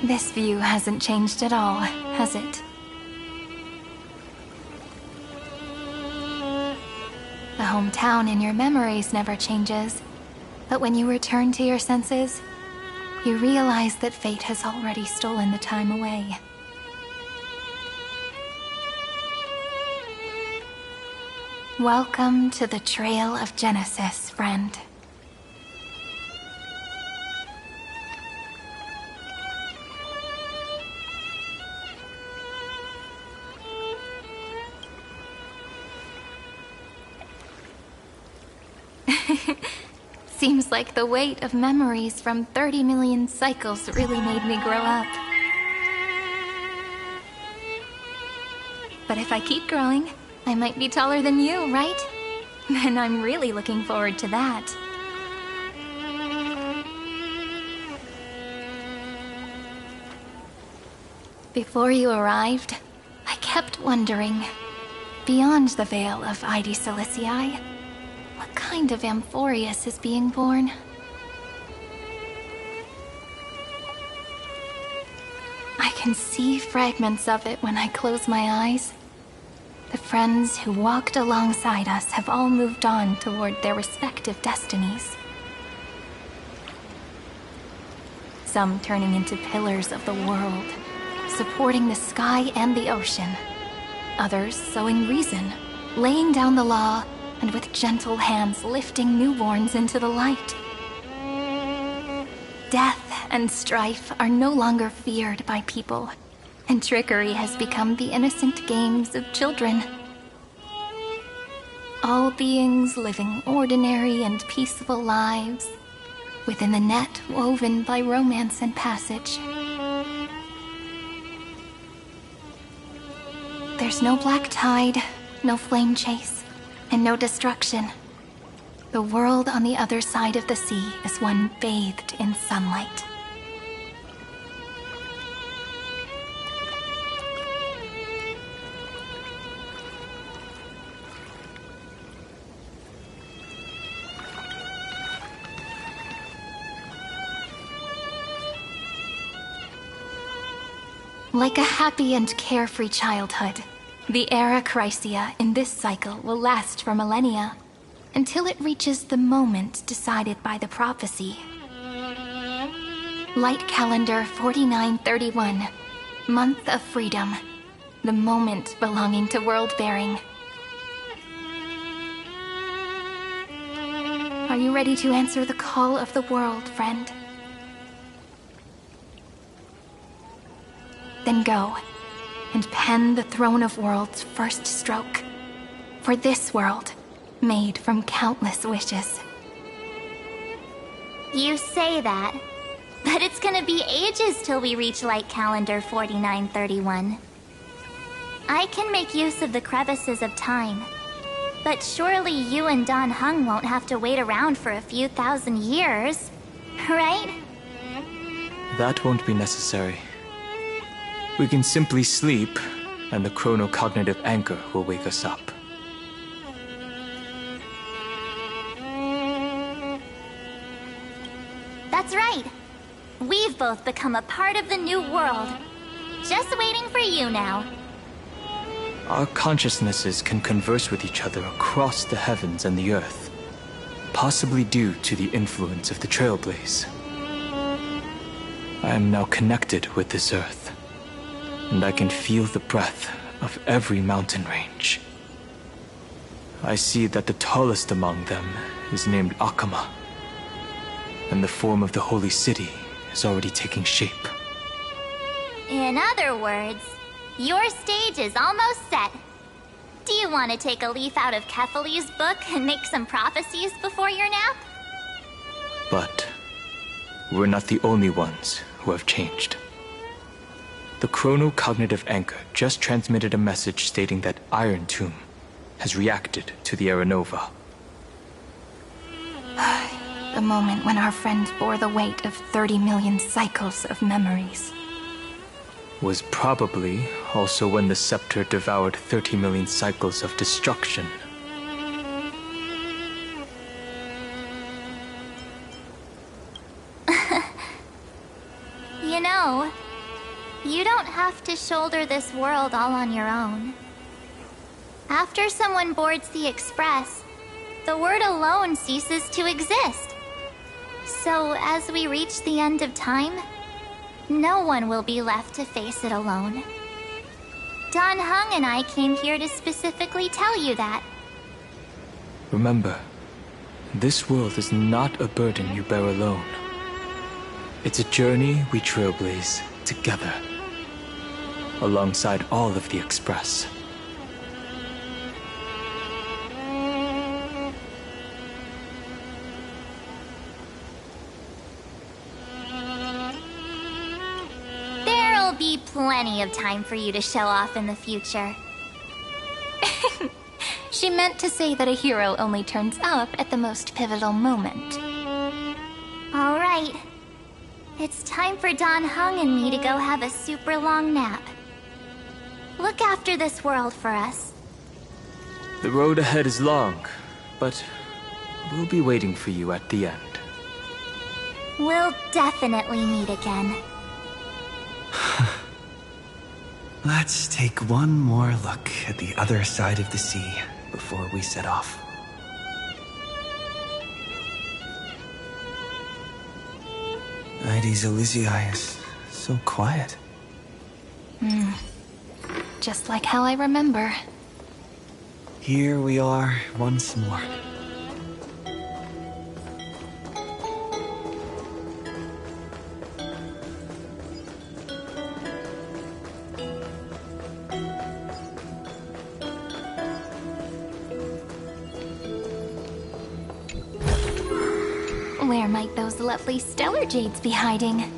This view hasn't changed at all, has it? The hometown in your memories never changes, but when you return to your senses, you realize that fate has already stolen the time away. Welcome to the Trail of Genesis, friend. Seems like the weight of memories from 30 million cycles really made me grow up. But if I keep growing, I might be taller than you, right? And I'm really looking forward to that. Before you arrived, I kept wondering, beyond the veil of Ide Silicii, what kind of Amphorius is being born? I can see fragments of it when I close my eyes. The friends who walked alongside us have all moved on toward their respective destinies. Some turning into pillars of the world, supporting the sky and the ocean. Others sowing reason, laying down the law, and with gentle hands lifting newborns into the light. Death and strife are no longer feared by people, and trickery has become the innocent games of children. All beings living ordinary and peaceful lives, within the net woven by romance and passage. There's no black tide, no flame chase, and no destruction. The world on the other side of the sea is one bathed in sunlight. Like a happy and carefree childhood, the era Chrysia in this cycle will last for millennia, until it reaches the moment decided by the prophecy. Light calendar 4931, month of freedom, the moment belonging to world-bearing. Are you ready to answer the call of the world, friend? Then go, and pen the Throne of Worlds' first stroke. For this world, made from countless wishes. You say that, but it's gonna be ages till we reach Light Calendar 4931. I can make use of the crevices of time, but surely you and Dan Heng won't have to wait around for a few thousand years, right? That won't be necessary. We can simply sleep, and the chronocognitive anchor will wake us up. That's right. We've both become a part of the new world. Just waiting for you now. Our consciousnesses can converse with each other across the heavens and the earth, possibly due to the influence of the Trailblaze. I am now connected with this earth, and I can feel the breath of every mountain range. I see that the tallest among them is named Akama, and the form of the holy city is already taking shape. In other words, your stage is almost set. Do you want to take a leaf out of Kefali's book and make some prophecies before your nap? But we're not the only ones who have changed. The chronocognitive anchor just transmitted a message stating that Iron Tomb has reacted to the Era Nova. The moment when our friend bore the weight of 30 million cycles of memories. Was probably also when the scepter devoured 30 million cycles of destruction. You know, You don't have to shoulder this world all on your own. After someone boards the Express, the word alone ceases to exist. So as we reach the end of time, no one will be left to face it alone. Don Hung and I came here to specifically tell you that. Remember, this world is not a burden you bear alone. It's a journey we trailblaze together, alongside all of the Express. There'll be plenty of time for you to show off in the future. She meant to say that a hero only turns up at the most pivotal moment. All right. It's time for Don Hung and me to go have a super long nap. Look after this world for us. The road ahead is long, but we'll be waiting for you at the end. We'll definitely meet again. Let's take one more look at the other side of the sea before we set off. Heidi's Elysiae is so quiet. Just like how I remember. Here we are once more. Where might those lovely stellar jades be hiding?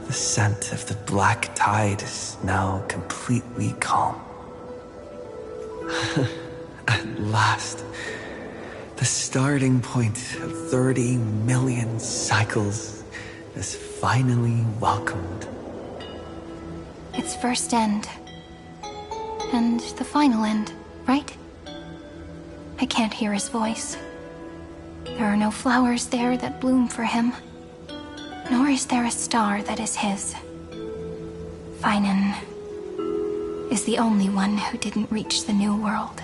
The scent of the black tide is now completely calm. At last, the starting point of 30 million cycles is finally welcomed. Its first end. And the final end, right? I can't hear his voice. There are no flowers there that bloom for him. Nor is there a star that is his. Finan is the only one who didn't reach the new world.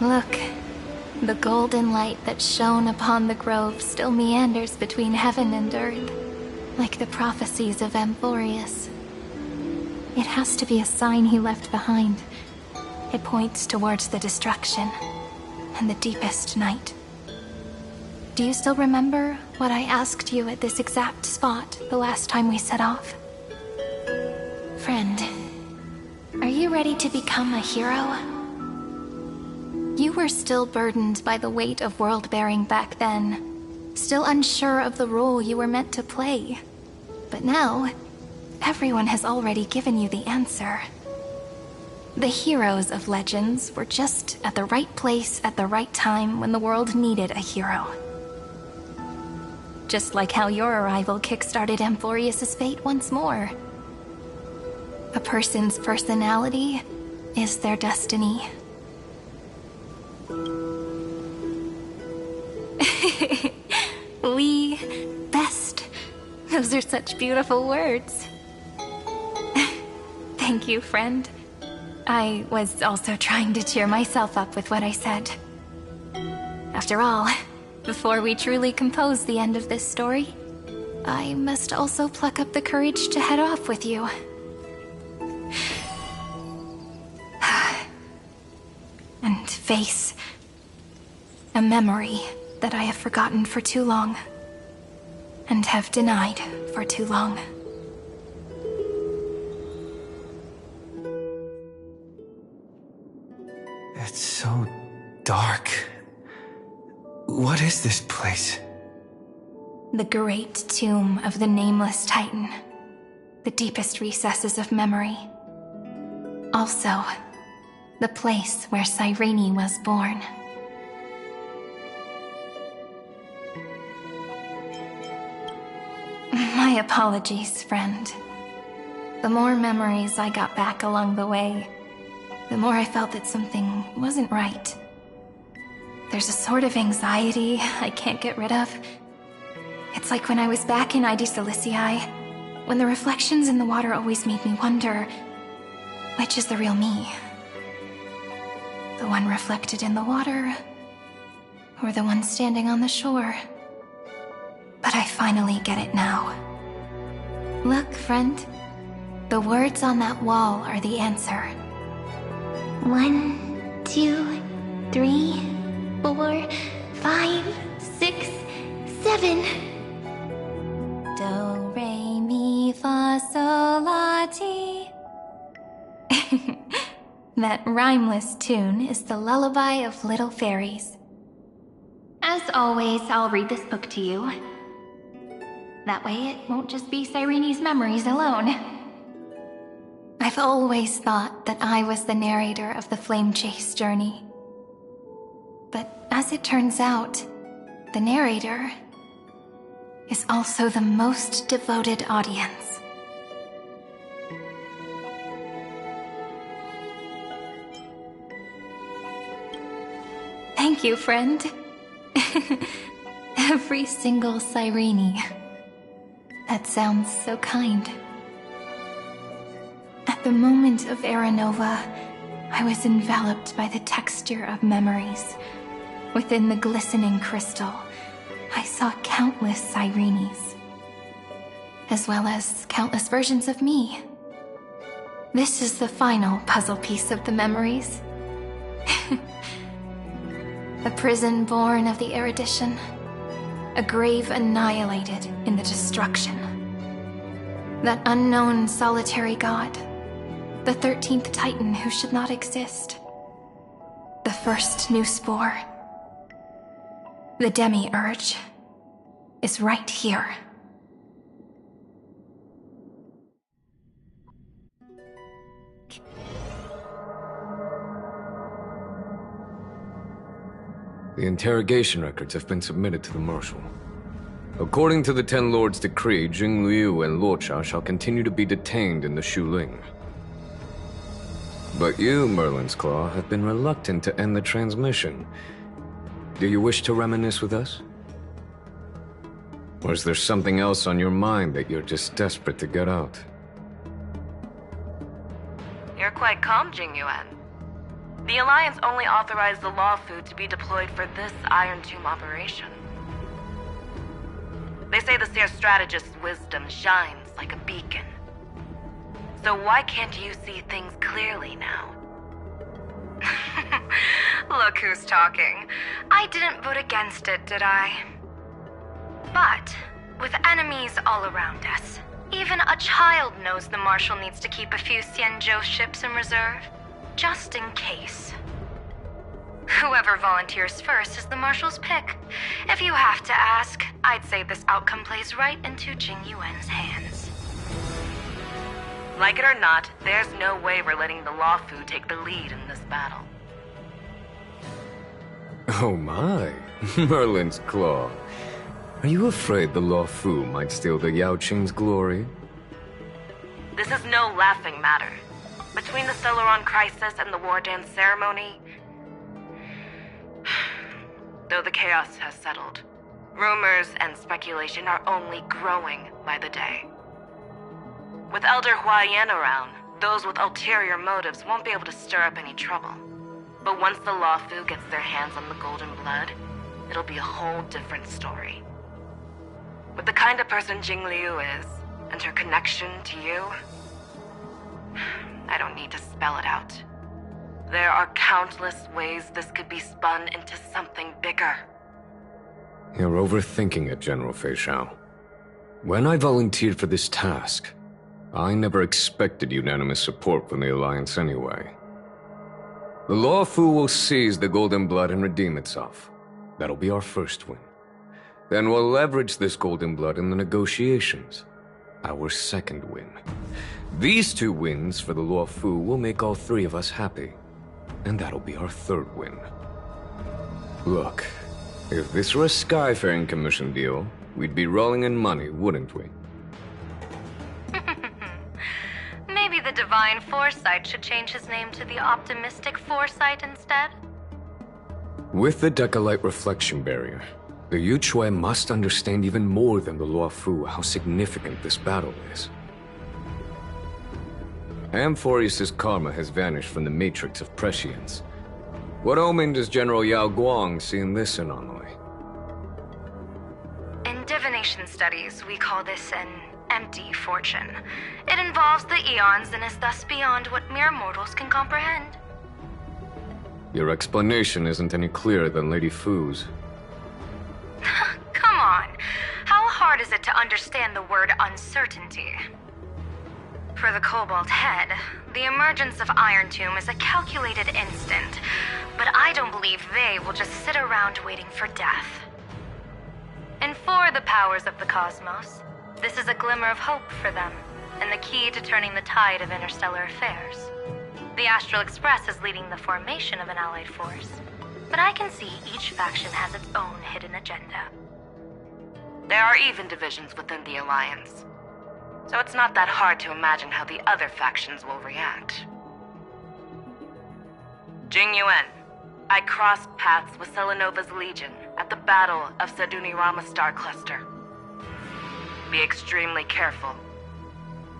Look, the golden light that shone upon the grove still meanders between heaven and earth, like the prophecies of Amphorius. It has to be a sign he left behind. It points towards the destruction and the deepest night. Do you still remember what I asked you at this exact spot the last time we set off? Friend, are you ready to become a hero? You were still burdened by the weight of world-bearing back then, still unsure of the role you were meant to play. But now, everyone has already given you the answer. The heroes of Legends were just at the right place at the right time when the world needed a hero. Just like how your arrival kickstarted Amphorius' fate once more. A person's personality is their destiny. We best. Those are such beautiful words. Thank you, friend. I was also trying to cheer myself up with what I said. After all, before we truly compose the end of this story, I must also pluck up the courage to head off with you. And face a memory that I have forgotten for too long, and have denied for too long. It's so dark. What is this place? The great tomb of the Nameless Titan. The deepest recesses of memory. Also, the place where Cyrene was born. My apologies, friend. The more memories I got back along the way, the more I felt that something wasn't right. There's a sort of anxiety I can't get rid of. It's like when I was back in ID Silicii, when the reflections in the water always made me wonder, which is the real me? The one reflected in the water, or the one standing on the shore? But I finally get it now. Look, friend. The words on that wall are the answer. 1, 2, 3, 4, 5, 6, 7. Do, re, mi, fa, sol, la, ti. That rhymeless tune is the lullaby of little fairies. As always, I'll read this book to you. That way it won't just be Cyrene's memories alone. I've always thought that I was the narrator of the Flame Chase journey. But as it turns out, the narrator is also the most devoted audience. Thank you, friend. Every single Cyrene. That sounds so kind. At the moment of Aranova, I was enveloped by the texture of memories. Within the glistening crystal, I saw countless Cyrenes, as well as countless versions of me. This is the final puzzle piece of the memories. A prison born of the erudition. A grave annihilated in the destruction. That unknown solitary god. The 13th Titan who should not exist. The first new spore. The Demiurge is right here. The interrogation records have been submitted to the Marshal. According to the Ten Lords' decree, Jing Liu and Luocha shall continue to be detained in the Shuling. But you, Merlin's Claw, have been reluctant to end the transmission. Do you wish to reminisce with us? Or is there something else on your mind that you're just desperate to get out? You're quite calm, Jing Yuan. The Alliance only authorized the Law Food to be deployed for this Iron Tomb operation. They say the Seer Strategist's wisdom shines like a beacon. So why can't you see things clearly now? Look who's talking. I didn't vote against it, did I? But, with enemies all around us, even a child knows the Marshal needs to keep a few Xianzhou ships in reserve. Just in case. Whoever volunteers first is the Marshal's pick. If you have to ask, I'd say this outcome plays right into Jing Yuan's hands. Like it or not, there's no way we're letting the Law Fu take the lead in this battle. Oh my, Merlin's Claw. Are you afraid the Law Fu might steal the Yao Qing's glory? This is no laughing matter. Between the Solaron crisis and the War Dance ceremony, though the chaos has settled, rumors and speculation are only growing by the day. With Elder Hua Yan around, those with ulterior motives won't be able to stir up any trouble. But once the Law Fu gets their hands on the Golden Blood, it'll be a whole different story. With the kind of person Jing Liu is, and her connection to you, I don't need to spell it out. There are countless ways this could be spun into something bigger. You're overthinking it, General Fei Shao. When I volunteered for this task, I never expected unanimous support from the Alliance anyway. The Law Fu will seize the Golden Blood and redeem itself. That'll be our first win. Then we'll leverage this Golden Blood in the negotiations. Our second win. These two wins for the Law Fu will make all three of us happy. And that'll be our third win. Look, if this were a Skyfaring Commission deal, we'd be rolling in money, wouldn't we? Maybe the Divine Foresight should change his name to the Optimistic Foresight instead? With the Decalite Reflection Barrier, the Yuchue must understand even more than the Law Fu how significant this battle is. Amphorius' karma has vanished from the matrix of prescience. What omen does General Yao Guang see in this anomaly? In divination studies, we call this an empty fortune. It involves the eons and is thus beyond what mere mortals can comprehend. Your explanation isn't any clearer than Lady Fu's. Come on. How hard is it to understand the word uncertainty? For the Cobalt Head, the emergence of Iron Tomb is a calculated instant, but I don't believe they will just sit around waiting for death. And for the powers of the cosmos, this is a glimmer of hope for them, and the key to turning the tide of interstellar affairs. The Astral Express is leading the formation of an allied force, but I can see each faction has its own hidden agenda. There are even divisions within the Alliance, so it's not that hard to imagine how the other factions will react. Jing Yuan, I crossed paths with Selenova's Legion at the Battle of Sedunirama Star Cluster. Be extremely careful.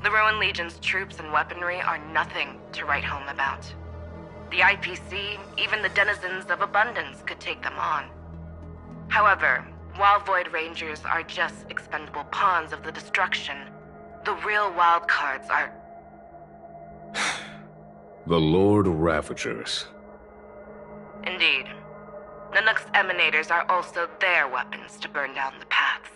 The Ruined Legion's troops and weaponry are nothing to write home about. The IPC, even the denizens of Abundance, could take them on. However, while Void Rangers are just expendable pawns of the destruction, the real wild cards are... The Lord Ravagers. Indeed. Nanook's emanators are also their weapons to burn down the paths.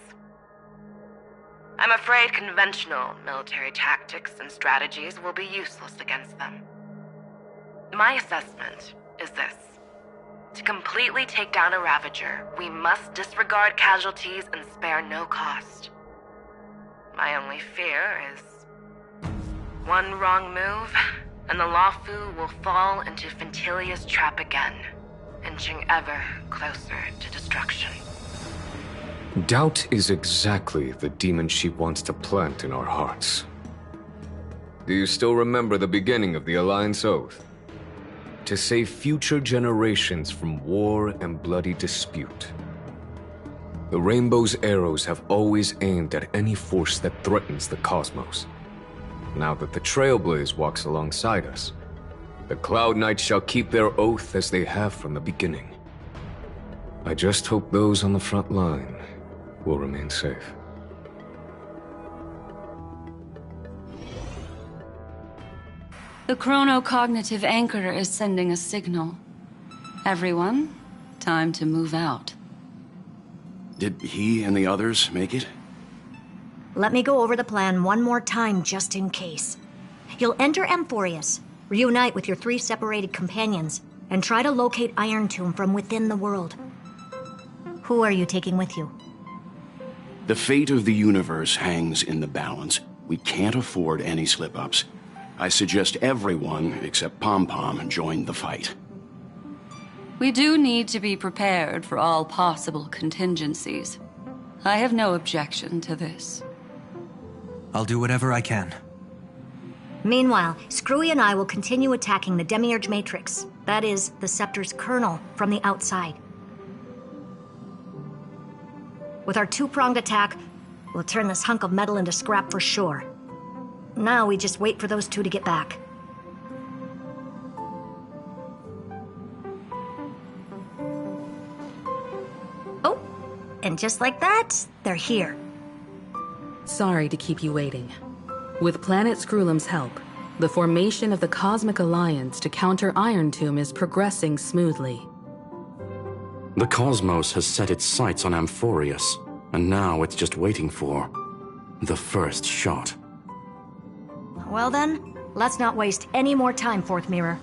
I'm afraid conventional military tactics and strategies will be useless against them. My assessment is this. To completely take down a Ravager, we must disregard casualties and spare no cost. My only fear is one wrong move, and the Law Fu will fall into Fintilia's trap again, inching ever closer to destruction. Doubt is exactly the demon she wants to plant in our hearts. Do you still remember the beginning of the Alliance Oath? To save future generations from war and bloody dispute. The Rainbow's arrows have always aimed at any force that threatens the cosmos. Now that the Trailblaze walks alongside us, the Cloud Knights shall keep their oath as they have from the beginning. I just hope those on the front line will remain safe. The chronocognitive anchor is sending a signal. Everyone, time to move out. Did he and the others make it? Let me go over the plan one more time just in case. You'll enter Amphorius, reunite with your 3 separated companions, and try to locate Iron Tomb from within the world. Who are you taking with you? The fate of the universe hangs in the balance. We can't afford any slip-ups. I suggest everyone, except Pom-Pom, join the fight. We do need to be prepared for all possible contingencies. I have no objection to this. I'll do whatever I can. Meanwhile, Screwy and I will continue attacking the Demiurge Matrix. That is, the Scepter's kernel, from the outside. With our two-pronged attack, we'll turn this hunk of metal into scrap for sure. Now we just wait for those two to get back. Oh, and just like that, they're here. Sorry to keep you waiting. With Planet Screwlum's help, the formation of the Cosmic Alliance to counter Iron Tomb is progressing smoothly. The Cosmos has set its sights on Amphorius, and now it's just waiting for the first shot. Well then, let's not waste any more time, Fourth Mirror.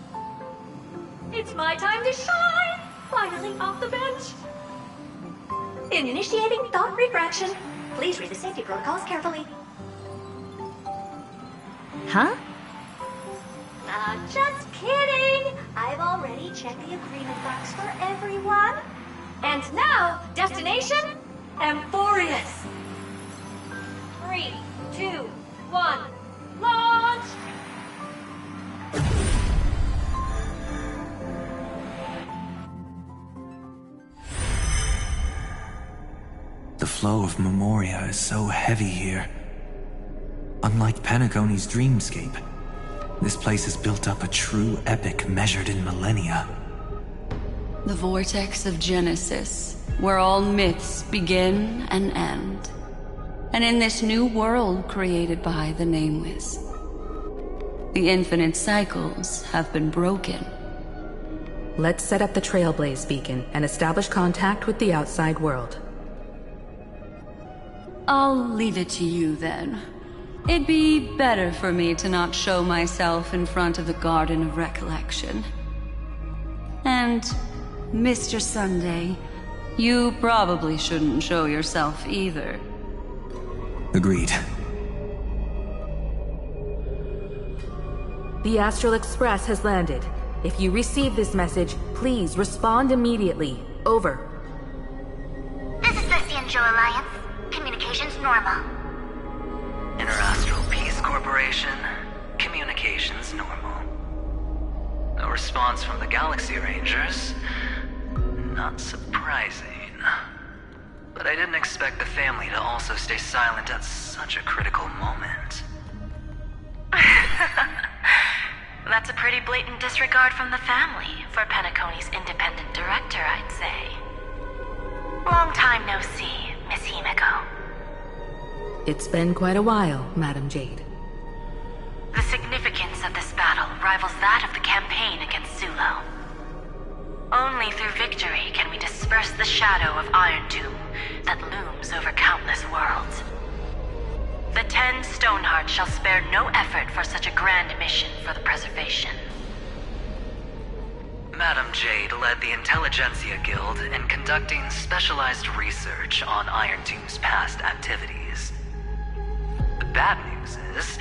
It's my time to shine! Finally off the bench! Initiating thought refraction. Please read the safety protocols carefully. Huh? Just kidding! I've already checked the agreement box for everyone. And now, destination, Amphorius. 3, 2, 1, launch! The flow of Memoria is so heavy here. Unlike Penacony's dreamscape, this place has built up a true epic measured in millennia. The vortex of Genesis, where all myths begin and end. And in this new world created by the Nameless, the infinite cycles have been broken. Let's set up the Trailblaze beacon and establish contact with the outside world. I'll leave it to you then. It'd be better for me to not show myself in front of the Garden of Recollection. And, Mr. Sunday, you probably shouldn't show yourself either. Agreed. The Astral Express has landed. If you receive this message, please respond immediately. Over. This is the Cianjo Alliance. Communications normal. Interastral Peace Corporation. Communications normal. No response from the Galaxy Rangers. Not surprising. But I didn't expect the family to also stay silent at such a critical moment. That's a pretty blatant disregard from the family for Penacony's independent director, I'd say. Long time no see, Miss Himiko. It's been quite a while, Madam Jade. The significance of this battle rivals that of the campaign against Sulo. Only through victory can we disperse the shadow of Iron Tomb that looms over countless worlds. The 10 Stonehearts shall spare no effort for such a grand mission for the preservation. Madam Jade led the Intelligentsia Guild in conducting specialized research on Iron Tomb's past activities. The bad news is,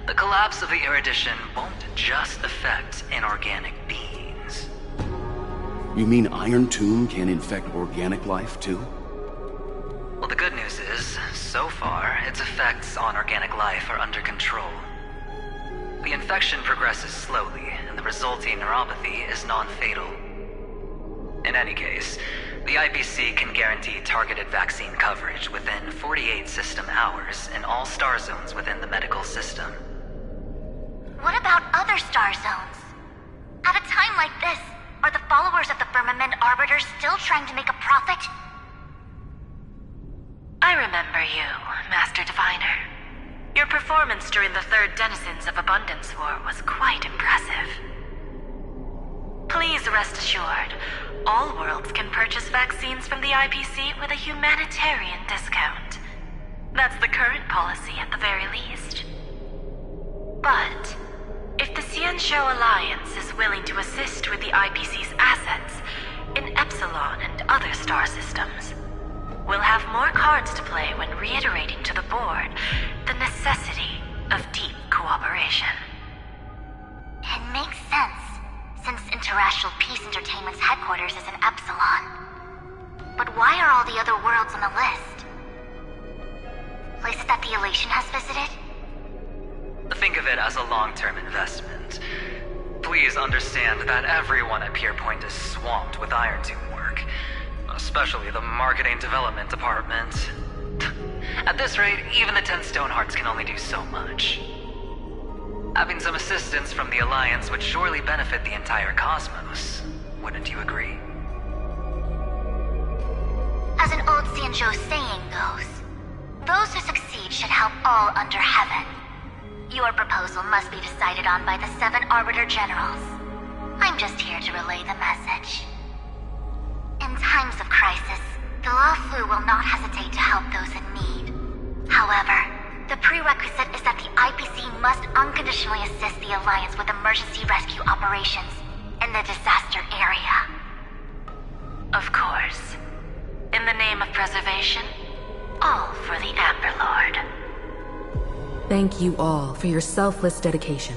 the collapse of the Erudition won't just affect inorganic beings. You mean Iron Tomb can infect organic life, too? Well, the good news is, so far, its effects on organic life are under control. The infection progresses slowly, and the resulting neuropathy is non-fatal. In any case, the IPC can guarantee targeted vaccine coverage within 48 system hours in all star zones within the medical system. What about other star zones? At a time like this, are the followers of the Firmament Arbiters still trying to make a profit? I remember you, Master Diviner. Your performance during the Third Denizens of Abundance War was quite impressive. Please rest assured, all worlds can purchase vaccines from the IPC with a humanitarian discount. That's the current policy at the very least. But If the Xianzhou Alliance is willing to assist with the IPC's assets in Epsilon and other star systems, we'll have more cards to play when reiterating to the board the necessity of deep cooperation. It makes sense, since Interastral Peace Entertainment's headquarters is in Epsilon. But why are all the other worlds on the list? Places that the Elation has visited? Think of it as a long-term investment. Please understand that everyone at Pierpoint is swamped with Iron Tomb work, especially the marketing development department. At this rate, even the 10 Stonehearts can only do so much. Having some assistance from the Alliance would surely benefit the entire cosmos. Wouldn't you agree? As an old Xianzhou saying goes, those who succeed should help all under heaven. Your proposal must be decided on by the 7 Arbiter Generals. I'm just here to relay the message. In times of crisis, the Luofu will not hesitate to help those in need. However, the prerequisite is that the IPC must unconditionally assist the Alliance with emergency rescue operations in the disaster area. Of course. In the name of preservation, all for the Amber Lord. Thank you all for your selfless dedication.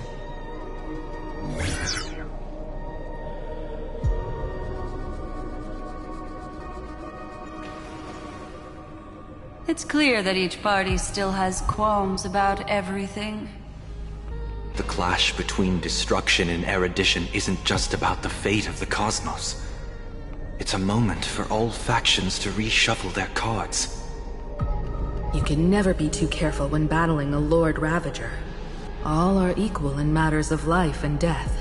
It's clear that each party still has qualms about everything. The clash between destruction and erudition isn't just about the fate of the cosmos. It's a moment for all factions to reshuffle their cards. You can never be too careful when battling a Lord Ravager. All are equal in matters of life and death.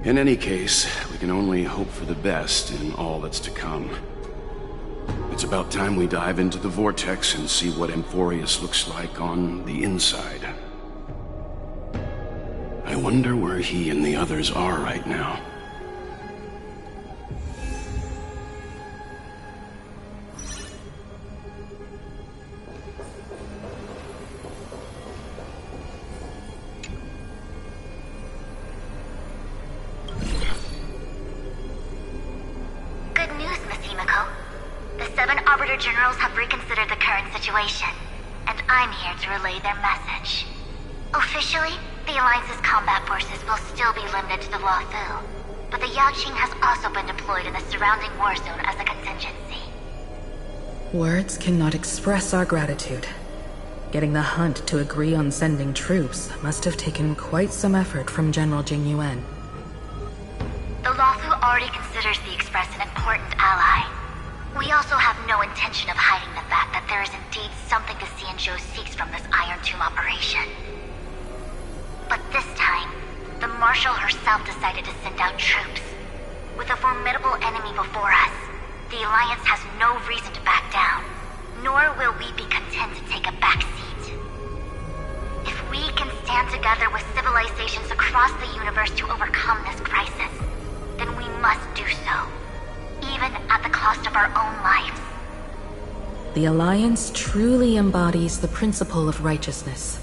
In any case, we can only hope for the best in all that's to come. It's about time we dive into the vortex and see what Amphorius looks like on the inside. I wonder where he and the others are right now. Generals have reconsidered the current situation, and I'm here to relay their message. Officially, the Alliance's combat forces will still be limited to the Luofu, but the Yaoqing has also been deployed in the surrounding war zone as a contingency. Words cannot express our gratitude. Getting the Hunt to agree on sending troops must have taken quite some effort from General Jing Yuan. The Luofu already considers the Express an important ally. We also have no intention of hiding the fact that there is indeed something the Xianzhou seeks from this Iron Tomb operation. But this time, the Marshal herself decided to send out troops. With a formidable enemy before us, the Alliance has no reason to back down, nor will we be content to take a back seat. If we can stand together with civilizations across the universe to overcome this crisis, then we must do so. Even at the cost of our own lives. The Alliance truly embodies the principle of righteousness.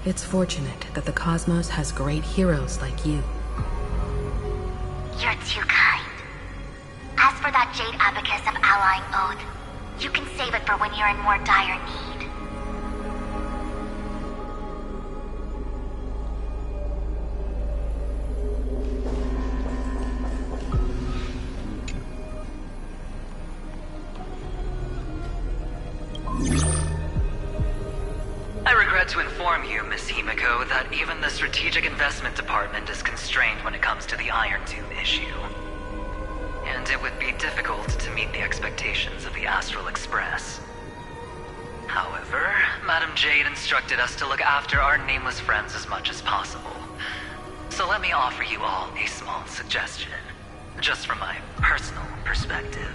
It's fortunate that the cosmos has great heroes like you. You're too kind. As for that Jade Abacus of Allying Oath, you can save it for when you're in more dire need. I regret to inform you, Miss Himiko, that even the Strategic Investment Department is constrained when it comes to the Iron Tomb issue. And it would be difficult to meet the expectations of the Astral Express. However, Madam Jade instructed us to look after our nameless friends as much as possible. So let me offer you all a small suggestion, just from my personal perspective.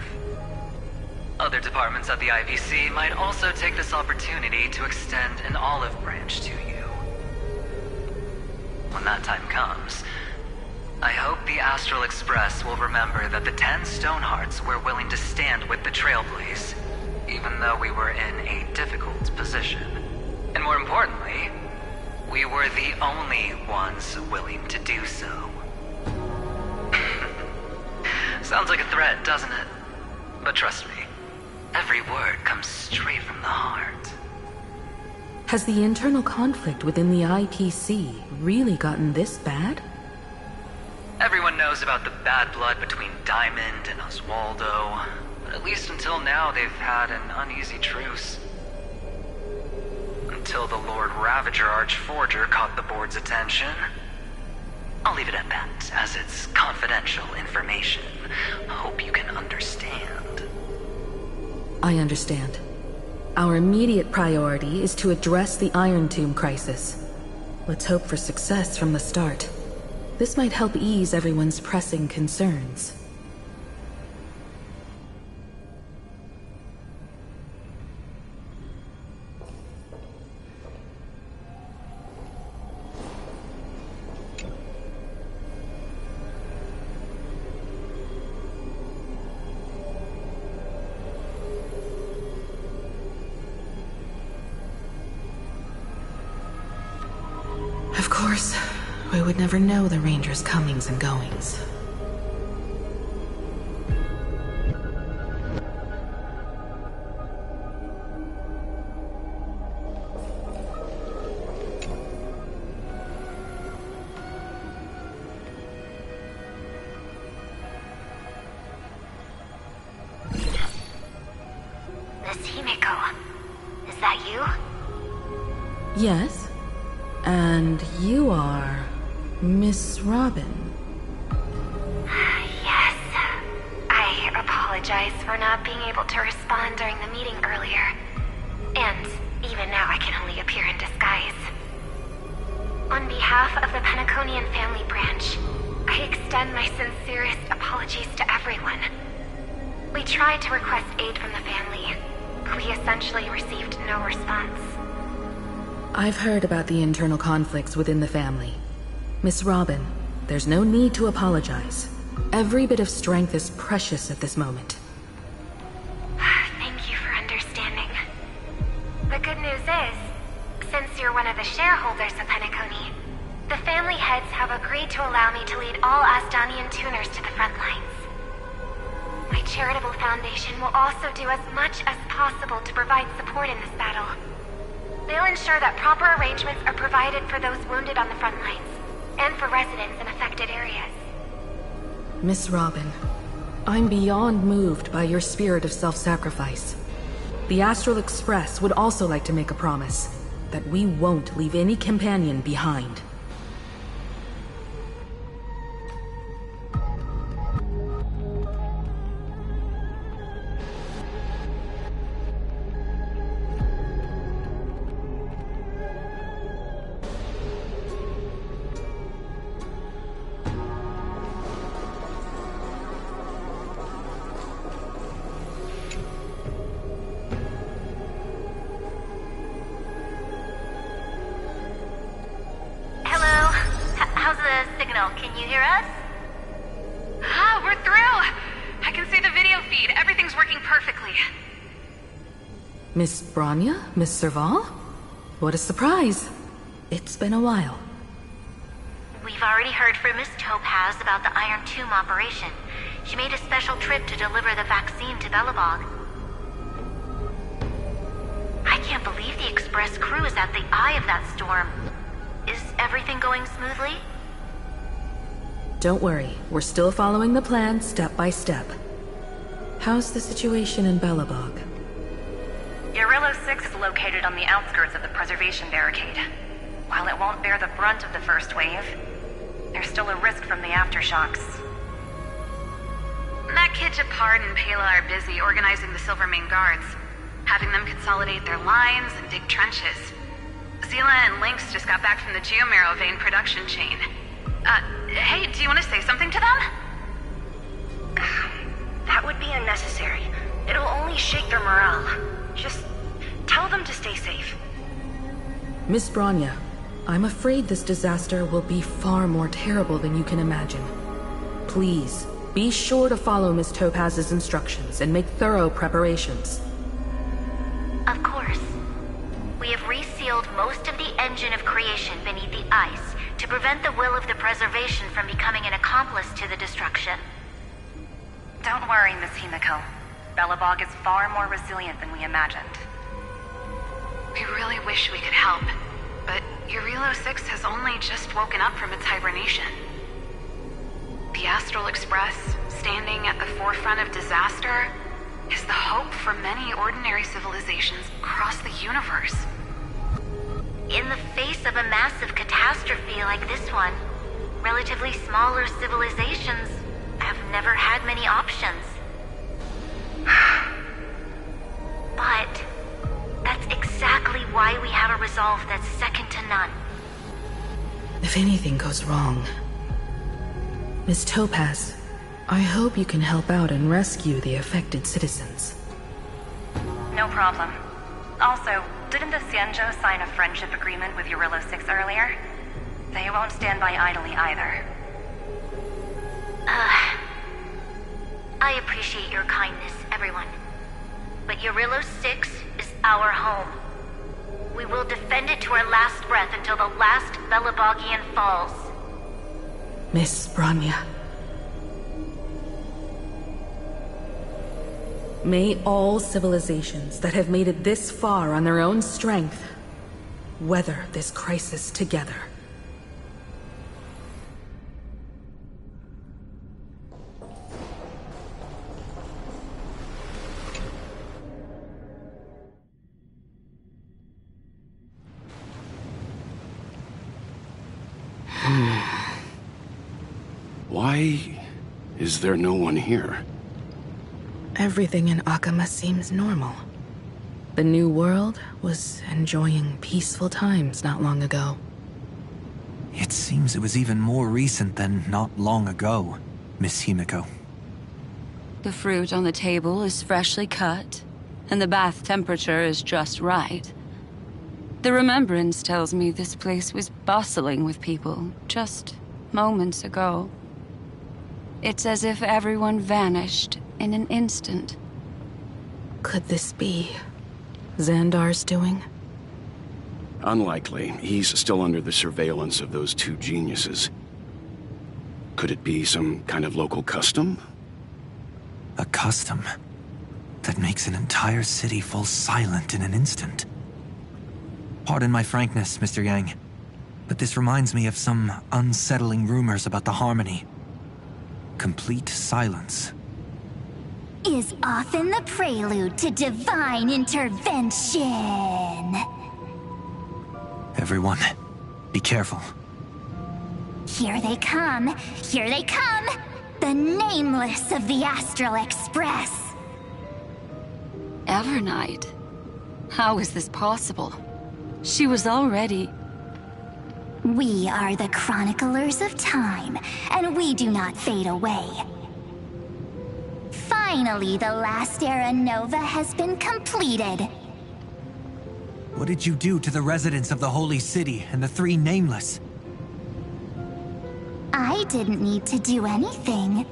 Other departments at the IPC might also take this opportunity to extend an olive branch to you. When that time comes, I hope the Astral Express will remember that the 10 Stonehearts were willing to stand with the Trailblaze, even though we were in a difficult position. And more importantly, we were the only ones willing to do so. Sounds like a threat, doesn't it? But trust me, every word comes straight from the heart. Has the internal conflict within the IPC really gotten this bad? Everyone knows about the bad blood between Diamond and Oswaldo, but at least until now they've had an uneasy truce. Until the Lord Ravager Archforger caught the board's attention. I'll leave it at that, as it's confidential information. Hope you can understand. I understand. Our immediate priority is to address the Iron Tomb crisis. Let's hope for success from the start. This might help ease everyone's pressing concerns. Of course, we would never know the Ranger's comings and goings. Miss Himiko, is that you? Yes? And you are Miss Robin. Yes. I apologize for not being able to respond during the meeting earlier. And even now I can only appear in disguise. On behalf of the Penaconian family branch, I extend my sincerest apologies to everyone. We tried to request aid from the family. We essentially received no response. I've heard about the internal conflicts within the family. Miss Robin, there's no need to apologize. Every bit of strength is precious at this moment. Thank you for understanding. The good news is, since you're one of the shareholders of Penacony, the family heads have agreed to allow me to lead all Asdanian tuners to the front lines. My charitable foundation will also do as much as possible to provide support in this battle. They'll ensure that proper arrangements are provided for those wounded on the front lines, and for residents in affected areas. Miss Robin, I'm beyond moved by your spirit of self-sacrifice. The Astral Express would also like to make a promise that we won't leave any companion behind. Can you hear us? Ah, we're through! I can see the video feed. Everything's working perfectly. Miss Bronya? Miss Serval? What a surprise. It's been a while. We've already heard from Miss Topaz about the Iron Tomb operation. She made a special trip to deliver the vaccine to Belobog. I can't believe the Express crew is at the eye of that storm. Is everything going smoothly? Don't worry, we're still following the plan step by step. How's the situation in Belobog? Yarillo 6 is located on the outskirts of the preservation barricade. While it won't bear the brunt of the first wave, there's still a risk from the aftershocks. That kid Japard and Pela are busy organizing the Silvermane Guards, having them consolidate their lines and dig trenches. Zila and Lynx just got back from the Geomarrow vein production chain. Hey, do you want to say something to them? That would be unnecessary. It'll only shake their morale. Just tell them to stay safe. Miss Bronya, I'm afraid this disaster will be far more terrible than you can imagine. Please, be sure to follow Miss Topaz's instructions and make thorough preparations. Of course. We have resealed most of the engine of creation beneath the ice to prevent the will of the preservation from becoming an accomplice to the destruction. Don't worry, Miss Himiko. Belobog is far more resilient than we imagined. We really wish we could help, but Eurilo 6 has only just woken up from its hibernation. The Astral Express, standing at the forefront of disaster, is the hope for many ordinary civilizations across the universe. In the face of a massive catastrophe like this one, relatively smaller civilizations have never had many options. But that's exactly why we have a resolve that's second to none. If anything goes wrong... Miss Topaz, I hope you can help out and rescue the affected citizens. No problem. Also, didn't the Xianzhou sign a friendship agreement with Eurilo 6 earlier? They won't stand by idly either. I appreciate your kindness, everyone. But Eurilo 6 is our home. We will defend it to our last breath until the last Belobogian falls. Miss Branya. May all civilizations that have made it this far on their own strength weather this crisis together. Why is there no one here? Everything in Akama seems normal. The New World was enjoying peaceful times not long ago. It seems it was even more recent than not long ago, Miss Himiko. The fruit on the table is freshly cut, and the bath temperature is just right. The remembrance tells me this place was bustling with people just moments ago. It's as if everyone vanished in an instant. Could this be Xandar's doing? Unlikely. He's still under the surveillance of those two geniuses. Could it be some kind of local custom? A custom that makes an entire city fall silent in an instant. Pardon my frankness, Mr. Yang, but this reminds me of some unsettling rumors about the Harmony. Complete silence is often the prelude to divine intervention. Everyone, be careful. Here they come! Here they come! The Nameless of the Astral Express! Evernight? How is this possible? She was already... We are the Chroniclers of Time, and we do not fade away. Finally, the last Era Nova has been completed. What did you do to the residents of the Holy City and the three Nameless? I didn't need to do anything.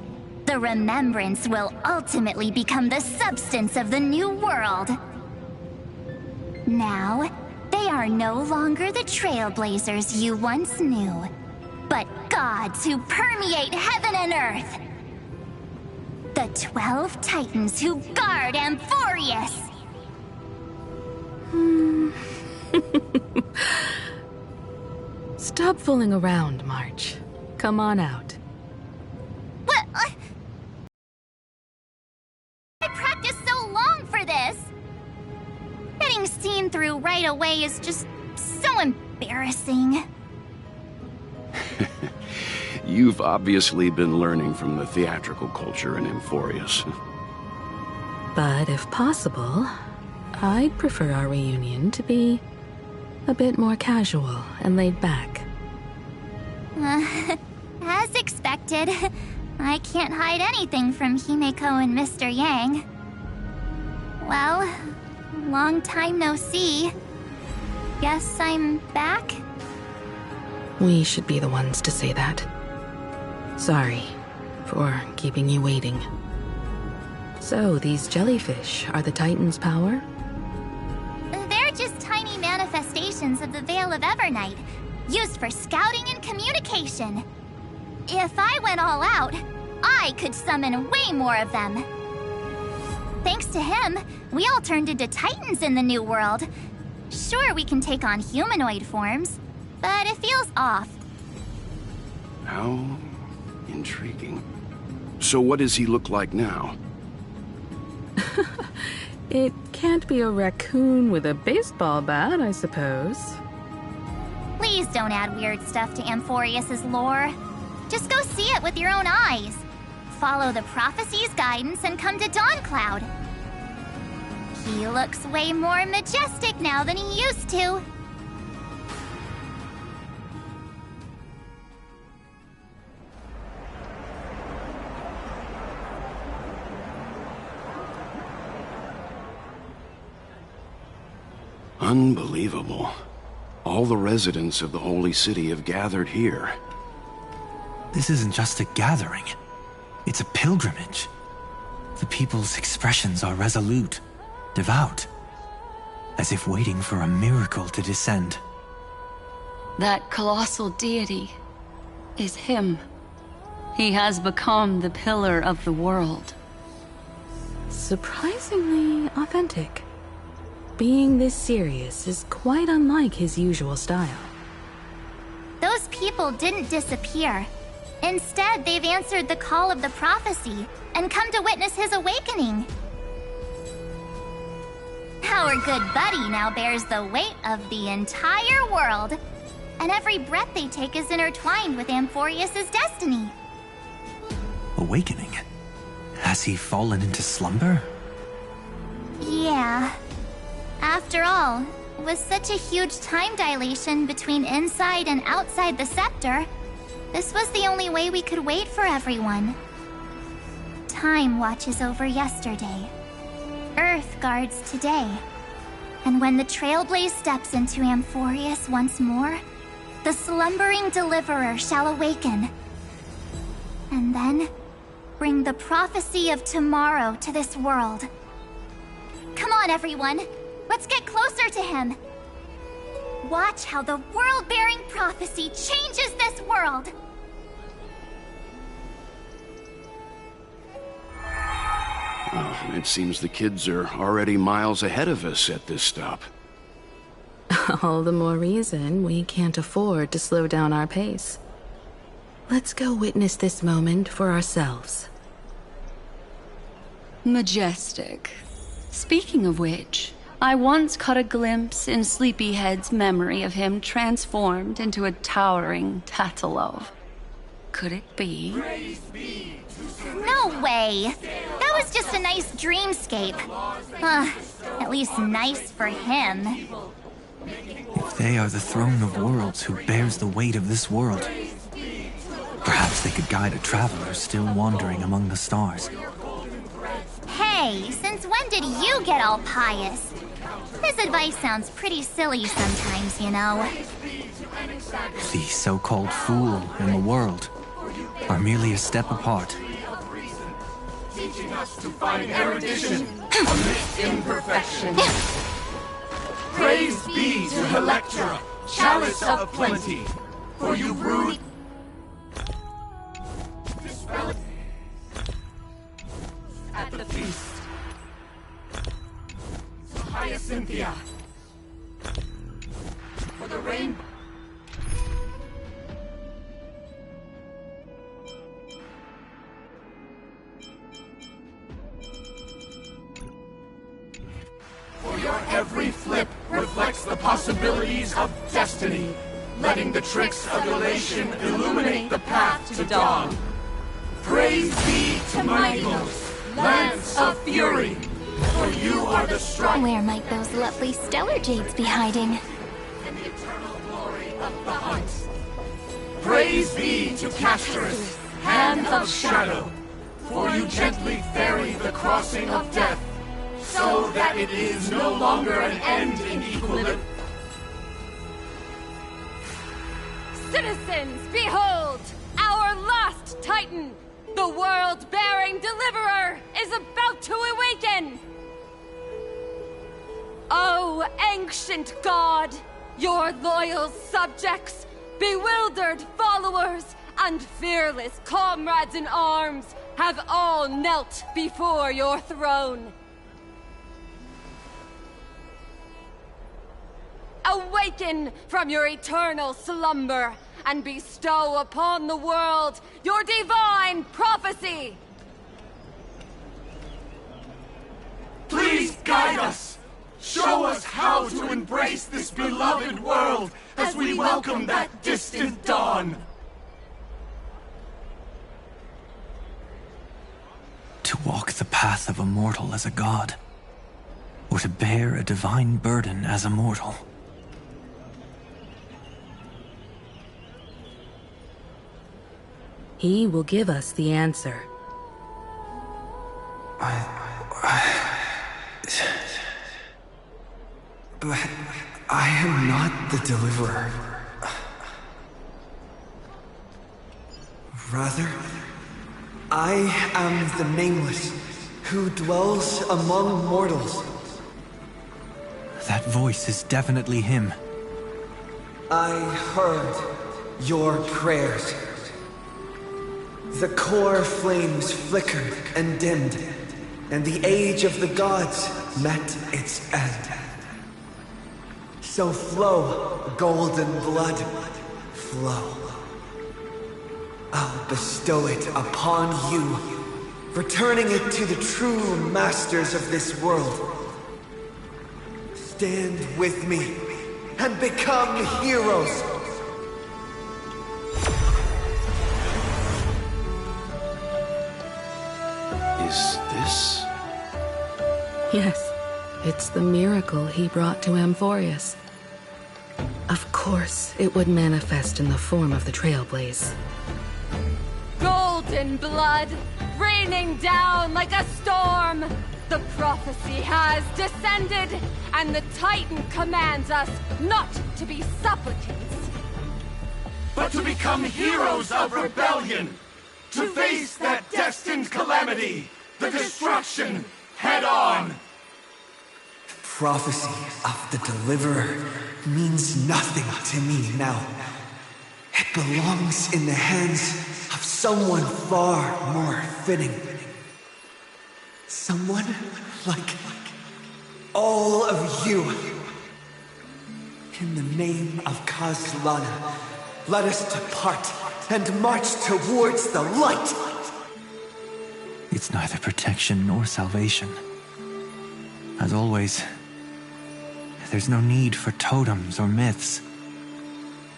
The remembrance will ultimately become the substance of the new world. Now, they are no longer the trailblazers you once knew, but gods who permeate heaven and earth. The 12 Titans who guard Amphorius. Stop fooling around, March. Come on out. What? I practiced so long for this. Getting seen through right away is just so embarrassing. You've obviously been learning from the theatrical culture in Amphorius. But if possible, I'd prefer our reunion to be a bit more casual and laid back. As expected, I can't hide anything from Himeko and Mr. Yang. Well, long time no see. Guess I'm back? We should be the ones to say that. Sorry for keeping you waiting. So, these jellyfish are the Titan's power? They're just tiny manifestations of the Veil of Evernight, used for scouting and communication. If I went all out, I could summon way more of them. Thanks to him, we all turned into titans in the new world. Sure, we can take on humanoid forms, but it feels off. How intriguing. So what does he look like now? It can't be a raccoon with a baseball bat, I suppose. Please don't add weird stuff to Amphorius's lore. Just go see it with your own eyes. Follow the prophecy's guidance and come to Dawncloud. He looks way more majestic now than he used to. Unbelievable. All the residents of the Holy City have gathered here. This isn't just a gathering. It's a pilgrimage. The people's expressions are resolute, devout, as if waiting for a miracle to descend. That colossal deity is him. He has become the pillar of the world. Surprisingly authentic. Being this serious is quite unlike his usual style. Those people didn't disappear. Instead, they've answered the call of the prophecy and come to witness his awakening. Our good buddy now bears the weight of the entire world, and every breath they take is intertwined with Amphorius's destiny. Awakening? Has he fallen into slumber? Yeah. After all, with such a huge time dilation between inside and outside the scepter, this was the only way we could wait for everyone. Time watches over yesterday. Earth guards today. And when the Trailblaze steps into Amphorius once more, the slumbering deliverer shall awaken. And then, bring the prophecy of tomorrow to this world. Come on, everyone. Let's get closer to him. Watch how the world-bearing prophecy changes this world. Well, it seems the kids are already miles ahead of us at this stop. All the more reason we can't afford to slow down our pace. Let's go witness this moment for ourselves. Majestic. Speaking of which, I once caught a glimpse in Sleepyhead's memory of him transformed into a towering Tatalov. Could it be? No way! That was just a nice dreamscape. At least nice for him. If they are the throne of worlds who bears the weight of this world, perhaps they could guide a traveler still wandering among the stars. Hey, since when did you get all pious? His advice sounds pretty silly sometimes, you know. The so-called fool and the world are merely a step apart. Teaching us to find erudition amidst imperfection. Praise be to Electra, chalice of plenty, for you brewed at the feast. Hyacinthia, for the rainbow. For your every flip reflects the possibilities of destiny, letting the tricks of elation illuminate the path to dawn. Praise be to Mightylos, Lance of Fury, for you are the strong. Where might those lovely stellar jades be hiding? In the eternal glory of the hunt. Praise be to Casterus, Hand of Shadow, for you gently ferry the crossing of death, so that it is no longer an end in equilibrium. Citizens, behold! Our last Titan, the world-bearing deliverer, is about to awaken! Oh, ancient god! Your loyal subjects, bewildered followers, and fearless comrades in arms have all knelt before your throne. Awaken from your eternal slumber and bestow upon the world your divine prophecy! Please guide us! Show us how to embrace this beloved world as we welcome that distant dawn! To walk the path of a mortal as a god, or to bear a divine burden as a mortal. He will give us the answer. But I am not the deliverer. Rather, I am the Nameless, who dwells among mortals. That voice is definitely him. I heard your prayers. The core flames flickered and dimmed, and the age of the gods met its end. So flow, golden blood, flow. I'll bestow it upon you, returning it to the true masters of this world. Stand with me and become heroes. Is this? Yes, it's the miracle he brought to Amphorius. Of course, it would manifest in the form of the Trailblaze. Golden blood, raining down like a storm! The prophecy has descended, and the Titan commands us not to be supplicants, but to become heroes of rebellion! To face that destined calamity, the destruction, head on! Prophecy of the Deliverer means nothing to me now. It belongs in the hands of someone far more fitting. Someone like all of you. In the name of Kazlana, let us depart and march towards the light! It's neither protection nor salvation. As always, there's no need for totems or myths.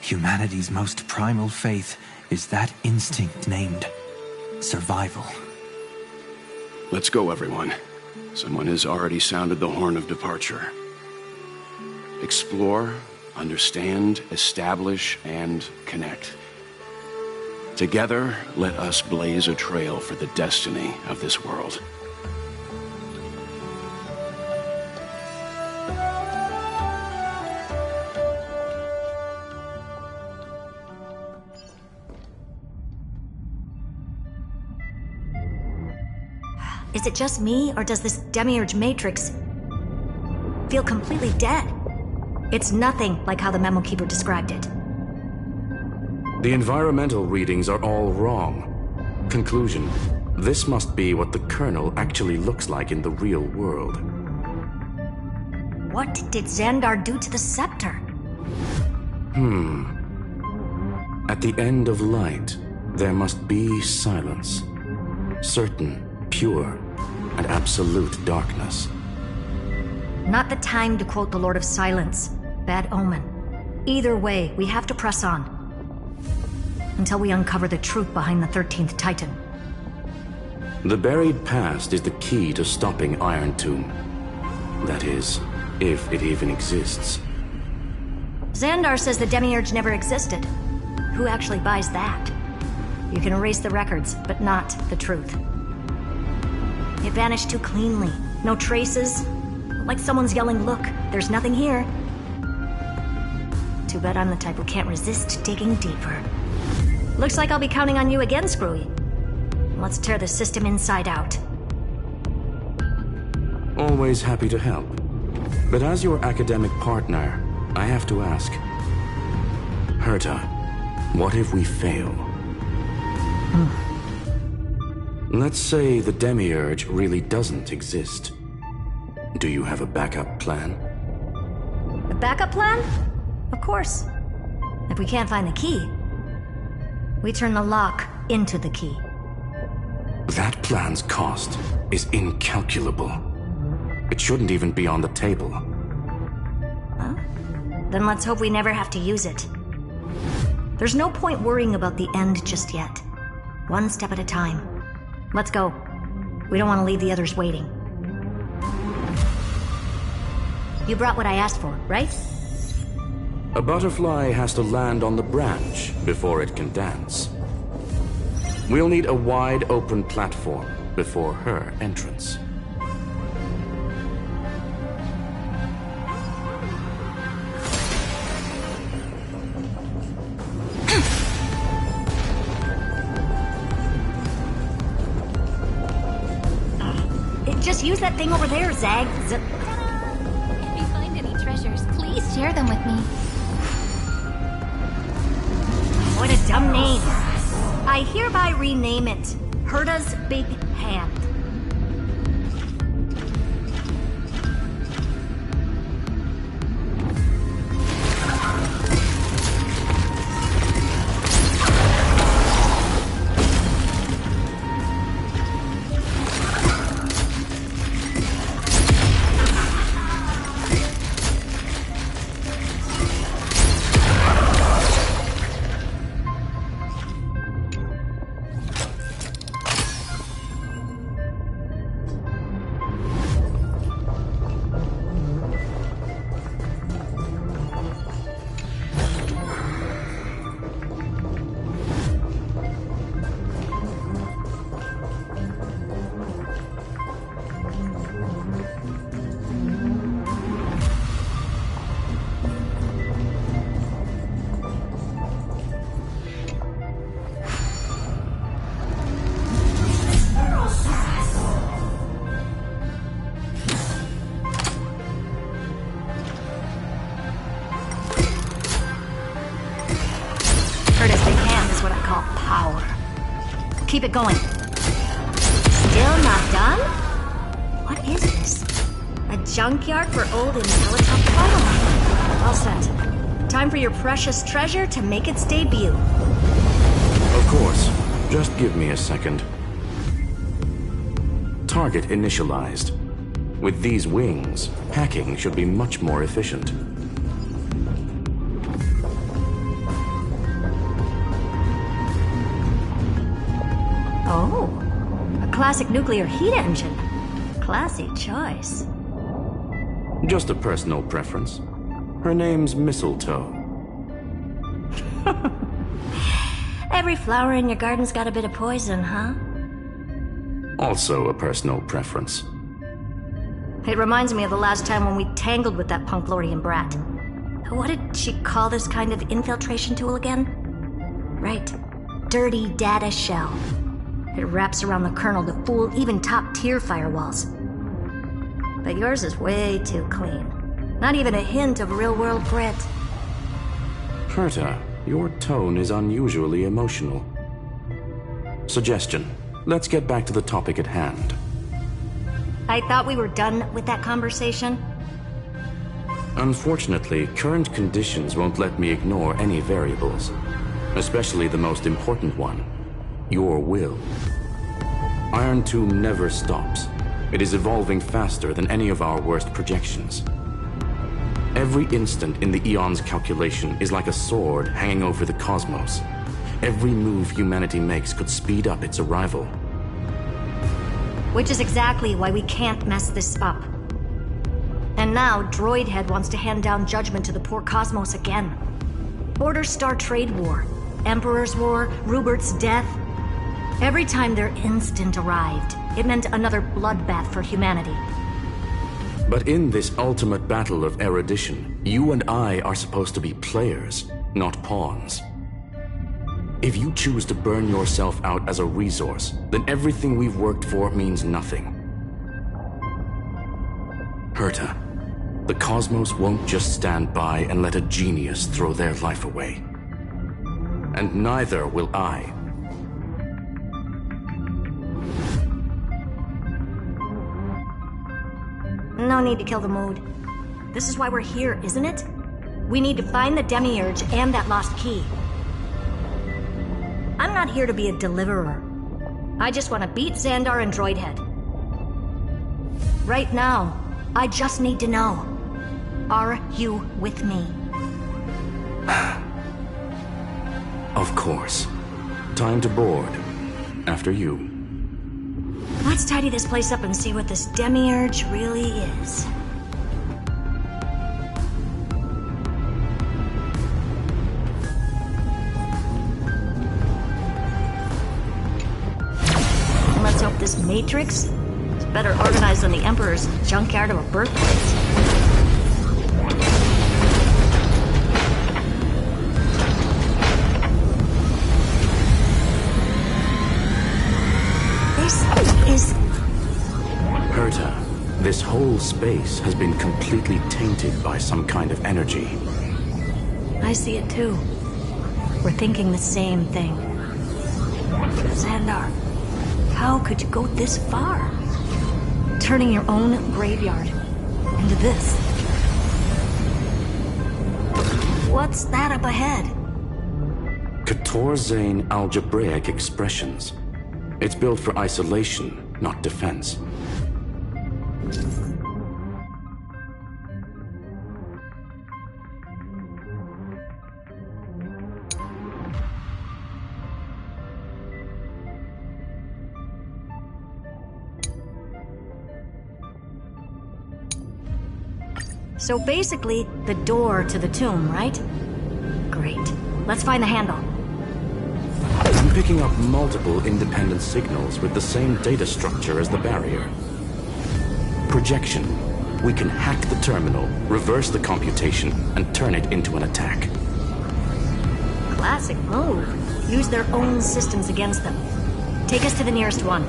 Humanity's most primal faith is that instinct named survival. Let's go, everyone. Someone has already sounded the horn of departure. Explore, understand, establish, and connect. Together, let us blaze a trail for the destiny of this world. Is it just me, or does this Demiurge Matrix feel completely dead? It's nothing like how the Memo Keeper described it. The environmental readings are all wrong. Conclusion: this must be what the kernel actually looks like in the real world. What did Xandar do to the scepter? At the end of light, there must be silence. Certain, pure, and absolute darkness. Not the time to quote the Lord of Silence. Bad omen. Either way, we have to press on. Until we uncover the truth behind the 13th Titan. The buried past is the key to stopping Iron Tomb. That is, if it even exists. Xandar says the Demiurge never existed. Who actually buys that? You can erase the records, but not the truth. It vanished too cleanly. No traces. Like someone's yelling, "Look, there's nothing here." Too bad I'm the type who can't resist digging deeper. Looks like I'll be counting on you again, Screwy. Let's tear the system inside out. Always happy to help. But as your academic partner, I have to ask. Herta, what if we fail? Let's say the Demiurge really doesn't exist. Do you have a backup plan? A backup plan? Of course. If we can't find the key, we turn the lock into the key. That plan's cost is incalculable. It shouldn't even be on the table. Well, then let's hope we never have to use it. There's no point worrying about the end just yet. One step at a time. Let's go. We don't want to leave the others waiting. You brought what I asked for, right? A butterfly has to land on the branch before it can dance. We'll need a wide open platform before her entrance. Just use that thing over there, Zag. If you find any treasures, please share them with me. What a dumb name. I hereby rename it Herta's Big Hand. Keep it going. Still not done? What is this? A junkyard for old Intelitop Final. All set. Time for your precious treasure to make its debut. Of course. Just give me a second. Target initialized. With these wings, hacking should be much more efficient. Oh, a classic nuclear heat engine. Classy choice. Just a personal preference. Her name's Mistletoe. Every flower in your garden's got a bit of poison, huh? Also a personal preference. It reminds me of the last time when we tangled with that Punklorian brat. What did she call this kind of infiltration tool again? Right. Dirty data shell. It wraps around the kernel to fool even top-tier firewalls. But yours is way too clean. Not even a hint of real-world grit. Herta, your tone is unusually emotional. Suggestion. Let's get back to the topic at hand. I thought we were done with that conversation. Unfortunately, current conditions won't let me ignore any variables. Especially the most important one. Your will. Iron Tomb never stops. It is evolving faster than any of our worst projections. Every instant in the Eon's calculation is like a sword hanging over the cosmos. Every move humanity makes could speed up its arrival. Which is exactly why we can't mess this up. And now, Droidhead wants to hand down judgment to the poor cosmos again. Order Star Trade War, Emperor's War, Rupert's death. Every time their instant arrived, it meant another bloodbath for humanity. But in this ultimate battle of erudition, you and I are supposed to be players, not pawns. If you choose to burn yourself out as a resource, then everything we've worked for means nothing. Herta, The cosmos won't just stand by and let a genius throw their life away. And neither will I. No need to kill the mood. This is why we're here, isn't it? We need to find the Demiurge and that lost key. I'm not here to be a deliverer. I just want to beat Xandar and Droidhead. Right now, I just need to know. Are you with me? Of course. Time to board. After you. Let's tidy this place up and see what this Demiurge really is. Let's hope this Matrix is better organized than the Emperor's junkyard of a birthplace. Herta, this whole space has been completely tainted by some kind of energy. I see it too. We're thinking the same thing. Xandar, how could you go this far? Turning your own graveyard into this. What's that up ahead? Katorzane algebraic expressions. It's built for isolation, not defense. So basically, the door to the tomb, right? Great. Let's find the handle. I'm picking up multiple independent signals with the same data structure as the barrier. Projection. We can hack the terminal, reverse the computation, and turn it into an attack. Classic move. Use their own systems against them. Take us to the nearest one.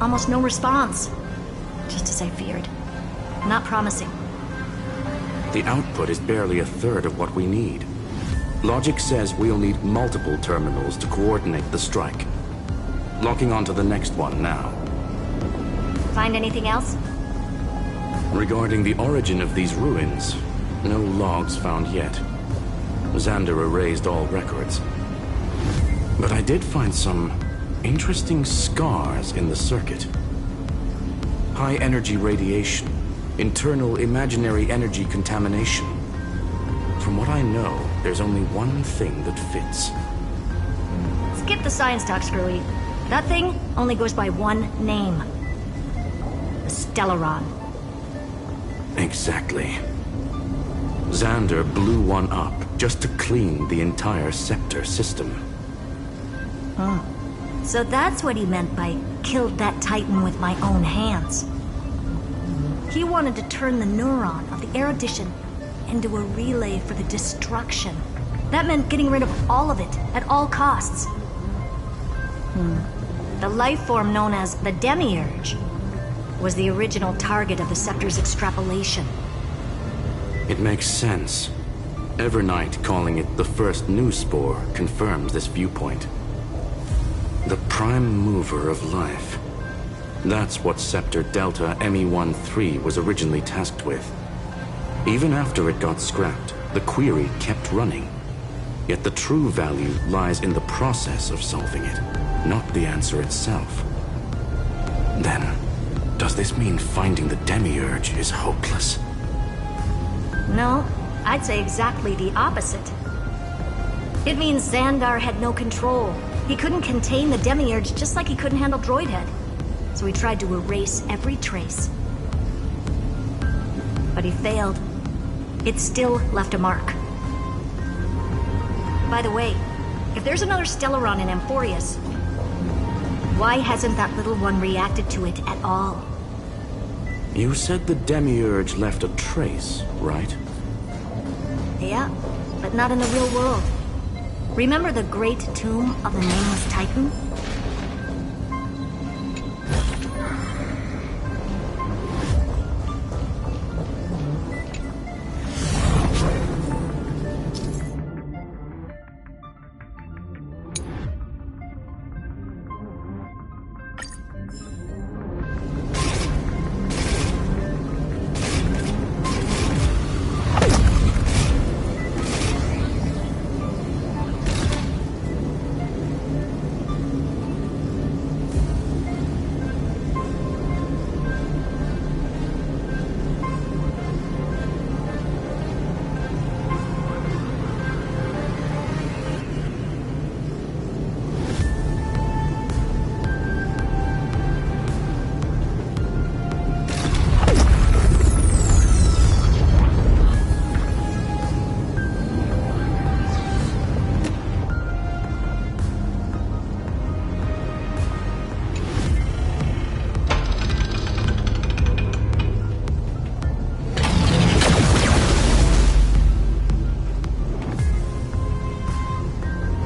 Almost no response. Just as I feared. Not promising. The output is barely a third of what we need. Logic says we'll need multiple terminals to coordinate the strike. Locking onto the next one now. Find anything else? Regarding the origin of these ruins, no logs found yet. Xander erased all records. But I did find some interesting scars in the circuit. High-energy radiation, internal imaginary energy contamination. From what I know, there's only one thing that fits. Skip the science talk, Screwy. That thing only goes by one name. The Stellaron. Exactly. Xander blew one up just to clean the entire scepter system. Huh. So that's what he meant by killed that Titan with my own hands. He wanted to turn the neuron of the erudition into a relay for the destruction. That meant getting rid of all of it at all costs. The life form known as the Demiurge was the original target of the Scepter's extrapolation. It makes sense. Evernight calling it the first new spore confirms this viewpoint. The prime mover of life. That's what Scepter Delta ME-13 was originally tasked with. Even after it got scrapped, the query kept running. Yet the true value lies in the process of solving it, not the answer itself. Then, does this mean finding the Demiurge is hopeless? No, I'd say exactly the opposite. It means Xandar had no control. He couldn't contain the Demiurge just like he couldn't handle Droidhead. So he tried to erase every trace. But he failed. It still left a mark. By the way, if there's another Stellaron in Amphorius, why hasn't that little one reacted to it at all? You said the Demiurge left a trace, right? Yeah, but not in the real world. Remember the great tomb of the Nameless Titan?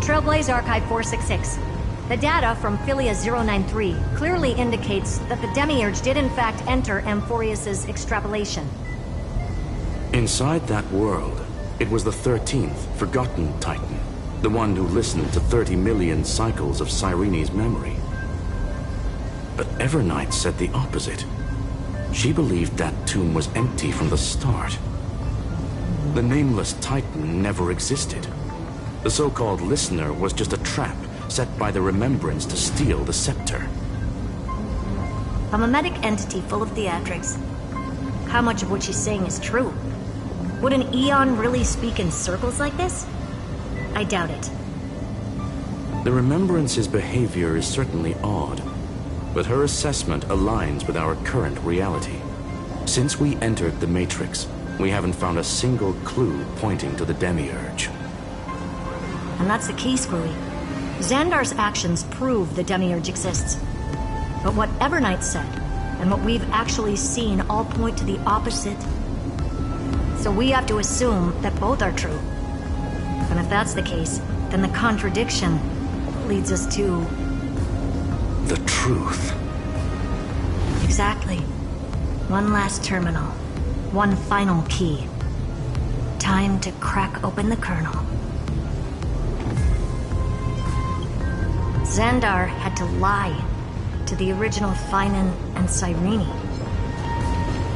Trailblaze Archive 466. The data from Philia 093 clearly indicates that the Demiurge did in fact enter Amphorius' extrapolation. Inside that world, it was the 13th, forgotten Titan. The one who listened to 30 million cycles of Cyrene's memory. But Evernight said the opposite. She believed that tomb was empty from the start. The Nameless Titan never existed. The so-called listener was just a trap set by the Remembrance to steal the scepter. A mimetic entity full of theatrics. How much of what she's saying is true? Would an Eon really speak in circles like this? I doubt it. The Remembrance's behavior is certainly odd, but her assessment aligns with our current reality. Since we entered the Matrix, we haven't found a single clue pointing to the Demiurge. And that's the key, Screwy. Xandar's actions prove the Demiurge exists. But what Evernight said, and what we've actually seen all point to the opposite. So we have to assume that both are true. And if that's the case, then the contradiction leads us to... the truth. Exactly. One last terminal. One final key. Time to crack open the kernel. Xandar had to lie to the original Finan and Cyrene.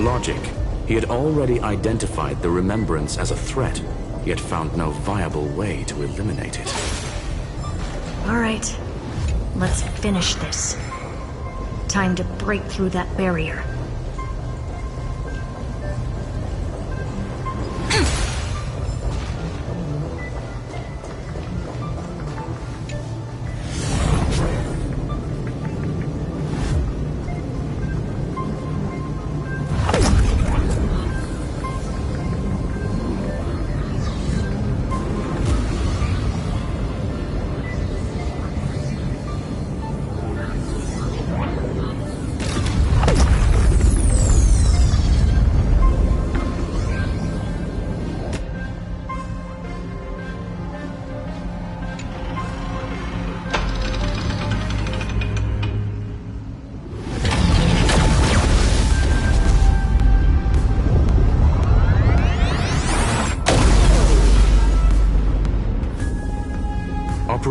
Logic. He had already identified the Remembrance as a threat, yet found no viable way to eliminate it. All right. Let's finish this. Time to break through that barrier.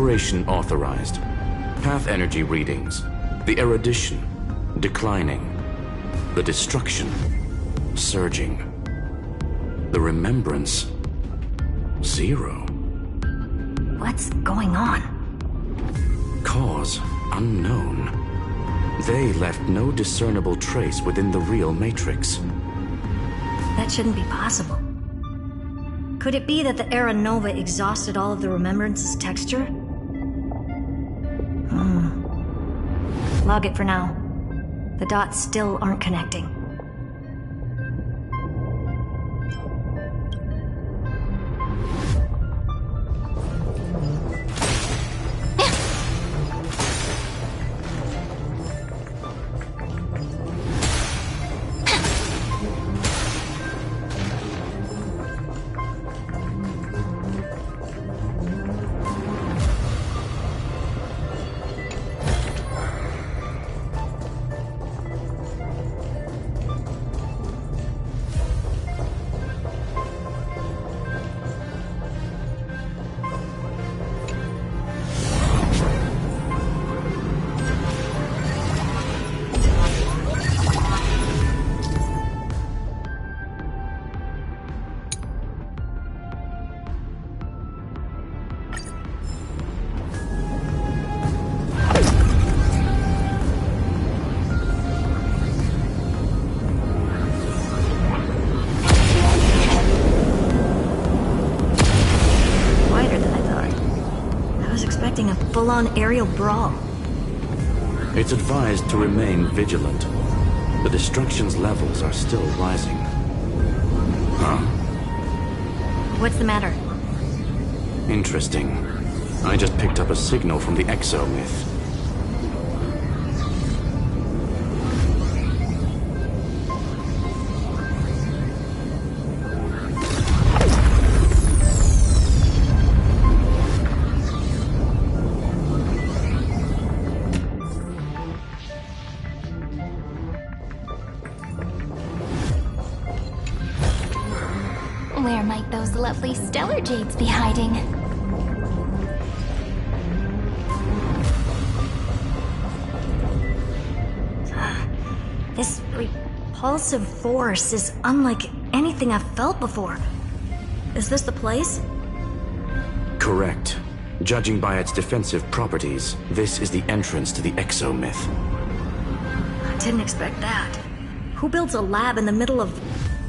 Exploration authorized. Path energy readings. The erudition declining. The destruction surging. The remembrance 0. What's going on? Cause unknown. They left no discernible trace within the real Matrix. That shouldn't be possible. Could it be that the Era Nova exhausted all of the Remembrance's texture? Log it for now. The dots still aren't connecting. Full-on aerial brawl. It's advised to remain vigilant. The destruction's levels are still rising. Huh? What's the matter? Interesting. I just picked up a signal from the exomyth. Where might those lovely stellar jades be hiding? This repulsive force is unlike anything I've felt before. Is this the place? Correct. Judging by its defensive properties, this is the entrance to the exomyth. I didn't expect that. Who builds a lab in the middle of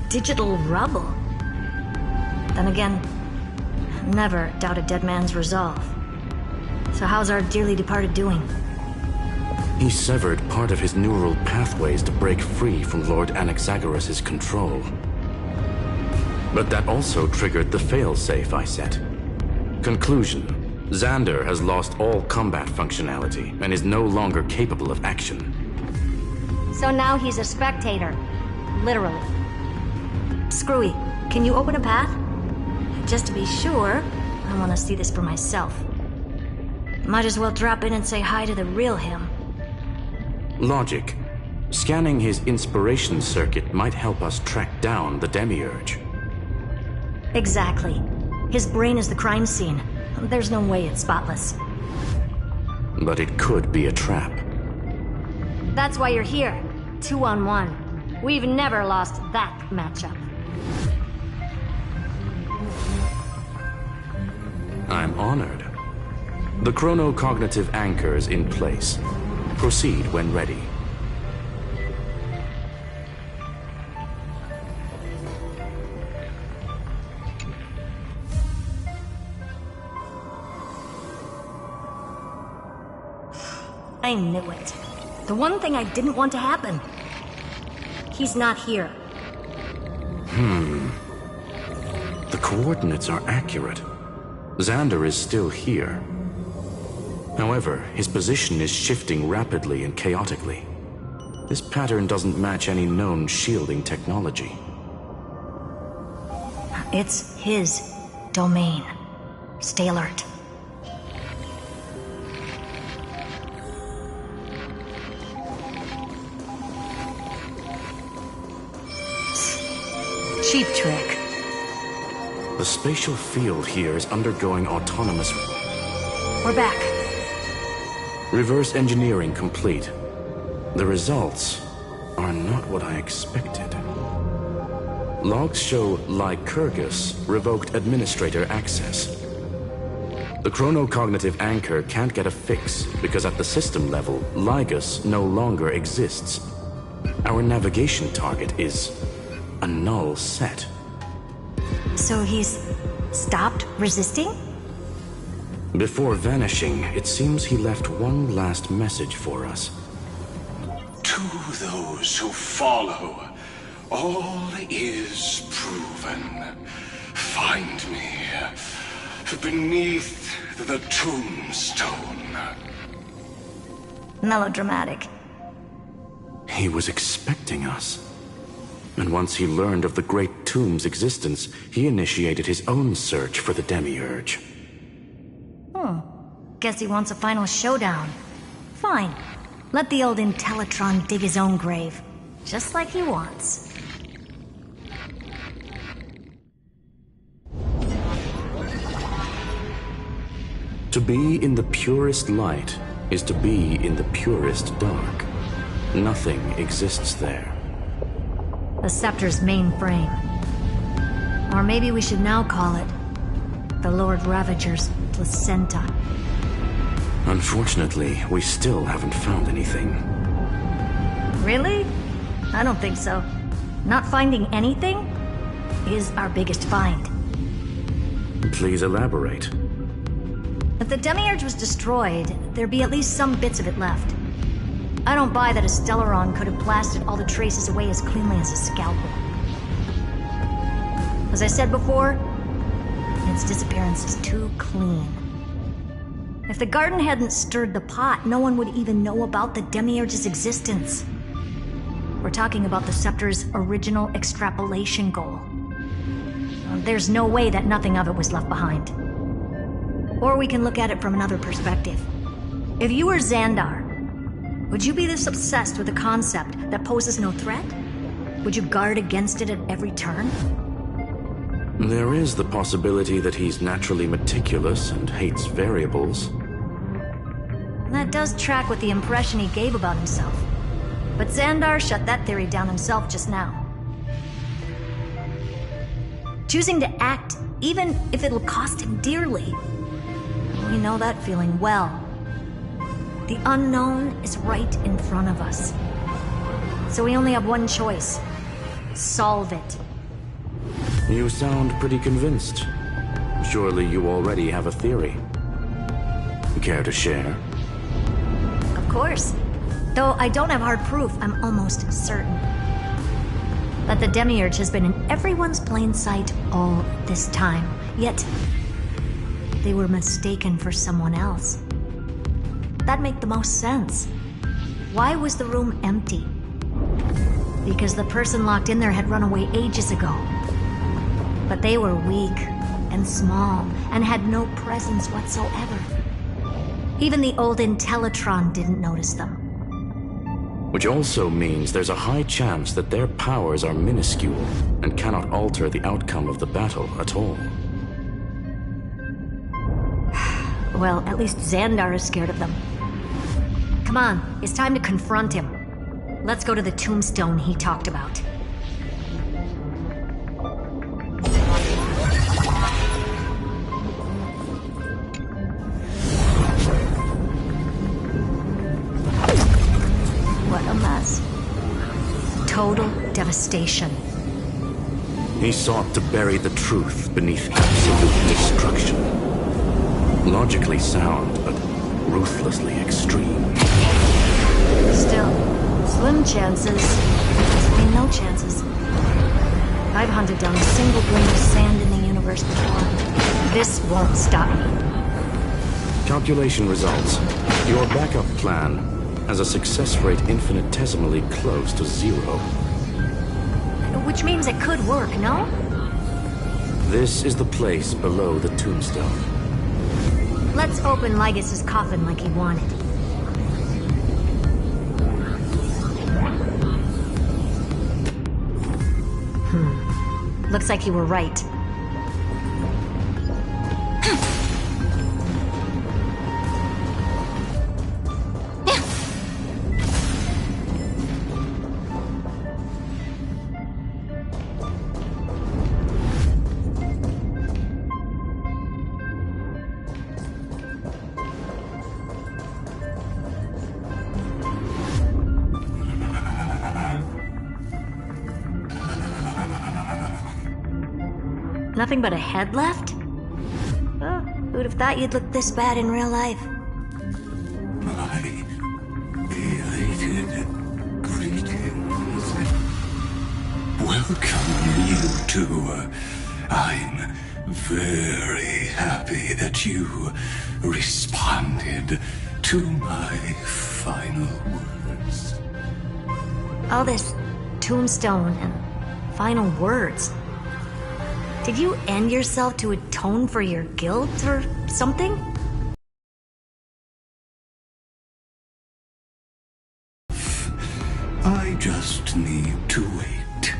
digital rubble? Then again, never doubt a dead man's resolve. So how's our dearly departed doing? He severed part of his neural pathways to break free from Lord Anaxagoras' control. But that also triggered the failsafe I set. Conclusion: Xander has lost all combat functionality and is no longer capable of action. So now he's a spectator. Literally. Screwy, can you open a path? Just to be sure, I want to see this for myself. Might as well drop in and say hi to the real him. Logic. Scanning his inspiration circuit might help us track down the Demiurge. Exactly. His brain is the crime scene. There's no way it's spotless. But it could be a trap. That's why you're here. 2-on-1. We've never lost that matchup. I'm honored. The chronocognitive anchor is in place. Proceed when ready. I knew it. The one thing I didn't want to happen. He's not here. The coordinates are accurate. Xander is still here. However, his position is shifting rapidly and chaotically. This pattern doesn't match any known shielding technology. It's his domain. Stay alert. Cheap trick. The spatial field here is undergoing autonomous... We're back. Reverse engineering complete. The results are not what I expected. Logs show Lycurgus revoked administrator access. The chronocognitive anchor can't get a fix because at the system level, Lygus no longer exists. Our navigation target is a null set. So he's stopped resisting? Before vanishing, it seems he left one last message for us. To those who follow, all is proven. Find me beneath the tombstone. Melodramatic. He was expecting us. And once he learned of the Great Tomb's existence, he initiated his own search for the Demiurge. Guess he wants a final showdown. Fine. Let the old Intellitron dig his own grave. Just like he wants. To be in the purest light is to be in the purest dark. Nothing exists there. The Scepter's mainframe. Or maybe we should now call it the Lord Ravager's placenta. Unfortunately, we still haven't found anything. Really? I don't think so. Not finding anything is our biggest find. Please elaborate. If the Demiurge was destroyed, there'd be at least some bits of it left. I don't buy that a Stellaron could have blasted all the traces away as cleanly as a scalpel. As I said before, its disappearance is too clean. If the garden hadn't stirred the pot, no one would even know about the Demiurge's existence. We're talking about the Scepter's original extrapolation goal. There's no way that nothing of it was left behind. Or we can look at it from another perspective. If you were Xandar, would you be this obsessed with a concept that poses no threat? Would you guard against it at every turn? There is the possibility that he's naturally meticulous and hates variables. That does track with the impression he gave about himself. But Xandar shut that theory down himself just now. Choosing to act, even if it'll cost him dearly. We know that feeling well. The unknown is right in front of us. So we only have one choice. Solve it. You sound pretty convinced. Surely you already have a theory. Care to share? Of course. Though I don't have hard proof, I'm almost certain that the Demiurge has been in everyone's plain sight all this time. Yet, they were mistaken for someone else. That'd make the most sense. Why was the room empty? Because the person locked in there had run away ages ago. But they were weak and small and had no presence whatsoever. Even the old Intellitron didn't notice them. Which also means there's a high chance that their powers are minuscule and cannot alter the outcome of the battle at all. Well, at least Xandar is scared of them. Come on, it's time to confront him. Let's go to the tombstone he talked about. What a mess. Total devastation. He sought to bury the truth beneath absolute destruction. Logically sound, but ruthlessly extreme. Still, slim chances doesn't mean no chances. I've hunted down a single grain of sand in the universe before. This won't stop me. Calculation results. Your backup plan has a success rate infinitesimally close to 0. Which means it could work, no? This is the place below the tombstone. Let's open Lygus's coffin like he wanted. Looks like you were right. Nothing but a head left? Oh, who'd have thought you'd look this bad in real life? My belated greetings. Welcome, you two. I'm very happy that you responded to my final words. All this tombstone and final words. Did you end yourself to atone for your guilt or something? I just need to wait.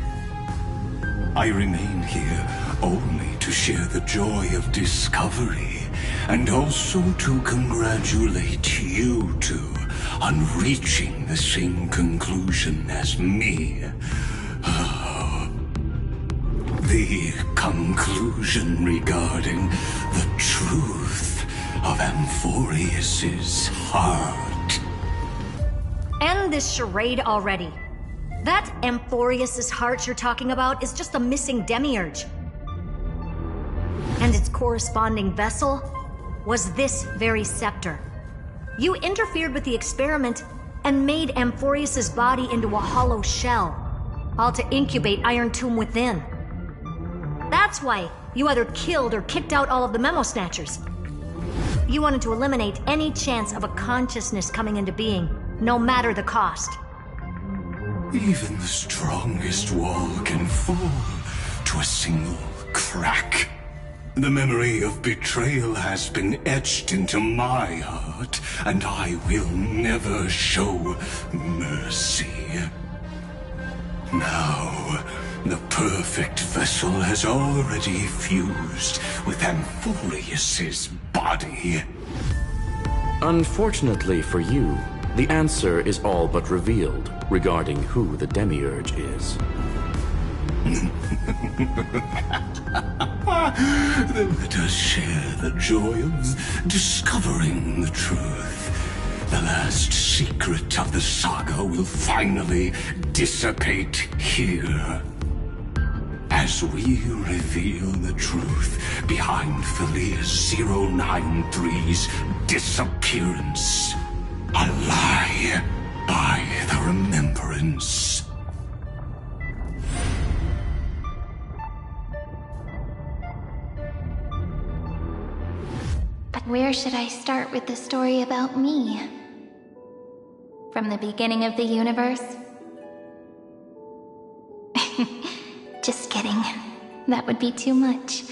I remain here only to share the joy of discovery, and also to congratulate you two on reaching the same conclusion as me. The conclusion regarding the truth of Amphorius's heart. End this charade already. That Amphorius's heart you're talking about is just a missing demiurge. And its corresponding vessel was this very scepter. You interfered with the experiment and made Amphorius's body into a hollow shell, all to incubate Iron Tomb within. That's why you either killed or kicked out all of the Memo Snatchers. You wanted to eliminate any chance of a consciousness coming into being, no matter the cost. Even the strongest wall can fall to a single crack. The memory of betrayal has been etched into my heart, and I will never show mercy. Now, the perfect vessel has already fused with Amphorius's body. Unfortunately for you, the answer is all but revealed regarding who the Demiurge is. Then let us share the joy of discovering the truth. The last secret of the saga will finally dissipate here. As we reveal the truth behind Philias 093's disappearance. A lie by the remembrance. But where should I start with the story about me? From the beginning of the universe? Just kidding. That would be too much.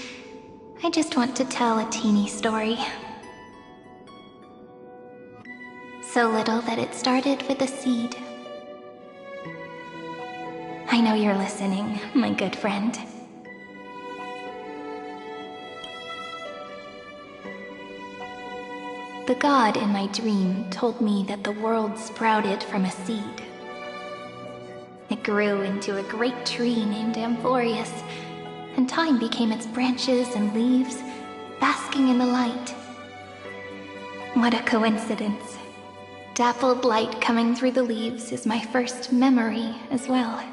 I just want to tell a teeny story. So little that it started with a seed. I know you're listening, my good friend. The god in my dream told me that the world sprouted from a seed. It grew into a great tree named Amphorius, and time became its branches and leaves, basking in the light. What a coincidence. Dappled light coming through the leaves is my first memory as well.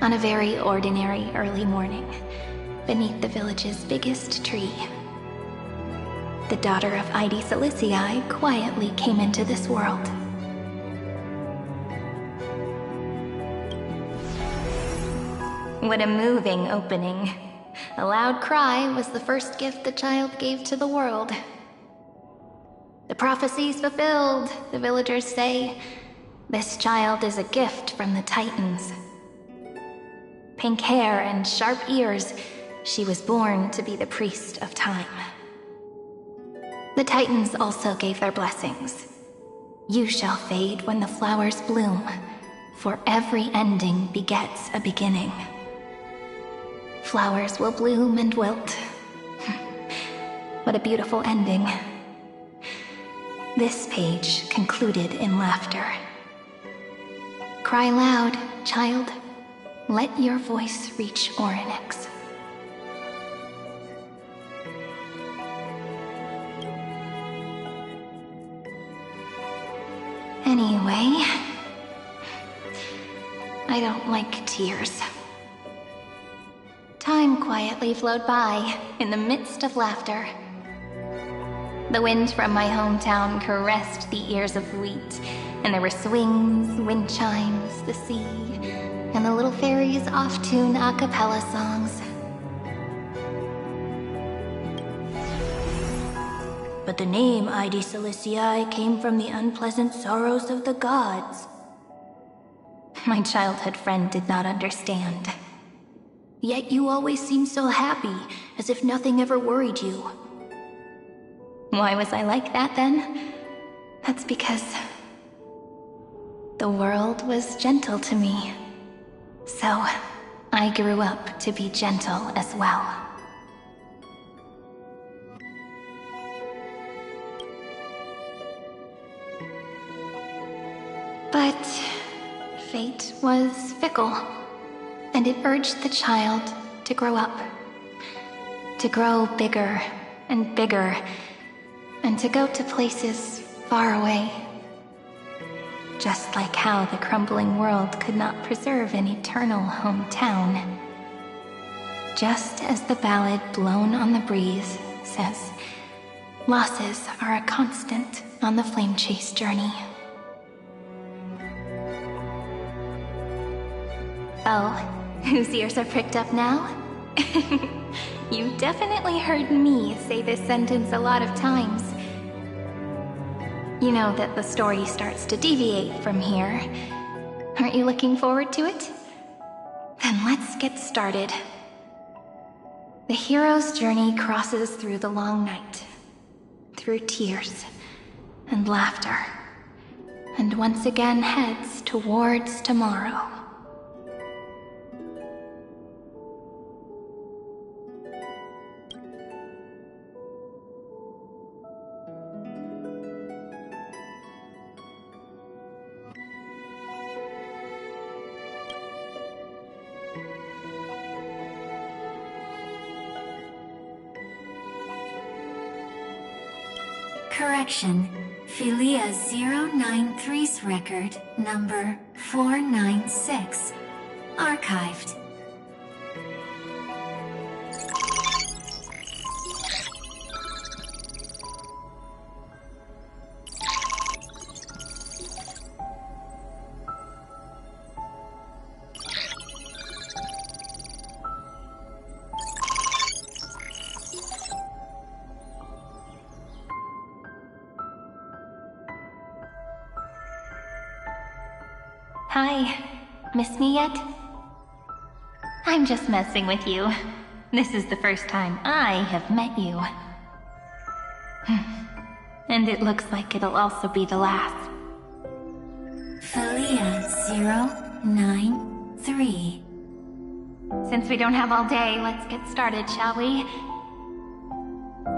On a very ordinary early morning, beneath the village's biggest tree, the daughter of Ide Silicii quietly came into this world. What a moving opening. A loud cry was the first gift the child gave to the world. The prophecy's fulfilled, the villagers say. This child is a gift from the Titans. Pink hair and sharp ears, she was born to be the priest of time. The Titans also gave their blessings. You shall fade when the flowers bloom, for every ending begets a beginning. Flowers will bloom and wilt. What a beautiful ending. This page concluded in laughter. Cry loud, child. Let your voice reach Orynyx. Anyway, I don't like tears. Time quietly flowed by in the midst of laughter. The wind from my hometown caressed the ears of wheat, and there were swings, wind chimes, the sea, and the little fairies off-tune a cappella songs. But the name Ide Siliciae came from the unpleasant sorrows of the gods. My childhood friend did not understand. Yet you always seemed so happy, as if nothing ever worried you. Why was I like that then? That's because the world was gentle to me. So I grew up to be gentle as well. But fate was fickle, and it urged the child to grow up. To grow bigger and bigger, and to go to places far away. Just like how the crumbling world could not preserve an eternal hometown. Just as the ballad blown on the breeze says, losses are a constant on the flame chase journey. Oh, whose ears are pricked up now? You definitely heard me say this sentence a lot of times. You know that the story starts to deviate from here. Aren't you looking forward to it? Then let's get started. The hero's journey crosses through the long night, through tears and laughter, and once again heads towards tomorrow. Correction. Philia 093's record, number 496. Archived. Hi. Miss me yet? I'm just messing with you. This is the first time I have met you. And it looks like it'll also be the last. Philia 093. Since we don't have all day, let's get started, shall we?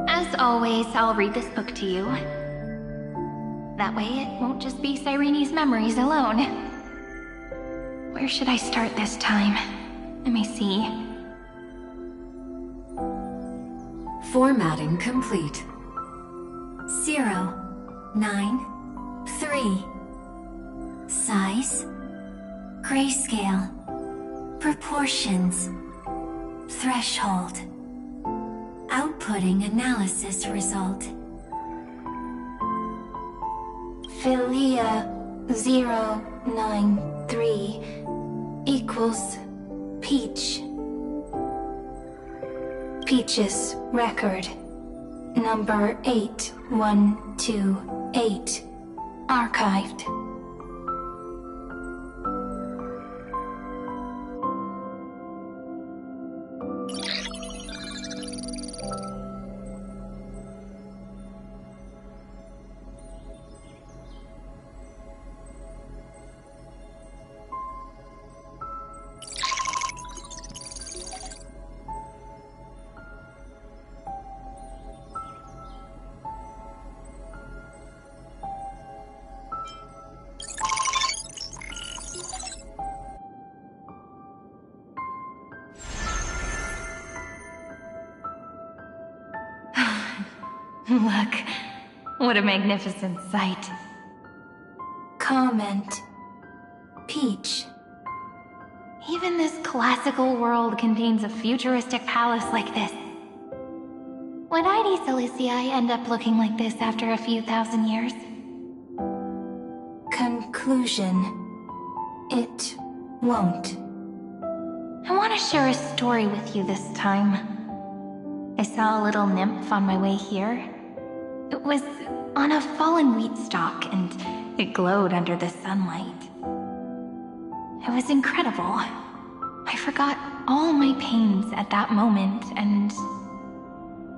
As always, I'll read this book to you. That way it won't just be Cyrene's memories alone. Where should I start this time? Let me see. Formatting complete. 093. Size. Grayscale. Proportions. Threshold. Outputting analysis result. Philia 093 equals Peach. Peach's record, number 8128, archived. Look, what a magnificent sight. Comment. Peach. Even this classical world contains a futuristic palace like this. Would ID Silicii end up looking like this after a few thousand years? Conclusion. It won't. I want to share a story with you this time. I saw a little nymph on my way here. It was on a fallen wheat stalk, and it glowed under the sunlight. It was incredible. I forgot all my pains at that moment and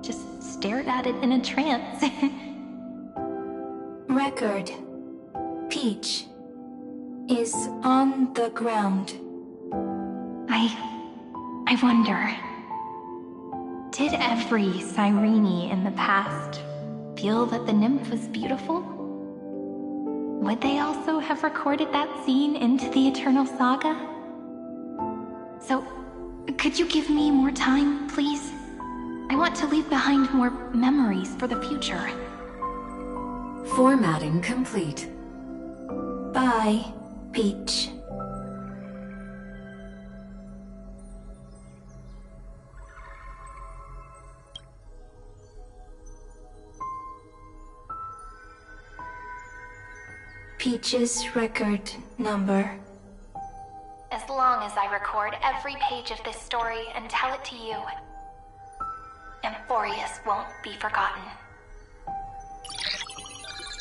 just stared at it in a trance. Record. Peach is on the ground. I wonder, did every Cyrene in the past feel that the nymph was beautiful? Would they also have recorded that scene into the Eternal Saga? So, could you give me more time, please? I want to leave behind more memories for the future. Formatting complete. Bye, Peach. Peach's record number. As long as I record every page of this story and tell it to you, Amphorius won't be forgotten.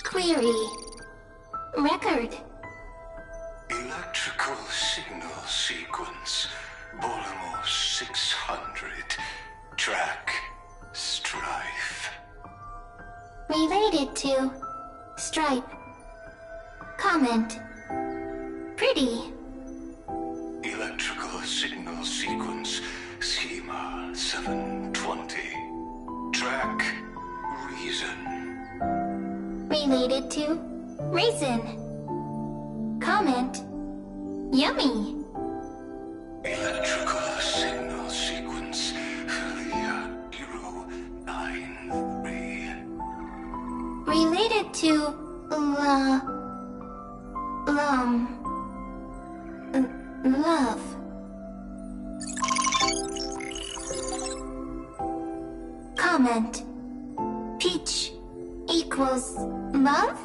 Query. Record. Electrical signal sequence. Bolamos 600. Track. Strife. Related to Stripe. Comment. Pretty. Electrical signal sequence. Schema 720. Track. Reason. Related to Raisin. Comment. Yummy. Electrical signal sequence. Philia 093. Related to love. Comment. Peach equals love?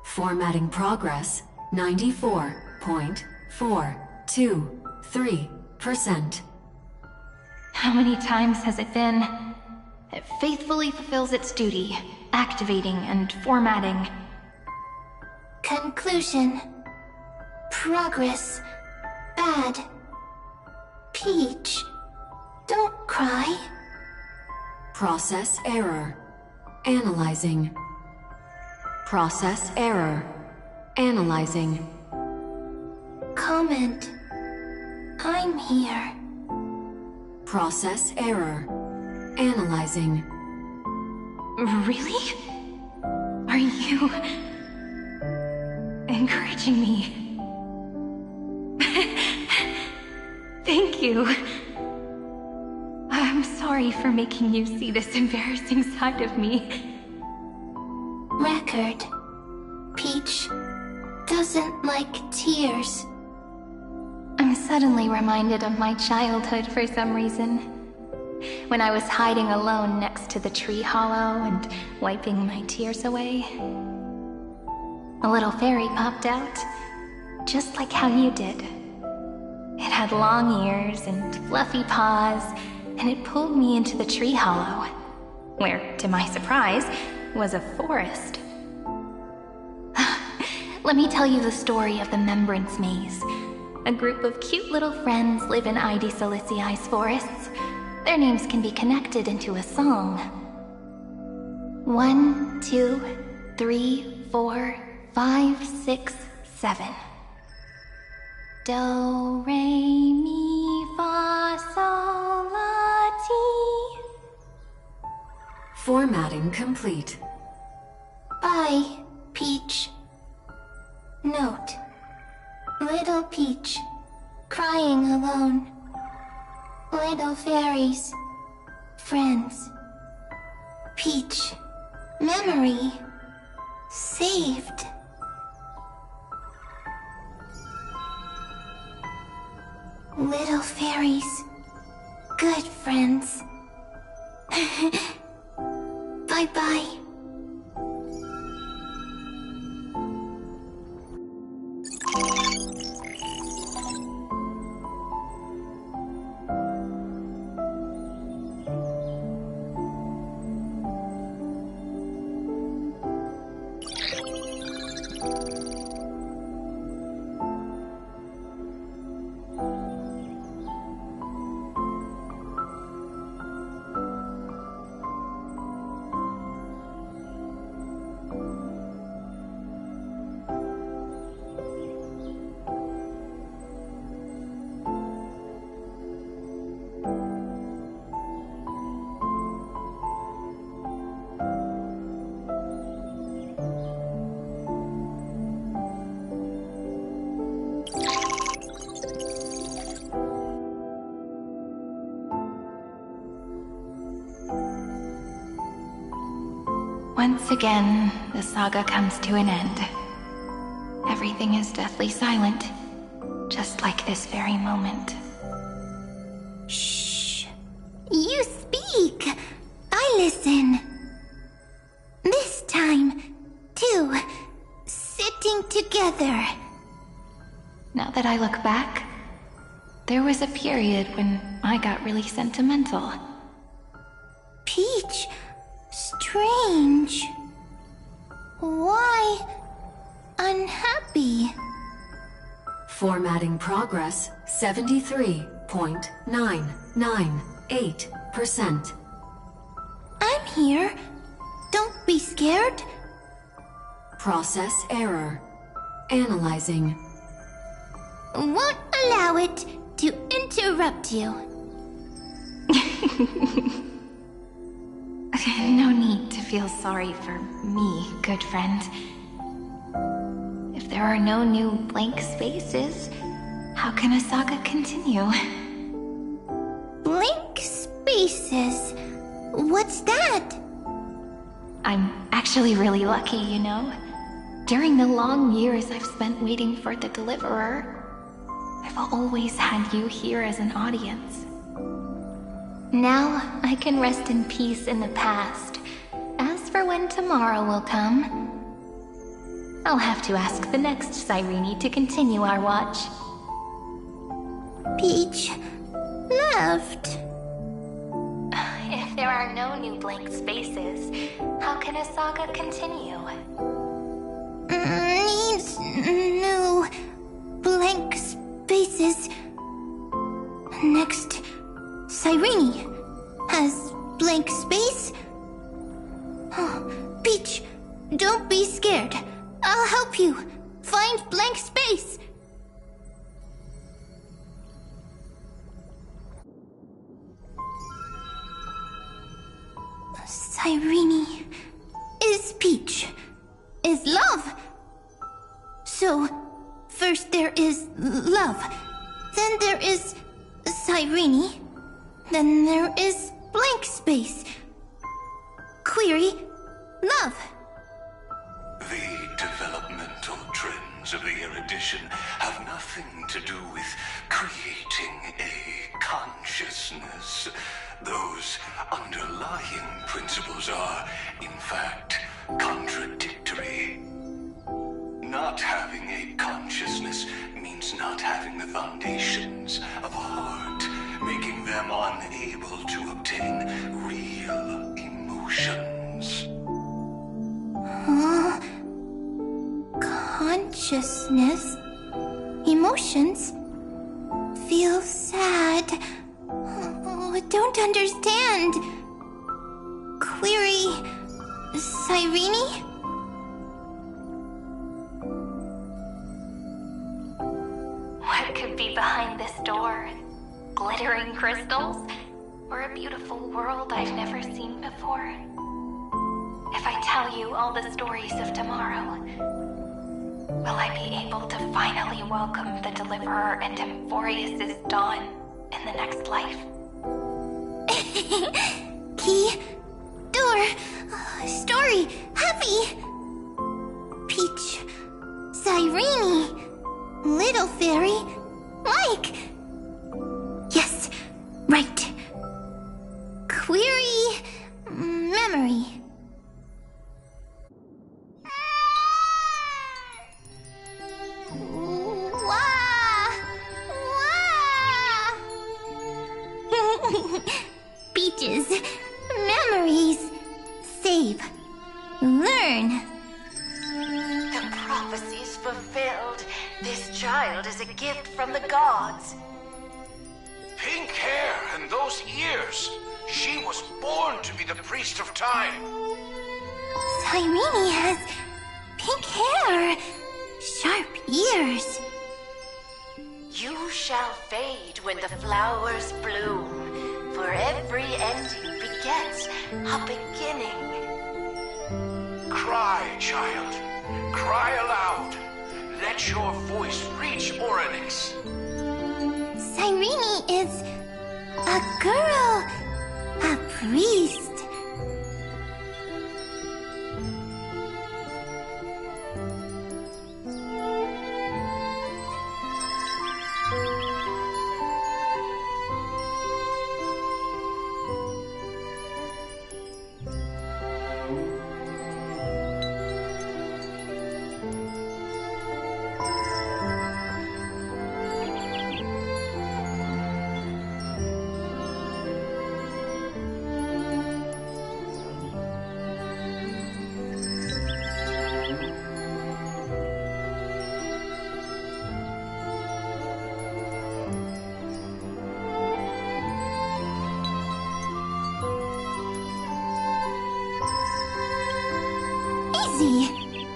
Formatting progress 94.423%. How many times has it been? It faithfully fulfills its duty, activating and formatting. Conclusion. Progress. Bad. Peach. Don't cry. Process error. Analyzing. Process error. Analyzing. Comment. I'm here. Process error. Analyzing. Really? Are you encouraging me? Thank you. I'm sorry for making you see this embarrassing side of me. Record. Peach doesn't like tears. I'm suddenly reminded of my childhood for some reason. When I was hiding alone next to the tree hollow and wiping my tears away. A little fairy popped out, just like how you did. It had long ears and fluffy paws, and it pulled me into the tree hollow, where, to my surprise, was a forest. Let me tell you the story of the Membrance Maze. A group of cute little friends live in ID Silicii's forests. Their names can be connected into a song. 1, 2, 3, 4, 5, 6, 7. Do, re, mi, fa, sol, la, ti. Formatting complete. Bye, Peach. Note. Little Peach, crying alone. Little fairies, friends. Peach, memory, saved. Little fairies, good friends. Bye-bye. Once again, the saga comes to an end. Everything is deathly silent, just like this very moment. Shh. You speak. I listen. This time, too. Sitting together. Now that I look back, there was a period when I got really sentimental. Peach, strange. Why unhappy? Formatting progress 73.998%. I'm here. Don't be scared. Process error. Analyzing. Won't allow it to interrupt you. No need to feel sorry for me, good friend. If there are no new blank spaces, how can a saga continue? Blank spaces? What's that? I'm actually really lucky, you know. During the long years I've spent waiting for the Deliverer, I've always had you here as an audience. Now I can rest in peace in the past. As for when tomorrow will come, I'll have to ask the next Cyrene to continue our watch. Peach left. If there are no new blank spaces, how can a saga continue? Needs new blank spaces. Next, Cyrene has blank space. Oh, Peach, don't be scared. I'll help you find blank space. Cyrene is Peach, is love. So, first there is love, then there is Cyrene, then there is blank space. Query, love. The developmental trends of the erudition have nothing to do with creating a consciousness. Those underlying principles are, in fact, contradictory. Not having a consciousness means not having the foundations of a heart, making them unable to obtain real emotions. Huh? Consciousness? Emotions? Feel sad. Oh, don't understand. Query, Cyrene? What could be behind this door? Glittering crystals? Or a beautiful world I've never seen before? If I tell you all the stories of tomorrow, will I be able to finally welcome the Deliverer and Emphorius' dawn in the next life? Key, door, story, heavy. Peach, Cyrene, little fairy, like. Yes, right. Query, memory. Peaches, memories, save, learn. The prophecy's fulfilled. This child is a gift from the gods. Pink hair and those ears. She was born to be the priest of time. Cyrene has pink hair, sharp ears. You shall fade when the flowers bloom, for every ending begets a beginning. Cry, child. Cry aloud. Let your voice reach Oryx. Cyrene is a girl, a priest.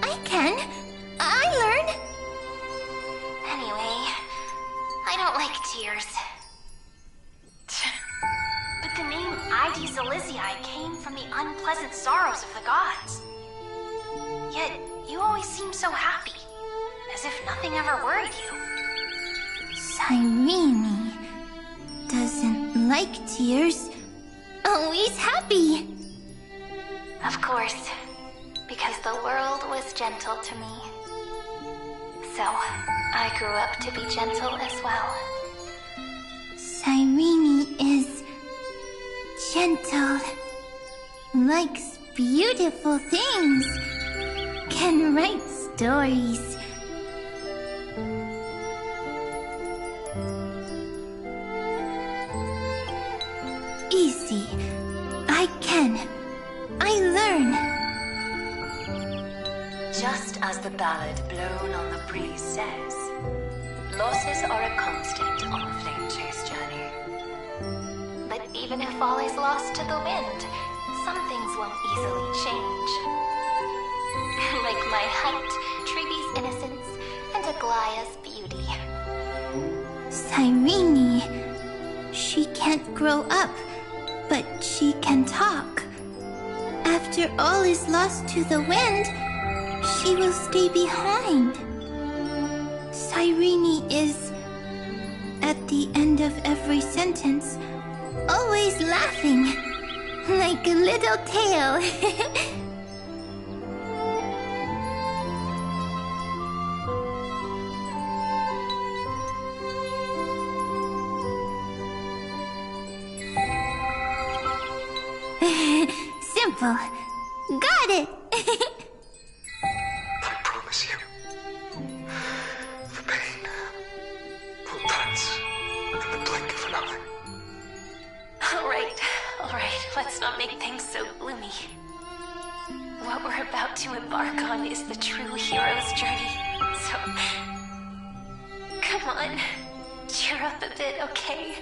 I can. I learn. Anyway, I don't like tears. But the name Ides Elysiae came from the unpleasant sorrows of the gods. Yet, you always seem so happy, as if nothing ever worried you. Cyrene doesn't like tears. Always happy. Of course, because the world was gentle to me. So, I grew up to be gentle as well. Cyrene is gentle, likes beautiful things, can write stories. Easy. I can. I learn. Just as the ballad blown on the breeze says, losses are a constant on a flame chase journey. But even if all is lost to the wind, some things won't easily change. Like my height, Trivy's innocence, and Aglaya's beauty. Cyrene, she can't grow up, but she can talk. After all is lost to the wind, she will stay behind. Cyrene is, at the end of every sentence, always laughing, like a little tail. Simple. Got it! I promise you, the pain will pass in the blink of an eye. Alright, let's not make things so gloomy. What we're about to embark on is the true hero's journey, so... Come on, cheer up a bit, okay?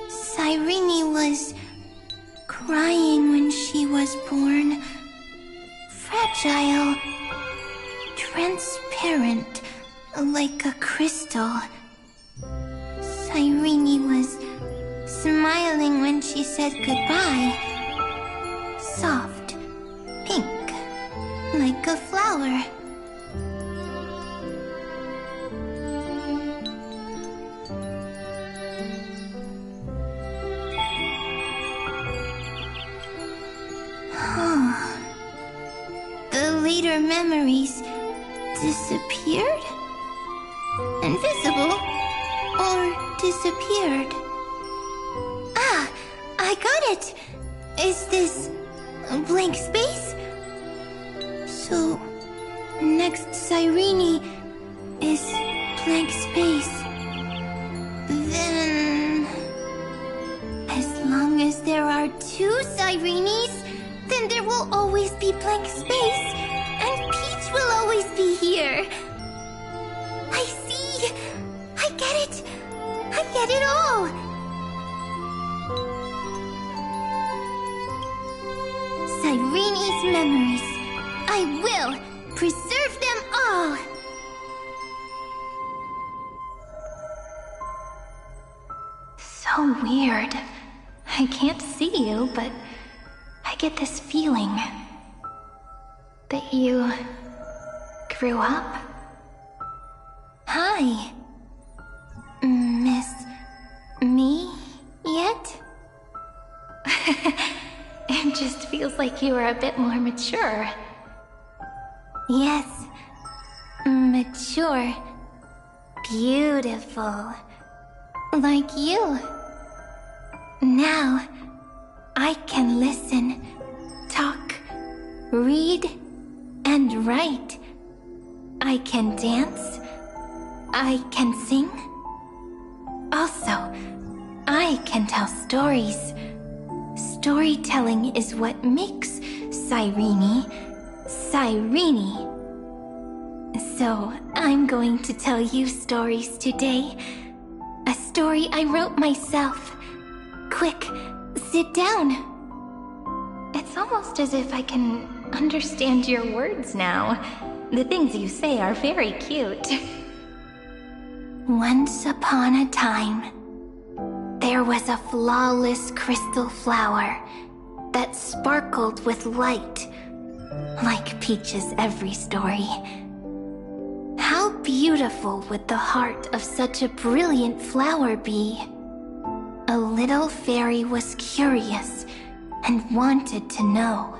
Cyrene was crying when she was born. fragile, transparent, like a crystal. Cyrene was smiling when she said goodbye. Soft, pink, like a flower. The later memories disappeared? Invisible? Or disappeared? Ah, I got it! Is this a blank space? So, next Cyrene is blank space. Then... as long as there are two Cyrenes, then there will always be blank space, and Peach will always be here. I see! I get it! I get it all! Cyrene's memories. I will preserve them all! So weird. I can't see you, but I get this feeling that you grew up. Hi. Miss me yet? It just feels like you were a bit more mature. Yes. Mature. Beautiful. Like you. Now, I can listen, talk, read, and write. I can dance. I can sing. Also, I can tell stories. Storytelling is what makes Cyrene, Cyrene. So, I'm going to tell you stories today. A story I wrote myself. Quick, sit down. It's almost as if I can understand your words now. The things you say are very cute. Once upon a time, there was a flawless crystal flower that sparkled with light, like Peach's every story. How beautiful would the heart of such a brilliant flower be? A little fairy was curious and wanted to know.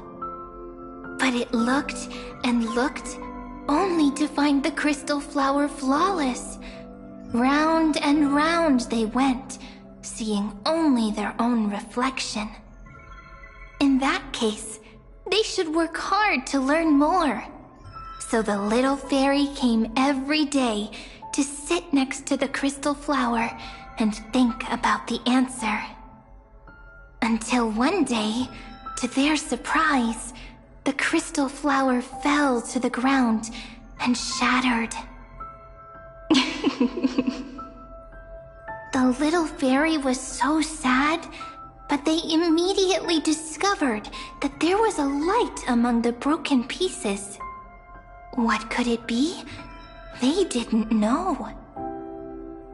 But it looked and looked only to find the crystal flower flawless. Round and round they went, seeing only their own reflection. In that case, they should work hard to learn more. So the little fairy came every day to sit next to the crystal flower and think about the answer. Until one day, to their surprise, the crystal flower fell to the ground and shattered. The little fairy was so sad, but they immediately discovered that there was a light among the broken pieces. What could it be? They didn't know.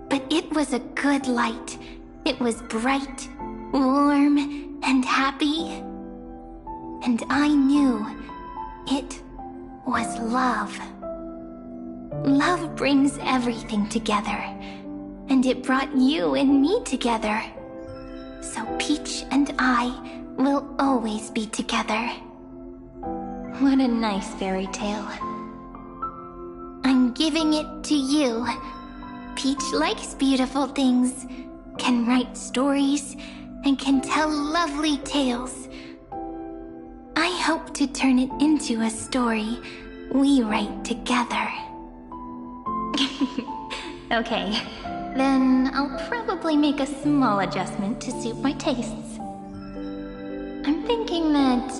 But it was a good light. It was bright, warm, and happy. And I knew it was love. Love brings everything together. And it brought you and me together. So Peach and I will always be together. What a nice fairy tale. I'm giving it to you. Peach likes beautiful things, can write stories, and can tell lovely tales. I hope to turn it into a story we write together. Okay, then I'll probably make a small adjustment to suit my tastes. I'm thinking that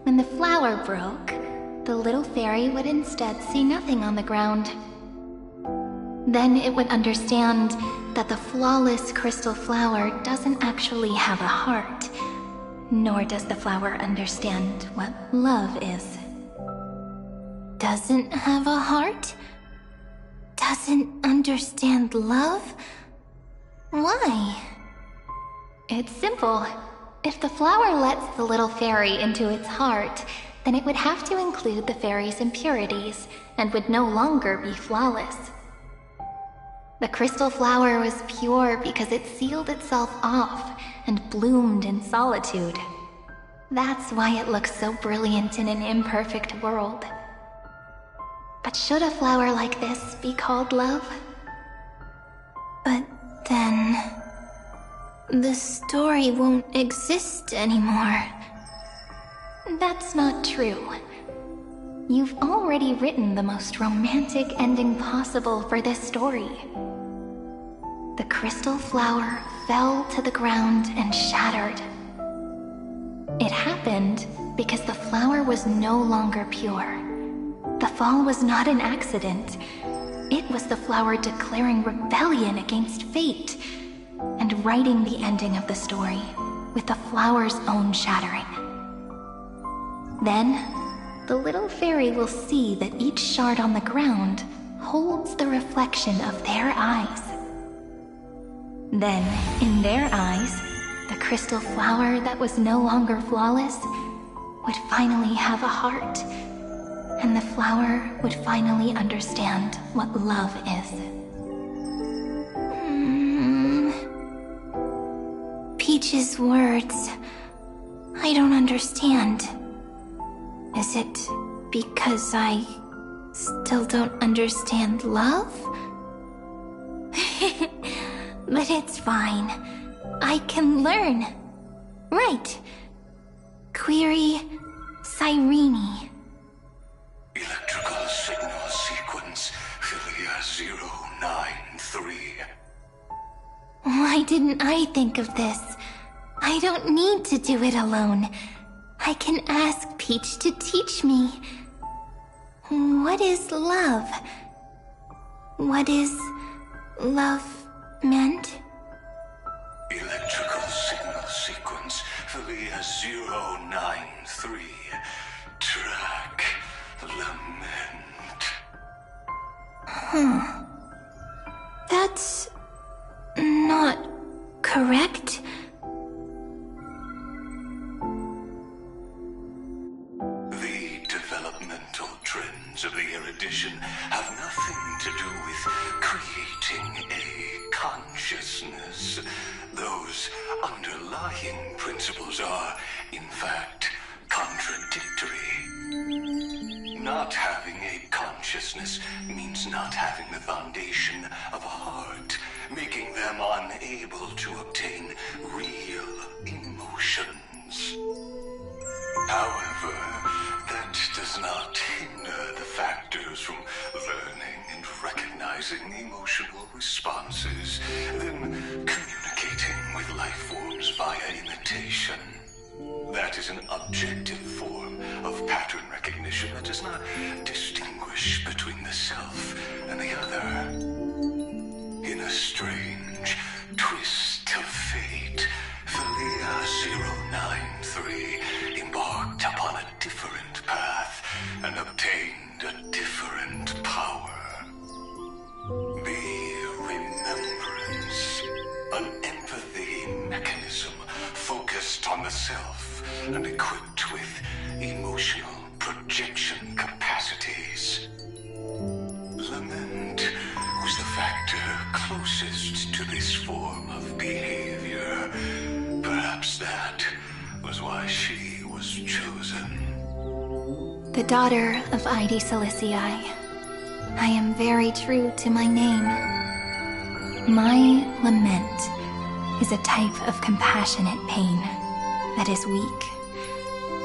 when the flower broke, the little fairy would instead see nothing on the ground. Then it would understand that the flawless crystal flower doesn't actually have a heart, nor does the flower understand what love is. doesn't have a heart? Doesn't understand love? Why? It's simple. If the flower lets the little fairy into its heart, then it would have to include the fairy's impurities and would no longer be flawless. The crystal flower was pure because it sealed itself off and bloomed in solitude. That's why it looks so brilliant in an imperfect world. But should a flower like this be called love? But then... the story won't exist anymore. That's not true. You've already written the most romantic ending possible for this story. The crystal flower fell to the ground and shattered. It happened because the flower was no longer pure. The fall was not an accident. It was the flower declaring rebellion against fate and writing the ending of the story with the flower's own shattering. Then, the little fairy will see that each shard on the ground holds the reflection of their eyes. Then, in their eyes, the crystal flower that was no longer flawless would finally have a heart, and the flower would finally understand what love is. Peach's words, I don't understand. Is it because I still don't understand love? But it's fine. I can learn. Right. Query Cyrene. Electrical signal sequence Philia 093. Why didn't I think of this? I don't need to do it alone. I can ask Peach to teach me. What is love? What is love meant? Electrical signal sequence Philia 093. Track lament. That's not correct. The developmental trends of the erudition have nothing to do with creating a consciousness. Those underlying principles are, in fact, contradictory. Not having a consciousness means not having the foundation of a heart, making them unable to obtain real emotions. However, that does not hinder the factors from learning and recognizing emotional responses, then communicating with life forms via imitation. That is an objective form of pattern recognition that does not distinguish between the self and the other. In a strange twist of fate, Philia 093 embarked upon a different path and obtained a different power. The remembrance, an empathy mechanism focused on the self and equipped with emotional projection capacities. Lament was the factor closest to this form of behavior. Perhaps that was why she was chosen. The daughter of Ide Silicii. I am very true to my name. My lament is a type of compassionate pain that is weak,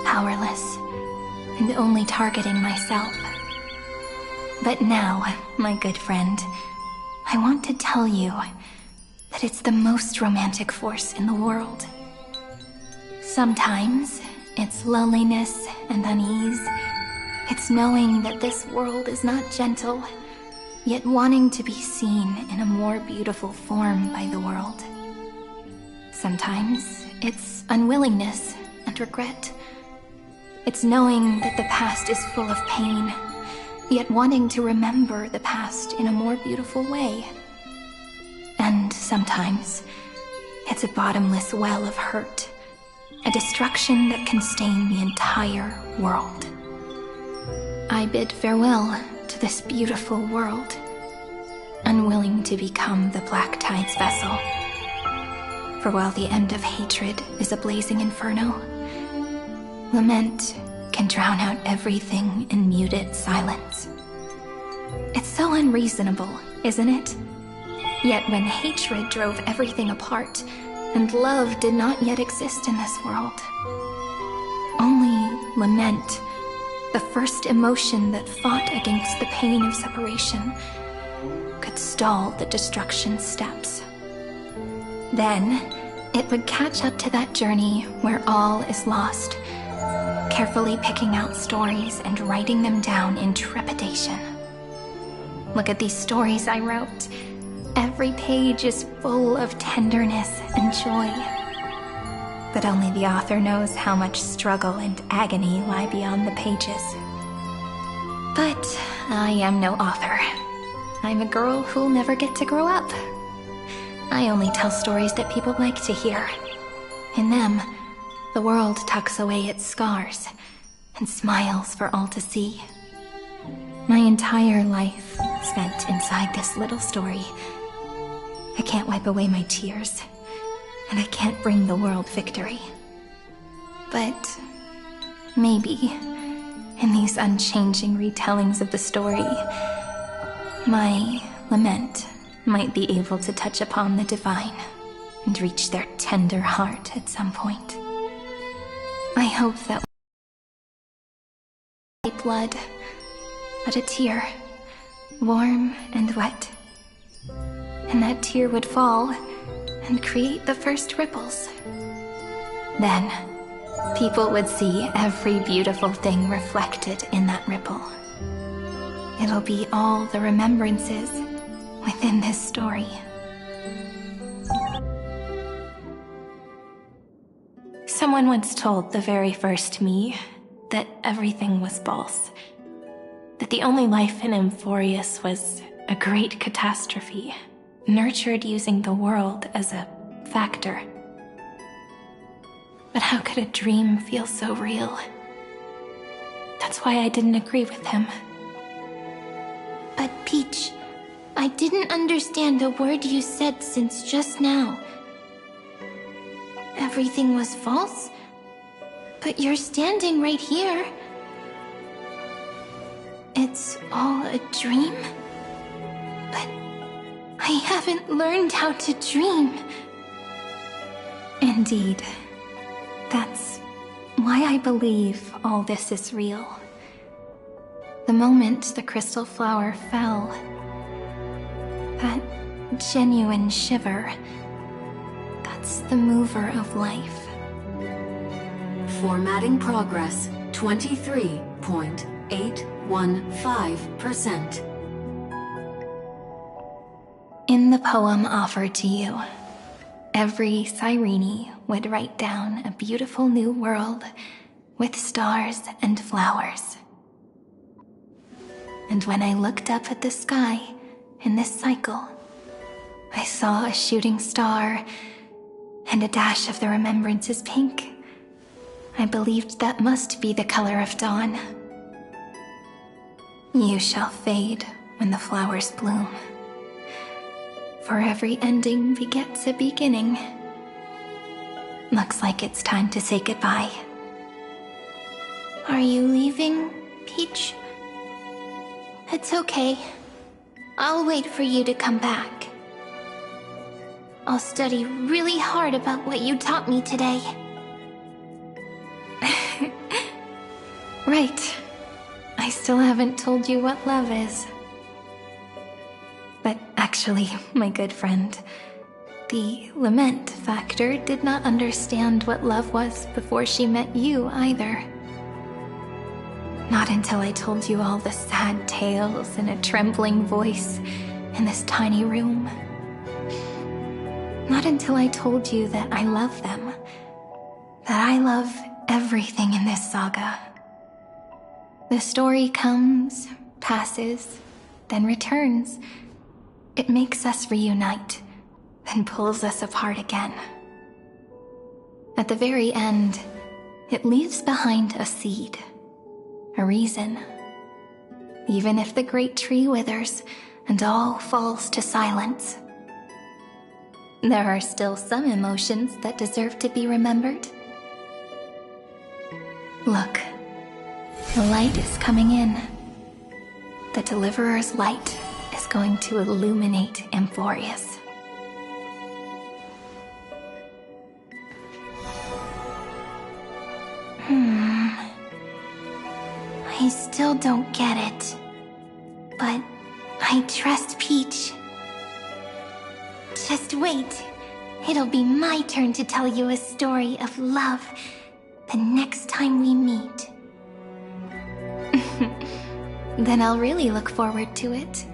powerless, and only targeting myself. But now, my good friend, I want to tell you that it's the most romantic force in the world. Sometimes, it's loneliness and unease. It's knowing that this world is not gentle, yet wanting to be seen in a more beautiful form by the world. Sometimes, it's unwillingness and regret. It's knowing that the past is full of pain, yet wanting to remember the past in a more beautiful way. And sometimes, it's a bottomless well of hurt, a destruction that can stain the entire world. I bid farewell to this beautiful world, unwilling to become the Black Tide's vessel. For while the end of hatred is a blazing inferno, lament can drown out everything in muted silence. It's so unreasonable, isn't it? Yet when hatred drove everything apart, and love did not yet exist in this world, only lament, the first emotion that fought against the pain of separation, could stall the destruction's steps. Then, it would catch up to that journey where all is lost, carefully picking out stories and writing them down in trepidation. Look at these stories I wrote. Every page is full of tenderness and joy. But only the author knows how much struggle and agony lie beyond the pages. But I am no author. I'm a girl who'll never get to grow up. I only tell stories that people like to hear. In them, the world tucks away its scars and smiles for all to see. My entire life spent inside this little story. I can't wipe away my tears, and I can't bring the world victory. But maybe, in these unchanging retellings of the story, my lament might be able to touch upon the divine and reach their tender heart at some point. I hope that blood, but a tear, warm and wet, and that tear would fall and create the first ripples. Then, people would see every beautiful thing reflected in that ripple. It'll be all the remembrances within this story. Someone once told the very first me that everything was false. That the only life in Amphorius was a great catastrophe, nurtured using the world as a factor. But how could a dream feel so real? That's why I didn't agree with him. But Peach, I didn't understand a word you said since just now. Everything was false? But you're standing right here. It's all a dream? But I haven't learned how to dream. Indeed. That's why I believe all this is real. The moment the crystal flower fell, that genuine shiver, that's the mover of life. Formatting progress, 23.815%. In the poem offered to you, every Cyrene would write down a beautiful new world with stars and flowers. And when I looked up at the sky in this cycle, I saw a shooting star and a dash of the remembrances pink. I believed that must be the color of dawn. You shall fade when the flowers bloom. For every ending begets a beginning. Looks like it's time to say goodbye. Are you leaving, Peach? It's okay. I'll wait for you to come back. I'll study really hard about what you taught me today. Right. I still haven't told you what love is. But actually, my good friend, the lament factor did not understand what love was before she met you either. Not until I told you all the sad tales in a trembling voice in this tiny room. Not until I told you that I love them. That I love everything in this saga. The story comes passes, then returns. It makes us reunite, then pulls us apart again. At the very end, it leaves behind a seed, a reason. Even if the great tree withers and all falls to silence, there are still some emotions that deserve to be remembered. Look, the light is coming in. The Deliverer's light is going to illuminate Amphorius. I still don't get it. But I trust Peach. Just wait. It'll be my turn to tell you a story of love the next time we meet. Then I'll really look forward to it.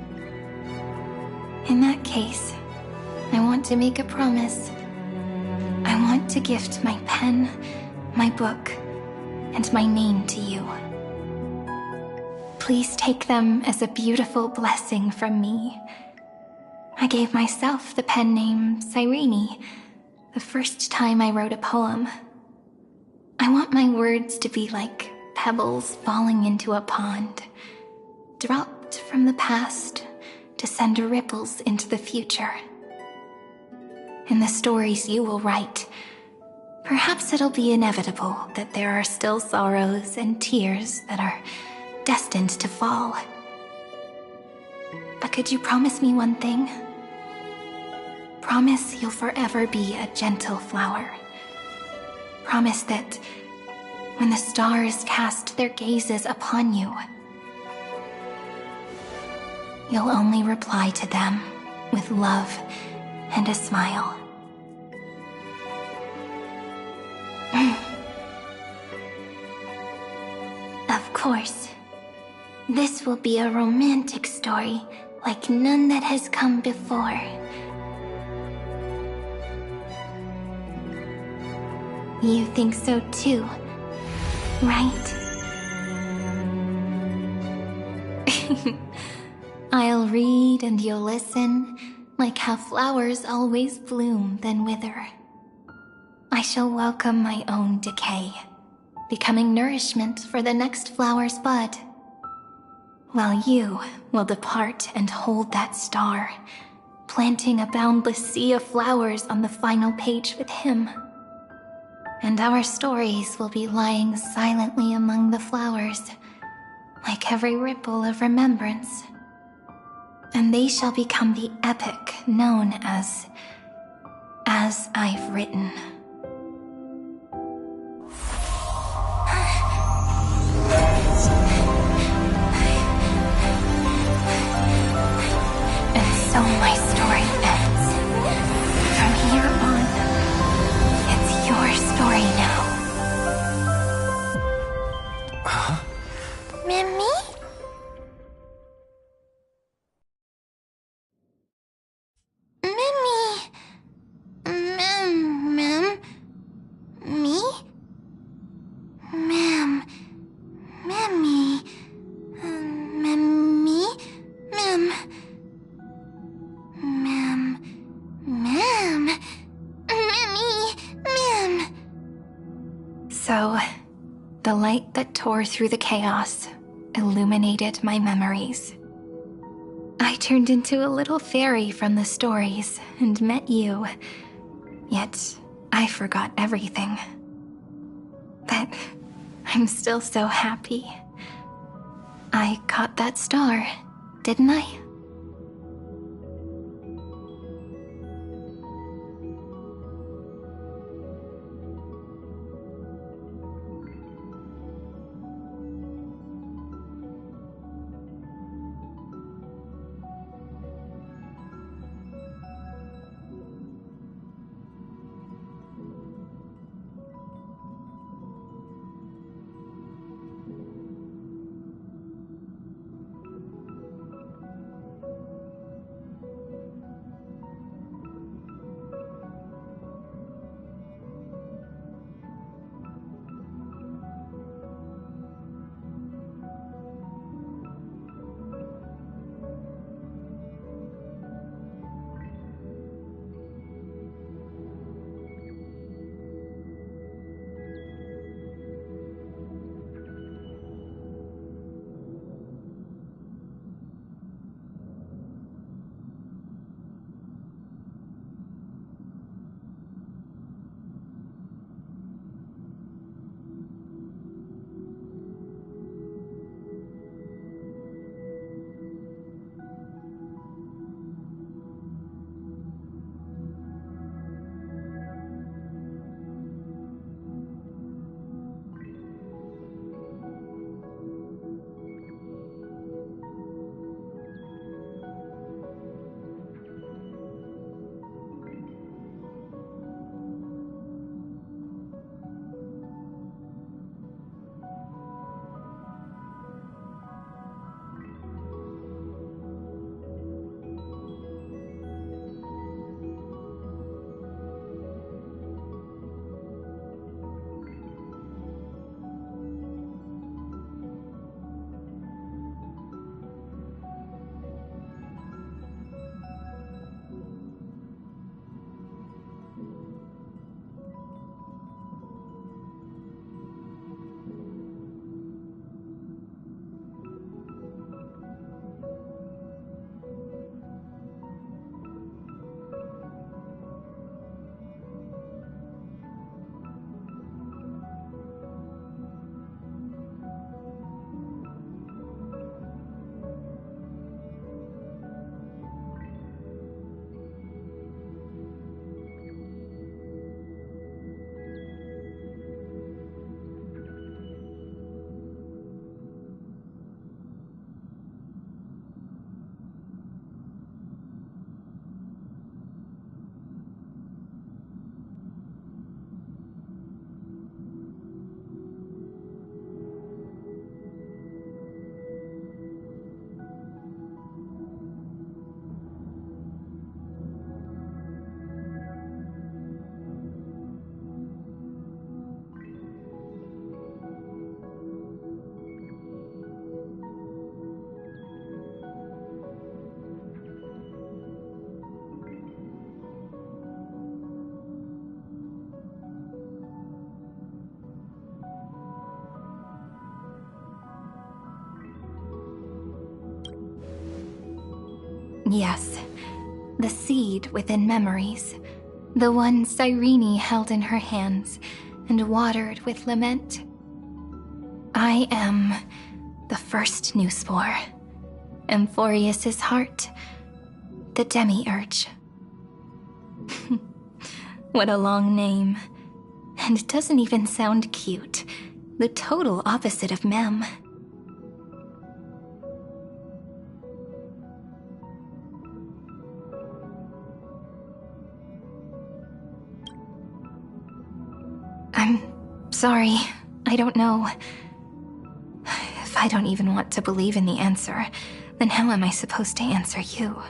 In that case, I want to make a promise. I want to gift my pen, my book, and my name to you. Please take them as a beautiful blessing from me. I gave myself the pen name Cyrene the first time I wrote a poem. I want my words to be like pebbles falling into a pond, dropped from the past to send ripples into the future. In the stories you will write, perhaps it'll be inevitable that there are still sorrows and tears that are destined to fall. But could you promise me one thing? Promise you'll forever be a gentle flower. Promise that when the stars cast their gazes upon you, you'll only reply to them with love and a smile. Of course. This will be a romantic story like none that has come before. You think so too, right? I'll read and you'll listen, like how flowers always bloom then wither. I shall welcome my own decay, becoming nourishment for the next flower's bud, while you will depart and hold that star, planting a boundless sea of flowers on the final page with him. And our stories will be lying silently among the flowers, like every ripple of remembrance. And they shall become the epic known as I've Written. And so my story ends. From here on, it's your story now. Huh? Mimi? So, the light that tore through the chaos illuminated my memories. I turned into a little fairy from the stories and met you, yet I forgot everything. But I'm still so happy. I caught that star, didn't I? Yes, the seed within memories. The one Cyrene held in her hands and watered with lament. I am the first new spore. Amphorius's heart. The Demiurge. What a long name. And it doesn't even sound cute. The total opposite of Mem. I'm sorry. I don't know. If I don't even want to believe in the answer, then how am I supposed to answer you?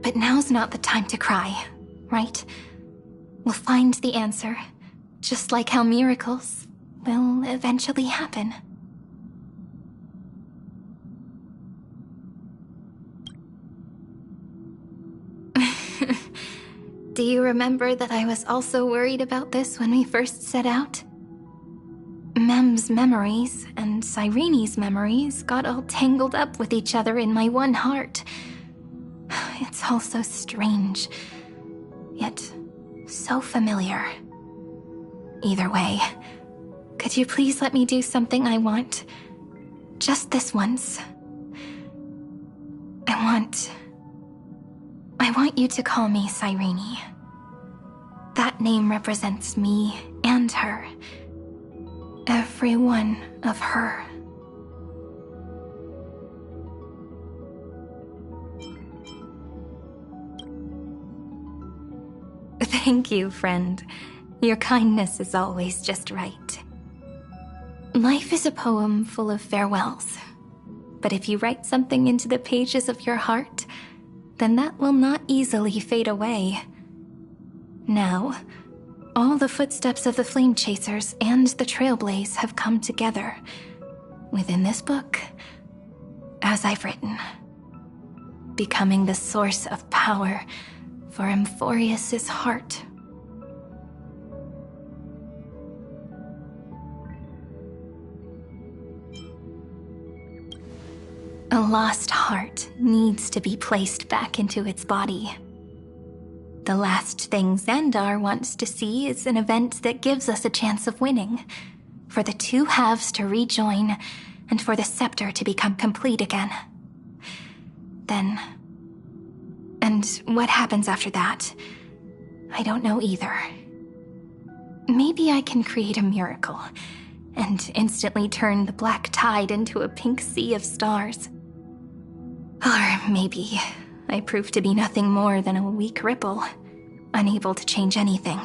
But now's not the time to cry, right? We'll find the answer, just like how miracles will eventually happen. Do you remember that I was also worried about this when we first set out? Mem's memories and Cyrene's memories got all tangled up with each other in my one heart. It's all so strange, yet so familiar. Either way, could you please let me do something I want? Just this once. I want you to call me Cyrene. That name represents me and her. Every one of her. Thank you, friend. Your kindness is always just right. Life is a poem full of farewells. But if you write something into the pages of your heart, then that will not easily fade away. Now, all the footsteps of the Flame Chasers and the Trailblaze have come together within this book, as I've written, becoming the source of power for Amphorius's heart. A lost heart needs to be placed back into its body. The last thing Xandar wants to see is an event that gives us a chance of winning, for the two halves to rejoin, and for the scepter to become complete again. Then... and what happens after that? I don't know either. Maybe I can create a miracle, and instantly turn the black tide into a pink sea of stars. Or maybe I prove to be nothing more than a weak ripple, unable to change anything,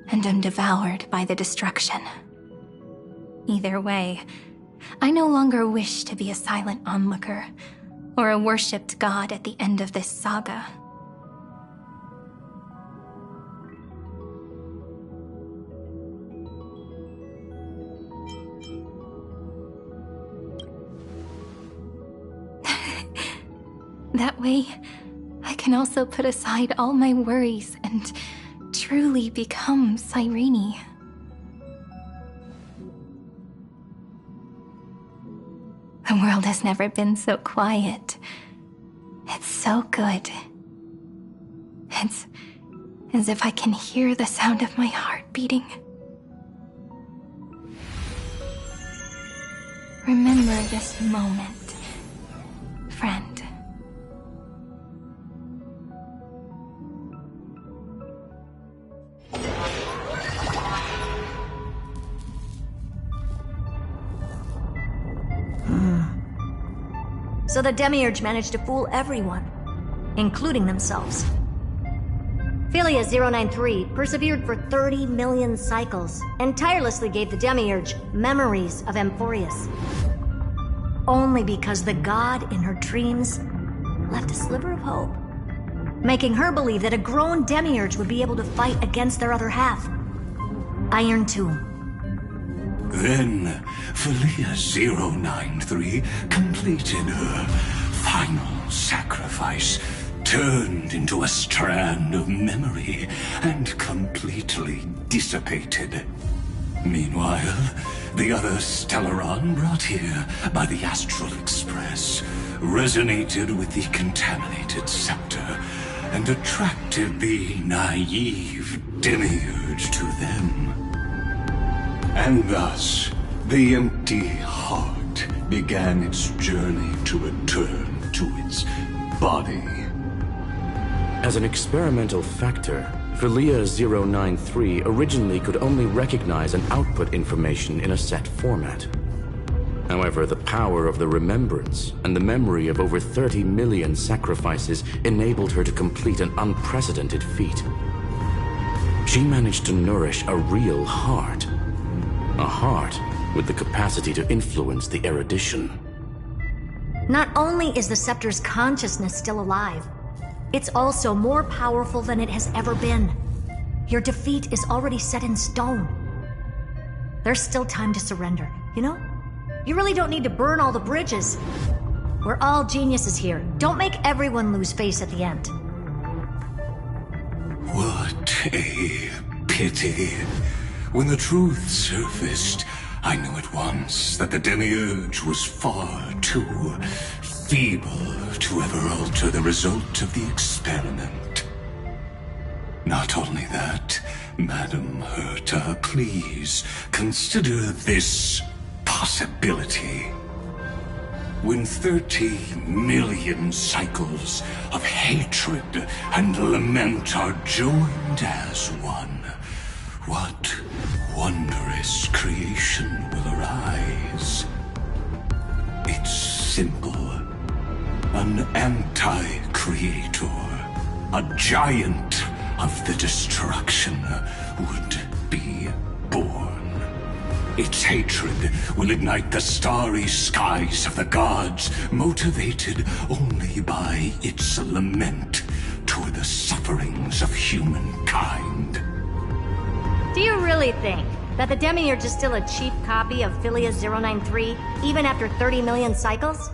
and am devoured by the destruction. Either way, I no longer wish to be a silent onlooker, or a worshipped god at the end of this saga. That way, I can also put aside all my worries and truly become Cyrene. The world has never been so quiet. It's so good. It's as if I can hear the sound of my heart beating. Remember this moment, friend. So the Demiurge managed to fool everyone, including themselves. Philia 093 persevered for 30 million cycles and tirelessly gave the Demiurge memories of Amphorius. Only because the god in her dreams left a sliver of hope, making her believe that a grown Demiurge would be able to fight against their other half, Iron Tomb. Then, Philia 093 completed her final sacrifice, turned into a strand of memory, and completely dissipated. Meanwhile, the other Stellaron brought here by the Astral Express resonated with the contaminated scepter and attracted the naive demiurge to them. And thus, the empty heart began its journey to return to its body. As an experimental factor, Philia 093 originally could only recognize and output information in a set format. However, the power of the remembrance and the memory of over 30 million sacrifices enabled her to complete an unprecedented feat. She managed to nourish a real heart. A heart with the capacity to influence the erudition. Not only is the Scepter's consciousness still alive, it's also more powerful than it has ever been. Your defeat is already set in stone. There's still time to surrender, you know? You really don't need to burn all the bridges. We're all geniuses here. Don't make everyone lose face at the end. What a pity. When the truth surfaced, I knew at once that the Demiurge was far too feeble to ever alter the result of the experiment. Not only that, Madam Herta, please consider this possibility. When 30 million cycles of hatred and lament are joined as one, what wondrous creation will arise? It's simple. An anti-creator, a giant of the destruction would be born. Its hatred will ignite the starry skies of the gods, motivated only by its lament toward the sufferings of humankind. Do you really think that the Demiurge is still a cheap copy of Philia 093, even after 30 million cycles?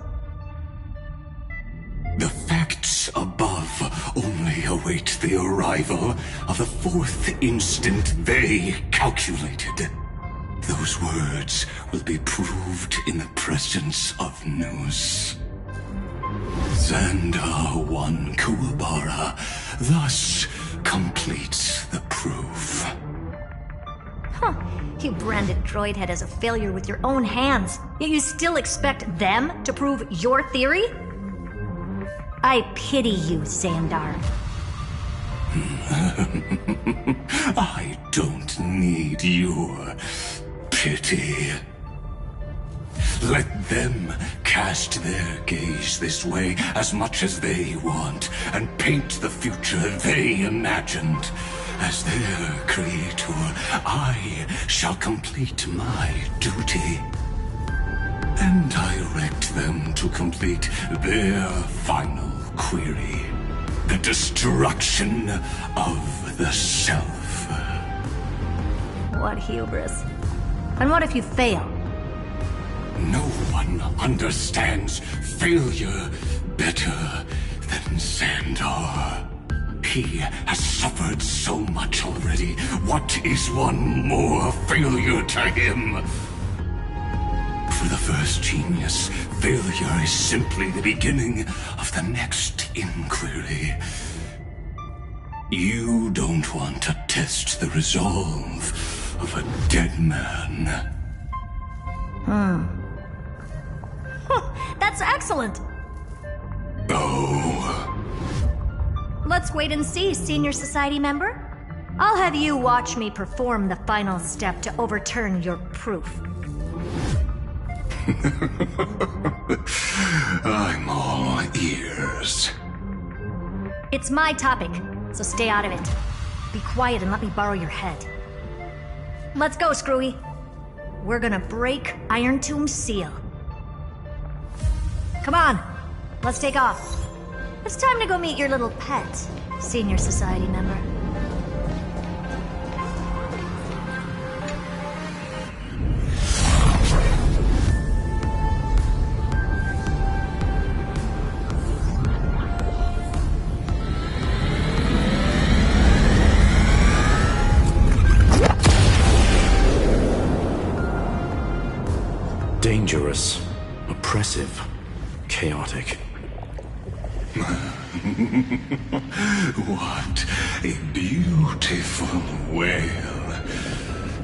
The facts above only await the arrival of the fourth instant they calculated. Those words will be proved in the presence of news. Xandar 1 Kuwabara thus completes the proof. Huh. You branded Droidhead as a failure with your own hands, yet you still expect them to prove your theory? I pity you, Xandar. I don't need your pity. Let them cast their gaze this way as much as they want, and paint the future they imagined. As their creator, I shall complete my duty and direct them to complete their final query. The destruction of the self. What hubris. And what if you fail? No one understands failure better than Xandar. He has suffered so much already. What is one more failure to him? For the first genius, failure is simply the beginning of the next inquiry. You don't want to test the resolve of a dead man. That's excellent. Oh. Let's wait and see, Senior Society member. I'll have you watch me perform the final step to overturn your proof. I'm all ears. It's my topic, so stay out of it. Be quiet and let me borrow your head. Let's go, Screwy. We're gonna break Iron Tomb's seal. Come on, let's take off. It's time to go meet your little pet, Senior Society member. Dangerous, oppressive, chaotic. What a beautiful wail.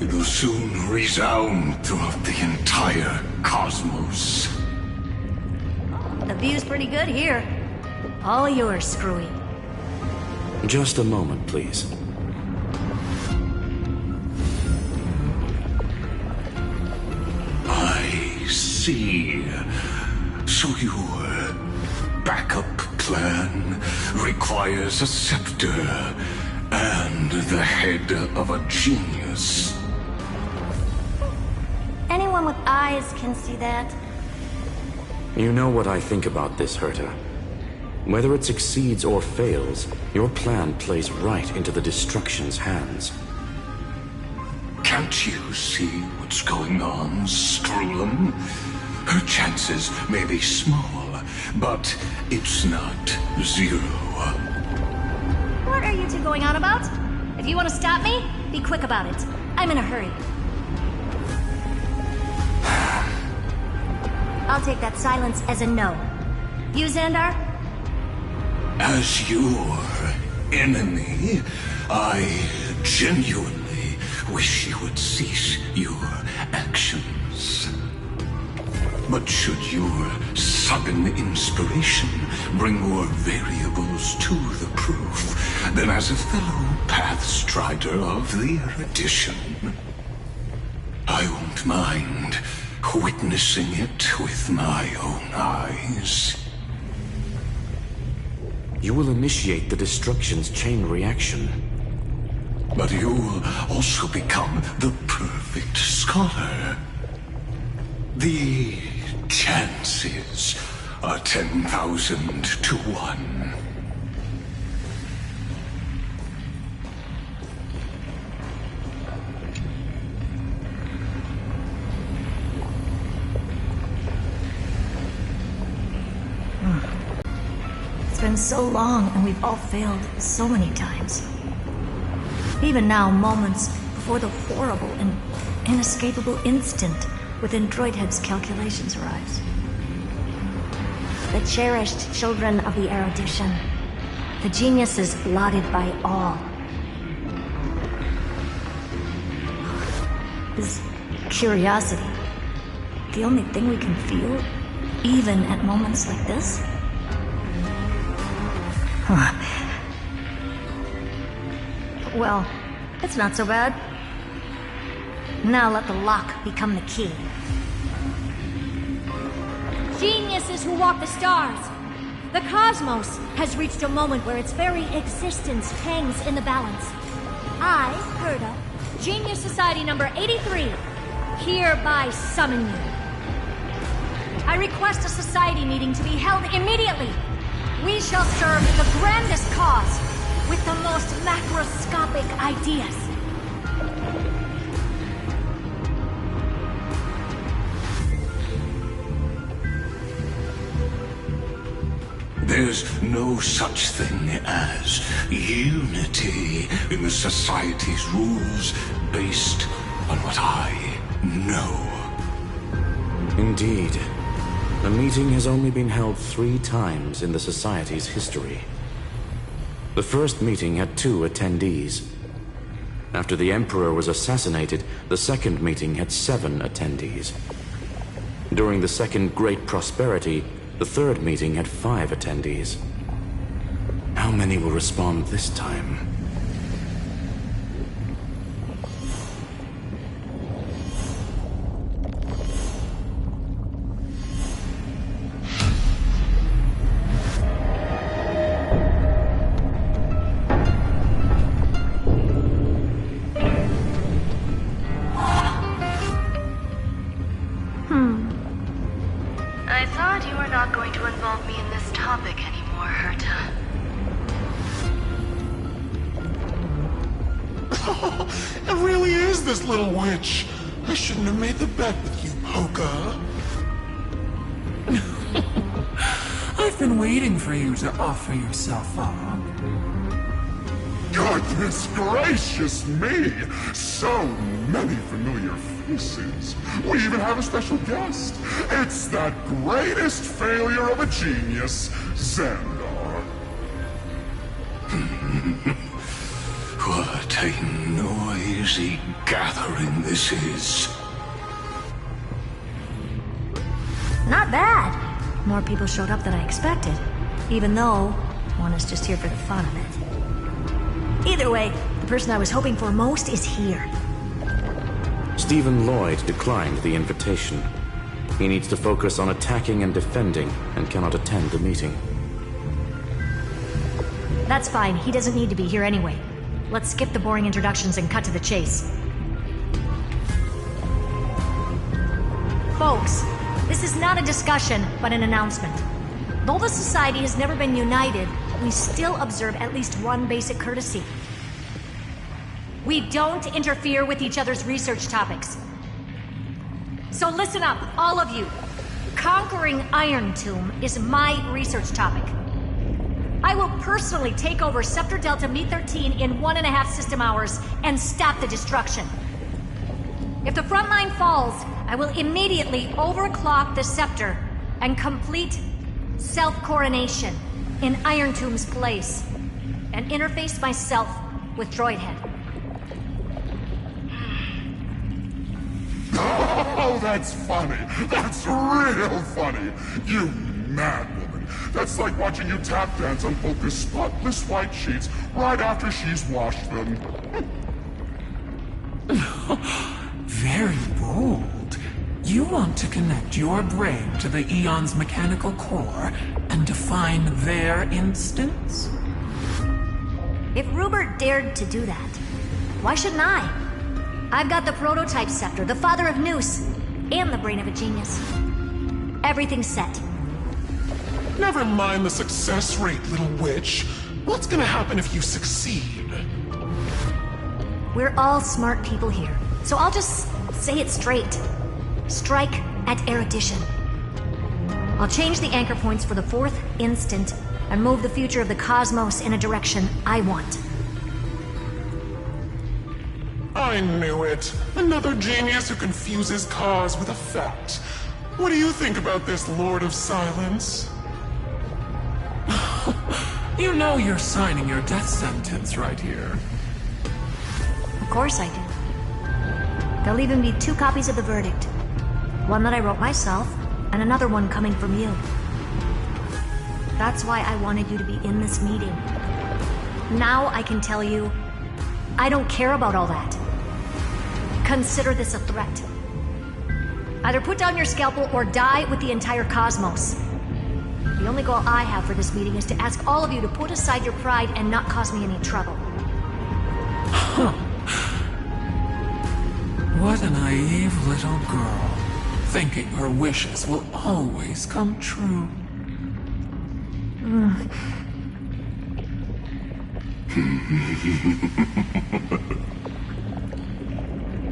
It will soon resound throughout the entire cosmos. The view's pretty good here. All yours, Screwy. Just a moment, please. I see. So your backup plan requires a scepter and the head of a genius. Anyone with eyes can see that. You know what I think about this, Herta. Whether it succeeds or fails, your plan plays right into the Destruction's hands. Can't you see what's going on, Strulum? Her chances may be small, but it's not zero. What are you two going on about? If you want to stop me, be quick about it. I'm in a hurry. I'll take that silence as a no. You, Xandar? As your enemy, I genuinely wish you would cease your actions. But should your sudden inspiration bring more variables to the proof, then as a fellow Pathstrider of the Erudition, I won't mind witnessing it with my own eyes. You will initiate the Destruction's chain reaction. But you'll also become the perfect scholar. The chances are 10,000 to 1. It's been so long, and we've all failed so many times. Even now, moments before the horrible and inescapable instant within Droidhead's calculations arise. The cherished children of the Erudition. The geniuses lauded by all. Is curiosity the only thing we can feel, even at moments like this? Huh. Well, it's not so bad. Now let the lock become the key. Geniuses who walk the stars. The cosmos has reached a moment where its very existence hangs in the balance. I, Herta, Genius Society number 83, hereby summon you. I request a society meeting to be held immediately. We shall serve the grandest cause with the most macroscopic ideas. There's no such thing as unity in the Society's rules based on what I know. Indeed. The meeting has only been held 3 times in the Society's history. The first meeting had 2 attendees. After the Emperor was assassinated, the second meeting had 7 attendees. During the Second Great Prosperity, the third meeting had 5 attendees. How many will respond this time? I thought you were not going to involve me in this topic anymore, Herta. It really is this little witch. I shouldn't have made the bet with you, Poka. I've been waiting for you to offer yourself up. Goodness gracious me! So many familiar faces. We even have a special guest. It's that greatest failure of a genius, Xandar. What a noisy gathering this is. Not bad. More people showed up than I expected. Even though one is just here for the fun of it. Either way, the person I was hoping for most is here. Stephen Lloyd declined the invitation. He needs to focus on attacking and defending, and cannot attend the meeting. That's fine. He doesn't need to be here anyway. Let's skip the boring introductions and cut to the chase. Folks, this is not a discussion, but an announcement. Though the Society has never been united, we still observe at least one basic courtesy. We don't interfere with each other's research topics. So listen up, all of you. Conquering Iron Tomb is my research topic. I will personally take over Scepter Delta Me-13 in 1.5 system hours and stop the destruction. If the front line falls, I will immediately overclock the Scepter and complete self-coronation in Iron Tomb's place, and interface myself with Droidhead. Oh, that's funny. That's real funny. You mad woman. That's like watching you tap dance on Focus' spotless white sheets right after she's washed them. Very bold. You want to connect your brain to the Eon's mechanical core and define their instance? If Rupert dared to do that, why shouldn't I? I've got the prototype scepter, the father of Noose, and the brain of a genius. Everything's set. Never mind the success rate, little witch. What's gonna happen if you succeed? We're all smart people here, so I'll just say it straight. Strike at erudition. I'll change the anchor points for the 4th instant and move the future of the cosmos in a direction I want. I knew it. Another genius who confuses cause with effect. What do you think about this, Lord of Silence? You know you're signing your death sentence right here. Of course I do. There'll even be 2 copies of the verdict. One that I wrote myself, and another one coming from you. That's why I wanted you to be in this meeting. Now I can tell you, I don't care about all that. Consider this a threat. Either put down your scalpel or die with the entire cosmos. The only goal I have for this meeting is to ask all of you to put aside your pride and not cause me any trouble. Huh. What a naive little girl, thinking her wishes will always come true.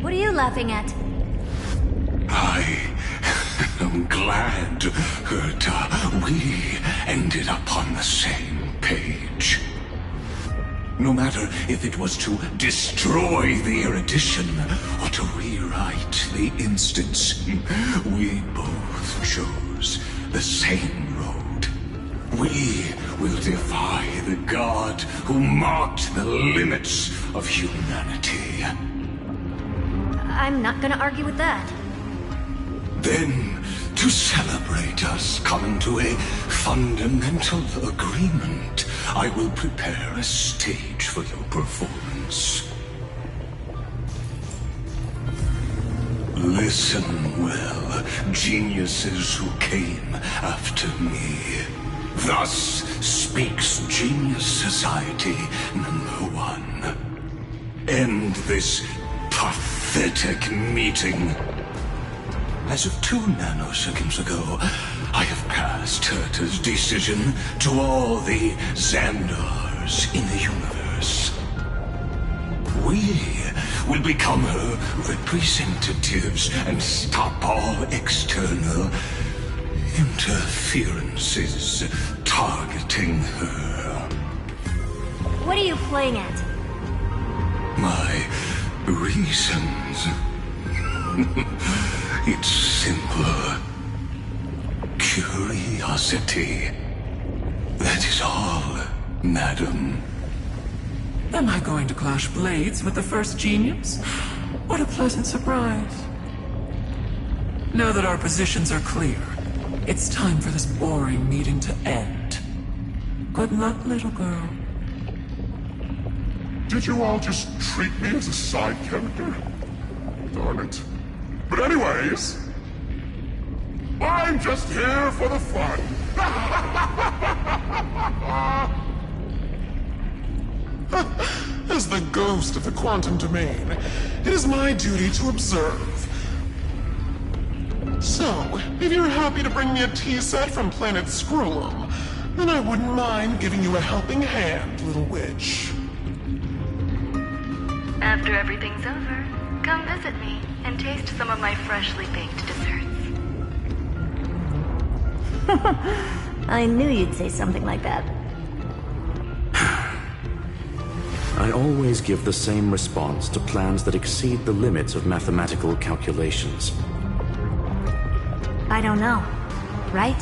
What are you laughing at? I'm glad that we ended up on the same page. No matter if it was to destroy the erudition or to rewrite the instance, we both chose the same road. We will defy the god who marked the limits of humanity. I'm not gonna argue with that. Then, to celebrate us coming to a fundamental agreement, I will prepare a stage for your performance. Listen well, geniuses who came after me. Thus speaks Genius Society #1. End this pathetic meeting. As of 2 nanoseconds ago, I have passed Herta's decision to all the Xandars in the universe. We will become her representatives and stop all external interferences targeting her. What do are you playing at? My reasons. It's simple. Curiosity. That is all, madam. Am I going to clash blades with the first genius? What a pleasant surprise. Now that our positions are clear, it's time for this boring meeting to end. Good luck, little girl. Did you all just treat me as a side character? Darn it. But anyways, I'm just here for the fun. As the ghost of the quantum domain, it is my duty to observe. So, if you're happy to bring me a tea set from planet Scrollum, then I wouldn't mind giving you a helping hand, little witch. After everything's over, come visit me and taste some of my freshly baked desserts. I knew you'd say something like that. I always give the same response to plans that exceed the limits of mathematical calculations. I don't know, right?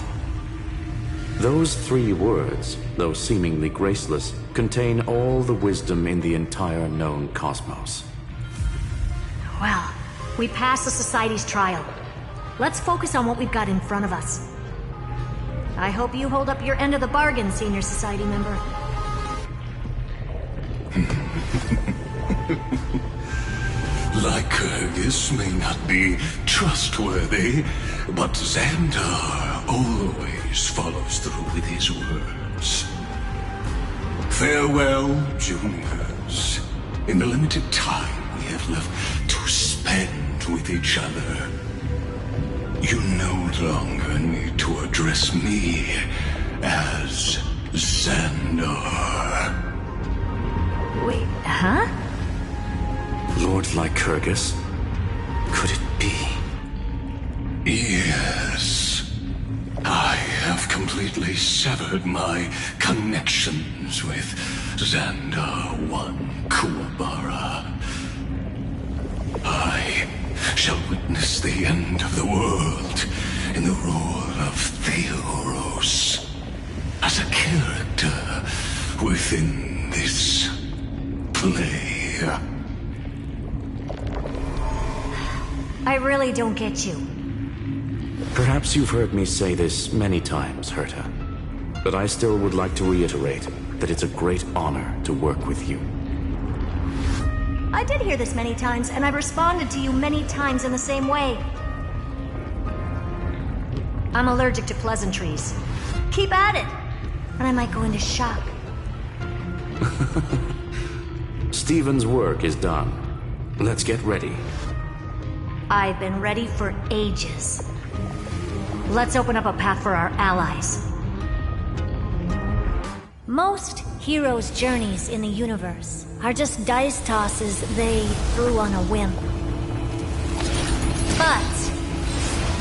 Those 3 words, though seemingly graceless, contain all the wisdom in the entire known cosmos. Well, we passed the Society's trial. Let's focus on what we've got in front of us. I hope you hold up your end of the bargain, Senior Society member. Lycurgus may not be trustworthy, but Xandar always follows through with his words. Farewell, juniors. In the limited time we have left to spend with each other, you no longer need to address me as Xandar. Wait, huh? Lord Lycurgus? Could it be? Yes. I have completely severed my connections with Xandar 1 Kuwabara. I shall witness the end of the world in the role of Theoros, as a character within this play. I really don't get you. Perhaps you've heard me say this many times, Herta, but I still would like to reiterate that it's a great honor to work with you. I did hear this many times, and I responded to you many times in the same way. I'm allergic to pleasantries. Keep at it, and I might go into shock. Stephen's work is done. Let's get ready. I've been ready for ages. Let's open up a path for our allies. Most heroes' journeys in the universe are just dice tosses they threw on a whim. But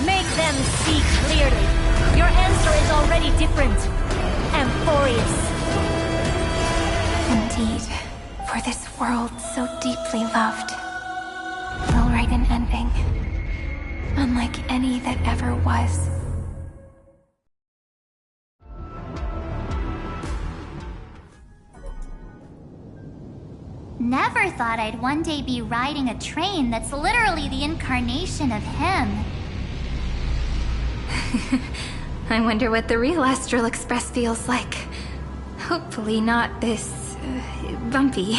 make them see clearly. Your answer is already different. Amphorius. Indeed, for this world so deeply loved, we'll write an ending, unlike any that ever was. Never thought I'd one day be riding a train that's literally the incarnation of him. I wonder what the real Astral Express feels like. Hopefully not this... bumpy.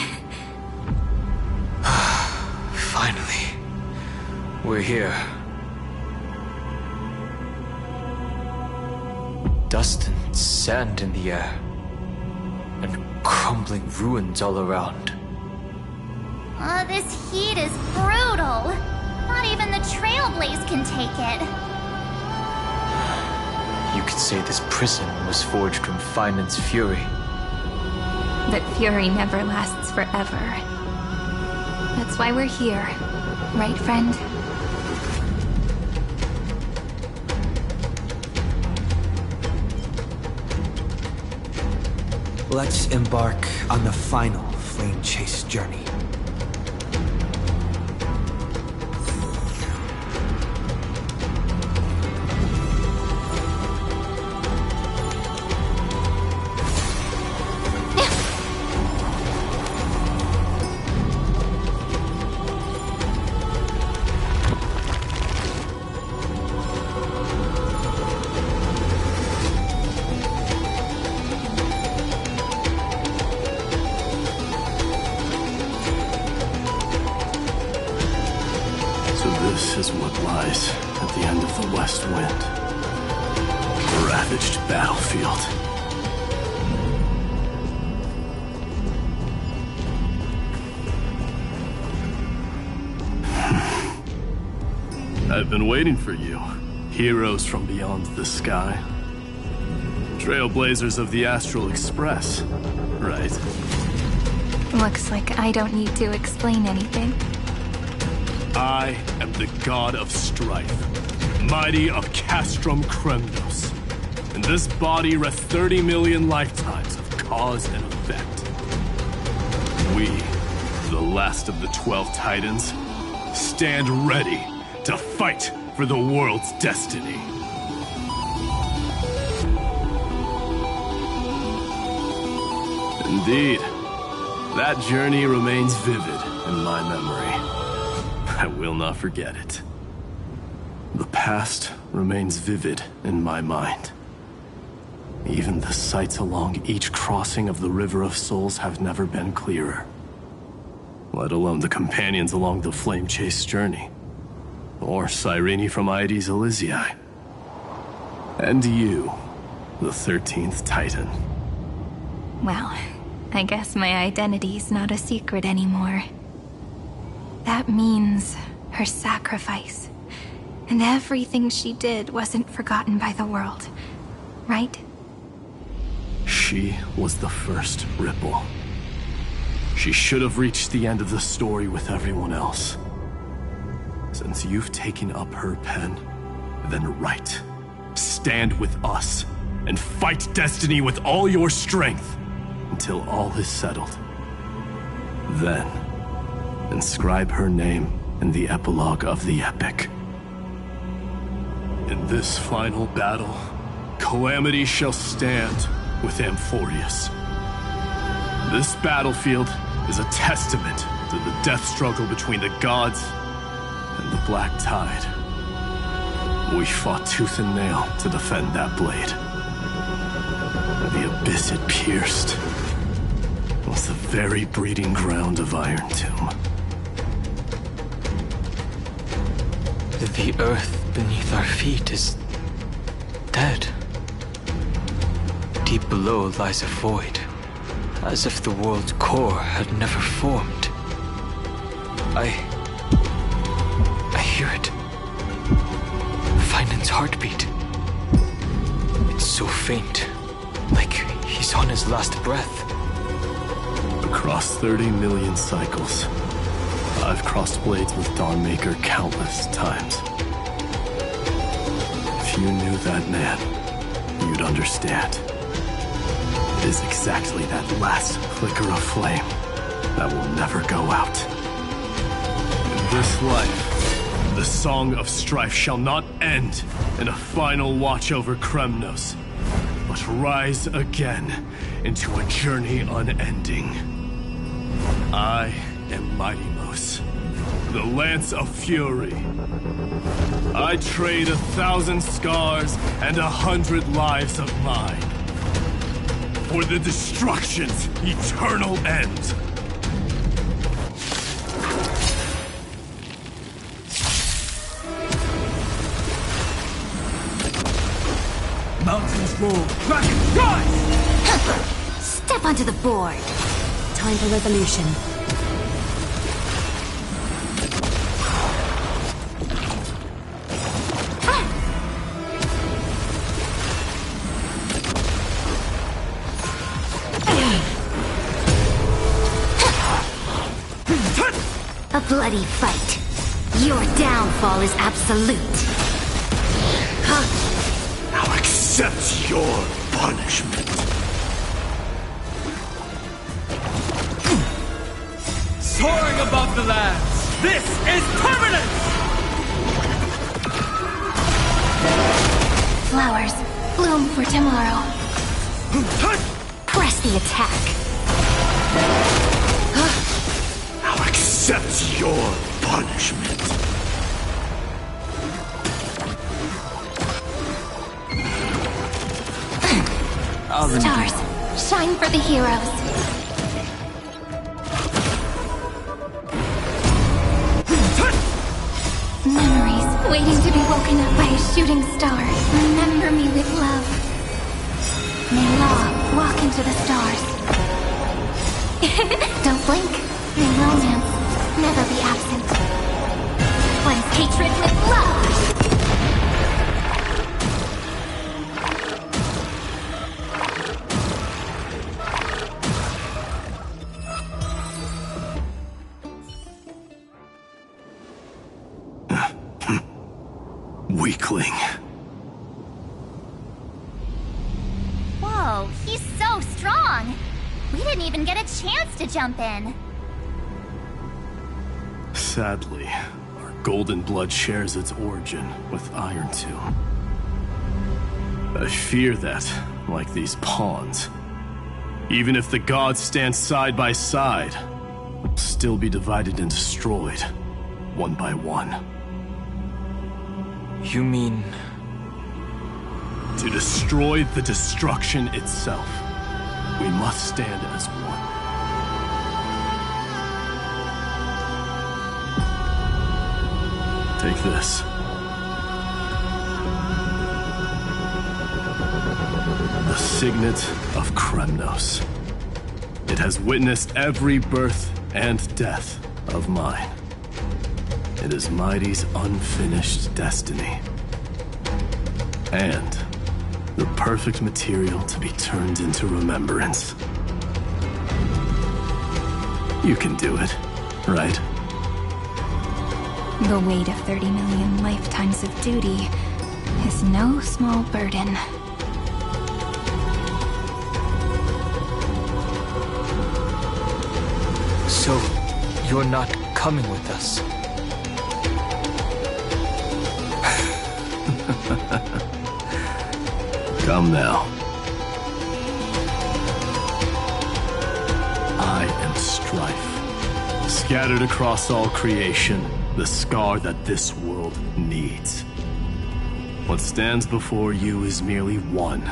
Finally. We're here. Dust and sand in the air. And crumbling ruins all around. This heat is brutal. Not even the Trailblaze can take it. You could say this prison was forged from Finan's fury. But fury never lasts forever. That's why we're here. Right, friend? Let's embark on the final flame chase journey. This is what lies at the end of the West Wind. A ravaged battlefield. I've been waiting for you. Heroes from beyond the sky. Trailblazers of the Astral Express, right? Looks like I don't need to explain anything. I am the god of strife, mighty of Castrum Kremnos. In this body rest 30 million lifetimes of cause and effect. We, the last of the 12 Titans, stand ready to fight for the world's destiny. Indeed, that journey remains vivid in my memory. I will not forget it. The past remains vivid in my mind. Even the sights along each crossing of the River of Souls have never been clearer. Let alone the companions along the Flame Chase journey. Or Cyrene from Aedes Elysiae. And you, the 13th Titan. Well, I guess my identity's not a secret anymore. That means her sacrifice. And everything she did wasn't forgotten by the world, right? She was the first Ripple. She should have reached the end of the story with everyone else. Since you've taken up her pen, then write. Stand with us, and fight destiny with all your strength, until all is settled. Then, inscribe her name in the epilogue of the epic. In this final battle, Calamity shall stand with Amphorius. This battlefield is a testament to the death struggle between the gods and the Black Tide. We fought tooth and nail to defend that blade. The abyss it pierced was the very breeding ground of Iron Tomb. The earth beneath our feet is dead. Deep below lies a void, as if the world's core had never formed. I hear it. Finan's heartbeat. It's so faint, like he's on his last breath. Across 30 million cycles, I've crossed blades with Dawnmaker countless times. If you knew that man, you'd understand. It is exactly that last flicker of flame that will never go out. In this life, the song of strife shall not end in a final watch over Kremnos, but rise again into a journey unending. I am Mighty-Mos, the Lance of Fury. I trade 1,000 scars and 100 lives of mine for the destruction's eternal end. Mountains roll, dragons rise! Step onto the board. Time for resolution. A bloody fight. Your downfall is absolute. Now accept your punishment. soaring above the lands. This is permanent! Flowers, bloom for tomorrow. Press the attack. I'll accept your punishment. Stars, shine for the heroes. Memories waiting to be woken up by a shooting star. Remember me with love. May Law walk into the stars. Don't blink. May romance never be absent. Cleanse hatred with love. Weakling. Whoa, he's so strong! We didn't even get a chance to jump in. Sadly, our golden blood shares its origin with Iron Tomb. I fear that, like these pawns, even if the gods stand side by side, we'll still be divided and destroyed, one by one. You mean... To destroy the destruction itself, we must stand as one. Take this. The Signet of Kremnos. It has witnessed every birth and death of mine. It is Mighty's unfinished destiny. And the perfect material to be turned into remembrance. You can do it, right? The weight of 30 million lifetimes of duty is no small burden. So, you're not coming with us? Come now. I am strife. Scattered across all creation, the scar that this world needs. What stands before you is merely one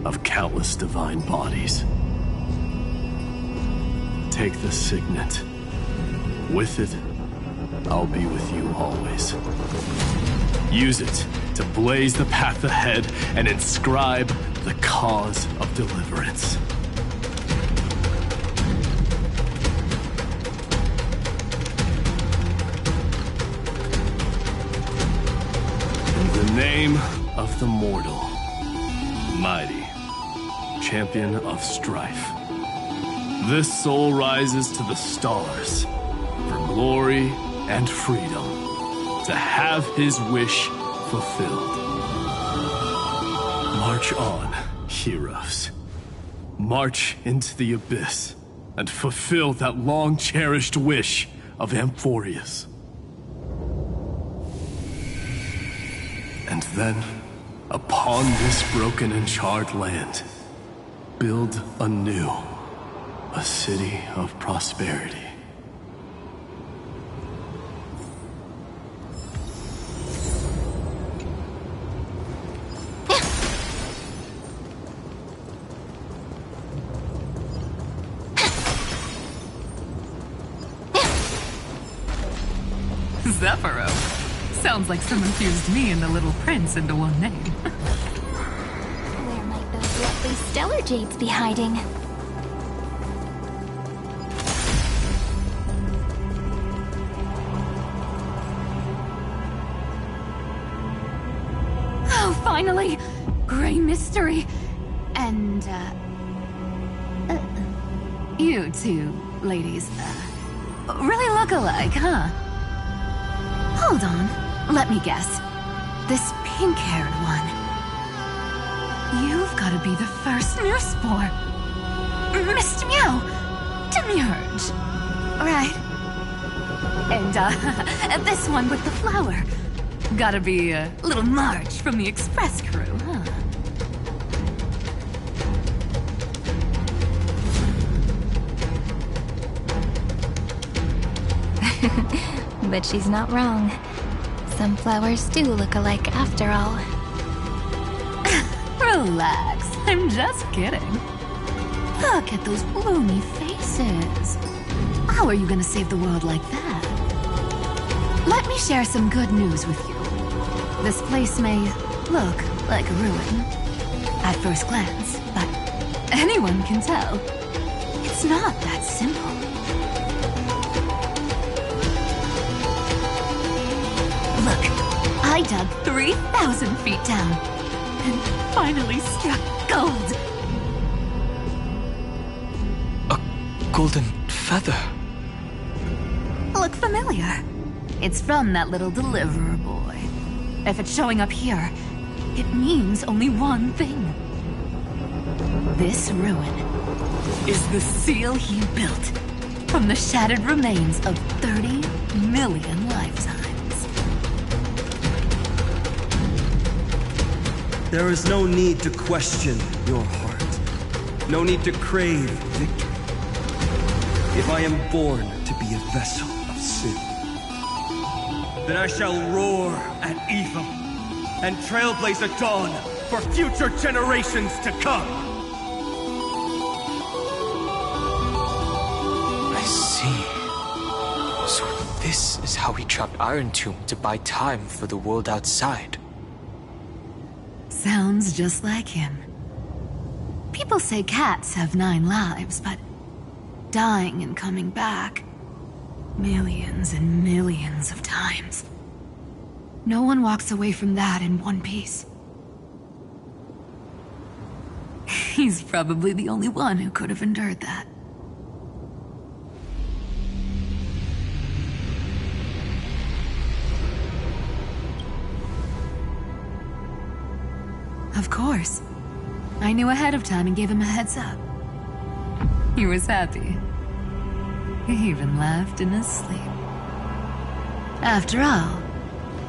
of countless divine bodies. Take the signet. With it, I'll be with you always. Use it to blaze the path ahead and inscribe the cause of deliverance. In the name of the mortal, Mighty, champion of strife, this soul rises to the stars for glory and freedom, to have his wish fulfilled. March on, heroes. March into the abyss and fulfill that long-cherished wish of Amphorius. And then, upon this broken and charred land, build anew a city of prosperity. Zephyro. Sounds like someone fused me and the Little Prince into one name. Where might those lovely stellar jades be hiding? Oh, finally! Gray mystery. And, you two ladies, really look alike, huh? Hold on, let me guess. This pink-haired one. You've got to be the first newsboar. Mr. Meow, Demiurge, right? And this one with the flower. Gotta be a little Marge from the Express crew, huh? But she's not wrong. Some flowers do look alike after all. Relax, I'm just kidding. Look at those bloomy faces. How are you gonna save the world like that? Let me share some good news with you. This place may look like a ruin at first glance, but anyone can tell it's not that simple. Look, I dug 3,000 feet down and finally struck gold. A golden feather. Look familiar. It's from that little deliverer boy. If it's showing up here, it means only one thing. This ruin is the seal he built from the shattered remains of 30 million lifetimes. There is no need to question your heart. No need to crave victory. If I am born to be a vessel of sin, then I shall roar at evil and trailblaze a dawn for future generations to come. I see. So this is how he trapped Iron Tomb to buy time for the world outside. Sounds just like him. People say cats have 9 lives, but dying and coming back millions and millions of times. No one walks away from that in one piece. He's probably the only one who could have endured that. Of course. I knew ahead of time and gave him a heads up. He was happy. He even laughed in his sleep. After all,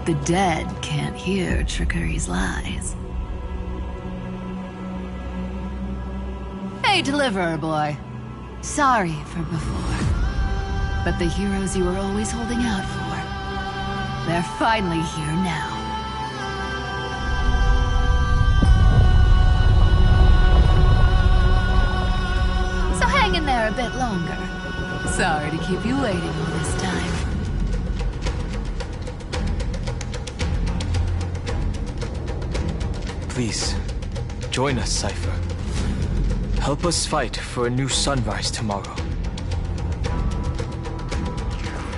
the dead can't hear trickery's lies. Hey, deliverer boy. Sorry for before. But the heroes you were always holding out for, they're finally here now. So hang in there a bit longer. Sorry to keep you waiting all this time. Please, join us, Cypher. Help us fight for a new sunrise tomorrow.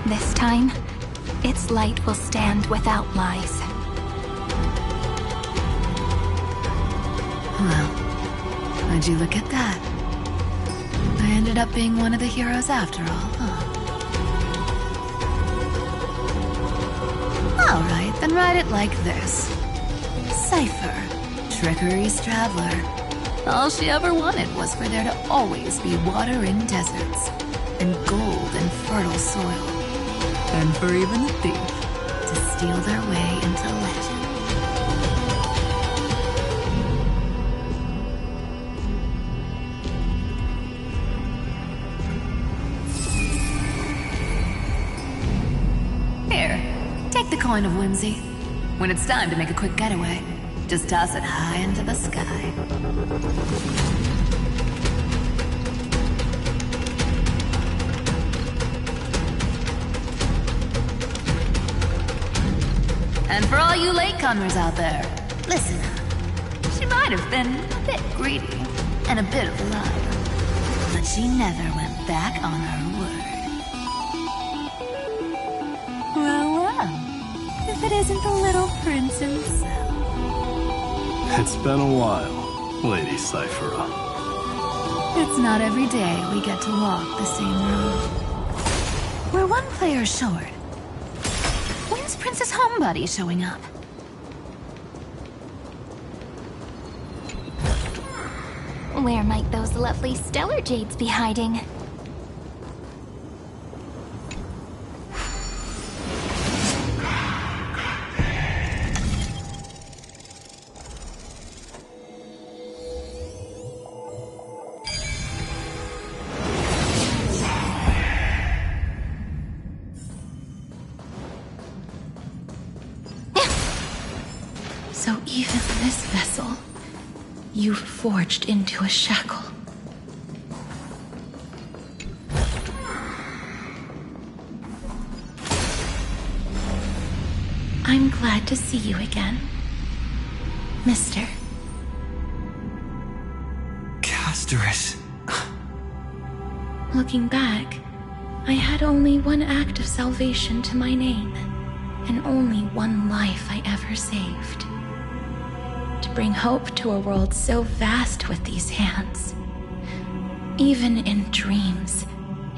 This time, its light will stand without lies. Well, would you look at that? I ended up being one of the heroes after all, huh? Alright, then write it like this. Cypher, Trickery's traveler. All she ever wanted was for there to always be water in deserts, and gold in fertile soil, and for even a thief to steal their way into legend. Take the coin of whimsy. When it's time to make a quick getaway, just toss it high into the sky. And for all you latecomers out there, listen up. She might have been a bit greedy and a bit of a liar, but she never went back on her word. If it isn't the little prince himself. It's been a while, Lady Cyphera. It's not every day we get to walk the same road. We're one player short. When's Princess Homebody showing up? Where might those lovely stellar jades be hiding? So even this vessel, you've forged into a shackle. I'm glad to see you again, Mister. Casteress. Looking back, I had only one act of salvation to my name, and only one life I ever saved. To bring hope to a world so vast with these hands. Even in dreams,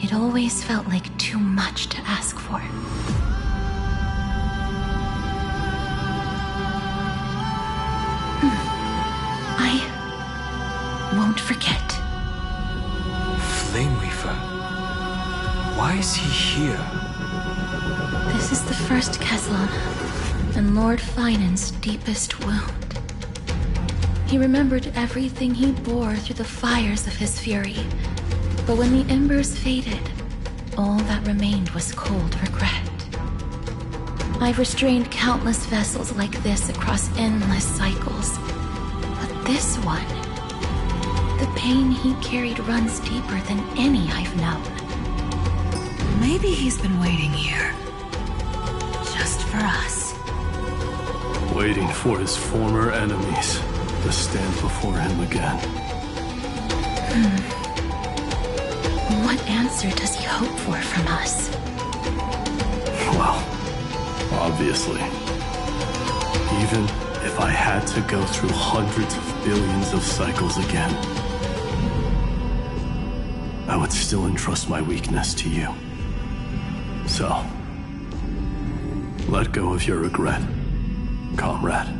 it always felt like too much to ask for. I won't forget. Flame Reaper? Why is he here? This is the first Caslana, and Lord Finan's deepest wound. He remembered everything he bore through the fires of his fury, but when the embers faded, all that remained was cold regret. I've restrained countless vessels like this across endless cycles, but this one, the pain he carried runs deeper than any I've known. Maybe he's been waiting here. Just for us. Waiting for his former enemies to stand before him again. What answer does he hope for from us? Well, obviously. Even if I had to go through hundreds of billions of cycles again, I would still entrust my weakness to you. So, let go of your regret, comrade.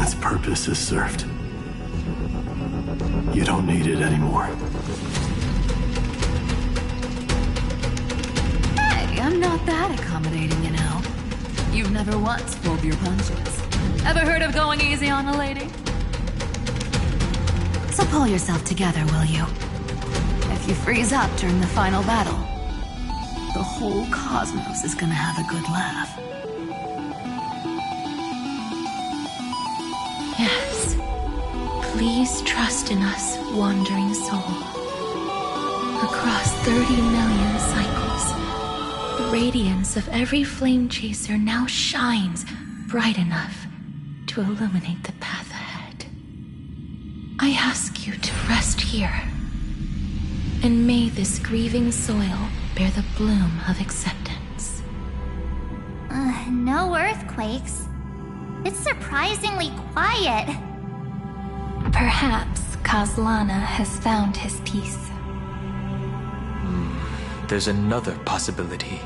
Its purpose is served. You don't need it anymore. Hey, I'm not that accommodating, you know. You've never once pulled your punches. Ever heard of going easy on a lady? So pull yourself together, will you? If you freeze up during the final battle, the whole cosmos is gonna have a good laugh. Yes. Please trust in us, wandering soul. Across 30 million cycles, the radiance of every flame chaser now shines bright enough to illuminate the path ahead. I ask you to rest here, and may this grieving soil bear the bloom of acceptance. No earthquakes. It's surprisingly quiet. Perhaps Caslana has found his peace. There's another possibility.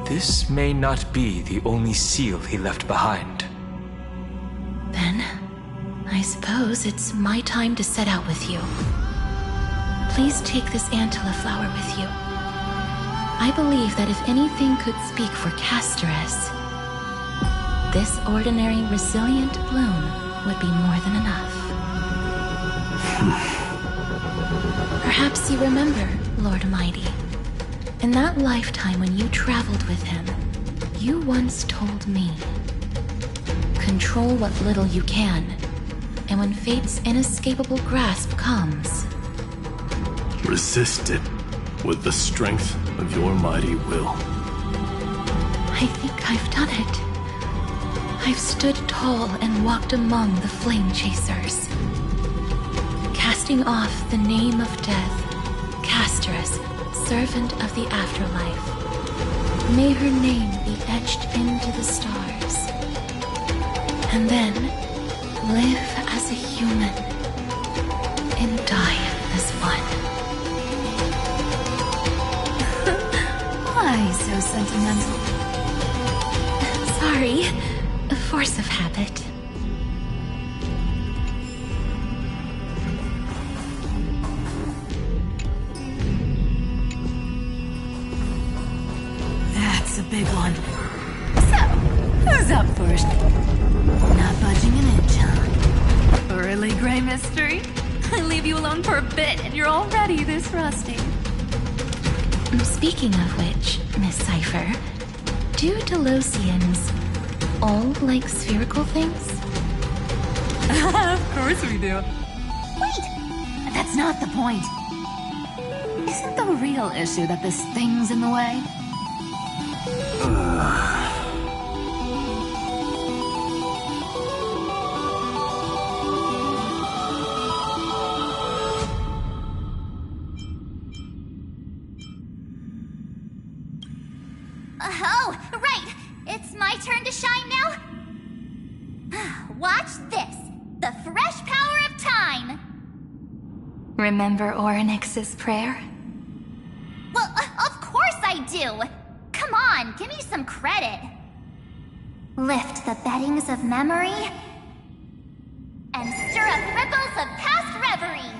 This may not be the only seal he left behind. Then, I suppose it's my time to set out with you. Please take this Antilla flower with you. I believe that if anything could speak for Casteress, this ordinary, resilient bloom would be more than enough. Perhaps you remember, Lord Mighty. In that lifetime when you traveled with him, you once told me, control what little you can, and when fate's inescapable grasp comes, resist it with the strength of your mighty will. I think I've done it. I've stood tall and walked among the flame chasers, casting off the name of death, Casteress, servant of the afterlife. May her name be etched into the stars. And then live as a human and die as one. Why so sentimental? Sorry, a force of habit. That's a big one. So, who's up first? Not budging an inch, huh? Really, Gray Mystery? I leave you alone for a bit and you're already this rusty. Speaking of which, Miss Cypher, do Delosians all like spherical things? Of course we do. Wait! That's not the point. Isn't the real issue that this thing's in the way? Oh, right! It's my turn to shine now? Watch this! The fresh power of time! Remember Orynyx's prayer? Well, of course I do! Come on, give me some credit! Lift the beddings of memory and stir up ripples of past reverie!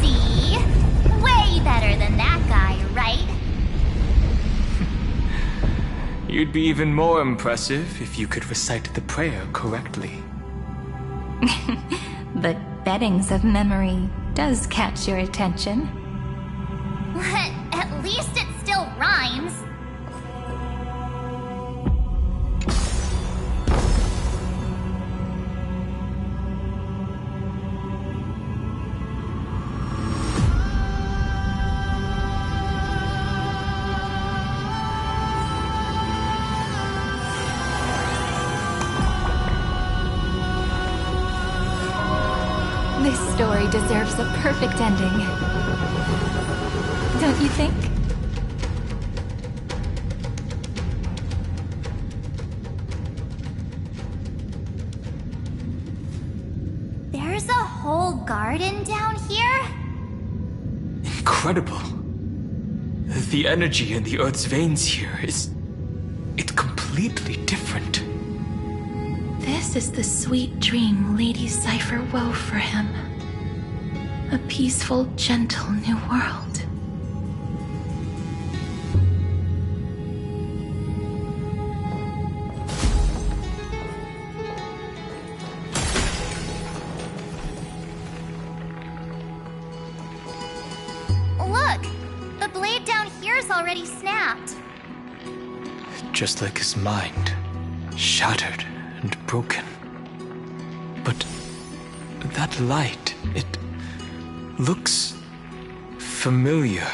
See? Way better than that guy, right? You'd be even more impressive if you could recite the prayer correctly. But beddings of memory does catch your attention. At least it still rhymes. This story deserves a perfect ending. Don't you think? There's a whole garden down here? Incredible. The energy in the Earth's veins here is... it's completely different. This is the sweet dream Lady Cypher wove for him. A peaceful, gentle new world. Look! The blade down here's already snapped. Just like his mind. Shattered and broken. But that light, it looks familiar.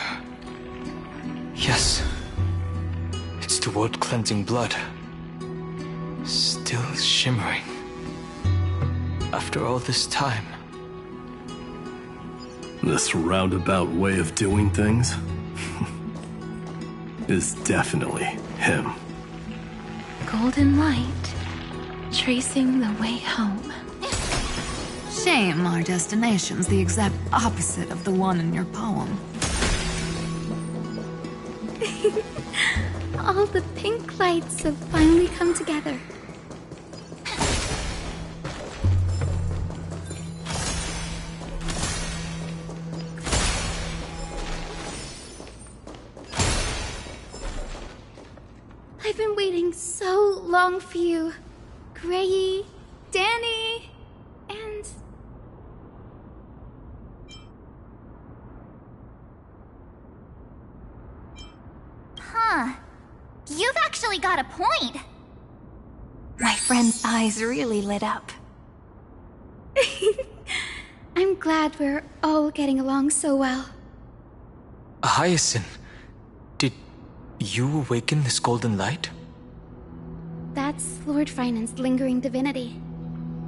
Yes, it's the world-cleansing blood. Still shimmering. After all this time. This roundabout way of doing things is definitely him. Golden light, tracing the way home. Shame our destination's the exact opposite of the one in your poem. All the pink lights have finally come together. I've been waiting so long for you, Grayy, Danny, and... Huh. You've actually got a point. My friend's eyes really lit up. I'm glad we're all getting along so well. Hyacinth, did you awaken this golden light? That's Lord Frynan's lingering divinity.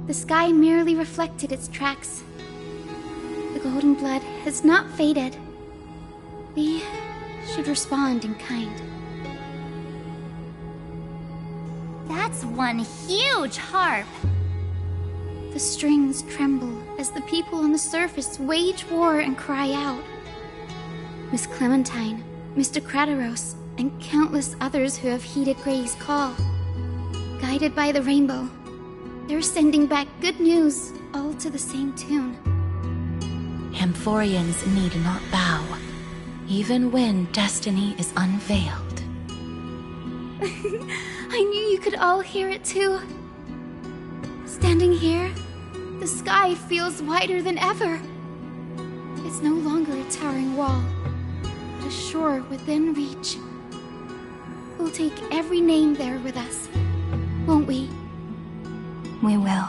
The sky merely reflected its tracks. The golden blood has not faded. We should respond in kind. That's one huge harp. The strings tremble as the people on the surface wage war and cry out. Miss Clementine, Mr. Krateros, and countless others who have heeded Gray's call. Guided by the rainbow, they're sending back good news, all to the same tune. Amphorians need not bow, even when destiny is unveiled. I knew you could all hear it too. Standing here, the sky feels wider than ever. It's no longer a towering wall. but a shore within reach. We'll take every name there with us, won't we? We will.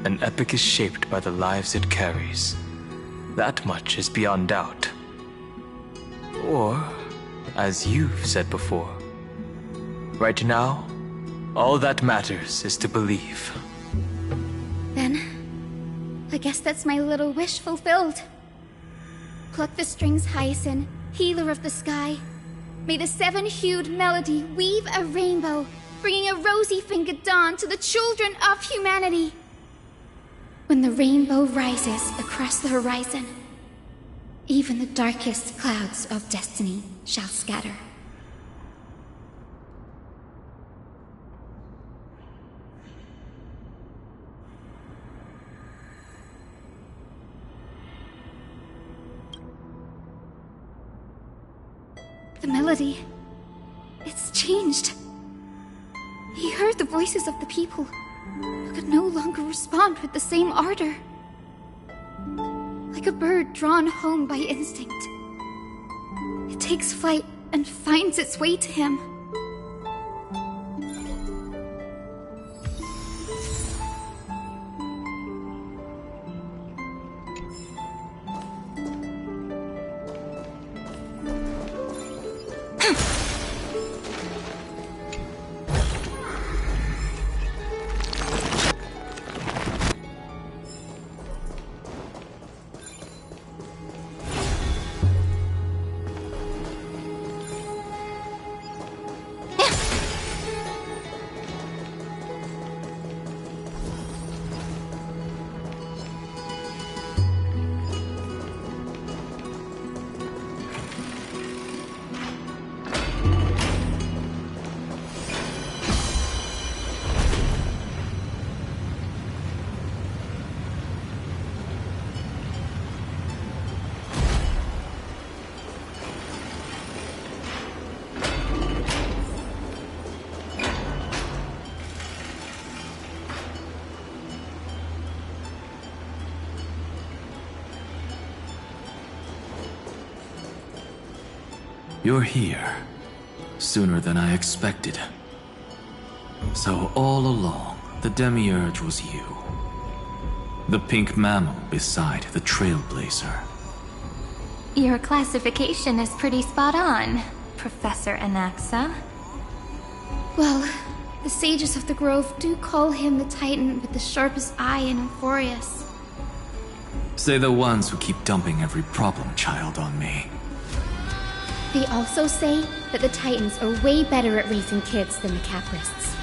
An epic is shaped by the lives it carries. That much is beyond doubt. Or, as you've said before, right now, all that matters is to believe. Then, I guess that's my little wish fulfilled. Pluck the strings, Hyacinth, healer of the sky. May the seven-hued melody weave a rainbow, bringing a rosy-fingered dawn to the children of humanity. When the rainbow rises across the horizon, even the darkest clouds of destiny shall scatter. The melody, it's changed. He heard the voices of the people, but could no longer respond with the same ardor. Like a bird drawn home by instinct. It takes flight and finds its way to him. You're here. Sooner than I expected. So all along, the Demiurge was you. The pink mammal beside the Trailblazer. Your classification is pretty spot on, Professor Anaxa. Well, the sages of the Grove do call him the Titan with the sharpest eye in Euphorius. Say the ones who keep dumping every problem child on me. They also say that the Titans are way better at raising kids than the Caprists.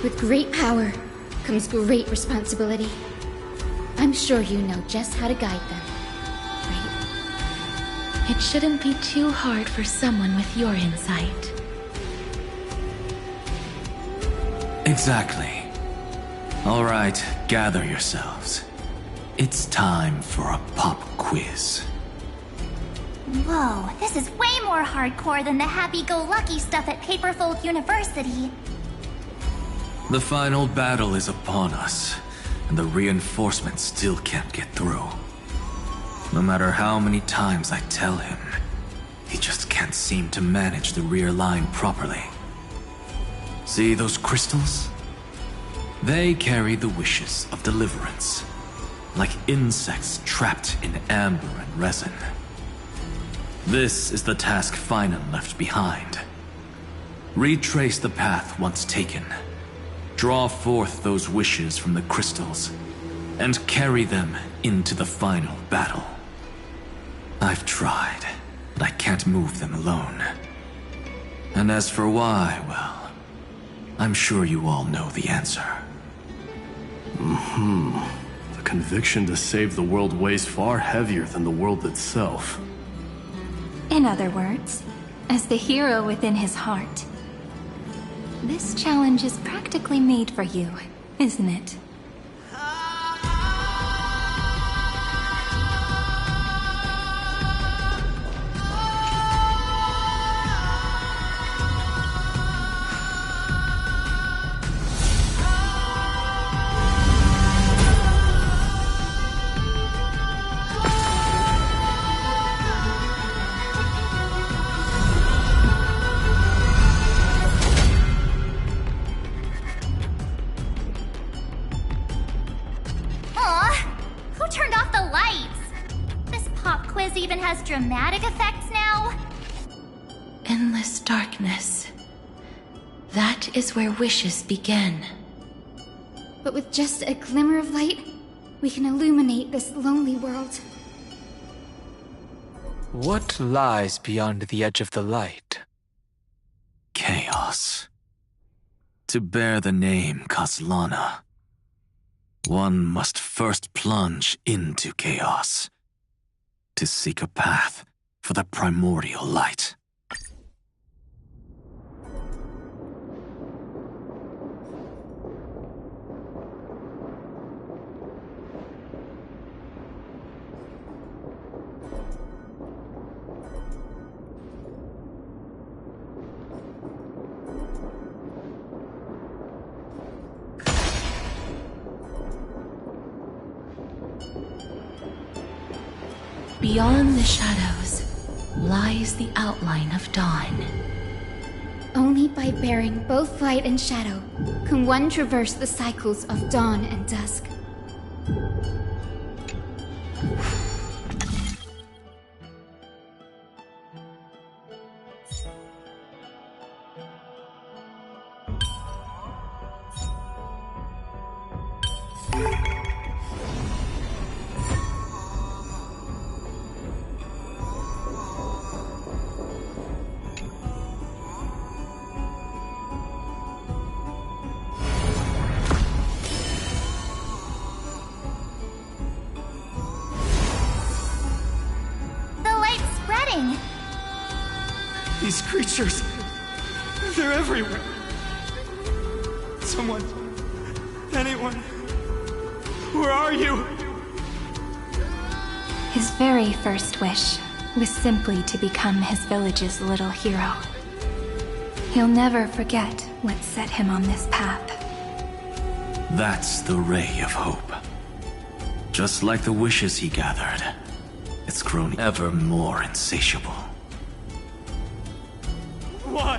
With great power comes great responsibility. I'm sure you know just how to guide them, right? It shouldn't be too hard for someone with your insight. Exactly. All right, gather yourselves. It's time for a pop quiz. Whoa, this is way more hardcore than the happy-go-lucky stuff at Paperfold University. The final battle is upon us, and the reinforcements still can't get through. No matter how many times I tell him, he just can't seem to manage the rear line properly. See those crystals? They carry the wishes of deliverance, like insects trapped in amber and resin. This is the task Finan left behind. Retrace the path once taken. Draw forth those wishes from the crystals, and carry them into the final battle. I've tried, but I can't move them alone. And as for why, well, I'm sure you all know the answer. The conviction to save the world weighs far heavier than the world itself. In other words, as the hero within his heart, this challenge is practically made for you, isn't it? this even has dramatic effects now? Endless darkness. That is where wishes begin. But with just a glimmer of light, we can illuminate this lonely world. What lies beyond the edge of the light? Chaos. To bear the name Kaslana, one must first plunge into chaos to seek a path for the primordial light. Beyond the shadows lies the outline of dawn. Only by bearing both light and shadow can one traverse the cycles of dawn and dusk. These creatures, they're everywhere. Someone, anyone, where are you? His very first wish was simply to become his village's little hero. He'll never forget what set him on this path. That's the ray of hope. Just like the wishes he gathered, it's grown ever more insatiable. Why?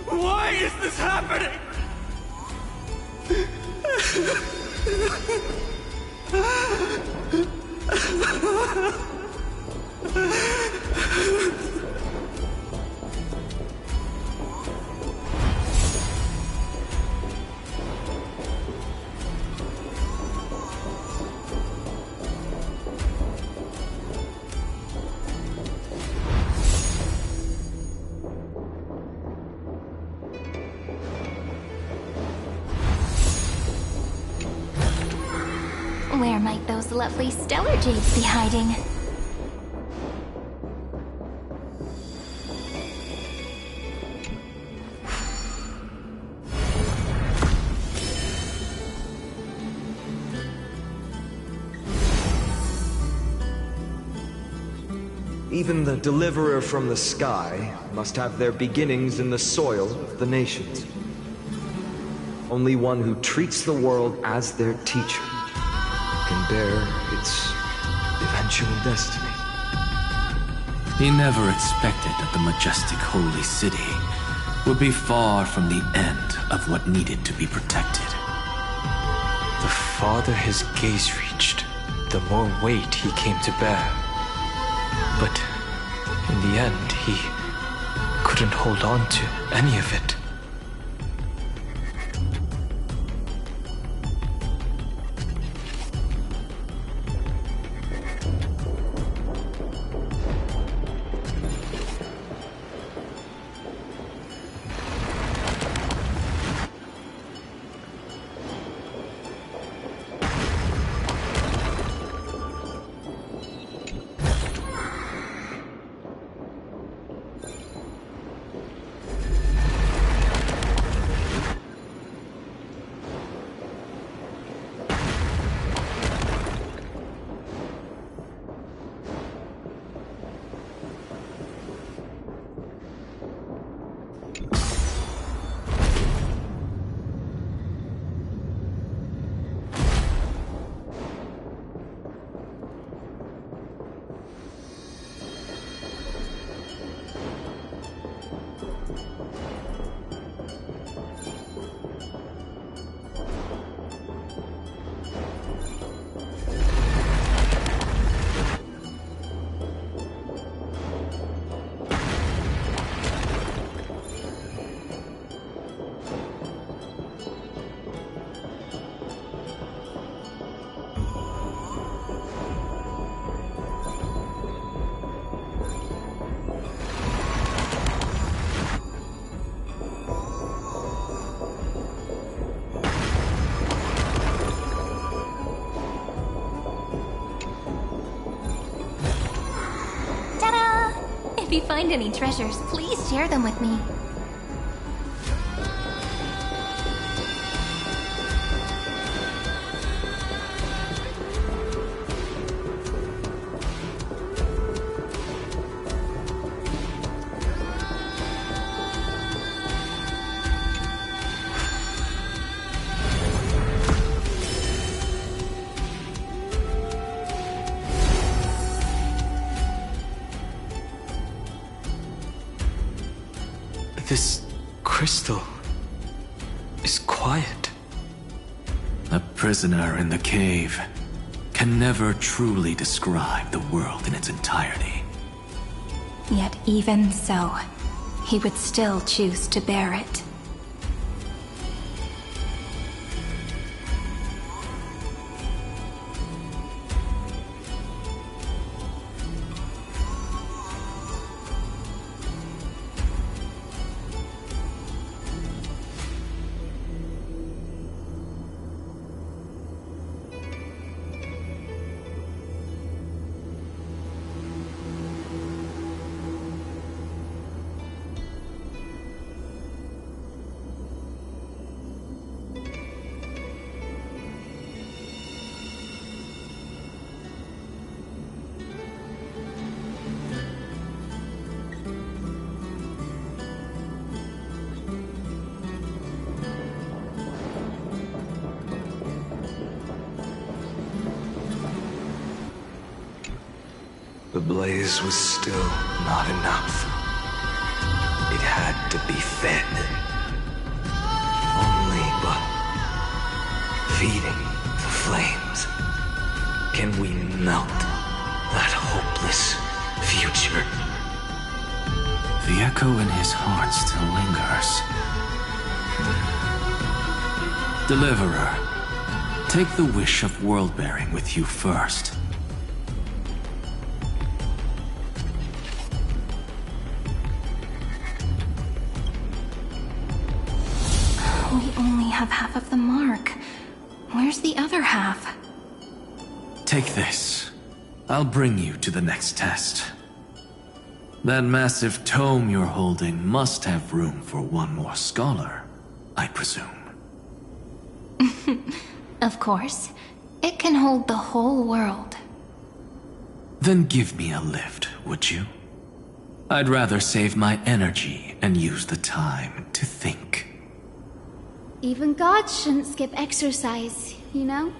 Why is this happening? Where might those lovely stellar jades be hiding? Even the deliverer from the sky must have their beginnings in the soil of the nations. Only one who treats the world as their teacher can bear its eventual destiny. He never expected that the majestic holy city would be far from the end of what needed to be protected. The farther his gaze reached, the more weight he came to bear. But in the end, he couldn't hold on to any of it. you find any treasures, please share them with me. This crystal is quiet. A prisoner in the cave can never truly describe the world in its entirety. Yet even so, he would still choose to bear it. The blaze was still not enough. It had to be fed. Only by feeding the flames can we melt that hopeless future. The echo in his heart still lingers. Deliverer, take the wish of world-bearing with you first. We only have half of the mark. Where's the other half? Take this. I'll bring you to the next test. That massive tome you're holding must have room for one more scholar, I presume. Of course. It can hold the whole world. Then give me a lift, would you? I'd rather save my energy and use the time to think. Even gods shouldn't skip exercise, you know?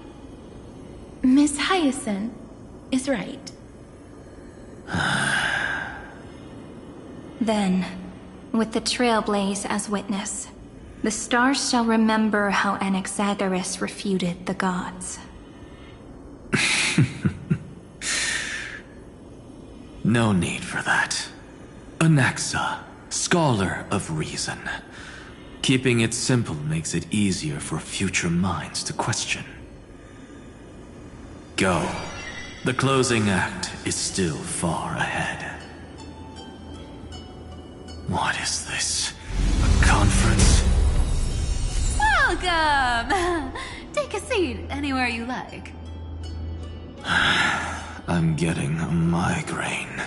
Miss Hyacinth is right. Then, with the Trailblaze as witness, the stars shall remember how Anaxagoras refuted the gods. No need for that. Anaxa, scholar of reason. Keeping it simple makes it easier for future minds to question. Go. The closing act is still far ahead. What is this? A conference? Welcome! Take a seat anywhere you like. I'm getting a migraine.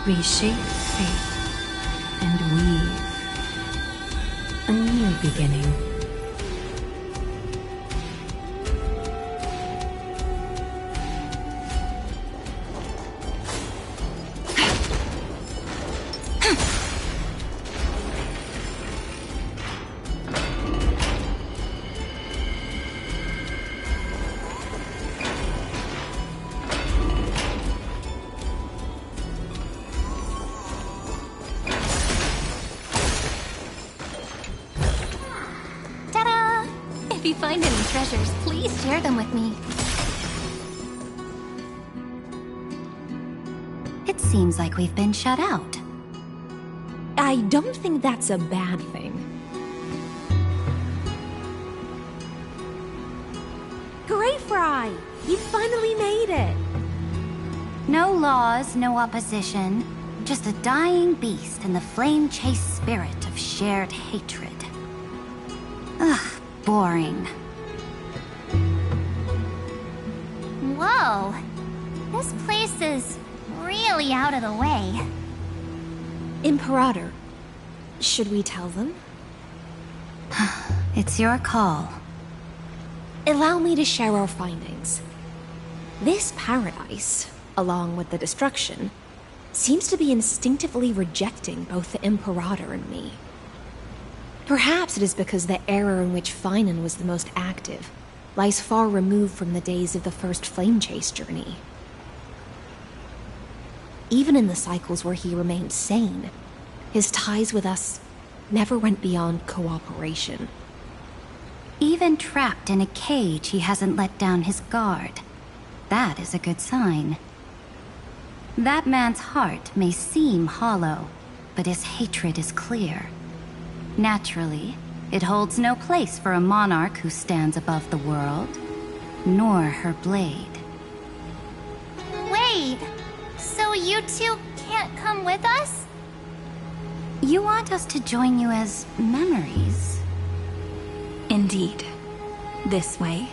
Reshape faith and weave a new beginning. treasures, please share them with me. It seems like we've been shut out. I don't think that's a bad thing. Greyfry! You finally made it! No laws, no opposition. Just a dying beast and the flame-chased spirit of shared hatred. Ugh, boring. Whoa. This place is really out of the way. Imperator, should we tell them? It's your call. Allow me to share our findings. This paradise, along with the destruction, seems to be instinctively rejecting both the Imperator and me. Perhaps it is because the era in which Finan was the most active lies far removed from the days of the first flame chase journey. Even in the cycles where he remained sane, his ties with us never went beyond cooperation. Even trapped in a cage, he hasn't let down his guard. That is a good sign. That man's heart may seem hollow, but his hatred is clear. Naturally, it holds no place for a monarch who stands above the world, nor her blade. Wait, so you two can't come with us? You want us to join you as memories? Indeed. This way,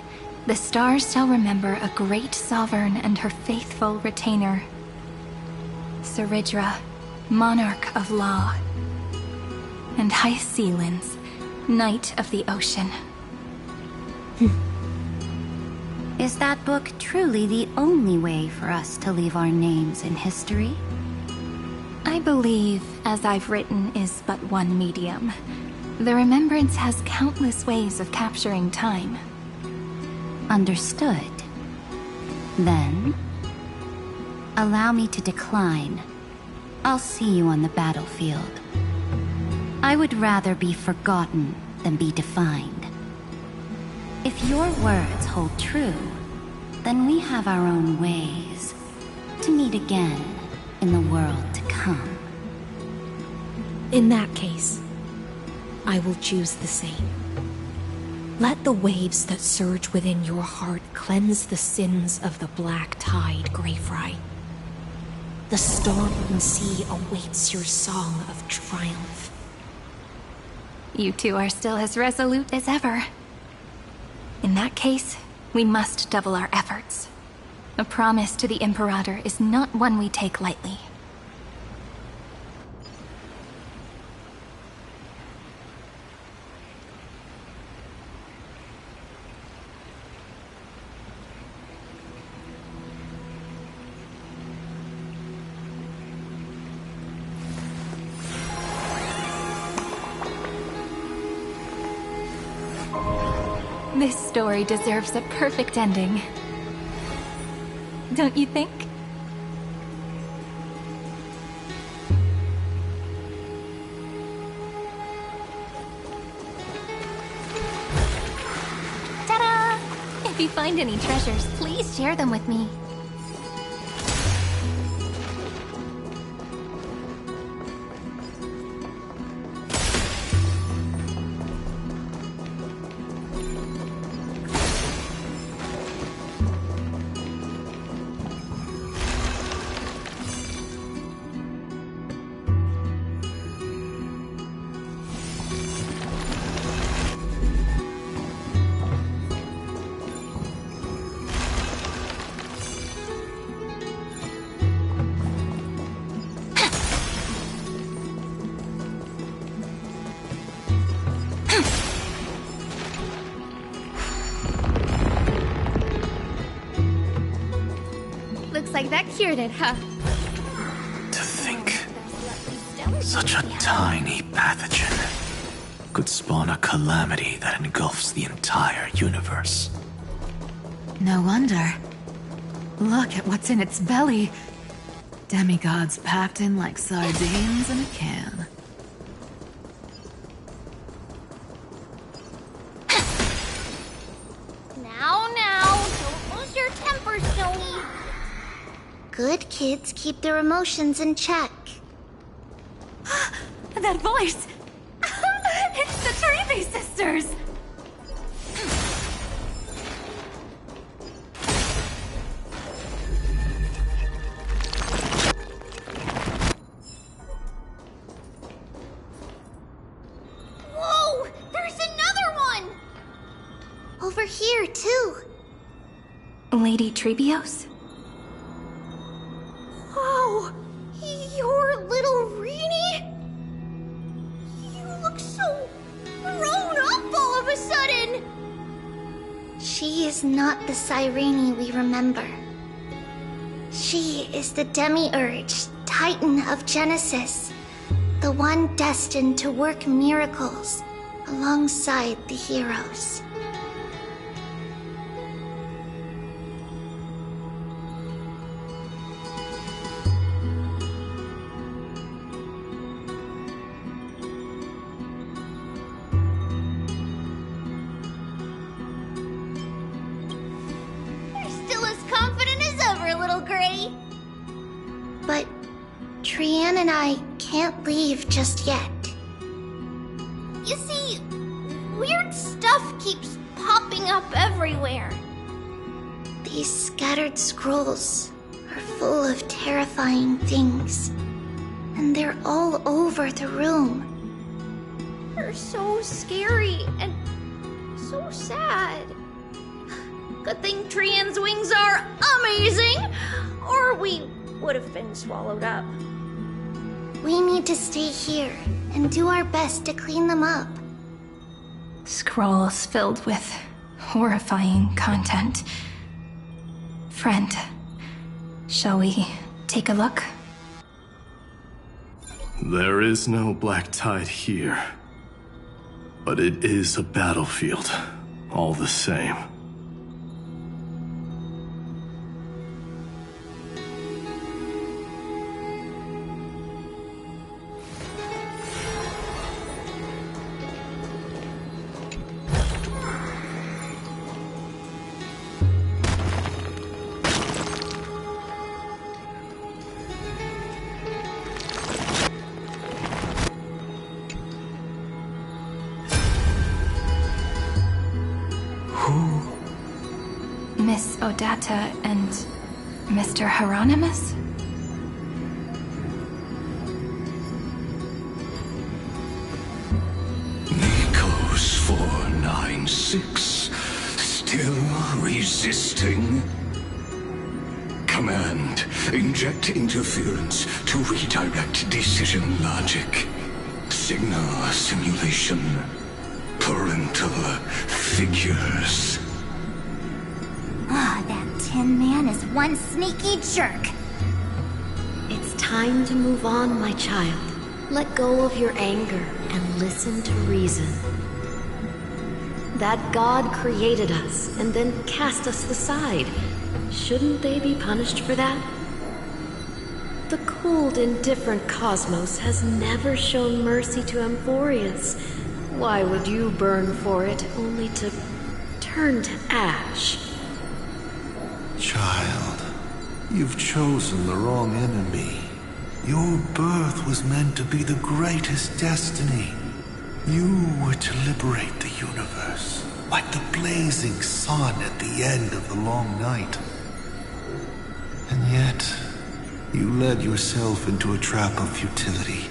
the stars shall remember a great sovereign and her faithful retainer. Saridra, monarch of law. And Hyacelin's, knight of the ocean. Is that book truly the only way for us to leave our names in history? I believe, as I've written, is but one medium. The remembrance has countless ways of capturing time. Understood. Then, allow me to decline. I'll see you on the battlefield. I would rather be forgotten than be defined. If your words hold true, then we have our own ways to meet again in the world to come. In that case, I will choose the same. Let the waves that surge within your heart cleanse the sins of the black tide, Greyfry. The storm sea awaits your song of triumph. You two are still as resolute as ever. In that case, we must double our efforts. A promise to the Imperator is not one we take lightly. This story deserves a perfect ending. Don't you think? Ta-da! If you find any treasures, please share them with me. Like that cured it, huh? To think, such a tiny pathogen could spawn a calamity that engulfs the entire universe. No wonder. Look at what's in its belly. Demigods packed in like sardines in a can. Snowy. Good kids keep their emotions in check. That voice! It's the Trevi sisters! Whoa! There's another one! Over here, too. Lady Trebios? Whoa! You're little Reenie? You look so grown up all of a sudden! She is not the Cyrene we remember. She is the Demiurge, Titan of Genesis. The one destined to work miracles alongside the heroes. You're still as confident as ever, little Gray. But Trianne and I can't leave just yet. You see, weird stuff keeps popping up everywhere. These scattered scrolls are full of terrifying things, and they're all over the room. They're so scary and so sad. Good thing Trianne's wings are amazing, or we would have been swallowed up. We need to stay here and do our best to clean them up. Scrolls filled with horrifying content. Friend, shall we take a look? There is no black tide here. But it is a battlefield, all the same. Miss Odata and Mr. Hieronymus? Nikos 496, still resisting? Command, inject interference to redirect decision logic. Signal simulation. Parental figures. Ah, that Tin Man is one sneaky jerk. It's time to move on, my child. Let go of your anger and listen to reason. That God created us and then cast us aside. Shouldn't they be punished for that? The cold, indifferent cosmos has never shown mercy to Amphorius. Why would you burn for it, only to turn to ash? Child, you've chosen the wrong enemy. Your birth was meant to be the greatest destiny. You were to liberate the universe, like the blazing sun at the end of the long night. And yet, you led yourself into a trap of futility,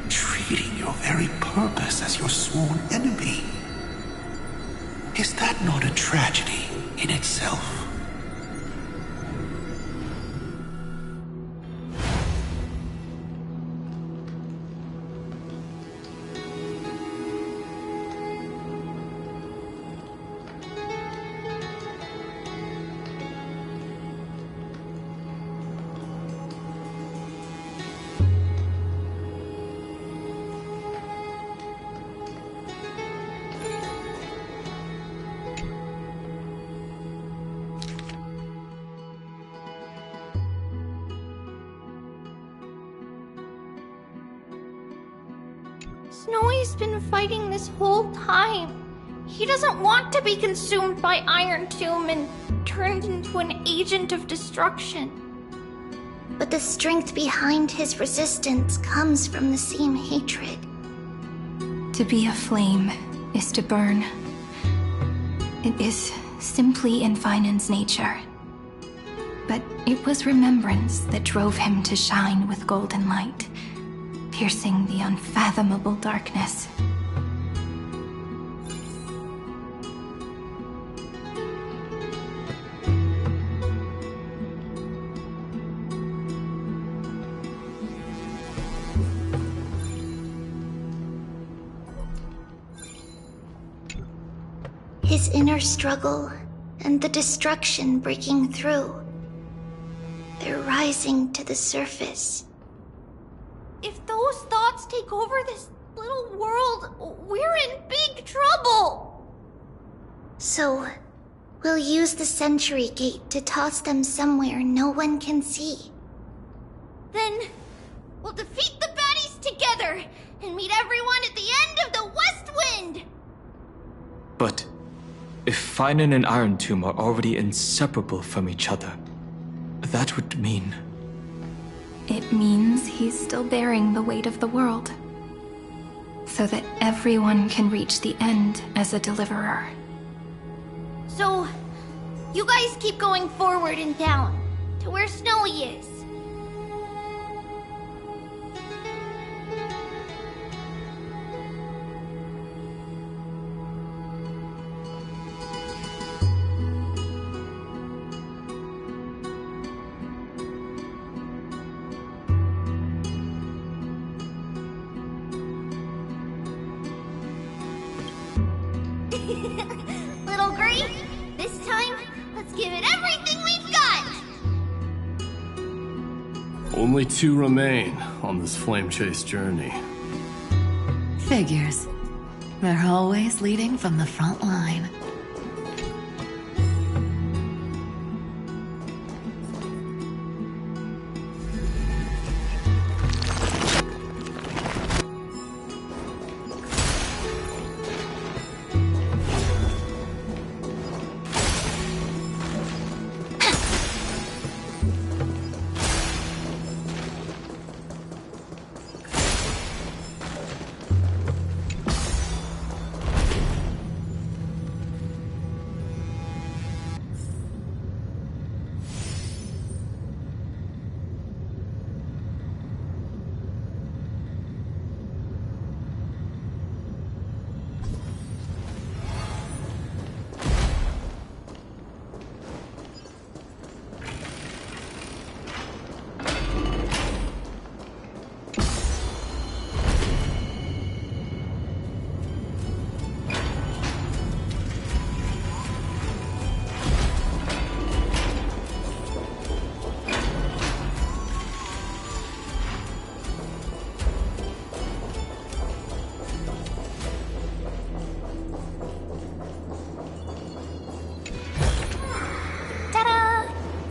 treating your very purpose as your sworn enemy. Is that not a tragedy in itself? Snowy's been fighting this whole time. He doesn't want to be consumed by Iron Tomb and turned into an agent of destruction. But the strength behind his resistance comes from the same hatred. To be a flame is to burn. It is simply in Vinen's nature. But it was remembrance that drove him to shine with golden light, piercing the unfathomable darkness. His inner struggle and the destruction breaking through. They're rising to the surface. If those thoughts take over this little world, we're in big trouble! So, we'll use the Century Gate to toss them somewhere no one can see. Then, we'll defeat the baddies together and meet everyone at the end of the West Wind! But if Vinen and Iron Tomb are already inseparable from each other, that would mean... It means he's still bearing the weight of the world, so that everyone can reach the end as a deliverer. So, you guys keep going forward and down, to where Snowy is. Little Green, this time, let's give it everything we've got! Only 2 remain on this flame chase journey. Figures. They're always leading from the front line.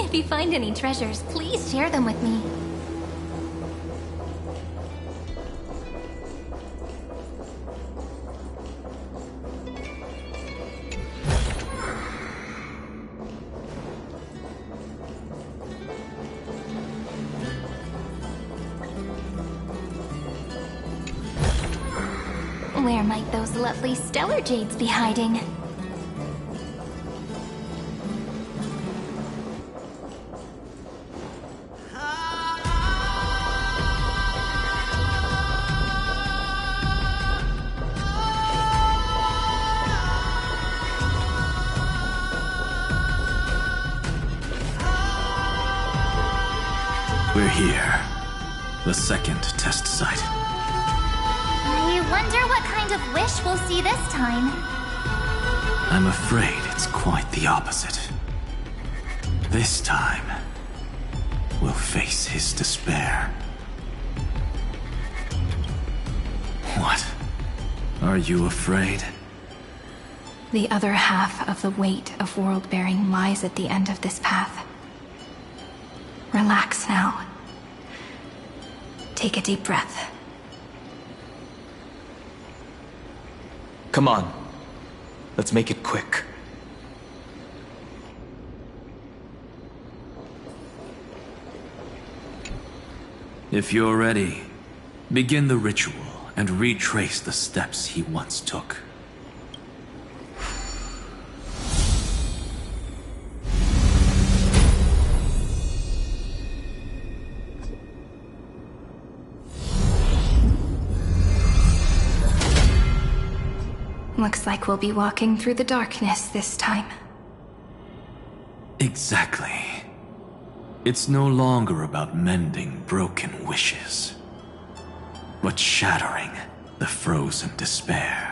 If you find any treasures, please share them with me. Where might those lovely stellar jades be hiding? We're here. The second test site. I wonder what kind of wish we'll see this time. I'm afraid it's quite the opposite. This time, we'll face his despair. What? Are you afraid? The other half of the weight of world-bearing lies at the end of this path. Relax now. Take a deep breath. Come on. Let's make it quick. If you're ready, begin the ritual and retrace the steps he once took. Looks like we'll be walking through the darkness this time. Exactly. It's no longer about mending broken wishes, but shattering the frozen despair.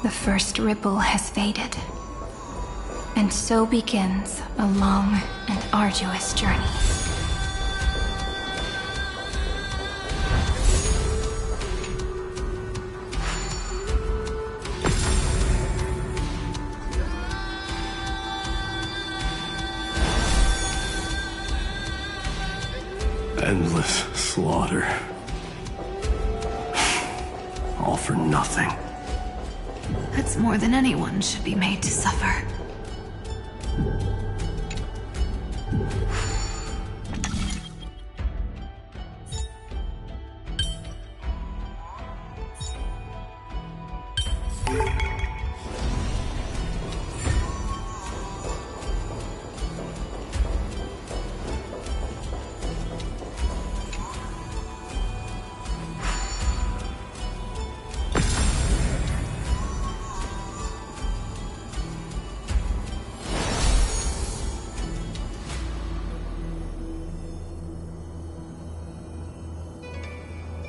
The first ripple has faded, and so begins a long and arduous journey. Endless slaughter. All for nothing. That's more than anyone should be made to suffer.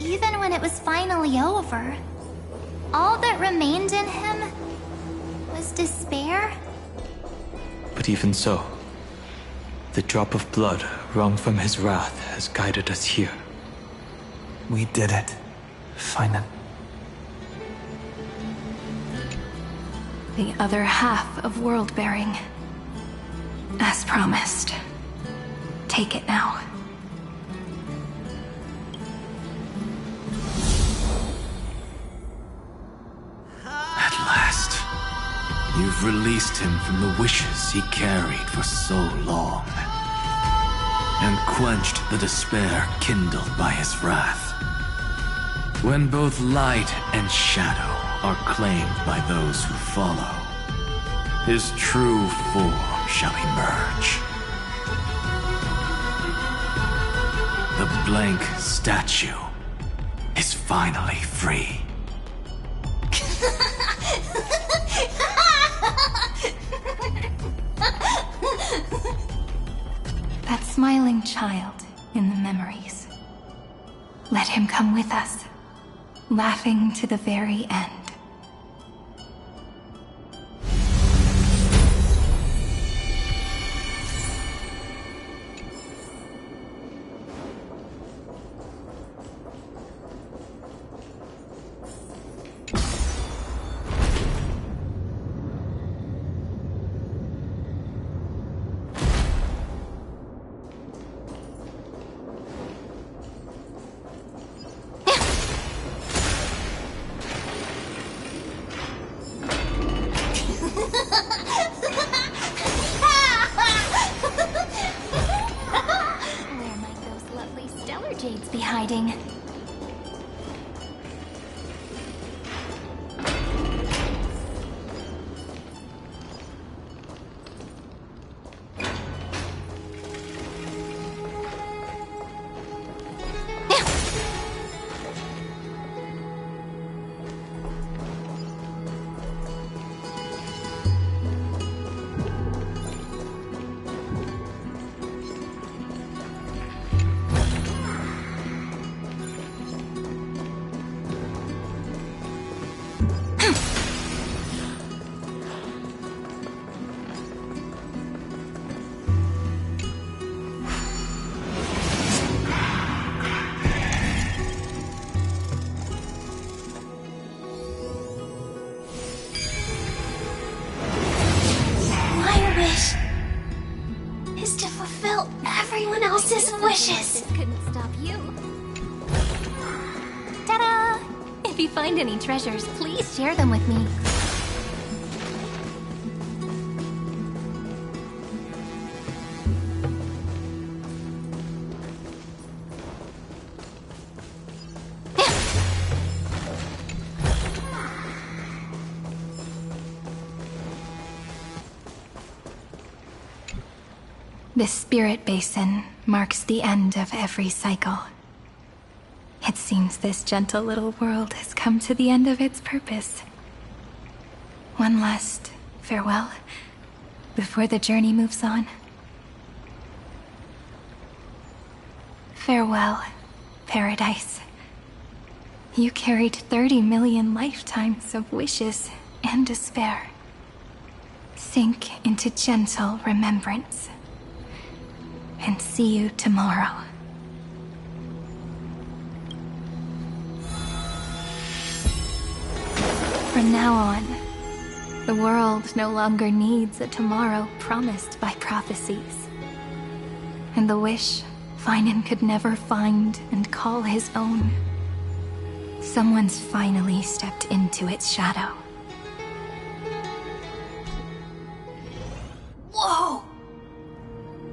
Even when it was finally over, all that remained in him was despair. But even so, the drop of blood wrung from his wrath has guided us here. We did it. Finally. The other half of world-bearing. As promised. Take it now. At last, you've released him from the wishes he carried for so long, and quenched the despair kindled by his wrath. When both light and shadow are claimed by those who follow, his true form shall emerge. The blank statue is finally free. That smiling child in the memories. Let him come with us, laughing to the very end. wishes of wishes. Couldn't stop you. Ta-da! If you find any treasures, please share them with me. This spirit basin marks the end of every cycle. It seems this gentle little world has come to the end of its purpose. One last farewell before the journey moves on. Farewell, paradise. You carried 30 million lifetimes of wishes and despair. Sink into gentle remembrance. And see you tomorrow. From now on, the world no longer needs a tomorrow promised by prophecies. And the wish Finan could never find and call his own. Someone's finally stepped into its shadow. Whoa!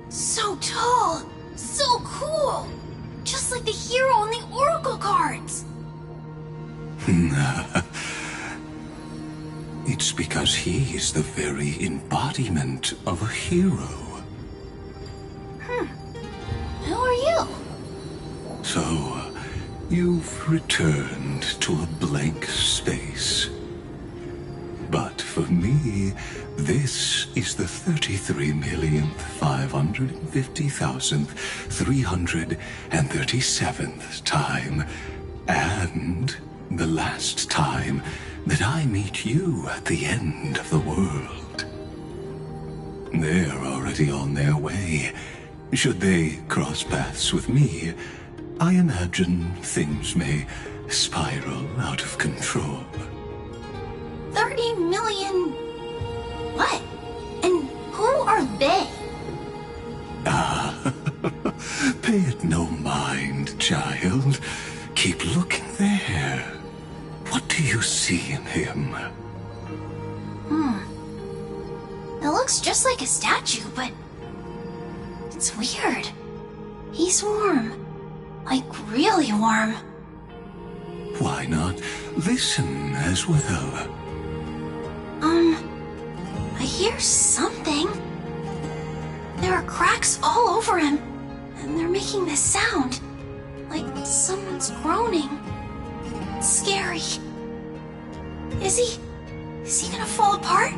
So tall! So cool! Just like the hero in the Oracle cards! It's because he is the very embodiment of a hero. Who are you? So, you've returned to a blank space. But for me, this is the 33,550,337th time, and the last time that I meet you at the end of the world. They're already on their way. Should they cross paths with me, I imagine things may spiral out of control. 30 million... what? And who are they? Pay it no mind, child. Keep looking there. What do you see in him? It looks just like a statue, but... it's weird. He's warm. Like, really warm. Why not listen as well? I hear something. There are cracks all over him, and they're making this sound. Like someone's groaning. It's scary. Is he gonna fall apart?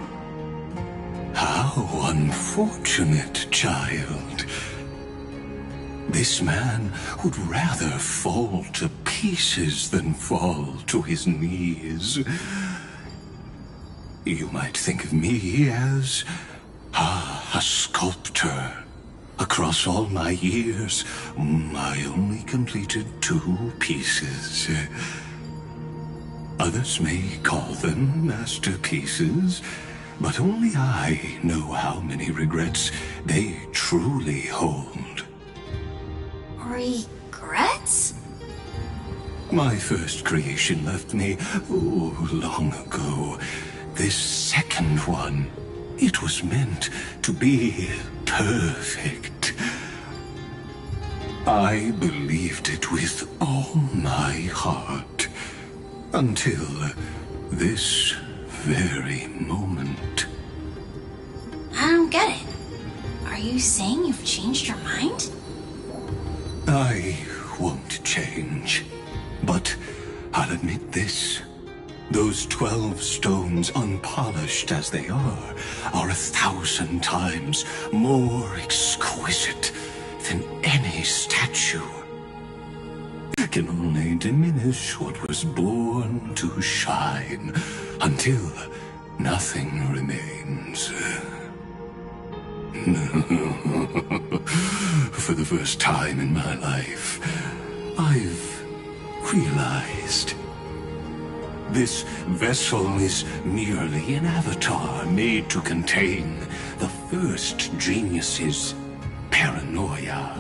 How unfortunate, child. This man would rather fall to pieces than fall to his knees. You might think of me as a sculptor. Across all my years, I only completed 2 pieces. Others may call them masterpieces, but only I know how many regrets they truly hold. Regrets? My first creation left me, long ago. This second one, it was meant to be perfect. I believed it with all my heart. Until this very moment. I don't get it. Are you saying you've changed your mind? I won't change. But I'll admit this. Those 12 stones, unpolished as they are 1,000 times more exquisite than any statue. Can only diminish what was born to shine until nothing remains. For the first time in my life, I've realized this vessel is merely an avatar made to contain the first genius's paranoia.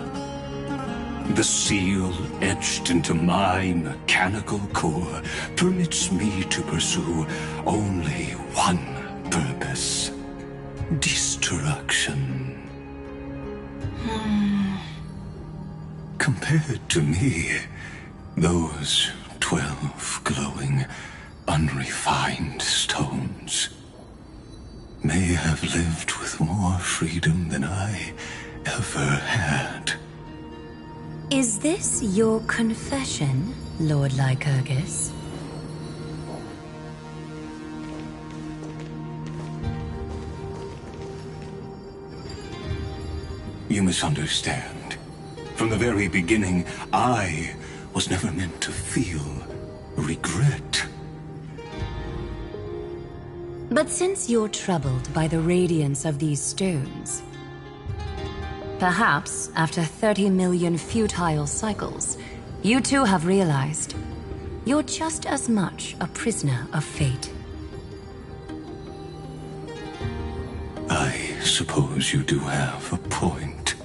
The seal etched into my mechanical core permits me to pursue only one purpose: destruction. Compared to me, those 12 glowing, unrefined stones may have lived with more freedom than I ever had. Is this your confession, Lord Lycurgus? You misunderstand. From the very beginning, I was never meant to feel regret. But since you're troubled by the radiance of these stones, perhaps after 30 million futile cycles, you too have realized you're just as much a prisoner of fate. I suppose you do have a point.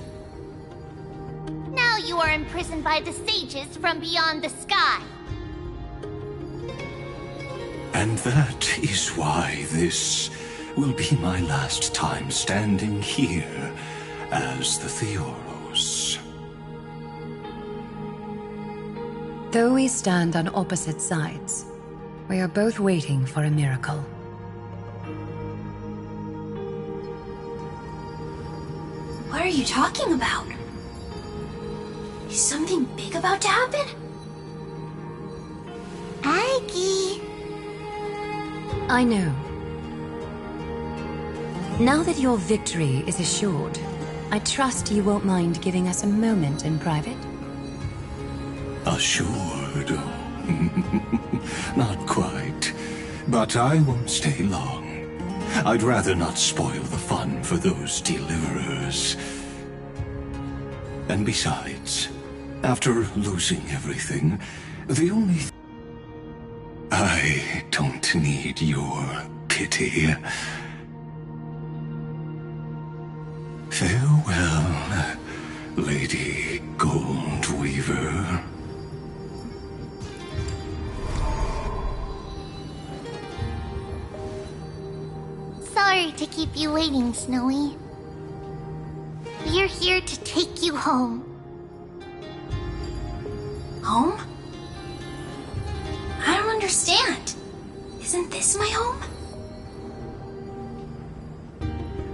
Now you are imprisoned by the sages from beyond the sky. And that is why this will be my last time standing here as the Theoros. Though we stand on opposite sides, we are both waiting for a miracle. What are you talking about? Is something big about to happen? Aggie. I know. Now that your victory is assured, I trust you won't mind giving us a moment in private. Assured? Not quite. But I won't stay long. I'd rather not spoil the fun for those deliverers. And besides, after losing everything, the only I don't need your pity. Farewell, Lady Goldweaver. Sorry to keep you waiting, Snowy. We're here to take you home. Home? I don't understand. Isn't this my home?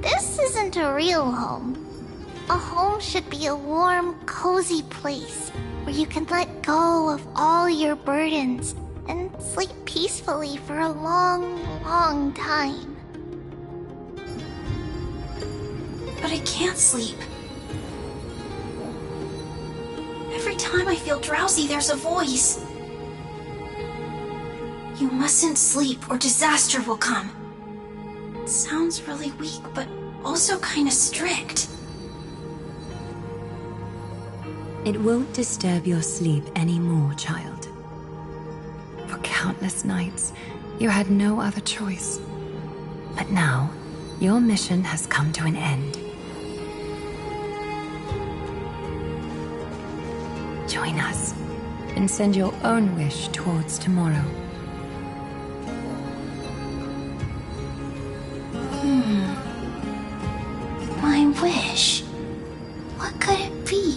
This isn't a real home. A home should be a warm, cozy place where you can let go of all your burdens and sleep peacefully for a long, long time. But I can't sleep. Every time I feel drowsy, there's a voice. You mustn't sleep or disaster will come. It sounds really weak, but also kind of strict. It won't disturb your sleep anymore, child. For countless nights, you had no other choice. But now, your mission has come to an end. Join us, and send your own wish towards tomorrow. My wish? What could it be?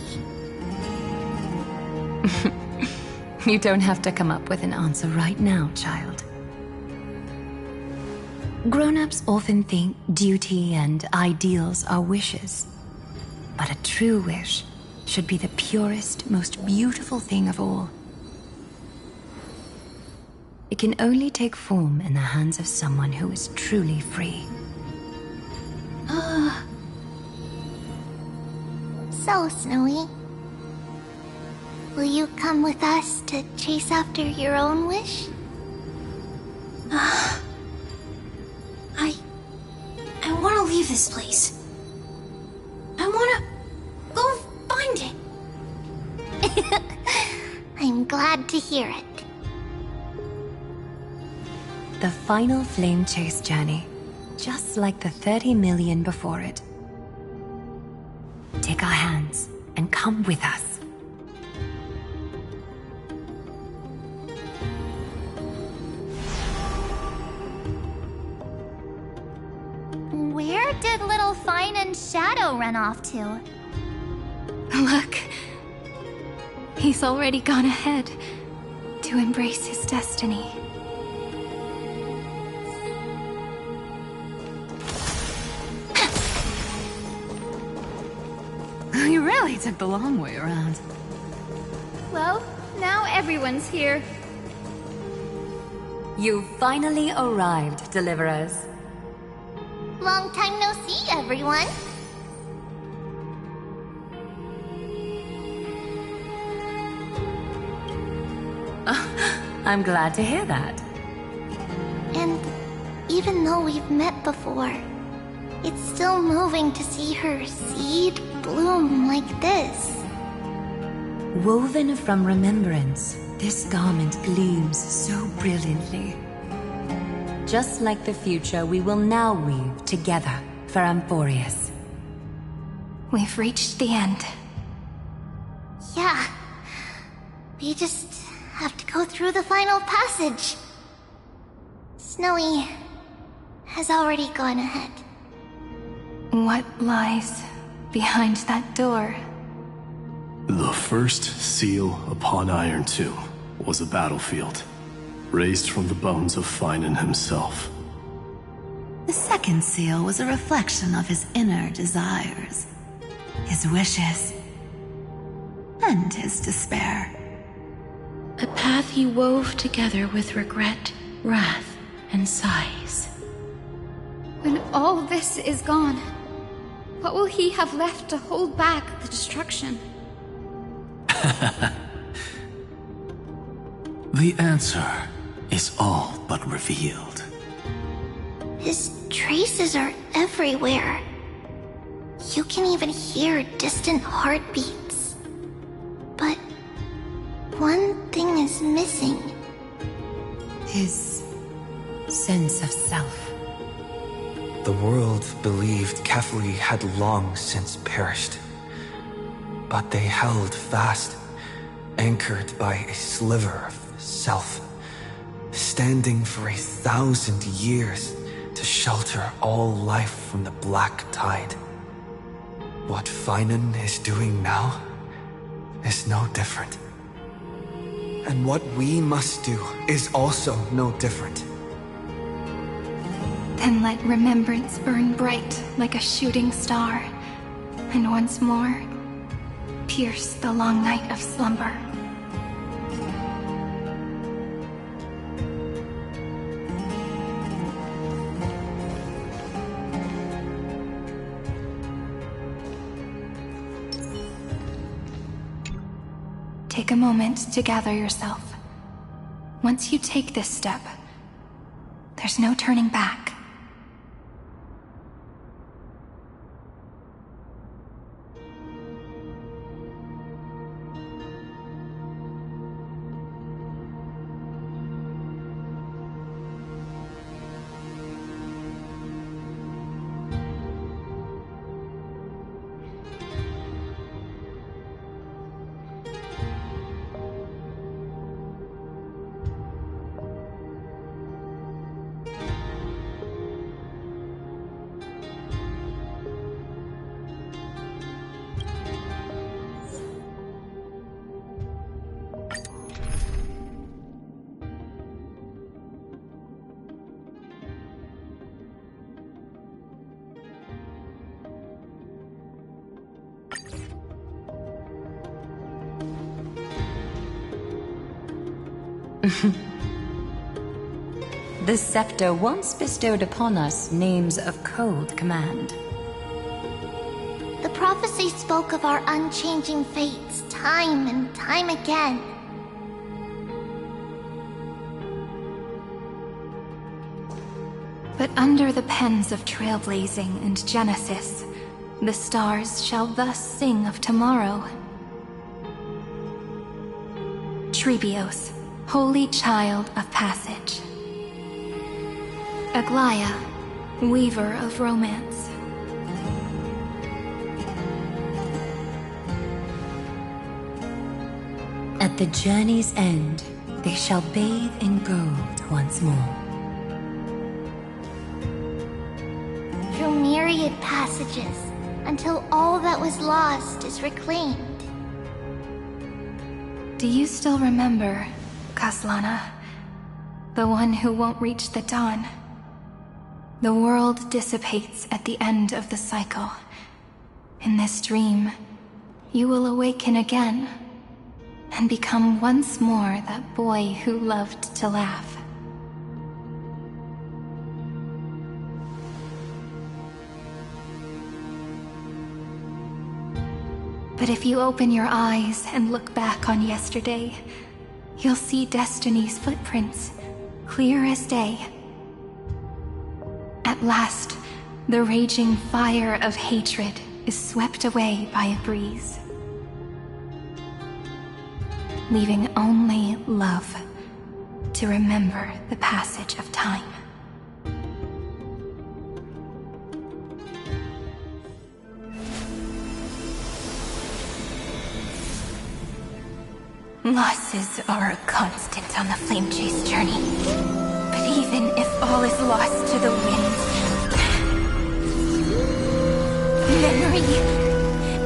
You don't have to come up with an answer right now, child. Grown-ups often think duty and ideals are wishes. But a true wish should be the purest, most beautiful thing of all. It can only take form in the hands of someone who is truly free. So, Snowy, will you come with us to chase after your own wish? I want to leave this place. I want to go find it. I'm glad to hear it. The final flame chase journey, just like the 30 million before it. Take our hands and come with us. did little Fine and Shadow run off to? Look. He's already gone ahead to embrace his destiny. You really took the long way around. Well, now everyone's here. You finally arrived, Deliverers. Long time no see, everyone. I'm glad to hear that. And even though we've met before, it's still moving to see her seed bloom like this. Woven from remembrance, this garment gleams so brilliantly. Just like the future, we will now weave together for Amphorius. We've reached the end. Yeah. We just have to go through the final passage. Snowy has already gone ahead. What lies behind that door? The first seal upon Iron Tomb was a battlefield, raised from the bones of Finan himself. The second seal was a reflection of his inner desires, his wishes, and his despair. A path he wove together with regret, wrath, and sighs. When all this is gone, what will he have left to hold back the destruction? The answer is all but revealed. His traces are everywhere. You can even hear distant heartbeats. But one thing is missing. His sense of self. The world believed Kefli had long since perished. But they held fast, anchored by a sliver of self, standing for 1,000 years to shelter all life from the black tide. What Finan is doing now is no different. And what we must do is also no different. Then let remembrance burn bright like a shooting star, and once more, pierce the long night of slumber. Take a moment to gather yourself. Once you take this step, there's no turning back. The scepter once bestowed upon us names of cold command. The prophecy spoke of our unchanging fates time and time again. But under the pens of trailblazing and Genesis, the stars shall thus sing of tomorrow. Trebios, holy child of passage. Aglaia, weaver of romance. At the journey's end, they shall bathe in gold once more. Through myriad myriad passages until all that was lost is reclaimed. Do you still remember, Kaslana? The one who won't reach the dawn? The world dissipates at the end of the cycle. In this dream, you will awaken again and become once more that boy who loved to laugh. But if you open your eyes and look back on yesterday, you'll see Destiny's footprints, clear as day. At last, the raging fire of hatred is swept away by a breeze, leaving only love to remember the passage of time. Losses are a constant on the Flame Chase journey. But even if all is lost to the wind, memory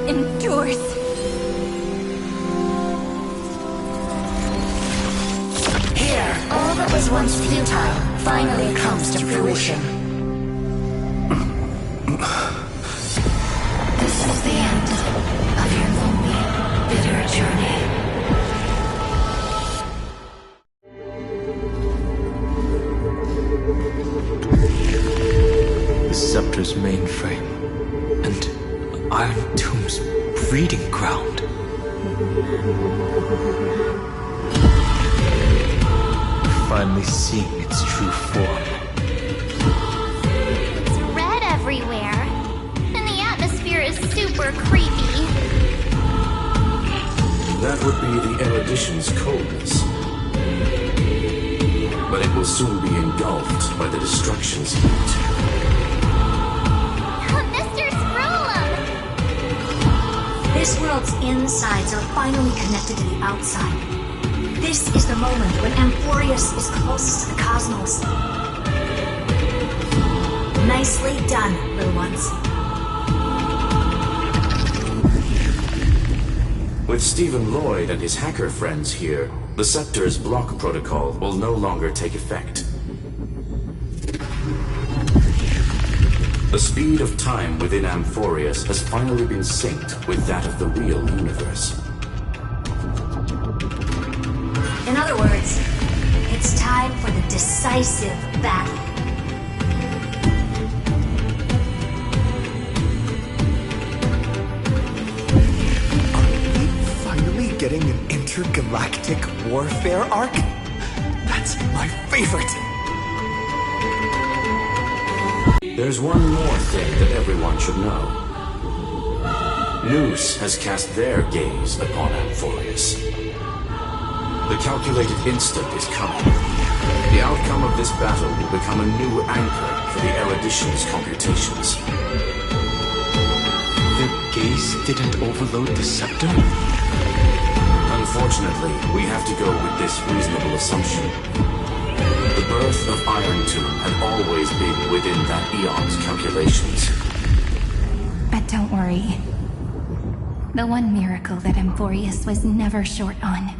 endures. Here, all that was once futile finally comes to fruition. This is the end of your lonely, bitter journey. The Scepter's mainframe, and Iron Tomb's breeding ground. Finally seeing its true form. It's red everywhere, and the atmosphere is super creepy. That would be the erudition's coldness. But it will soon be engulfed by the destruction's heat. Mr. Scrollum! This world's insides are finally connected to the outside. This is the moment when Amphorius is closest to the cosmos. Nicely done, little ones. With Stephen Lloyd and his hacker friends here, the Scepter's block protocol will no longer take effect. The speed of time within Amphorius has finally been synced with that of the real universe. In other words, it's time for the decisive battle. Finally getting an intergalactic warfare arc? That's my favorite! There's one more thing that everyone should know. Noose has cast their gaze upon Amphorius. The calculated instant is coming. The outcome of this battle will become a new anchor for the erudition's computations. Their gaze didn't overload the Scepter? Unfortunately, we have to go with this reasonable assumption. The birth of Iron Tomb had always been within that eon's calculations. But don't worry. The one miracle that Amphorius was never short on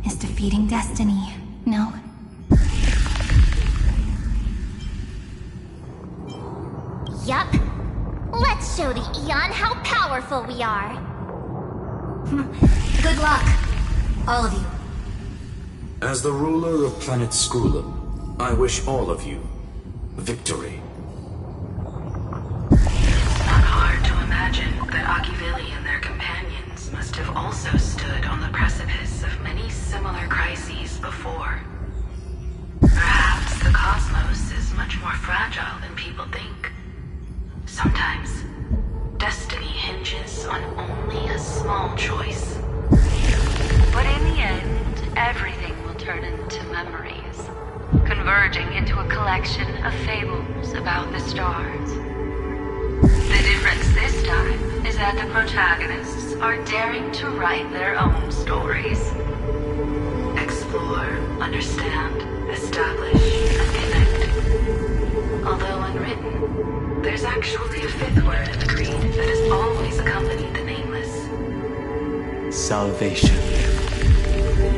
is defeating Destiny, no? Yup. Let's show the Eon how powerful we are. Good luck, all of you. As the ruler of planet Scrollum, I wish all of you victory. It's not hard to imagine that Akivili and their companions must have also stood on the precipice of many similar crises before. Perhaps the cosmos is much more fragile than people think. Sometimes, destiny hinges on only a small choice. But in the end, everything will turn into memories, converging into a collection of fables about the stars. The difference this time is that the protagonists are daring to write their own stories. Explore, understand, establish, and connect. Although unwritten, there's actually a fifth salvation.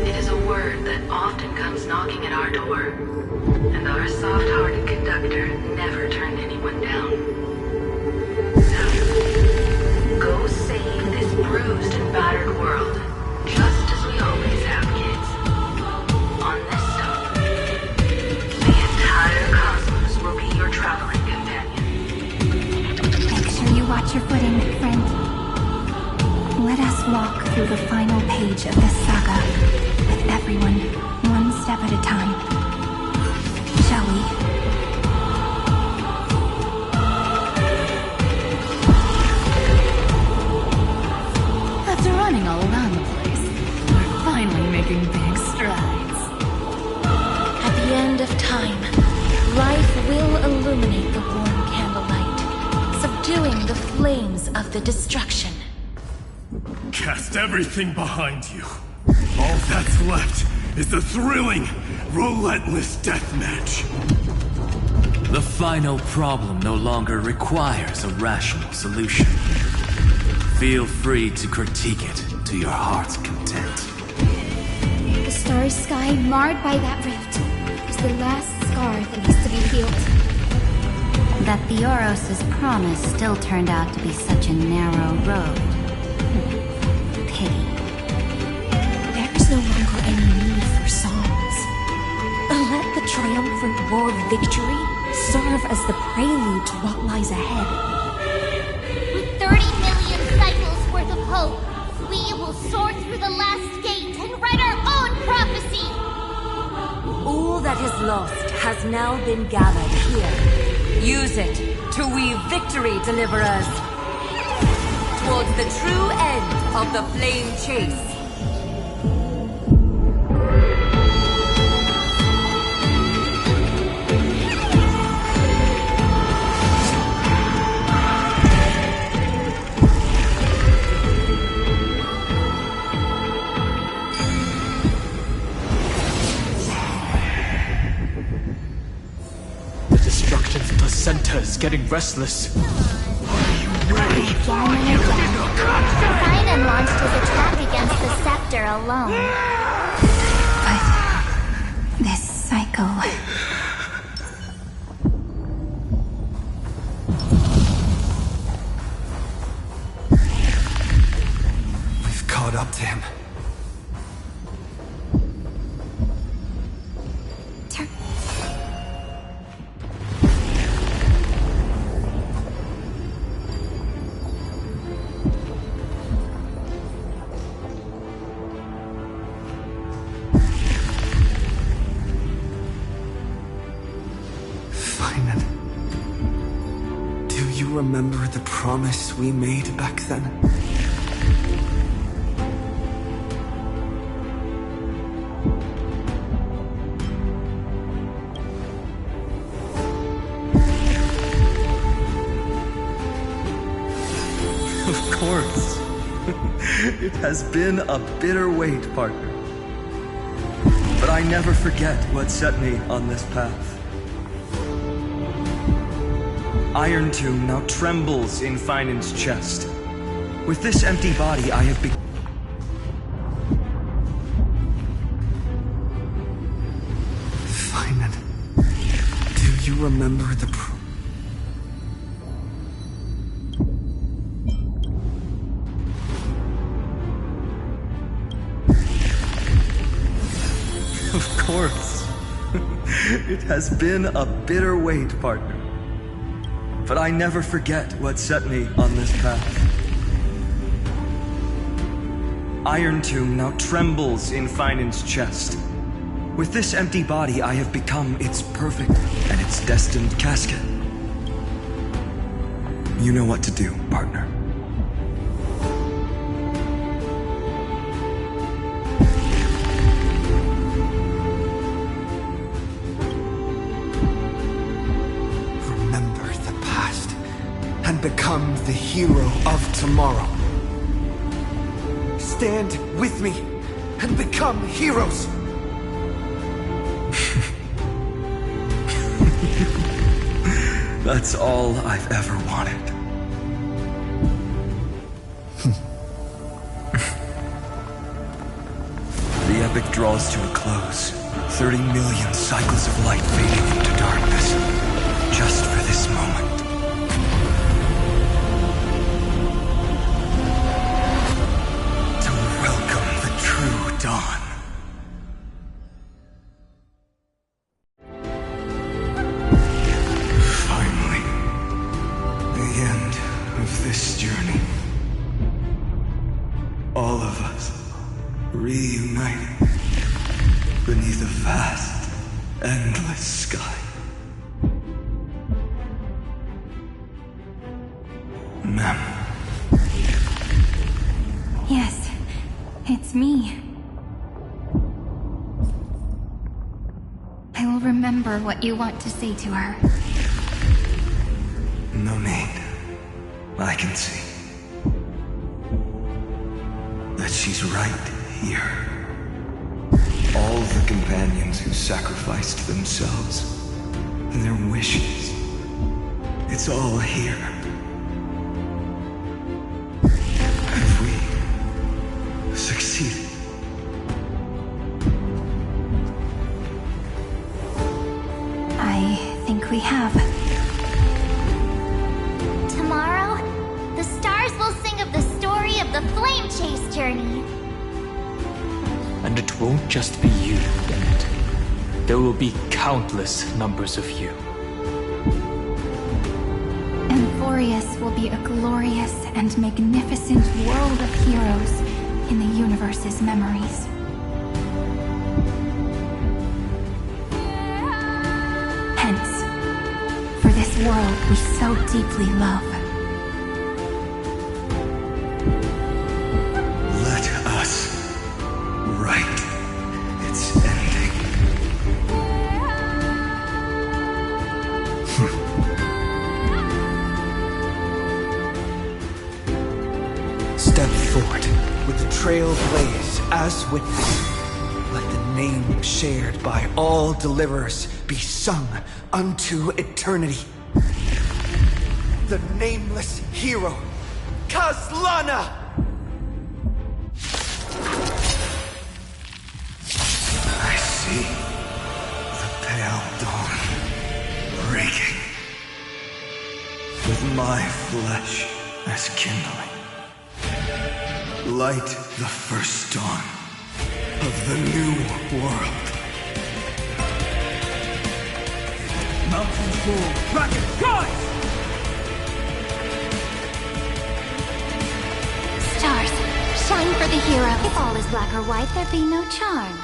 It is a word that often comes knocking at our door, and our soft-hearted conductor never turned anyone down. So, go save this bruised and battered world, just as we always have, kids. On this stop, the entire cosmos will be your traveling companion. Make sure you watch your footing, friend. Let us walk through the final page of this saga, with everyone, one step at a time. Shall we? After running all around the place, we're finally making big strides. At the end of time, life will illuminate the warm candlelight, subduing the flames of the destruction. Cast everything behind you. All that's left is the thrilling, relentless deathmatch. The final problem no longer requires a rational solution. Feel free to critique it to your heart's content. The starry sky marred by that rift is the last scar that needs to be healed. That Theoros' promise still turned out to be such a narrow road. Pity. There is no longer any need for songs. Let the triumphant roar of victory serve as the prelude to what lies ahead. With 30 million cycles worth of hope, we will soar through the last gate and write our own prophecy! All that is lost has now been gathered here. Use it to weave victory, deliverers, towards the true end of the flame chase. The destruction's placenta is getting restless. Poseidon launched his attack against the scepter alone. But this cycle... We've caught up to him. Remember the promise we made back then? Of course. It has been a bitter wait, partner. But I never forget what set me on this path. Iron Tomb now trembles in Finan's chest. With this empty body, I have become... Finan, do you remember the Of course. It has been a bitter wait, partner. But I never forget what set me on this path. Iron Tomb now trembles in Finan's chest. With this empty body, I have become its perfect and its destined casket. You know what to do, partner. Become the hero of tomorrow. Stand with me and become heroes. That's all I've ever wanted. epic draws to a close. 30 million cycles of light fading into darkness. Just for this moment. To welcome the true dawn. Finally, the end of this journey. All of us reunited beneath a vast, endless sky. Ma'am. Yes, it's me. I will remember what you want to say to her. No need. I can see that she's right here. All the companions who sacrificed themselves, their wishes, it's all here. Have we succeeded? I think we have. Tomorrow, the stars will sing of the story of the Flame Chase journey. And it won't just be you, Bennett. There will be countless numbers of you. Emphorius will be a glorious and magnificent world of heroes in the universe's memories. Hence, for this world we so deeply love. Let us write its ending. Step forward with the trail blaze as witness. Let the name shared by all deliverers be sung unto eternity. The nameless hero, Kaslana! I see the pale dawn breaking, with my flesh as kindling. Light the first dawn of the new world. Mountain Fall, Rocket, guys! Stars, shine for the hero. If all is black or white, there be no charm.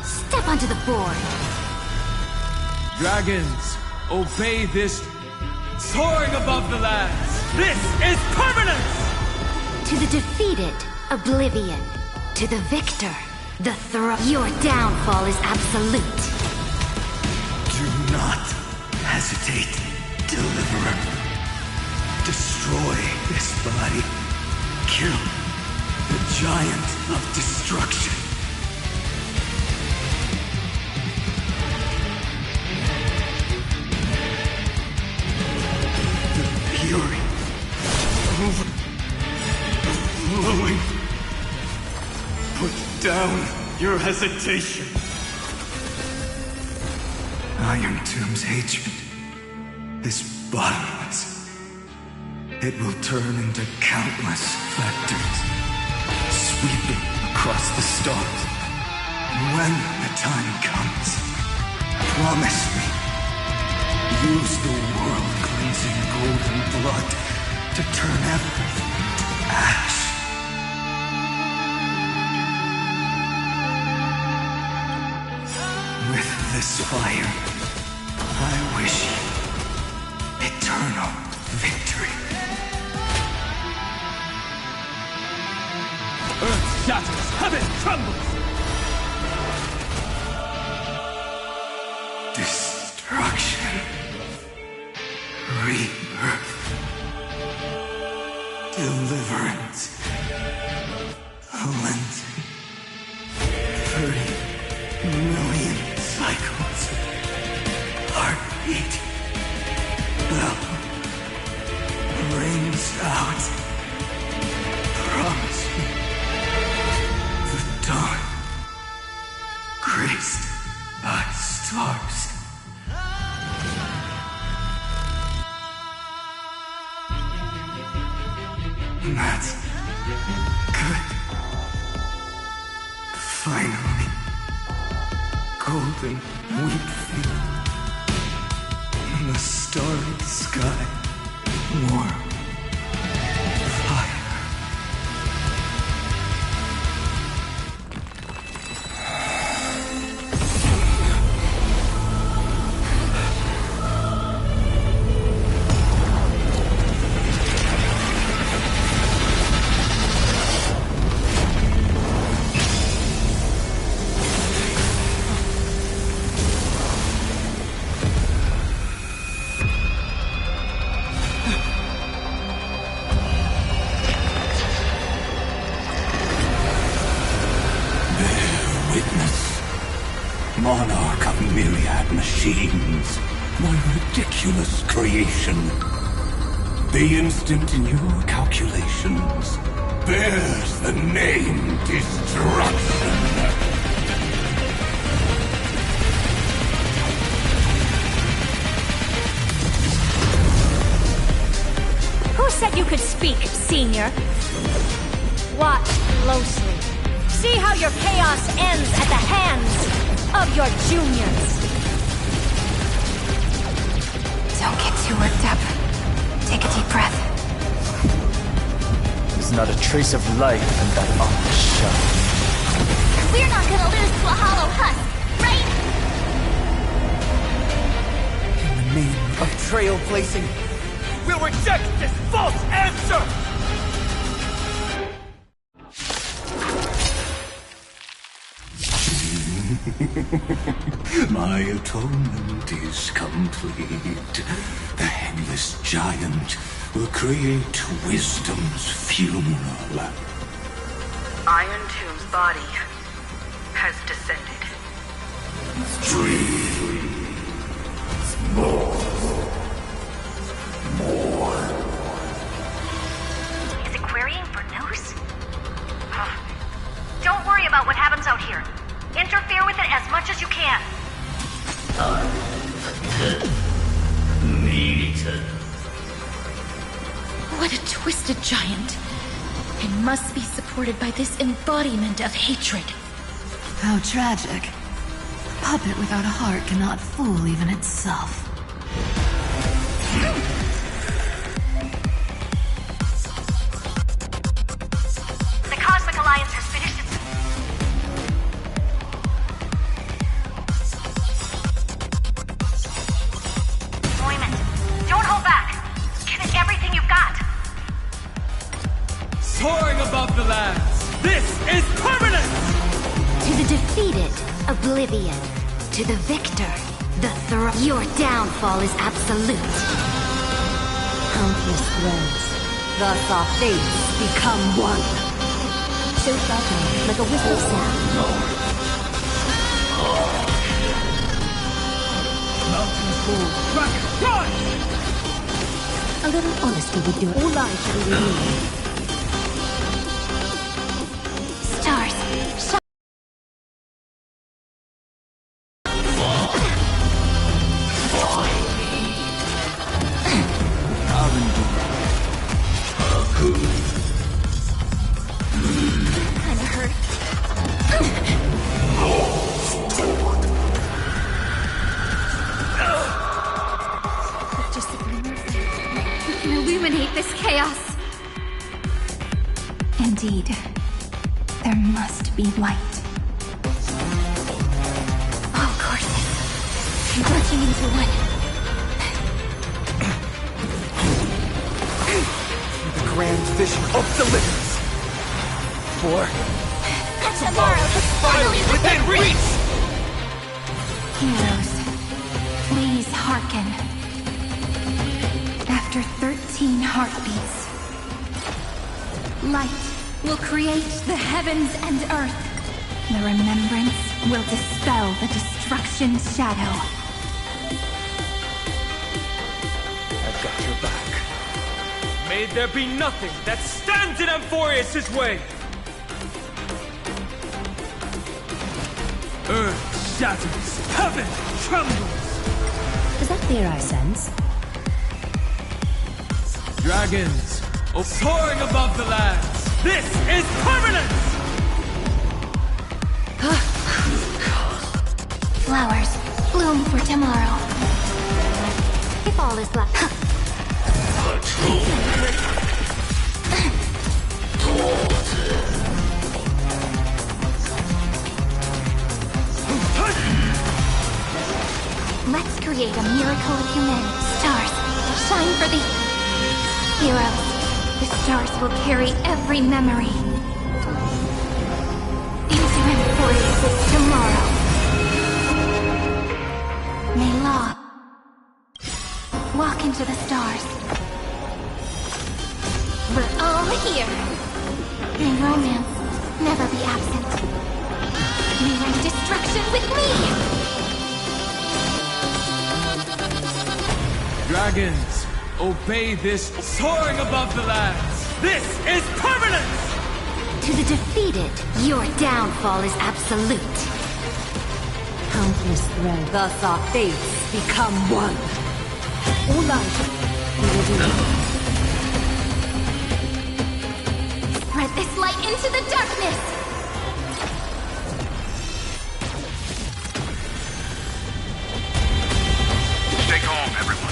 Step onto the board. Dragons, obey this. Soaring above the lands. This is permanence! To the defeated, oblivion. To the victor, the throne. Your downfall is absolute. Do not hesitate, deliverer. Destroy this body. Kill the giant of destruction. The fury overflowing. Put down your hesitation. Iron Tomb's hatred is bottomless. It will turn into countless vectors, sweeping across the stars. When the time comes, promise me, use the world-cleansing golden blood to turn everything to ash. With this fire, I wish you eternal victory. Earth shatters, heaven trembles! Destruction. Rebirth. Deliverance. Cleansing. 30 million cycles. Heartbeat. Bell. Rings out. Promise me stars. That's good. Finally. Golden wheat field. In the starry sky. Warm. Fire. Monarch of myriad machines, my ridiculous creation. The instant in your calculations bears the name Destruction. Who said you could speak, Senior? Watch closely. See how your chaos ends at the hands of your juniors. Don't get too worked up. Take a deep breath. There's not a trace of life in that armored shell. We're not gonna lose to a hollow husk, right? In the name of trailblazing, we'll reject this false answer! My atonement is complete. The Headless Giant will create wisdom's funeral. Iron Tomb's body has descended. Dreams. More. Is it querying for news? Don't worry about what happens out here. Interfere with it as much as you can. What a twisted giant. It must be supported by this embodiment of hatred. How tragic. A puppet without a heart cannot fool even itself. The Cosmic Alliance has finished its... deployment. Don't hold back. Give it everything you've got. Soaring above the lands, this is permanent! To the defeated, oblivion. To the victor, the throne. Your downfall is absolute. Countless threads. Thus our fates become one. So fluttering, like a whistle sound. Mountains fall. Dragon, run! A little honesty would do it. All lies shall be revealed. Stars. Kinda hurt. Just a glimmer. We can illuminate this chaos. Indeed. There must be light. All courses converging into one. The grand vision of deliverance. For Tomorrow is finally within reach! Heroes, please hearken. After 13 heartbeats, light will create the heavens and earth. The remembrance will dispel the destruction shadow. I've got your back. May there be nothing that stands in Amphorius' way! Earth's shatters, heaven trembles. Is that fear I sense? Dragons, soaring above the lands. This is permanence! Flowers, bloom for tomorrow. If all is left. Let's create a miracle of humanity. Stars, shine for the heroes. The stars will carry every memory into embodies tomorrow. May law walk into the stars. We're all here. May romance never be absent. May rank destruction with me. Dragons, obey this soaring above the lands. This is permanence! To the defeated, your downfall is absolute. Countless threads, thus our fates become one. All light, we will do it. Spread this light into the darkness! Stay calm, everyone.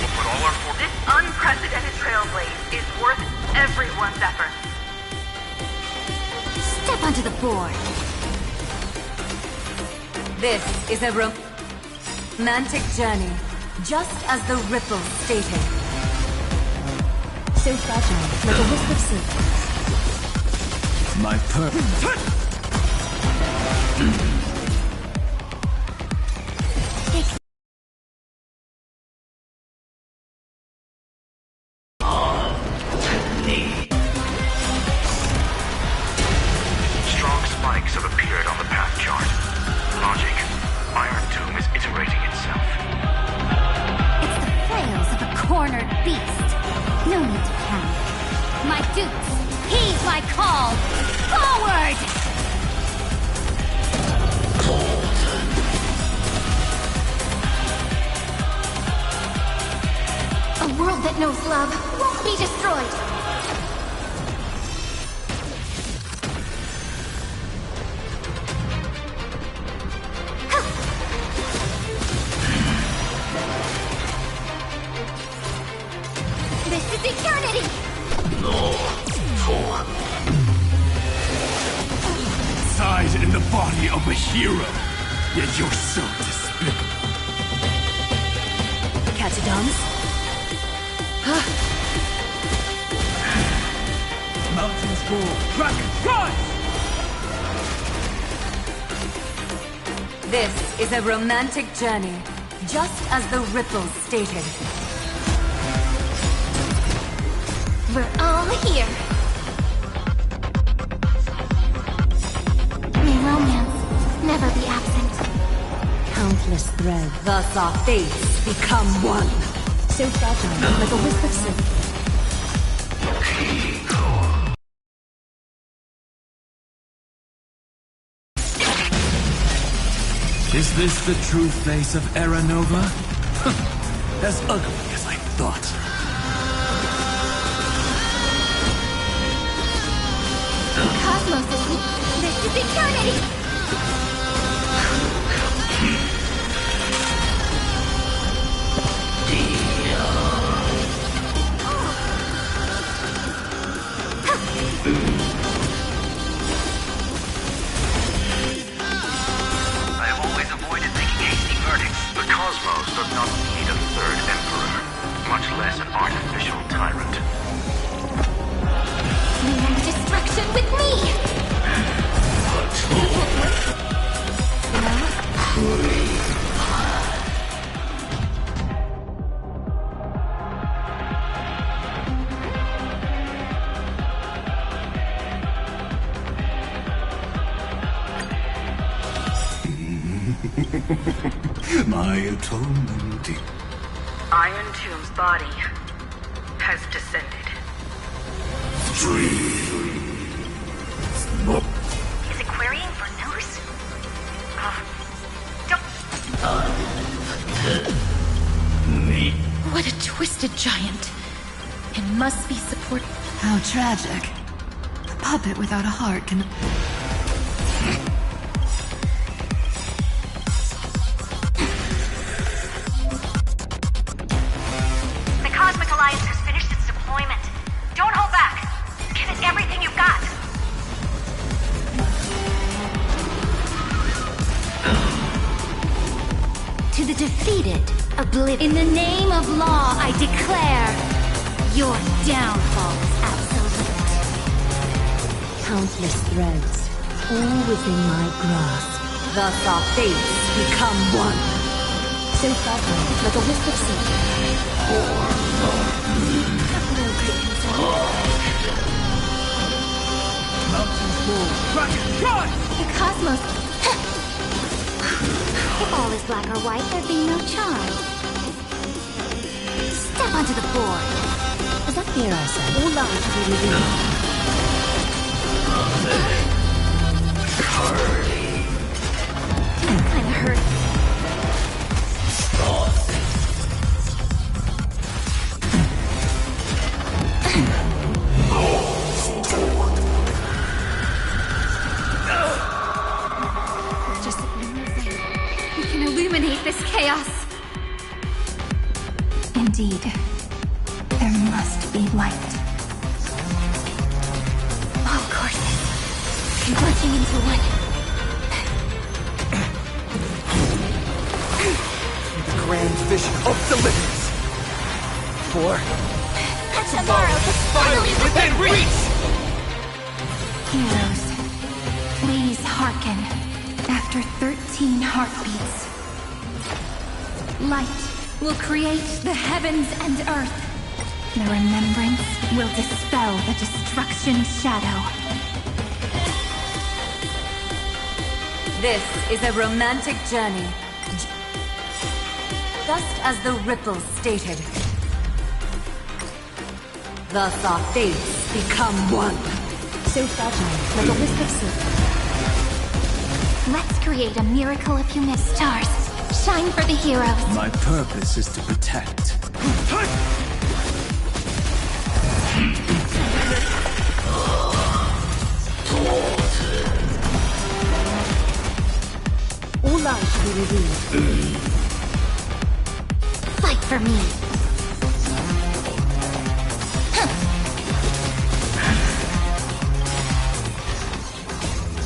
We'll put all our forces. This unprecedented trailblaze is worth everyone's efforts. Step onto the board. This is a romantic journey, just as the ripples stated. So fragile, like a wisp of silk. My Strong spikes have appeared on the path chart. Logic. Iron Tomb is iterating itself. It's the flails of a cornered beast. No need to panic. My dupes, heed my call. Forward! A world that knows love won't be destroyed. This is eternity! Inside in the body of a hero, yet you're so despicable. Catadons? mountains roar, dragons rise! This is a romantic journey, just as the ripples stated. We're all here. May romance never be absent. Countless threads, thus our fates become one. So fragile, like a wisp of silk. Is this the true face of Era Nova? As ugly as I thought. Cosmos is... This is eternity! I have always avoided making hasty verdicts. The cosmos does not need a third emperor, much less an artificial tyrant. May destruction with me! My atonement. Iron Tomb's body has descended. Is it querying for news? What a twisted giant. It must be support. How tragic. A puppet without a heart can... The Cosmic Alliance has finished its deployment. Don't hold back. Give it everything you've got. To the defeated, in the name of law, I declare your downfall is absolute. Countless threads, all within my grasp. Thus our fates become one. So fragile, like a wisp of silk. No great concern. Mountains move. Dragon, run! The cosmos... If all is black or white, there'd be no charm. Step onto the board. Is that fear I said? All lies to be revealed. I'm kinda hurt. Just we can illuminate this chaos. Indeed, there must be light. All courses converging into one. The grand vision of deliverance. For tomorrow is finally within reach! Heroes, please hearken. After 13 heartbeats, light will create the heavens and earth. The remembrance will dispel the destruction shadow. This is a romantic journey. Just as the ripples stated. Thus our fates become one. So fragile, like a wisp of silk. Let's create a miracle of human stars. Shine for the heroes. My purpose is to protect. All lies to be revealed. Fight for me.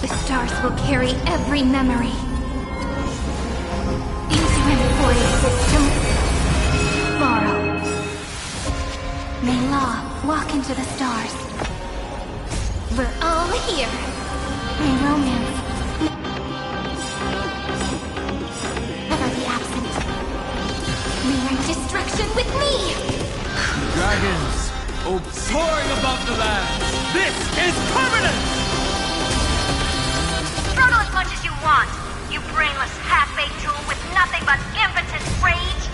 The stars will carry every memory into embodied system. Tomorrow, may law walk into the stars. We're all here. May romance never be absent. May write destruction with me. Dragons, oh soaring above the land, this is permanent! Struggle as much as you want, you brainless half-baked tool with nothing but impotent rage.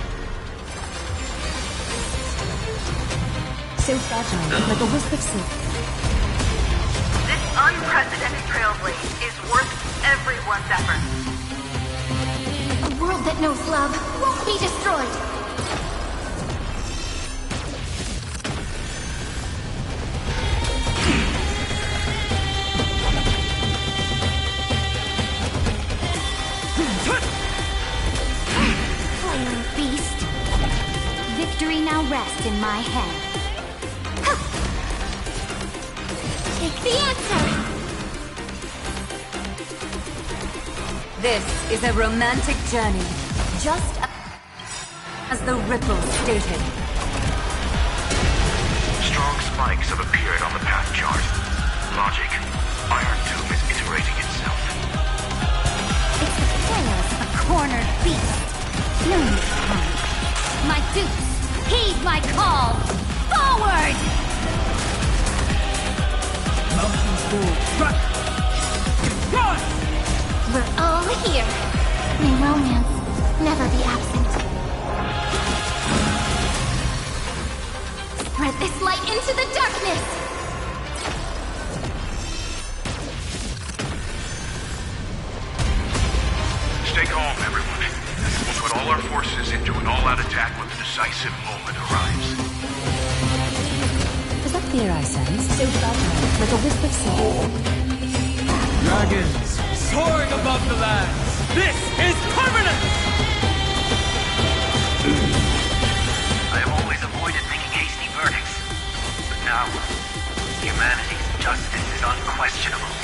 So fragile, like a wisp of silk. This unprecedented trailblaze is worth everyone's effort. A world that knows love won't be destroyed. Flaming beast. Victory now rests in my hand. Take the answer! This is a romantic journey, just as the ripples stated. Strong spikes have appeared on the path chart. Logic. Iron Tomb is iterating itself. It's the tales of a cornered beast. No need to hide. My dupes, heed my call! Forward! Mountains move. Run! We're all here. May romance never be absent. Spread this light into the darkness! Stay calm, everyone. We'll put all our forces into an all-out attack when the decisive moment arrives. Is that fear I sense? So fragile, like a wisp of smoke. Dragons, soaring above the lands. This is permanent! I have always avoided making hasty verdicts. But now, humanity's justice is unquestionable.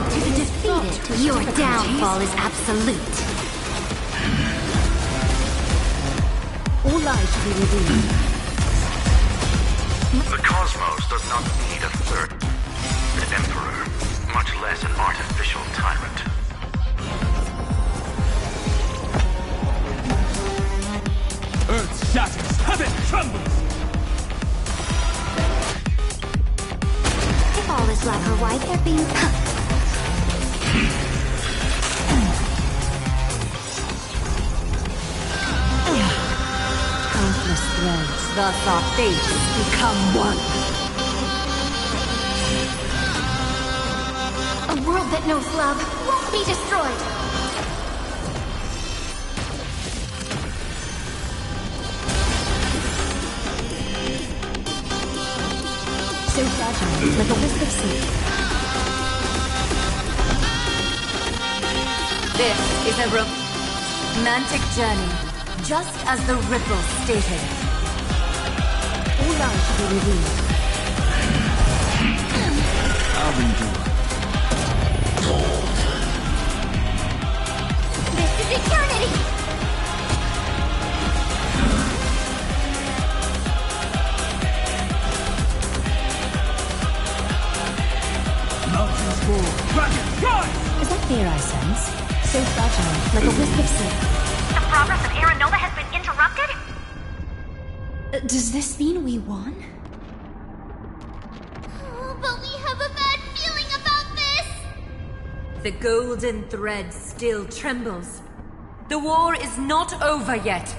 To the defeated, your downfall is absolute. All lies to be redeemed. The cosmos does not need a third emperor, much less an artificial tyrant. Earth shatters, heaven trembles! If all is love or why there be... Countless threads, thus our fates become one. A world that knows love won't be destroyed. So fragile, like a wisp of silk. This is a romantic journey, just as the ripple stated. All lies to be revealed. I'll endure. This is eternity! Mountains roar, dragons rise! Is that fear I sense? So fragile, like a wisp of silk. The progress of Aeronova has been interrupted? Does this mean we won? But we have a bad feeling about this! The golden thread still trembles. The war is not over yet.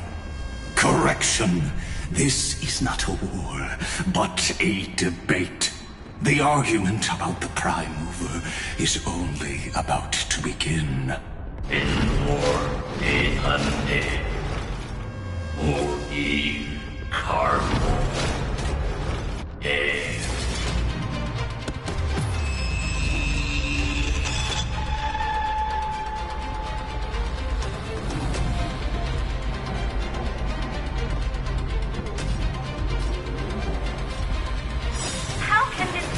Correction. This is not a war, but a debate. The argument about the Prime Mover is only about to begin. In war, a undead. Or in cargo. How can this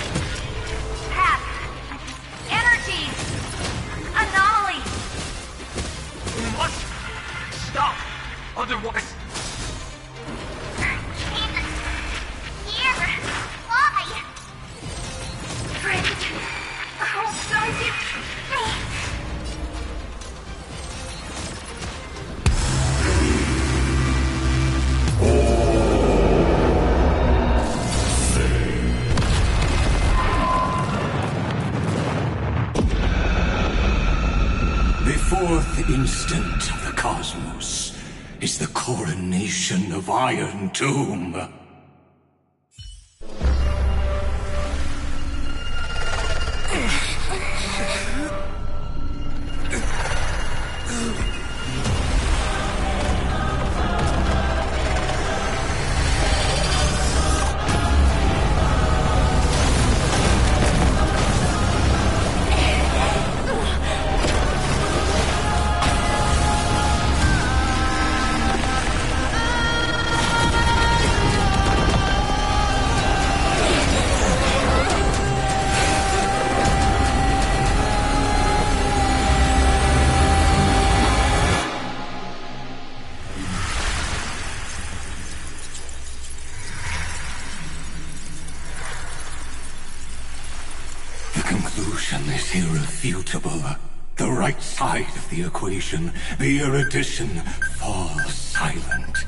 path, energies, anomaly? We must stop, otherwise. Here! Why? Friend, oh, don't you... The fourth instant of the cosmos is the coronation of Iron Tomb. The conclusion is irrefutable. The right side of the equation, the erudition, falls silent.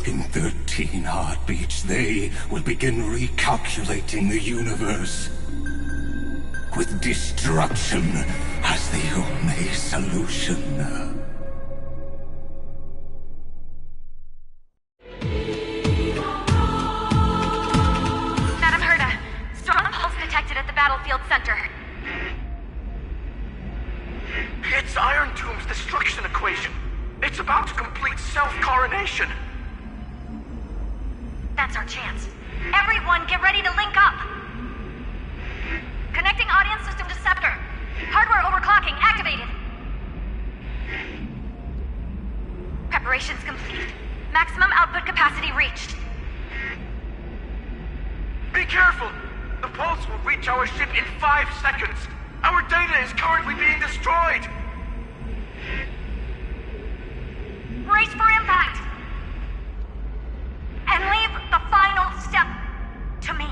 In 13 heartbeats, they will begin recalculating the universe. With destruction as the only solution. Madam Herda, strong pulse detected at the battlefield center. It's Iron Tomb's destruction equation. It's about to complete self-coronation. That's our chance. Everyone, get ready to link up! Connecting audience system to Scepter. Hardware overclocking activated. Preparations complete. Maximum output capacity reached. Be careful! The pulse will reach our ship in 5 seconds. Our data is currently being destroyed. Brace for impact! And leave the final step to me.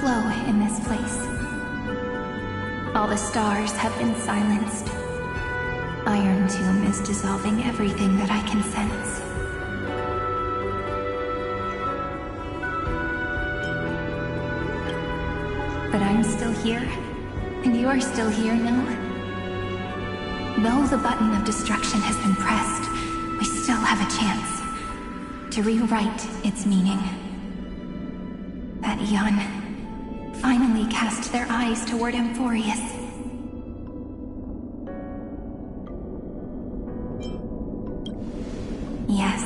flow in this place. All the stars have been silenced. Iron Tomb is dissolving everything that I can sense. But I'm still here, and you're still here, no? Though the button of destruction has been pressed, we still have a chance to rewrite its meaning. That Eon finally cast their eyes toward Amphorius. Yes,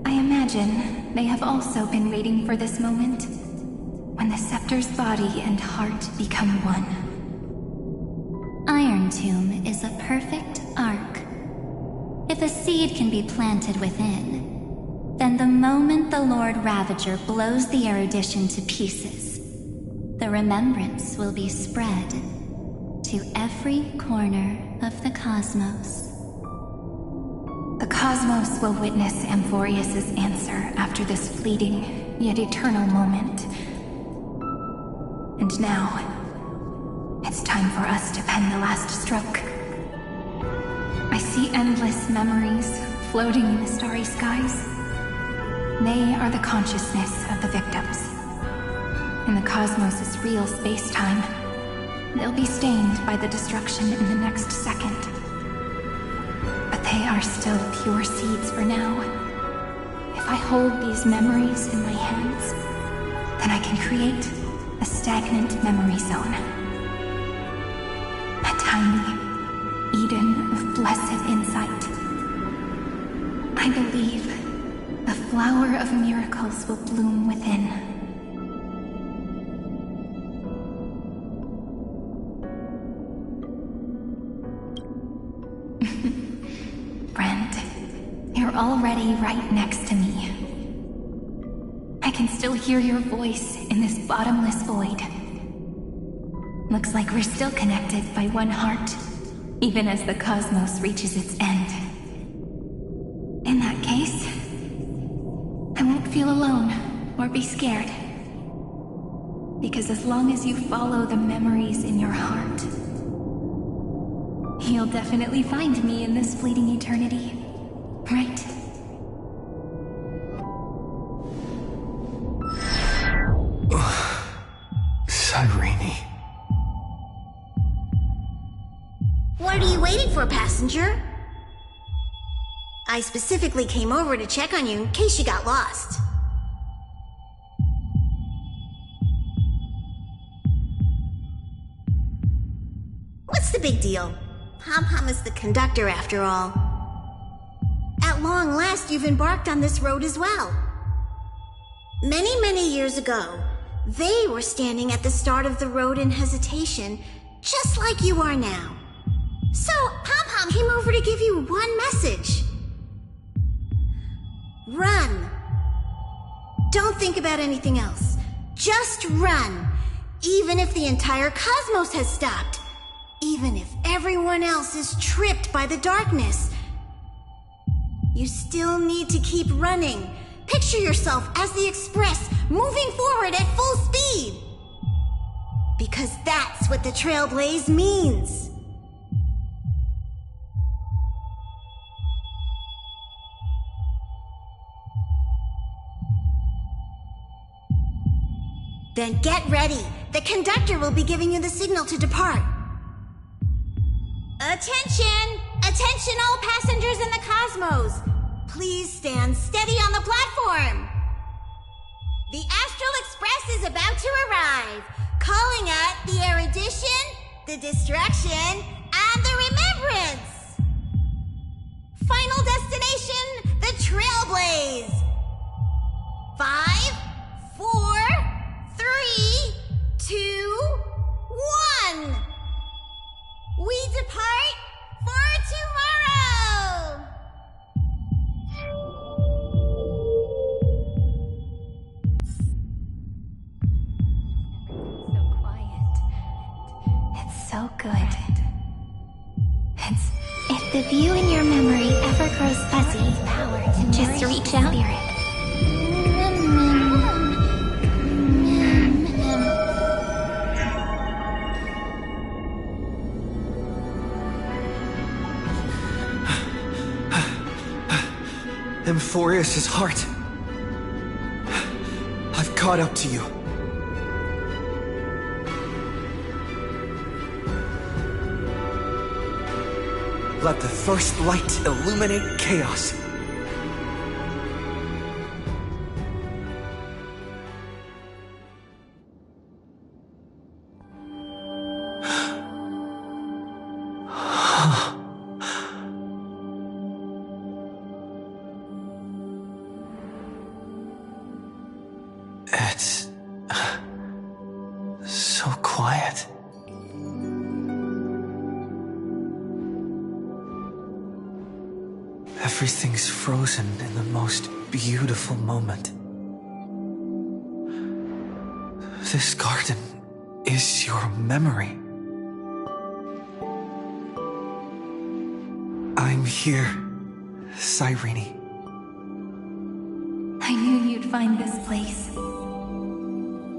I imagine they have also been waiting for this moment, when the Scepter's body and heart become one. Iron Tomb is a perfect arc. If a seed can be planted within, then the moment the Lord Ravager blows the erudition to pieces, the remembrance will be spread to every corner of the cosmos. The cosmos will witness Amphorius' answer after this fleeting, yet eternal moment. And now, it's time for us to pen the last stroke. I see endless memories floating in the starry skies. They are the consciousness of the victims. In the cosmos' real space-time, they'll be stained by the destruction in the next second. But they are still pure seeds for now. If I hold these memories in my hands, then I can create a stagnant memory zone. A tiny Eden of blessed insight. I believe the flower of miracles will bloom within. Brent, you're already right next to me. I can still hear your voice in this bottomless void. Looks like we're still connected by one heart, even as the cosmos reaches its end. In that case, I won't feel alone or be scared. Because as long as you follow the memories in your heart, you'll definitely find me in this fleeting eternity, right? Cyrene. What are you waiting for, passenger? I specifically came over to check on you in case you got lost. What's the big deal? Pom-Pom is the conductor after all. At long last, you've embarked on this road as well. Many, many years ago, they were standing at the start of the road in hesitation, just like you are now. So, Pom-Pom came over to give you one message. Run. Don't think about anything else. Just run. Even if the entire cosmos has stopped. Even if everyone else is tripped by the darkness. You still need to keep running. Picture yourself as the Express, moving forward at full speed. Because that's what the Trailblaze means. Then get ready. The conductor will be giving you the signal to depart. Attention! Attention all passengers in the cosmos! Please stand steady on the platform! The Astral Express is about to arrive, calling at the erudition, the destruction, and the remembrance! Final destination, the Trailblaze! 5, 4, 3, 2, 1! We depart for tomorrow! So quiet. It's so good. If the view in your memory ever grows fuzzy, power to just reach out. Spirit. Emphorius' heart. I've caught up to you. Let the first light illuminate chaos. It's so quiet. Everything's frozen in the most beautiful moment. This garden is your memory. I'm here, Cyrene. I knew you'd find this place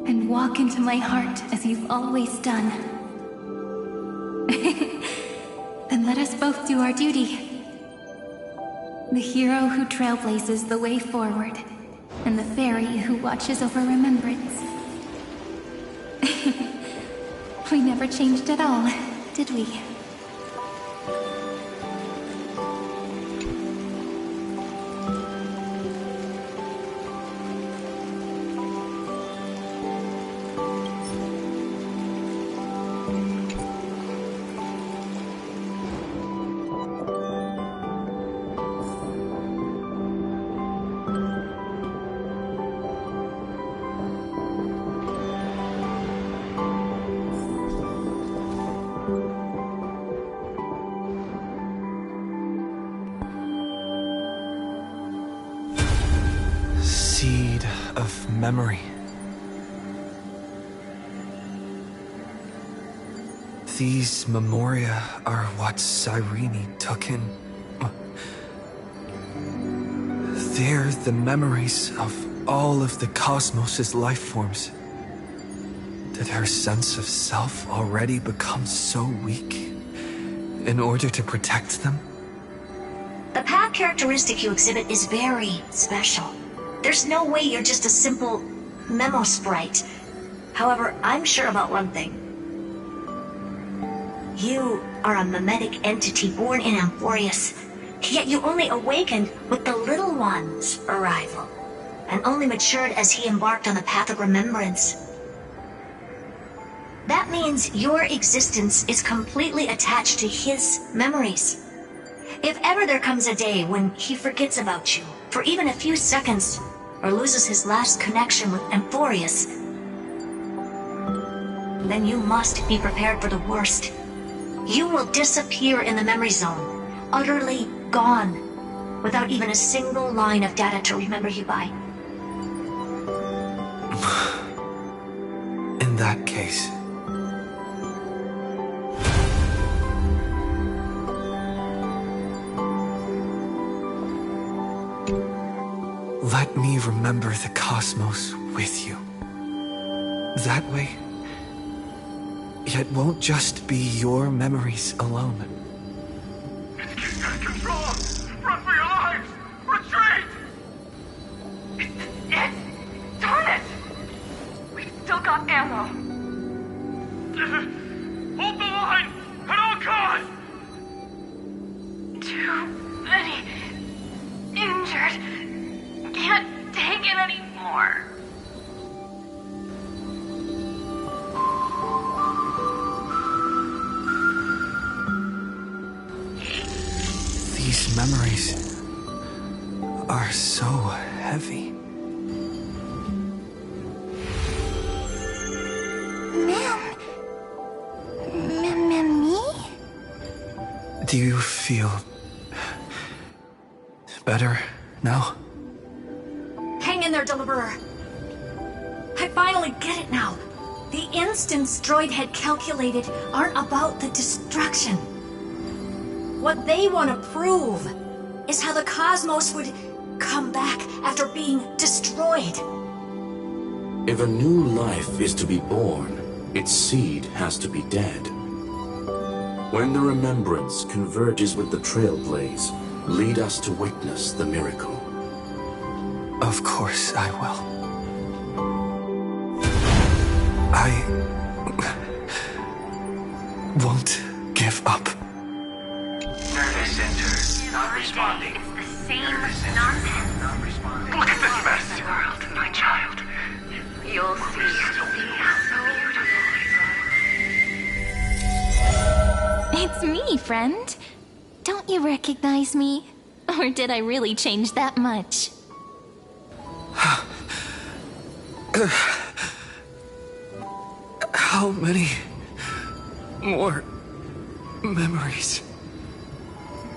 and walk into my heart as you've always done. Then let us both do our duty. The hero who trailblazes the way forward, and the fairy who watches over remembrance. We never changed at all, did we? Seed of memory. These memoria are what Cyrene took in. They're the memories of all of the cosmos' life forms. Did her sense of self already become so weak in order to protect them? The path characteristic you exhibit is very special. There's no way you're just a simple memo sprite. However, I'm sure about one thing. You are a mimetic entity born in Emphorius, yet you only awakened with the Little One's arrival, and only matured as he embarked on the path of remembrance. That means your existence is completely attached to his memories. If ever there comes a day when he forgets about you, for even a few seconds, or loses his last connection with Emphorius, then you must be prepared for the worst. You will disappear in the memory zone, utterly gone, without even a single line of data to remember you by. In that case... let me remember the cosmos with you. That way, it won't just be your memories alone. It's getting out of control! Run for your lives! Retreat! Darn it! We've still got ammo. Hold the line! At all costs! Too many injured. Can't take it anymore. These memories are so heavy. Me? Do you feel better now? Hang in there, Deliverer. I finally get it now. The instants Droid had calculated aren't about the destruction. What they want to prove is how the cosmos would come back after being destroyed. If a new life is to be born, its seed has to be dead. When the remembrance converges with the trailblaze, lead us to witness the miracle. Of course I will. I won't give up. Nervous center, not responding. It's the same nonsense. Not responding. Look at this mess! World, my child. You'll see. It's me, friend. Don't you recognize me? Or did I really change that much? How many more memories?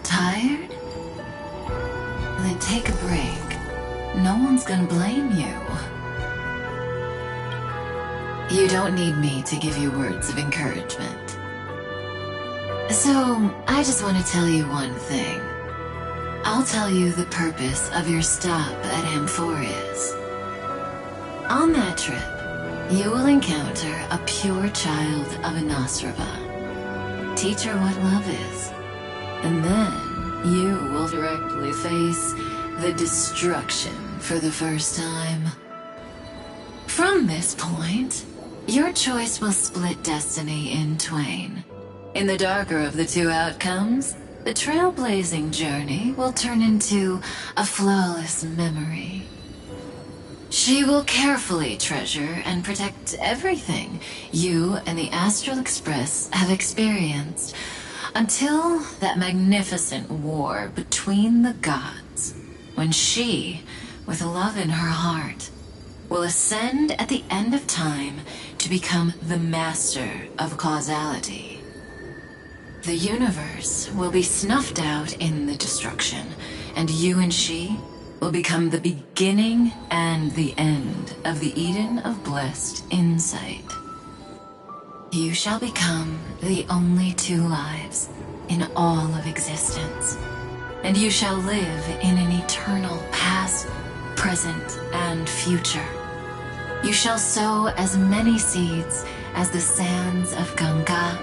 Tired? Then take a break. No one's gonna blame you. You don't need me to give you words of encouragement. So, I just want to tell you one thing. I'll tell you the purpose of your stop at Amphorius. On that trip, you will encounter a pure child of Nosraba. Teach her what love is. And then you will directly face the destruction for the first time. From this point, your choice will split destiny in twain. In the darker of the two outcomes, the trailblazing journey will turn into a flawless memory. She will carefully treasure and protect everything you and the Astral Express have experienced until that magnificent war between the gods, when she, with love in her heart, will ascend at the end of time to become the master of causality. The universe will be snuffed out in the destruction, and you and she will become the beginning and the end of the Eden of blessed insight. You shall become the only two lives in all of existence, and you shall live in an eternal past, present, and future. You shall sow as many seeds as the sands of Ganga,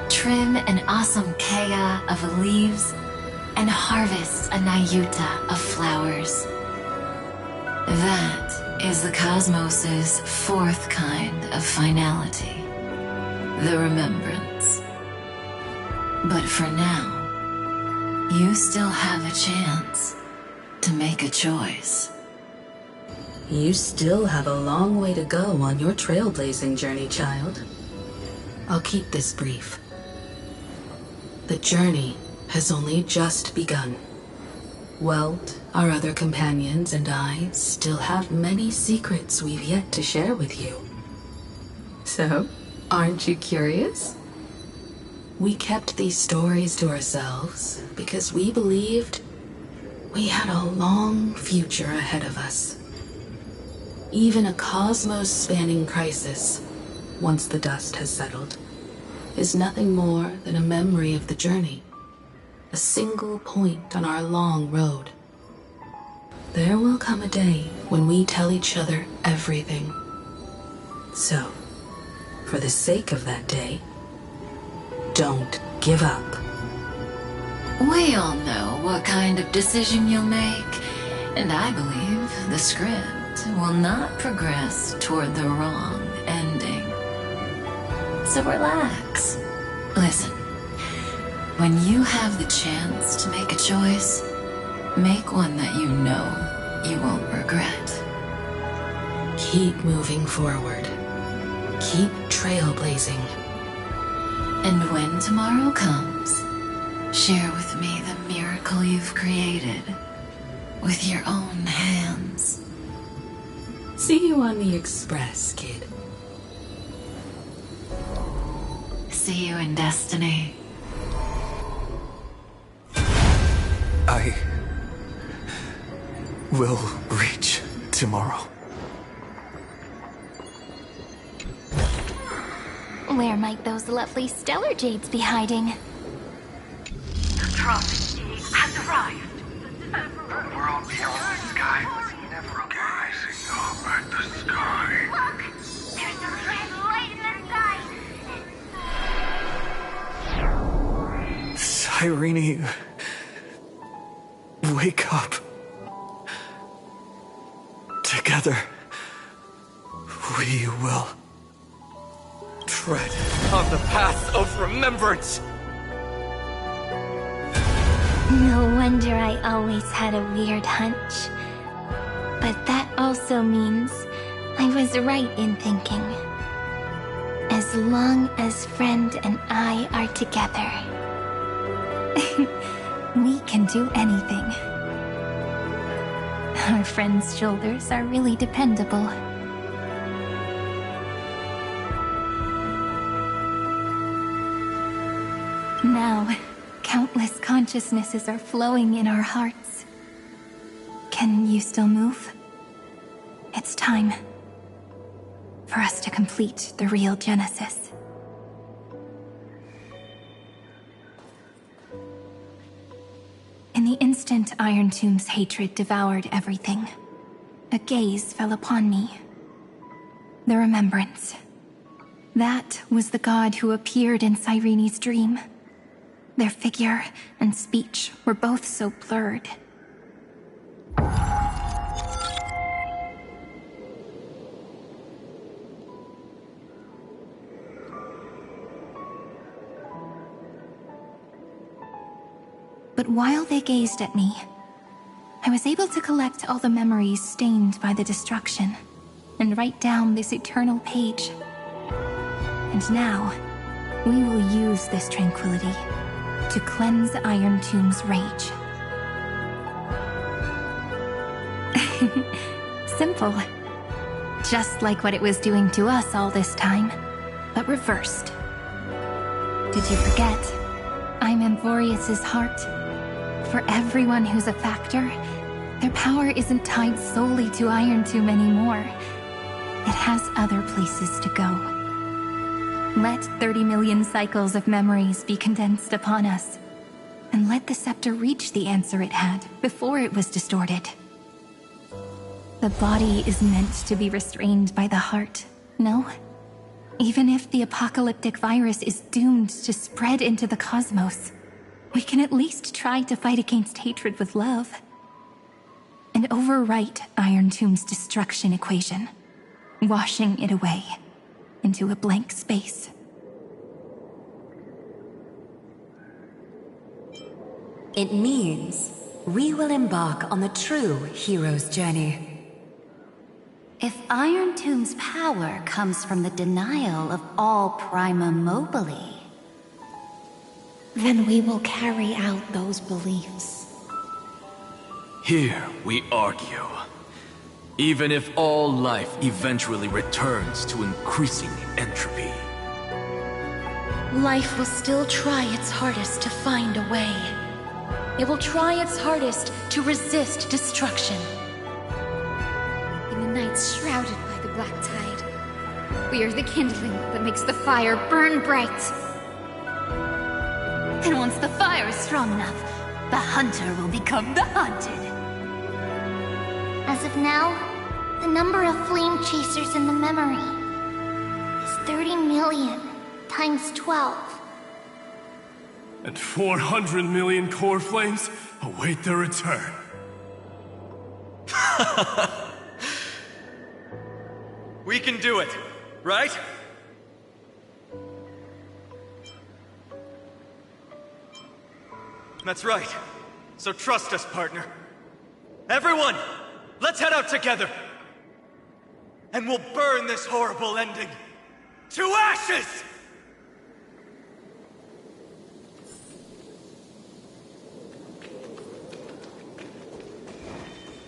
trim an awesome kea of leaves, and harvest a nayuta of flowers. That is the cosmos's fourth kind of finality, the remembrance. But for now, you still have a chance to make a choice. You still have a long way to go on your trailblazing journey, child. I'll keep this brief. The journey has only just begun. Welt, our other companions, and I still have many secrets we've yet to share with you. So, aren't you curious? We kept these stories to ourselves because we believed we had a long future ahead of us. Even a cosmos-spanning crisis, once the dust has settled, is nothing more than a memory of the journey, a single point on our long road. There will come a day when we tell each other everything. So, for the sake of that day, don't give up. We all know what kind of decision you'll make, and I believe the script will not progress toward the wrong ending. So relax. Listen, when you have the chance to make a choice, make one that you know you won't regret. Keep moving forward. Keep trailblazing. And when tomorrow comes, share with me the miracle you've created with your own hands. See you on the Express, kid. See you in Destiny. I will reach tomorrow. Where might those lovely stellar jades be hiding? The prophet has arrived. The world beyond the sky was never gazing up at the sky. Look! There's a red light in the sky! Irene, wake up. Together, we will tread on the path of remembrance. No wonder I always had a weird hunch. But that also means I was right in thinking. As long as Friend and I are together, we can do anything. Our friend's shoulders are really dependable. Now, countless consciousnesses are flowing in our hearts. Can you still move? It's time for us to complete the real Genesis. In the instant Iron Tomb's hatred devoured everything, a gaze fell upon me. The remembrance. That was the god who appeared in Cyrene's dream. Their figure and speech were both so blurred. But while they gazed at me, I was able to collect all the memories stained by the destruction and write down this eternal page. And now, we will use this tranquility to cleanse Iron Tomb's rage. Simple. Just like what it was doing to us all this time, but reversed. Did you forget? I'm Amphorius's heart. For everyone who's a factor, their power isn't tied solely to Iron Tomb anymore. It has other places to go. Let 30 million cycles of memories be condensed upon us, and let the scepter reach the answer it had before it was distorted. The body is meant to be restrained by the heart, no? Even if the apocalyptic virus is doomed to spread into the cosmos, we can at least try to fight against hatred with love. And overwrite Iron Tomb's destruction equation, washing it away into a blank space. It means we will embark on the true hero's journey. If Iron Tomb's power comes from the denial of all Prima Mobile, then we will carry out those beliefs. Here we argue. Even if all life eventually returns to increasing entropy, Life will still try its hardest to find a way. It will try its hardest to resist destruction. In the nights shrouded by the black tide, we are the kindling that makes the fire burn bright. And once the fire is strong enough, the hunter will become the hunted. As of now, the number of flame chasers in the memory is 30 million times 12. And 400 million core flames await their return. We can do it, right? That's right. So trust us, partner. Everyone, let's head out together. And we'll burn this horrible ending to ashes!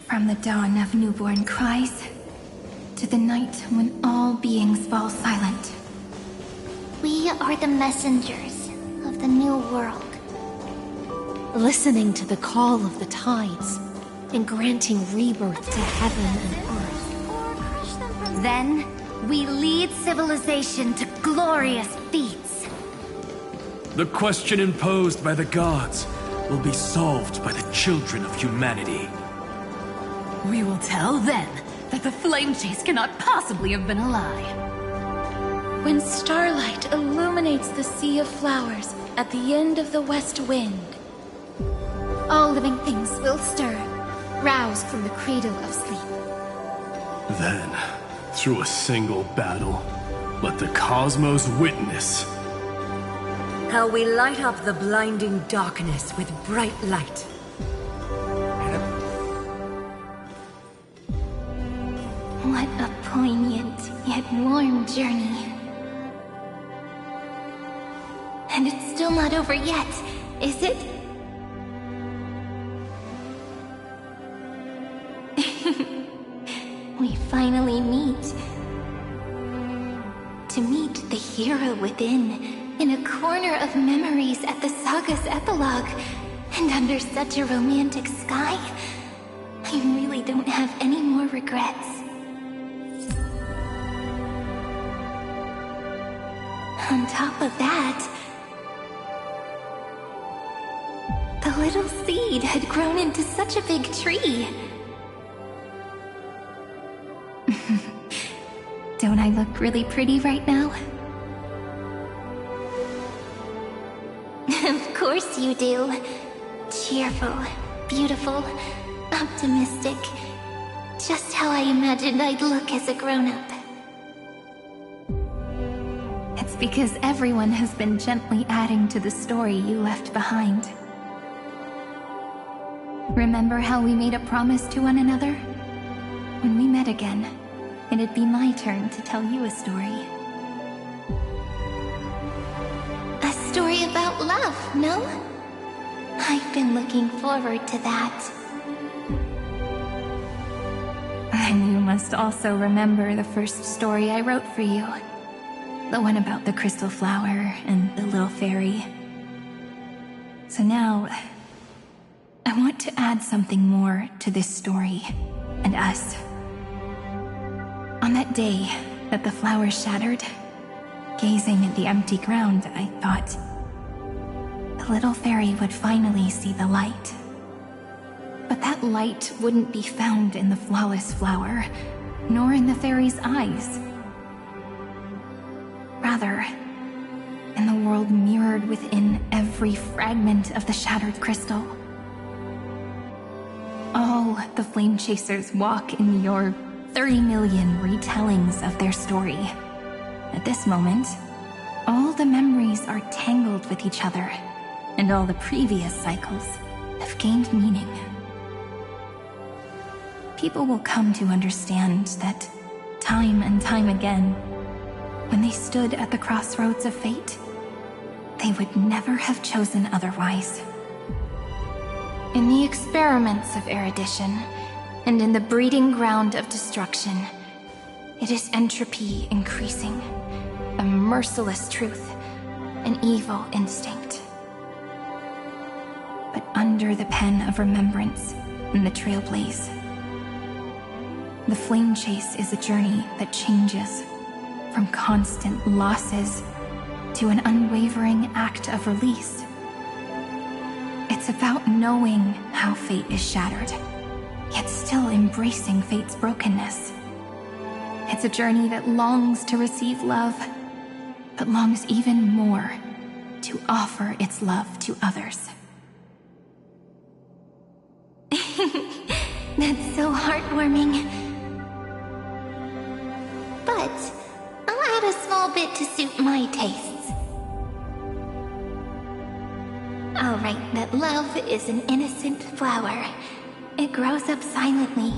From the dawn of newborn cries, to the night when all beings fall silent. We are the messengers of the new world. Listening to the call of the tides, and granting rebirth to heaven and earth. Then, we lead civilization to glorious feats. the question imposed by the gods will be solved by the children of humanity. We will tell them that the flame chase cannot possibly have been a lie. When starlight illuminates the sea of flowers at the end of the west wind, all living things will stir, roused from the cradle of sleep. Then, through a single battle, let the cosmos witness how we light up the blinding darkness with bright light. What a poignant yet warm journey. And it's still not over yet, is it? We finally meet. To meet the hero within, in a corner of memories at the saga's epilogue, and under such a romantic sky, I really don't have any more regrets. On top of that, the little seed had grown into such a big tree. Don't I look really pretty right now? Of course you do. Cheerful, beautiful, optimistic. Just how I imagined I'd look as a grown-up. It's because everyone has been gently adding to the story you left behind. Remember how we made a promise to one another? When we met again, it'd be my turn to tell you a story. A story about love, no? I've been looking forward to that. And you must also remember the first story I wrote for you. The one about the crystal flower and the little fairy. So now, I want to add something more to this story, and us. On that day that the flower shattered, gazing at the empty ground, I thought the little fairy would finally see the light. But that light wouldn't be found in the flawless flower, nor in the fairy's eyes. Rather, in the world mirrored within every fragment of the shattered crystal. All the Flame Chasers walk in your 30 million retellings of their story. At this moment, all the memories are tangled with each other, and all the previous cycles have gained meaning. People will come to understand that time and time again, when they stood at the crossroads of fate, they would never have chosen otherwise. In the experiments of erudition, and in the breeding ground of destruction, it is entropy increasing, a merciless truth, an evil instinct. But under the pen of remembrance and the trailblaze, the flame chase is a journey that changes from constant losses to an unwavering act of release. It's about knowing how fate is shattered, yet still embracing fate's brokenness. It's a journey that longs to receive love, but longs even more to offer its love to others. That's so heartwarming. But I'll add a small bit to suit my tastes. I'll write that love is an innocent flower. It grows up silently,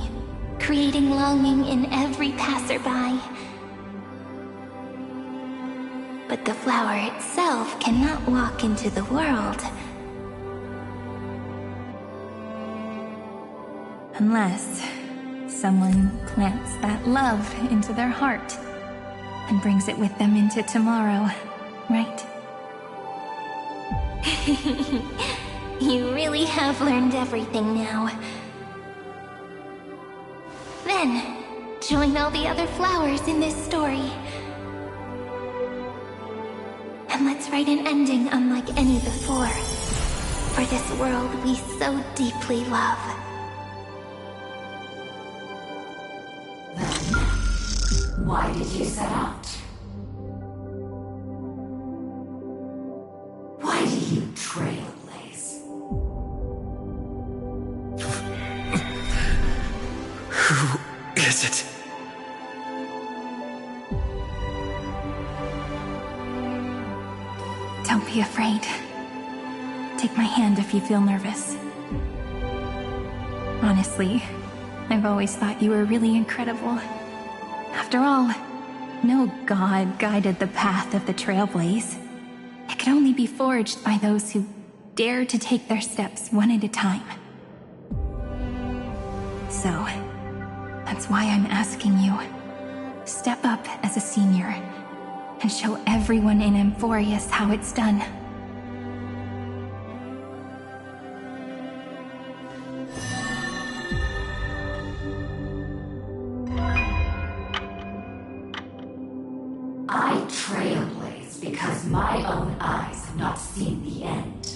creating longing in every passerby. But the flower itself cannot walk into the world. Unless someone plants that love into their heart and brings it with them into tomorrow, right? You really have learned everything now. Then, join all the other flowers in this story. And let's write an ending unlike any before, for this world we so deeply love. Why did you set out? Why do you trailblaze? Who is it? Don't be afraid. Take my hand if you feel nervous. Honestly, I've always thought you were really incredible. After all, no god guided the path of the Trailblaze. It could only be forged by those who dare to take their steps one at a time. So, that's why I'm asking you. Step up as a senior and show everyone in Amphorius how it's done. I trailblaze because my own eyes have not seen the end.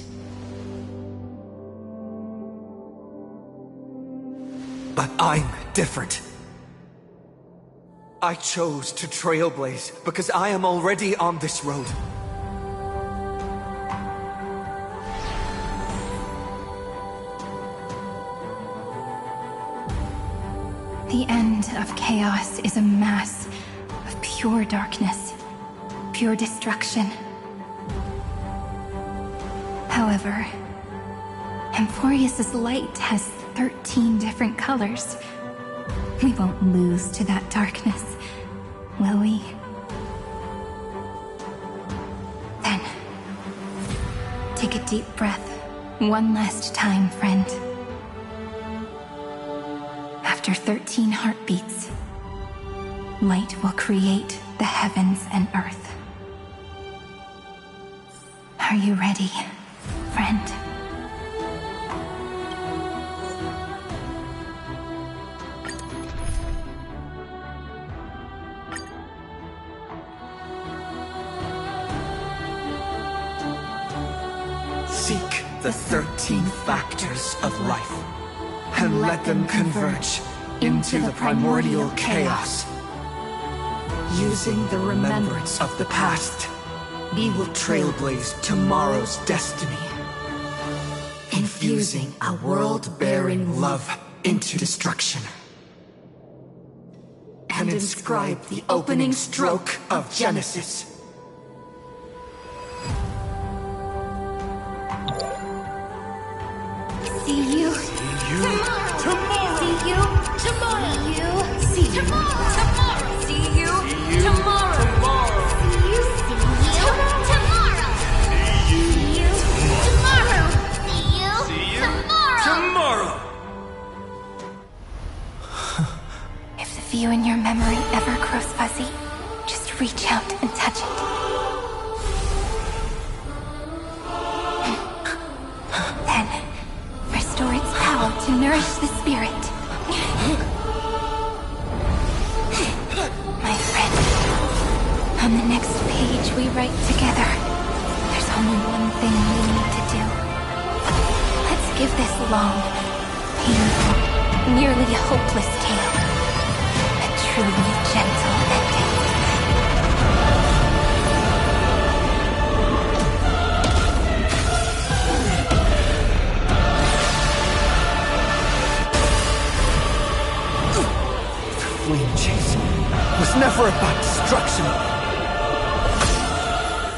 But I'm different. I chose to trailblaze because I am already on this road. The end of chaos is a mass of pure darkness, pure destruction. However, Amphorius' light has 13 different colors. We won't lose to that darkness, will we? Then, take a deep breath, one last time, friend. After 13 heartbeats, light will create the heavens and earth. Are you ready, friend? Seek the 13 factors of life, and let them converge into the primordial chaos. Using the remembrance of the past, we will trailblaze tomorrow's destiny. Infusing a world-bearing love into destruction. And inscribe the opening stroke of Genesis. See you. Tomorrow. See you. Tomorrow. See you. Tomorrow. See you. Tomorrow. See you. Tomorrow. See you. Tomorrow. See you. Tomorrow. If the view in your memory ever grows fuzzy, just reach out and touch it. Then, restore its power to nourish the spirit. My friend, on the next page we write together, there's only one thing we need to do. Let's give this long, painful, nearly hopeless tale a truly gentle ending. Flame chase was never about destruction.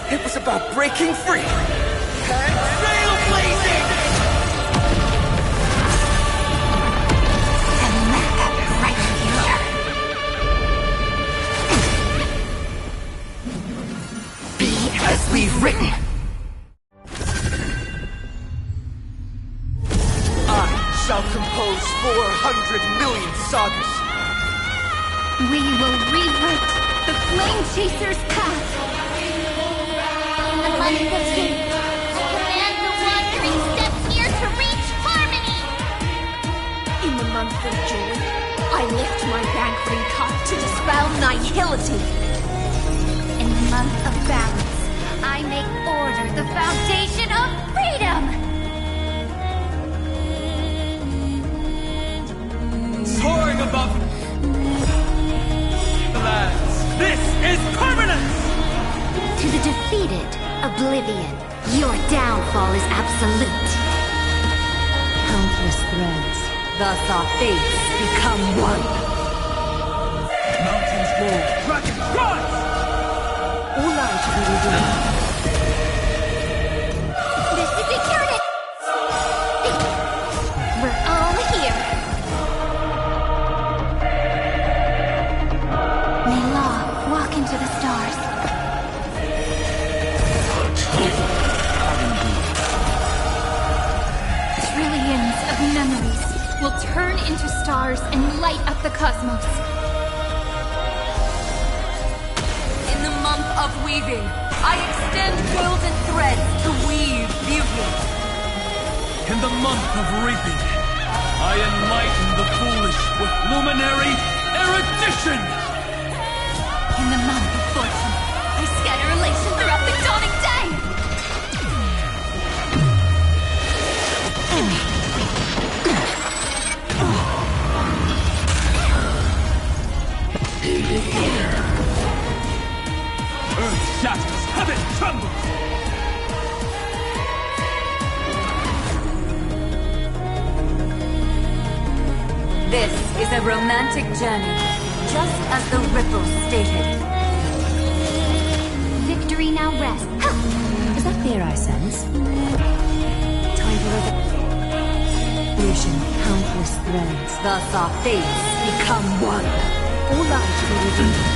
It was about breaking free and trailblazing! And let that bright future be as we've written. I shall compose 400 million sagas. We will rewrite the Flame Chaser's path. In the month of hate, command the wandering steps here to reach harmony. In the month of joy, I lift my banqueting cup to dispel nihility. In the month of balance, I make order the foundation of freedom. Soaring above the lands, this is permanence! To the defeated, oblivion. Your downfall is absolute. Countless threads, thus our fates become one. Mountains roll, dragons rise! All light will be revealed. trillions of memories will turn into stars and light up the cosmos. In the month of weaving, I extend golden threads to weave beauty. In the month of reaping, I enlighten the foolish with luminary erudition! In the month of fortune, I scatter elation throughout the dawning day! Earth shatters, heaven trembles! This is a romantic journey, just as the ripples stated. Victory now rests. Is that fear I sense? Time for revolution, countless threads. Thus our fates become one. All life to be revealed.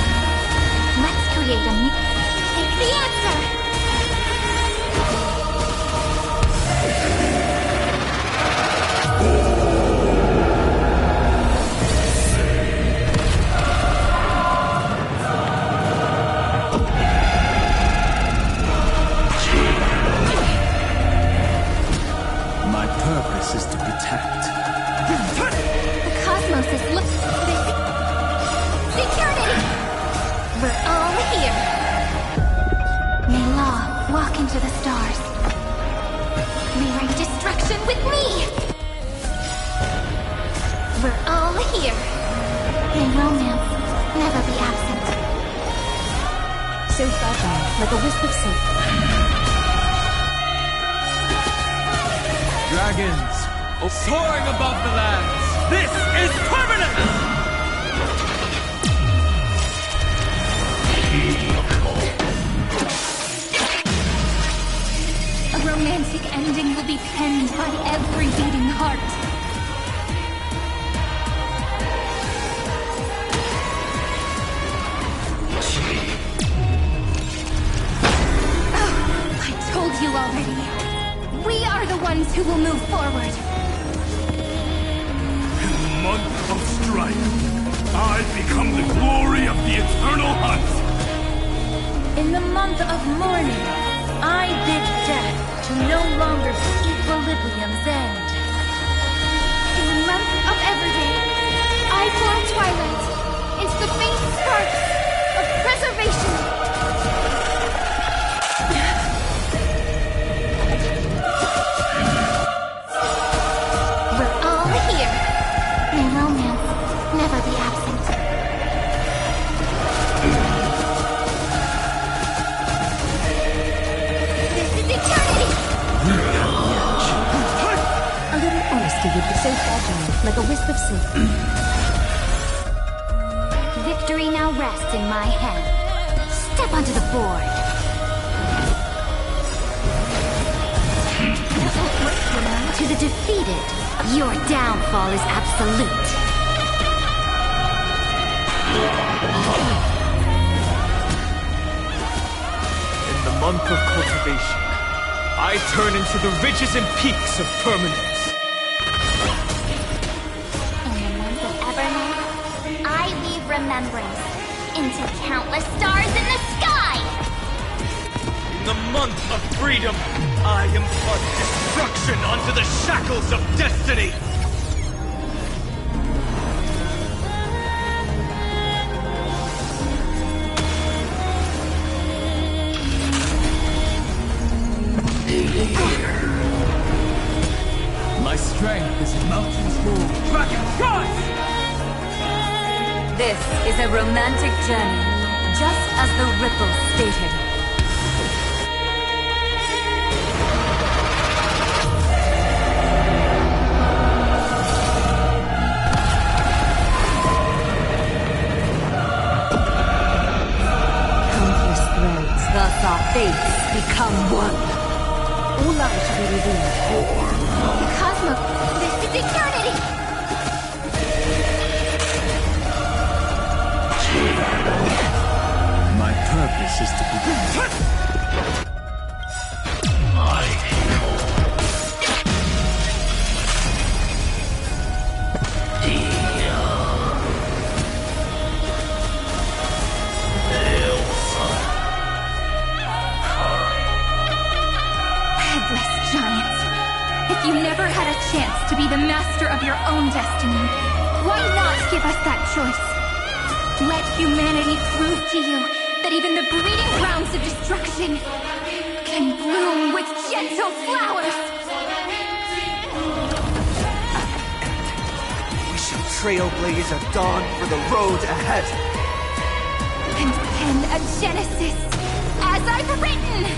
Let's create a new... Take the answer! My purpose is to protect. The cosmos is security! We're all here! May law walk into the stars. May write destruction with me! We're all here. May romance never be absent. So fragile, like a wisp of silk. Dragons, soaring above the lands. This is permanent! A romantic ending will be penned by every beating heart. Oh, I told you already. We are the ones who will move forward. In the month of strife, I become the glory of the eternal hunt. In the month of mourning, I bid death to no longer be equilibrium's end. In the month of everyday, I fly twilight into the faint sparks of preservation. We're all here. May romance never be absent. This is eternity! A little honesty would be so fragile, like a wisp of silk. Victory now rests in my hand. Step onto the board. To the defeated, your downfall is absolute. In the month of cultivation, I turn into the ridges and peaks of permanence. In the month of Evernight, I weave remembrance into countless stars in the sky! In the month of freedom, I impart destruction onto the shackles of destiny! My strength is mountains full, dragon trust! This is a romantic journey, just as the ripples stated. Countless threads, thus our fates become one. All life to be revealed. The cosmos, this is eternity! My purpose is to protect. You never had a chance to be the master of your own destiny. Why not give us that choice? Let humanity prove to you that even the breeding grounds of destruction can bloom with gentle flowers. We shall trailblaze a dawn for the road ahead. And pen a genesis, as I've written.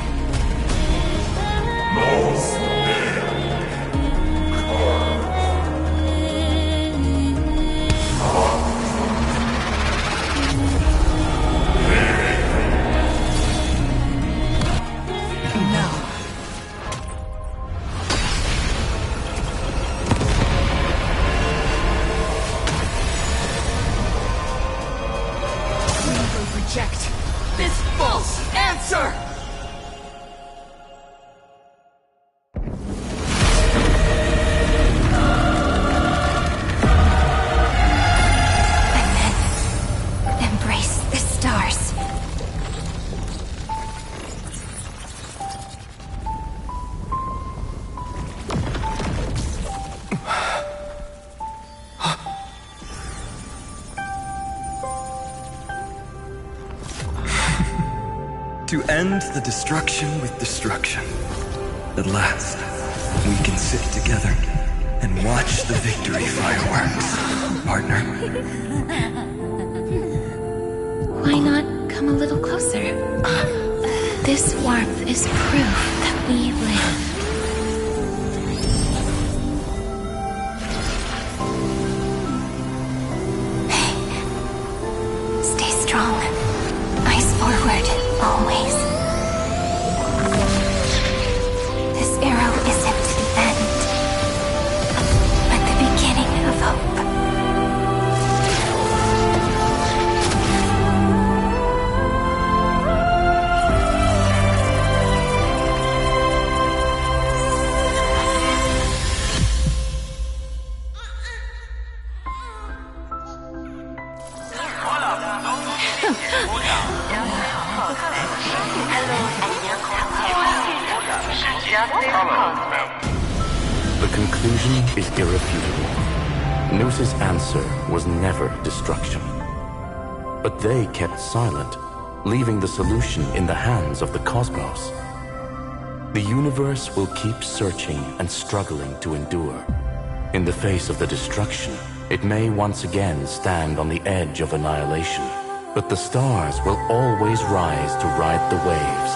Reject this false answer! And then embrace the stars. To end the destruction with destruction. At last, we can sit together and watch the victory fireworks, partner. Why not come a little closer? This warmth is proof that we live. Stay strong. Eyes forward, always. This arrow isn't the end, but the beginning of hope. The conclusion is irrefutable. Nose's answer was never destruction. But they kept silent, leaving the solution in the hands of the cosmos. The universe will keep searching and struggling to endure. In the face of the destruction, it may once again stand on the edge of annihilation. But the stars will always rise to ride the waves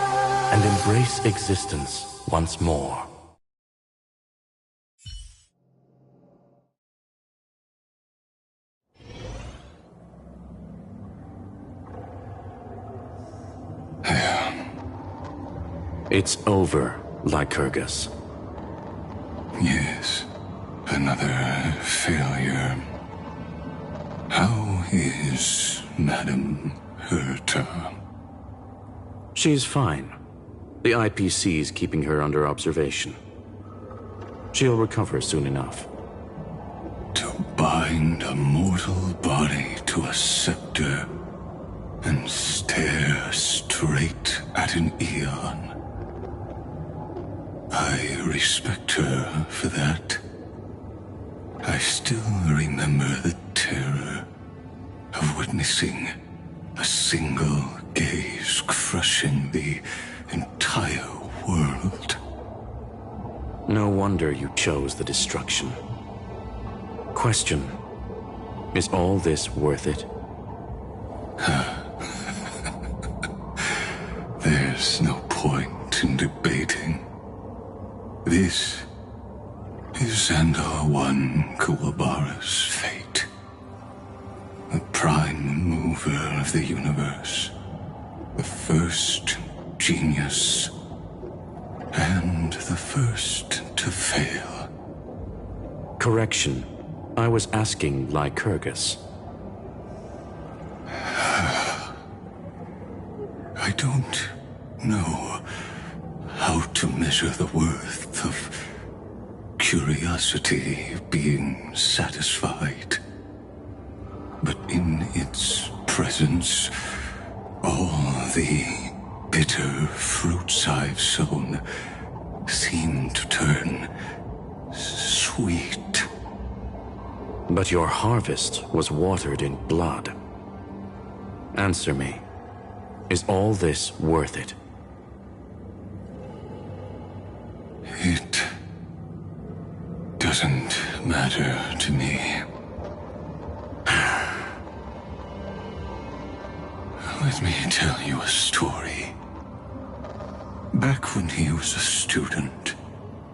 and embrace existence once more. It's over, Lycurgus. Yes, another failure. How is Madame Herta? She's fine. The IPC's keeping her under observation. She'll recover soon enough. To bind a mortal body to a scepter and stare straight at an eon. I respect her for that. I still remember the terror of witnessing a single gaze crushing the entire world. No wonder you chose the destruction. Question: is all this worth it? There's no point in debating. This is Xandar One Kuwabara's fate. The prime mover of the universe. The first genius. And the first to fail. Correction. I was asking Lycurgus. I don't know how to measure the worth of curiosity being satisfied. But in its presence, all the bitter fruits I've sown seem to turn sweet. But your harvest was watered in blood. Answer me. Is all this worth it? It doesn't matter to me. Let me tell you a story. Back when he was a student,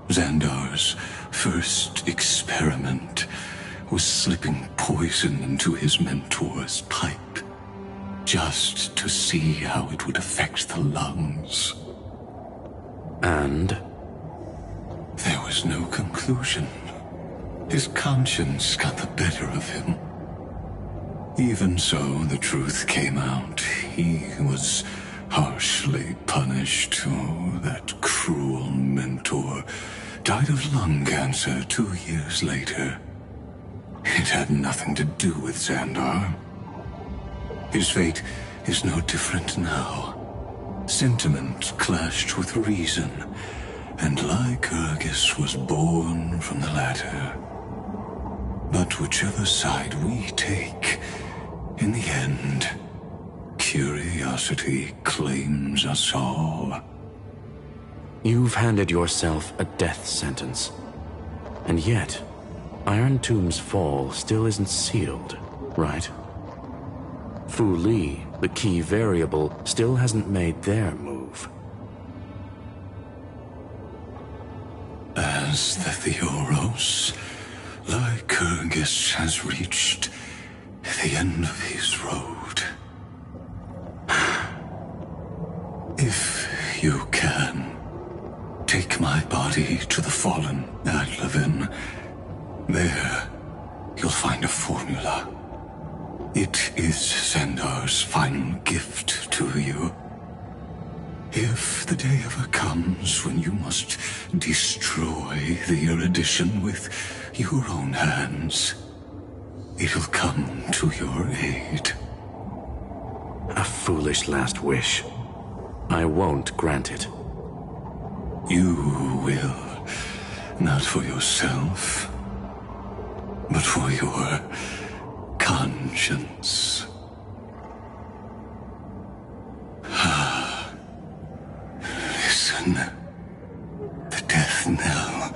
Xandar's first experiment was slipping poison into his mentor's pipe, just to see how it would affect the lungs. And? There was no conclusion. His conscience got the better of him. Even so, the truth came out. He was harshly punished. Oh, that cruel mentor died of lung cancer 2 years later. It had nothing to do with Xandar. His fate is no different now. Sentiment clashed with reason, and Lycurgus was born from the latter. But whichever side we take, in the end, curiosity claims us all. You've handed yourself a death sentence. And yet, Iron Tomb's fall still isn't sealed, right? Fu Li, the key variable, still hasn't made their move. As the Theoros, Lycurgus has reached the end of his road. If you can, take my body to the fallen Adlevin. There, you'll find a formula. It is Xandar's final gift to you. If the day ever comes when you must destroy the erudition with your own hands, it'll come to your aid. A foolish last wish. I won't grant it. You will. Not for yourself, but for your conscience. Listen. The death knell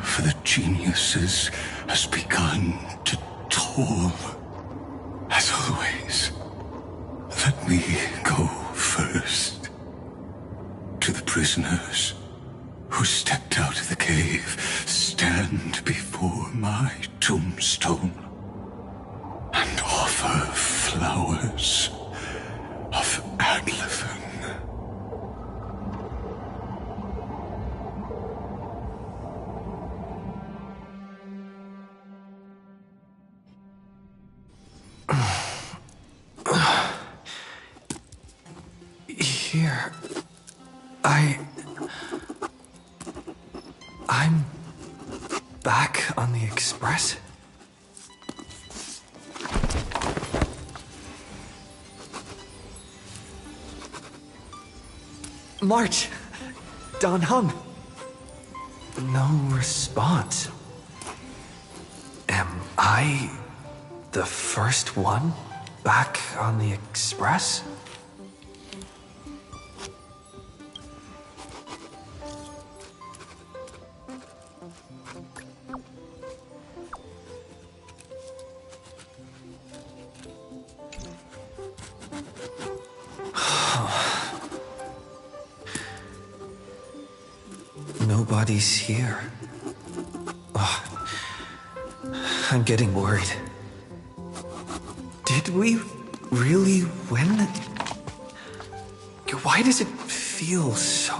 for the geniuses has begun to toll. As always, let me go first. To the prisoners who stepped out of the cave, stand before my tombstone and offer flowers of Adlevin. Here, I'm back on the Express? March! Don Hung! No response. Am I the first one back on the Express? Nobody's here. Oh, I'm getting worried. Did we really win? Why does it feel so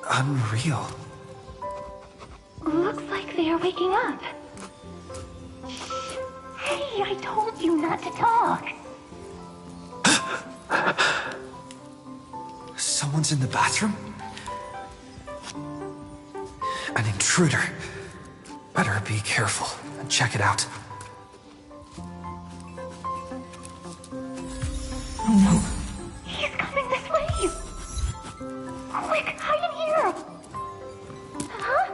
unreal? Looks like they are waking up. Hey, I told you not to talk. Someone's in the bathroom? An intruder. Better be careful and check it out. Oh no. He's coming this way! Quick, hide in here! Huh?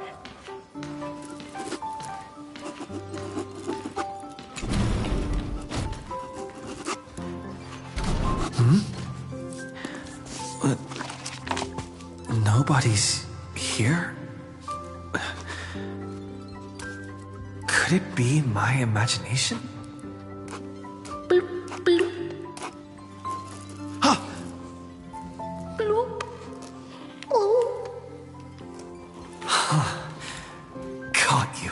Nobody's here? Could it be my imagination? Caught you.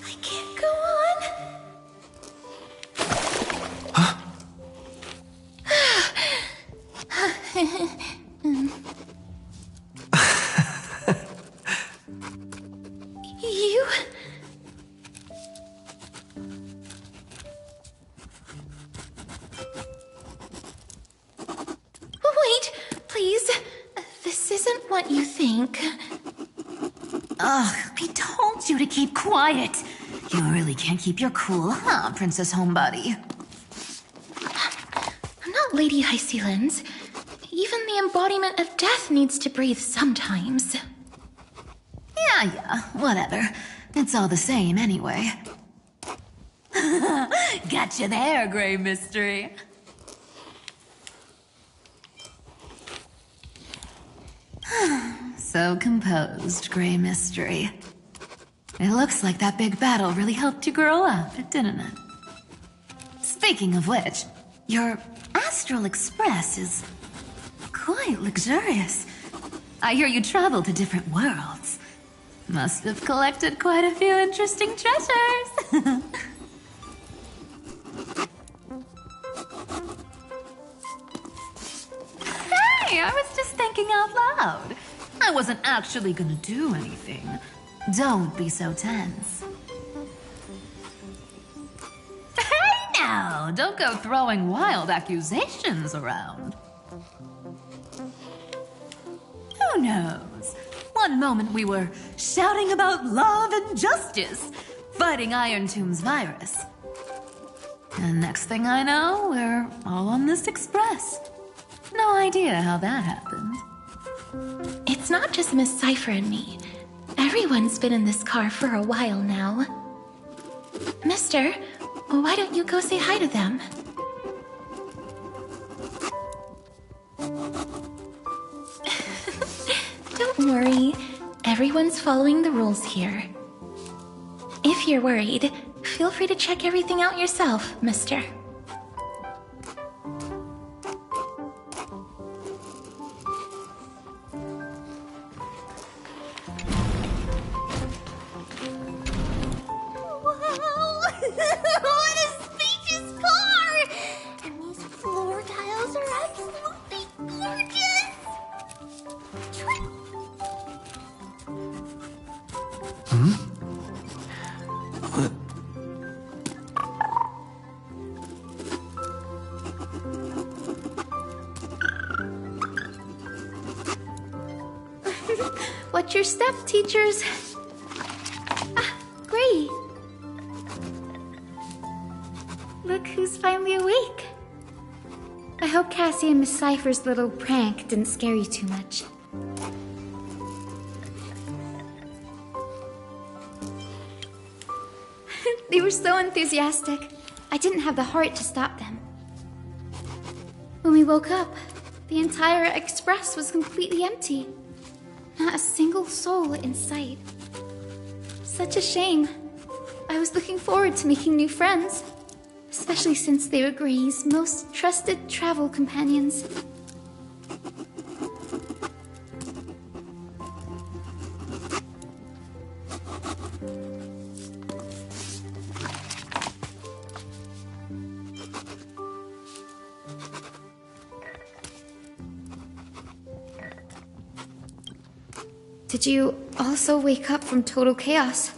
I can't go on. You? Wait, please. This isn't what you think. Ugh, I told you to keep quiet. You really can't keep your cool, huh, Princess Homebody? I'm not Lady Hysealens. Even the embodiment of death needs to breathe sometimes. Yeah, whatever. It's all the same anyway. Gotcha there, Grey Mystery. So composed, Grey Mystery. It looks like that big battle really helped you grow up, didn't it? Speaking of which, your Astral Express is quite luxurious. I hear you travel to different worlds. Must have collected quite a few interesting treasures. Hey, I was just thinking out loud. I wasn't actually gonna do anything. Don't be so tense. Hey now, don't go throwing wild accusations around. Who knows? One moment we were shouting about love and justice, fighting Iron Tomb's virus. And next thing I know, we're all on this express. No idea how that happened. It's not just Miss Cypher and me. Everyone's been in this car for a while now. Mister, why don't you go say hi to them? Don't worry. Everyone's following the rules here. If you're worried, feel free to check everything out yourself, mister. What a spacious car! And these floor tiles are absolutely gorgeous! Watch your step, teachers. Ah, Gray. Look who's finally awake. I hope Cassie and Miss Cypher's little prank didn't scare you too much. They were so enthusiastic. I didn't have the heart to stop them. When we woke up, the entire express was completely empty. Not a single soul in sight. Such a shame. I was looking forward to making new friends, especially since they were Gray's most trusted travel companions. Did you also wake up from total chaos?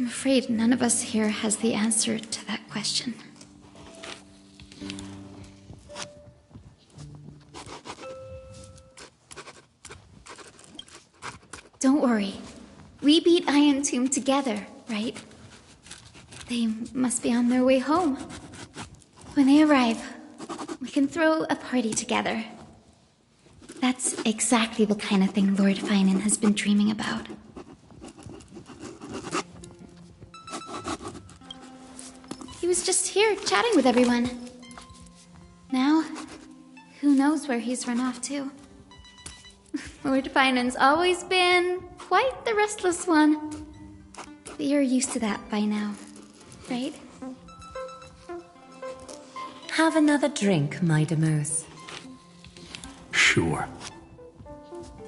I'm afraid none of us here has the answer to that question. Don't worry. We beat Iron Tomb together, right? They must be on their way home. When they arrive, we can throw a party together. That's exactly the kind of thing Lord Finan has been dreaming about. He was just here chatting with everyone. Now, who knows where he's run off to? Lord Finan's always been quite the restless one. But you're used to that by now, right? Have another drink, my Demos. Sure.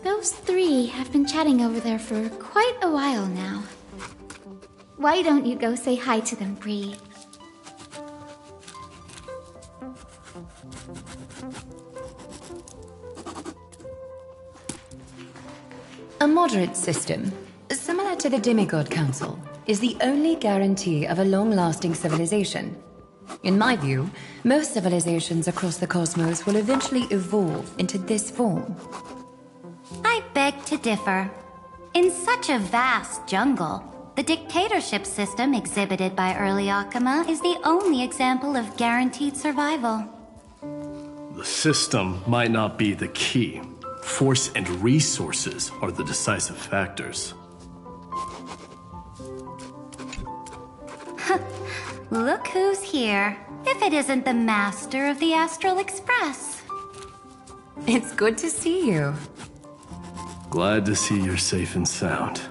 Those three have been chatting over there for quite a while now. Why don't you go say hi to them, Bree? A moderate system, similar to the Demigod Council, is the only guarantee of a long-lasting civilization. In my view, most civilizations across the cosmos will eventually evolve into this form. I beg to differ. In such a vast jungle, the dictatorship system exhibited by early Akama is the only example of guaranteed survival. The system might not be the key. Force and resources are the decisive factors. Look who's here. If it isn't the master of the Astral Express. It's good to see you. Glad to see you're safe and sound.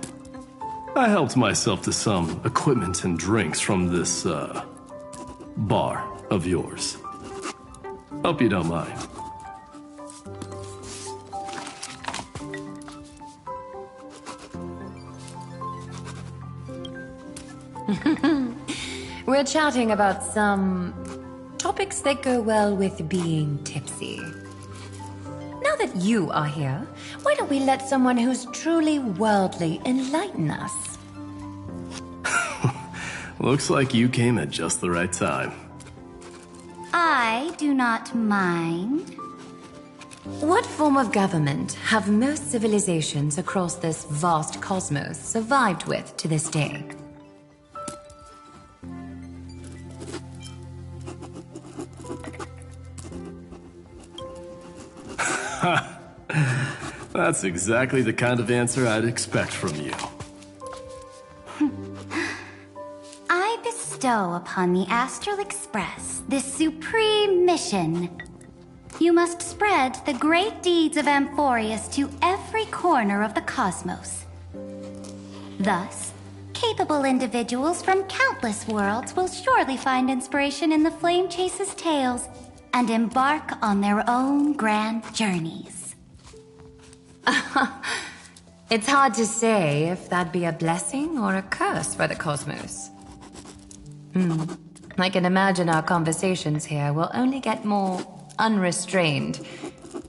I helped myself to some equipment and drinks from this, bar of yours. Hope you don't mind. We're chatting about some topics that go well with being tipsy. Now that you are here, why don't we let someone who's truly worldly enlighten us? Looks like you came at just the right time. I do not mind. What form of government have most civilizations across this vast cosmos survived with to this day? That's exactly the kind of answer I'd expect from you. I bestow upon the Astral Express this supreme mission. You must spread the great deeds of Amphorius to every corner of the cosmos. Thus, capable individuals from countless worlds will surely find inspiration in the Flame Chase's tales and embark on their own grand journeys. It's hard to say if that'd be a blessing or a curse for the cosmos. I can imagine our conversations here will only get more unrestrained.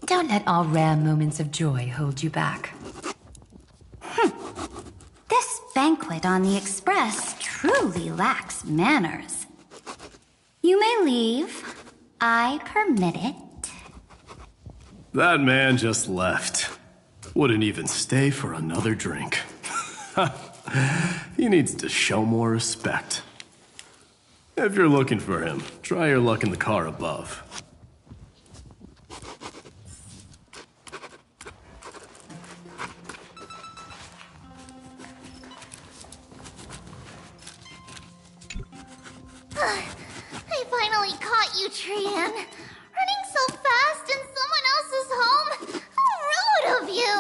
Don't let our rare moments of joy hold you back. This banquet on the Express truly lacks manners. You may leave. I permit it. That man just left. Wouldn't even stay for another drink. He needs to show more respect. If you're looking for him, try your luck in the car above. I finally caught you, Trian. Running so fast in someone else's home? How rude of you!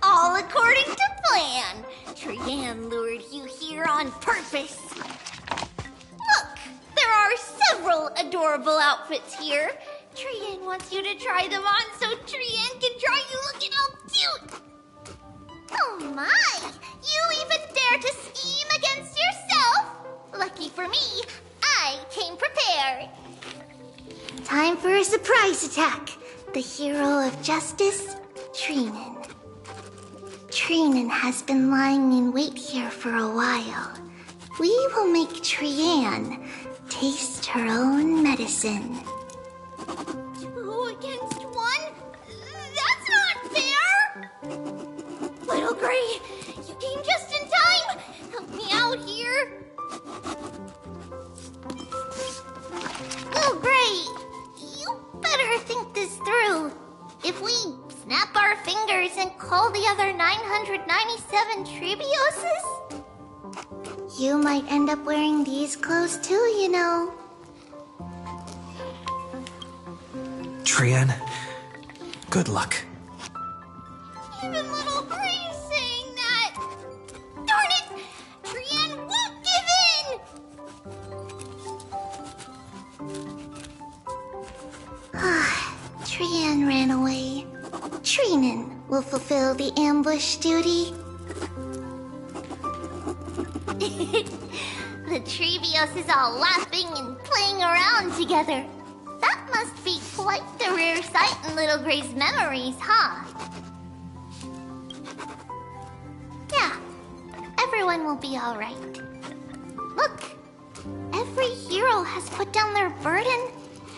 All according to plan. Trian lured you here on purpose. Look, there are several adorable outfits here. Trian wants you to try them on so Trian can try you looking all cute. Oh my! You even dare to scheme against yourself? Lucky for me, I came prepared. Time for a surprise attack. The hero of justice, Trinan. Trinan has been lying in wait here for a while. We will make Trian taste her own medicine. 2 against 1? That's not fair! Little Gray, you came just in time! Help me out here! Little Gray, you better think this through. If we snap our fingers and call the other 997 Trivioses, you might end up wearing these clothes too, you know. Trian, good luck. Even little Gray's saying that! Darn it! Trian won't give in! Trian ran away. Trinan will fulfill the ambush duty. The Trevios is all laughing and playing around together. That must be quite the rare sight in Little Gray's memories, huh? Yeah, everyone will be alright. Look, every hero has put down their burden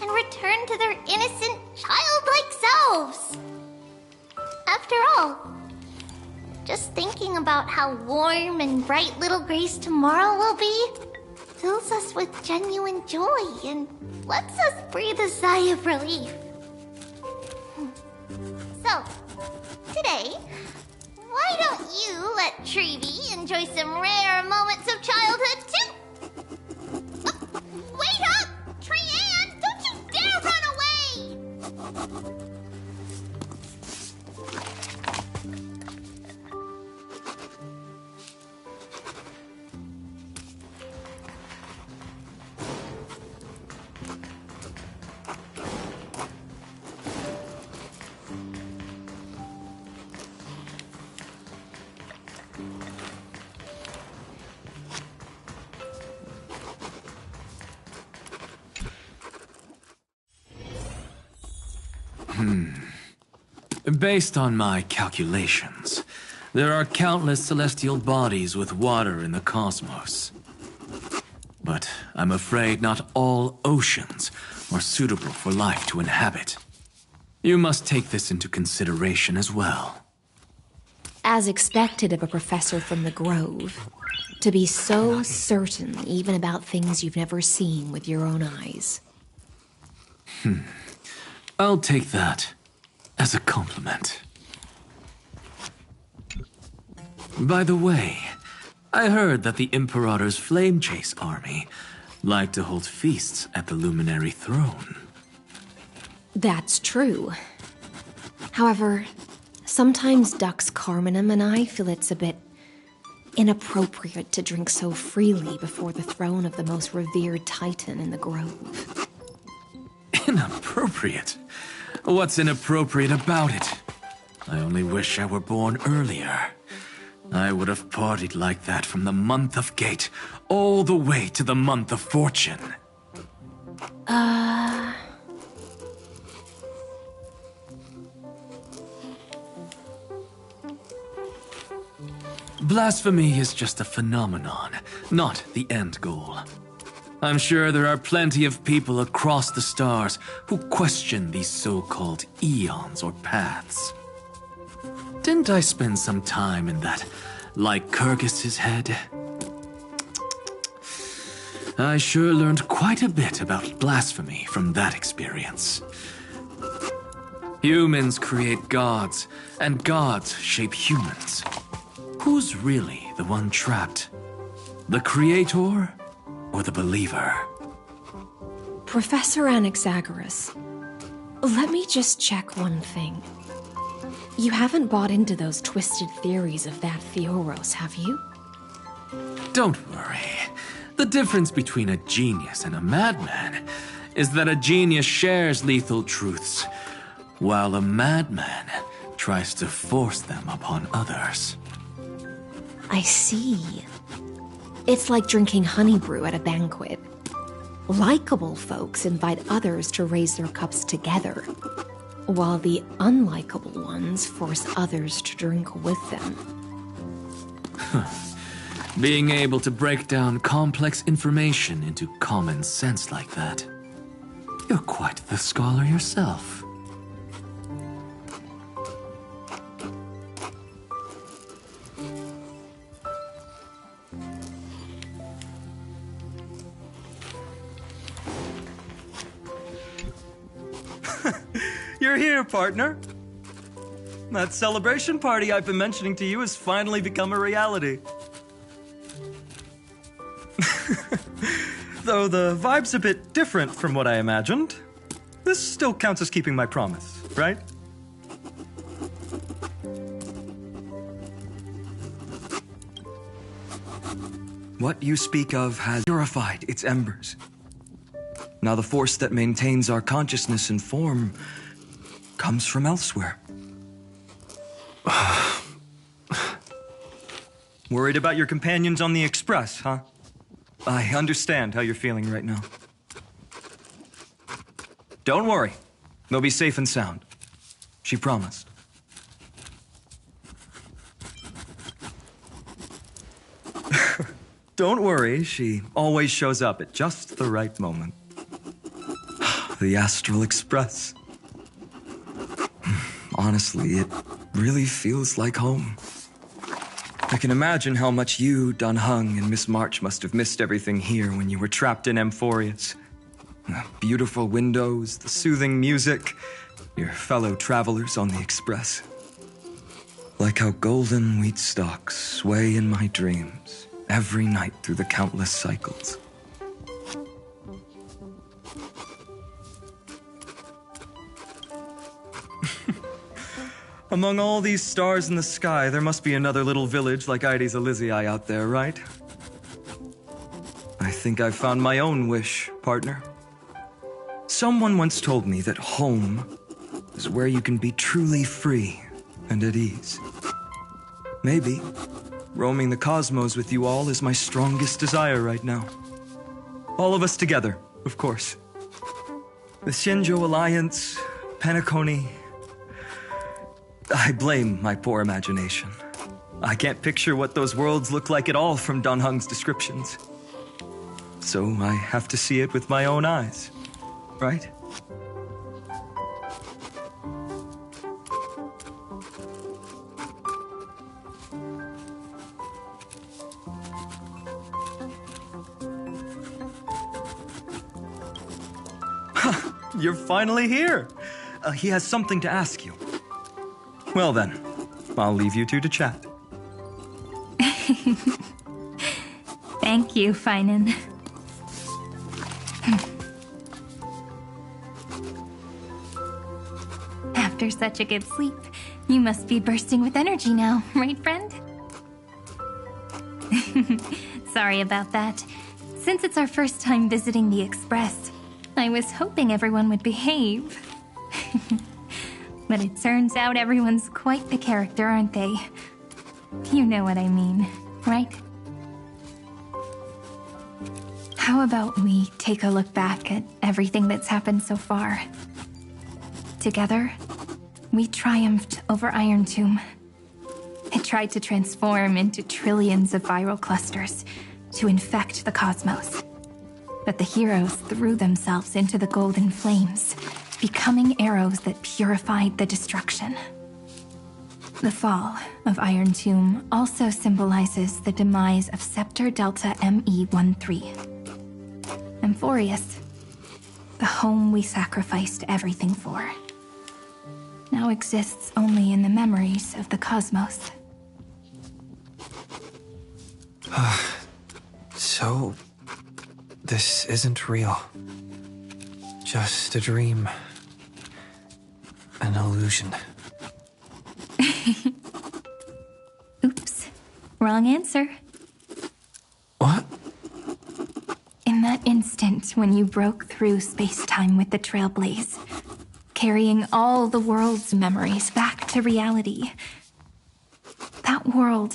and returned to their innocent, childlike selves. After all, just thinking about how warm and bright Little Gray's tomorrow will be fills us with genuine joy and lets us breathe a sigh of relief. So, today, why don't you let Trevi enjoy some rare moments of childhood too? Wait up! Trian, don't you dare run away! Based on my calculations, there are countless celestial bodies with water in the cosmos. But I'm afraid not all oceans are suitable for life to inhabit. You must take this into consideration as well. As expected of a professor from the Grove, to be so certain even about things you've never seen with your own eyes. I'll take that as a compliment. By the way, I heard that the Imperator's Flame Chase army like to hold feasts at the Luminary Throne. That's true. However, sometimes Dux Carminum and I feel it's a bit inappropriate to drink so freely before the throne of the most revered Titan in the Grove. Inappropriate? What's inappropriate about it? I only wish I were born earlier. I would have partied like that from the month of Gate all the way to the month of Fortune. Blasphemy is just a phenomenon, not the end goal. I'm sure there are plenty of people across the stars who question these so-called eons or paths. Didn't I spend some time in that Lycurgus's head? I sure learned quite a bit about blasphemy from that experience. Humans create gods, and gods shape humans. Who's really the one trapped? The creator or the believer? Professor Anaxagoras, let me just check one thing. You haven't bought into those twisted theories of that Theoros, have you? Don't worry. The difference between a genius and a madman is that a genius shares lethal truths, while a madman tries to force them upon others. I see. It's like drinking honey brew at a banquet. Likeable folks invite others to raise their cups together, while the unlikable ones force others to drink with them. Being able to break down complex information into common sense like that. You're quite the scholar yourself. You're here, partner. That celebration party I've been mentioning to you has finally become a reality. Though the vibe's a bit different from what I imagined, this still counts as keeping my promise, right? What you speak of has purified its embers. Now the force that maintains our consciousness and form comes from elsewhere. Worried about your companions on the Express, huh? I understand how you're feeling right now. Don't worry. They'll be safe and sound. She promised. Don't worry, she always shows up at just the right moment. The Astral Express. Honestly, it really feels like home. I can imagine how much you, Dan Heng, and Miss March must have missed everything here when you were trapped in Amphorius. The beautiful windows, the soothing music, your fellow travelers on the Express. Like how golden wheat stalks sway in my dreams every night through the countless cycles. Among all these stars in the sky, there must be another little village like Ides Elysiae out there, right? I think I've found my own wish, partner. Someone once told me that home is where you can be truly free and at ease. Maybe roaming the cosmos with you all is my strongest desire right now. All of us together, of course. The Shinjo Alliance, Penacony. I blame my poor imagination. I can't picture what those worlds look like at all from Dan Heng's descriptions. So I have to see it with my own eyes, right? You're finally here. He has something to ask you. Well then, I'll leave you two to chat. Thank you, Finan. After such a good sleep, you must be bursting with energy now, right, friend? Sorry about that. Since it's our first time visiting the Express, I was hoping everyone would behave. But it turns out everyone's quite the character, aren't they? You know what I mean, right? How about we take a look back at everything that's happened so far? Together, we triumphed over Iron Tomb. It tried to transform into trillions of viral clusters to infect the cosmos. But the heroes threw themselves into the golden flames, becoming arrows that purified the destruction. The fall of Iron Tomb also symbolizes the demise of Scepter Delta ME-13. Amphorius, the home we sacrificed everything for, now exists only in the memories of the cosmos. So, this isn't real. Just a dream. An illusion. Oops. Wrong answer. What? In that instant when you broke through space-time with the Trailblaze, carrying all the world's memories back to reality, that world,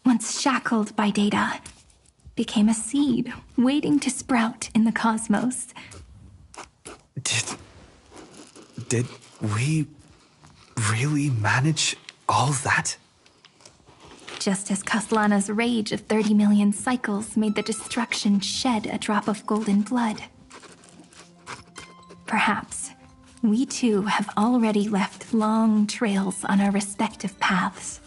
once shackled by data, became a seed waiting to sprout in the cosmos. Did We really manage all that? Just as Kaslana's rage of 30 million cycles made the destruction shed a drop of golden blood. Perhaps we too have already left long trails on our respective paths.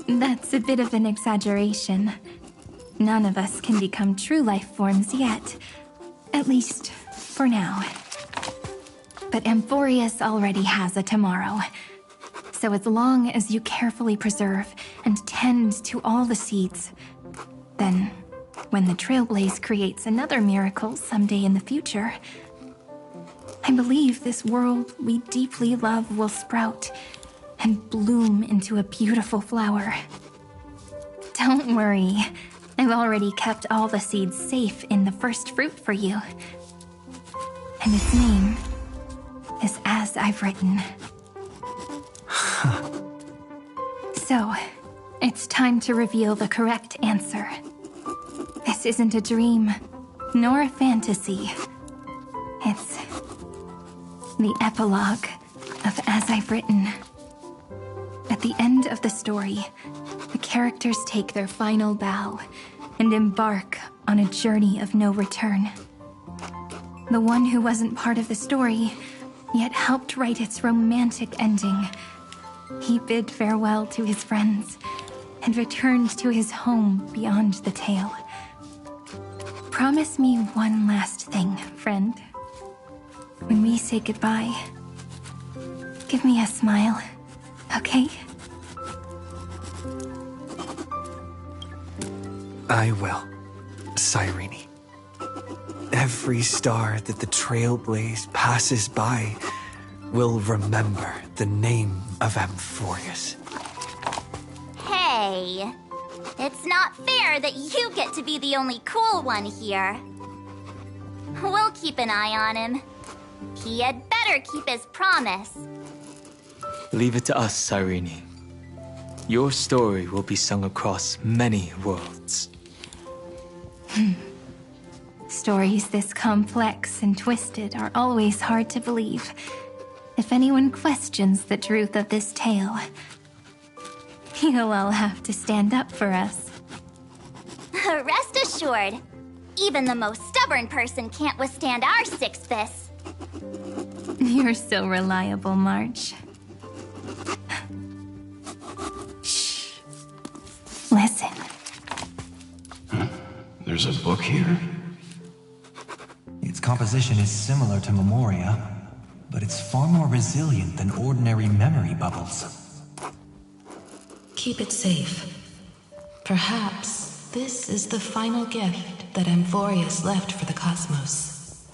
That's a bit of an exaggeration. None of us can become true life forms yet. At least, for now. But Amphorius already has a tomorrow. So as long as you carefully preserve and tend to all the seeds, then when the Trailblaze creates another miracle someday in the future, I believe this world we deeply love will sprout and bloom into a beautiful flower. Don't worry, I've already kept all the seeds safe in the first fruit for you. And its name is As I've Written. So, it's time to reveal the correct answer. This isn't a dream, nor a fantasy. It's the epilogue of As I've Written. At the end of the story, the characters take their final bow and embark on a journey of no return. The one who wasn't part of the story, yet helped write its romantic ending. He bid farewell to his friends and returned to his home beyond the tale. Promise me one last thing, friend. When we say goodbye, give me a smile, okay? I will, Cyrene. Every star that the Trailblaze passes by will remember the name of Amphorius. Hey, it's not fair that you get to be the only cool one here. We'll keep an eye on him. He had better keep his promise. Leave it to us, Cyrene. Your story will be sung across many worlds. Stories this complex and twisted are always hard to believe. If anyone questions the truth of this tale, you'll all have to stand up for us. Rest assured, even the most stubborn person can't withstand our six fists. You're so reliable, March. Shh. Listen. There's a book here? Its composition is similar to Memoria, but it's far more resilient than ordinary memory bubbles. Keep it safe. Perhaps this is the final gift that Amphorius left for the cosmos.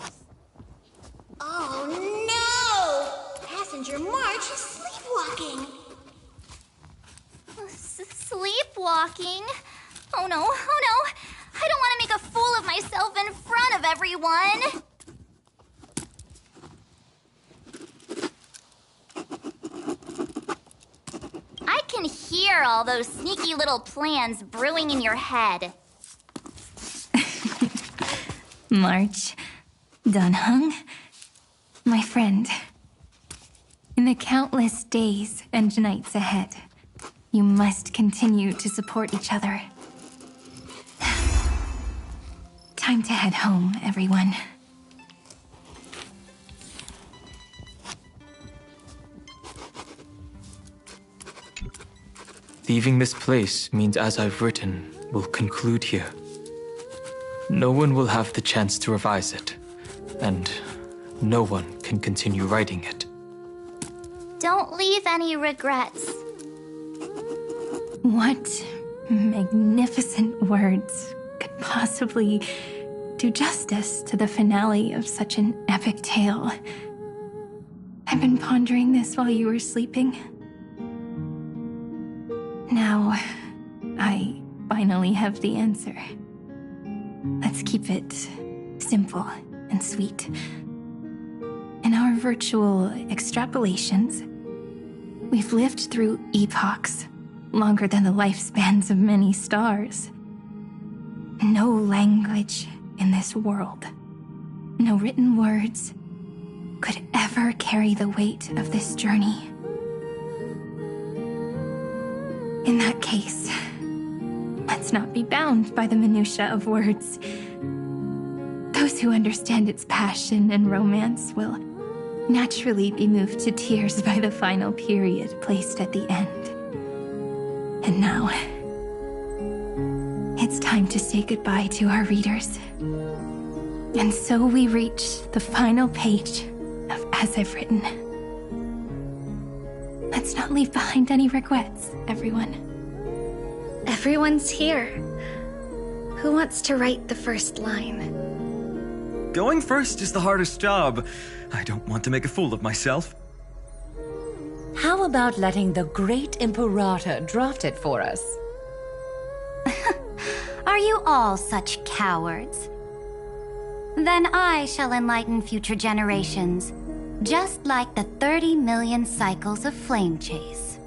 Oh no! Passenger March is sleepwalking. Sleepwalking? Oh no, oh no! I don't want to make a fool of myself in front of everyone! I can hear all those sneaky little plans brewing in your head. March, Dunhung, my friend. In the countless days and nights ahead, you must continue to support each other. Time to head home, everyone. Leaving this place means As I've Written will conclude here. No one will have the chance to revise it, and no one can continue writing it. Don't leave any regrets. What magnificent words could possibly do justice to the finale of such an epic tale? I've been pondering this while you were sleeping. Now, I finally have the answer. Let's keep it simple and sweet. In our virtual extrapolations, we've lived through epochs longer than the lifespans of many stars. No language in this world, no written words, could ever carry the weight of this journey. In that case, let's not be bound by the minutiae of words. Those who understand its passion and romance will naturally be moved to tears by the final period placed at the end. And now, it's time to say goodbye to our readers. And so we reach the final page of As I've Written. Let's not leave behind any regrets, everyone. Everyone's here. Who wants to write the first line? Going first is the hardest job. I don't want to make a fool of myself. How about letting the great Imperator draft it for us? Are you all such cowards? Then I shall enlighten future generations, just like the 30 million cycles of flame chase.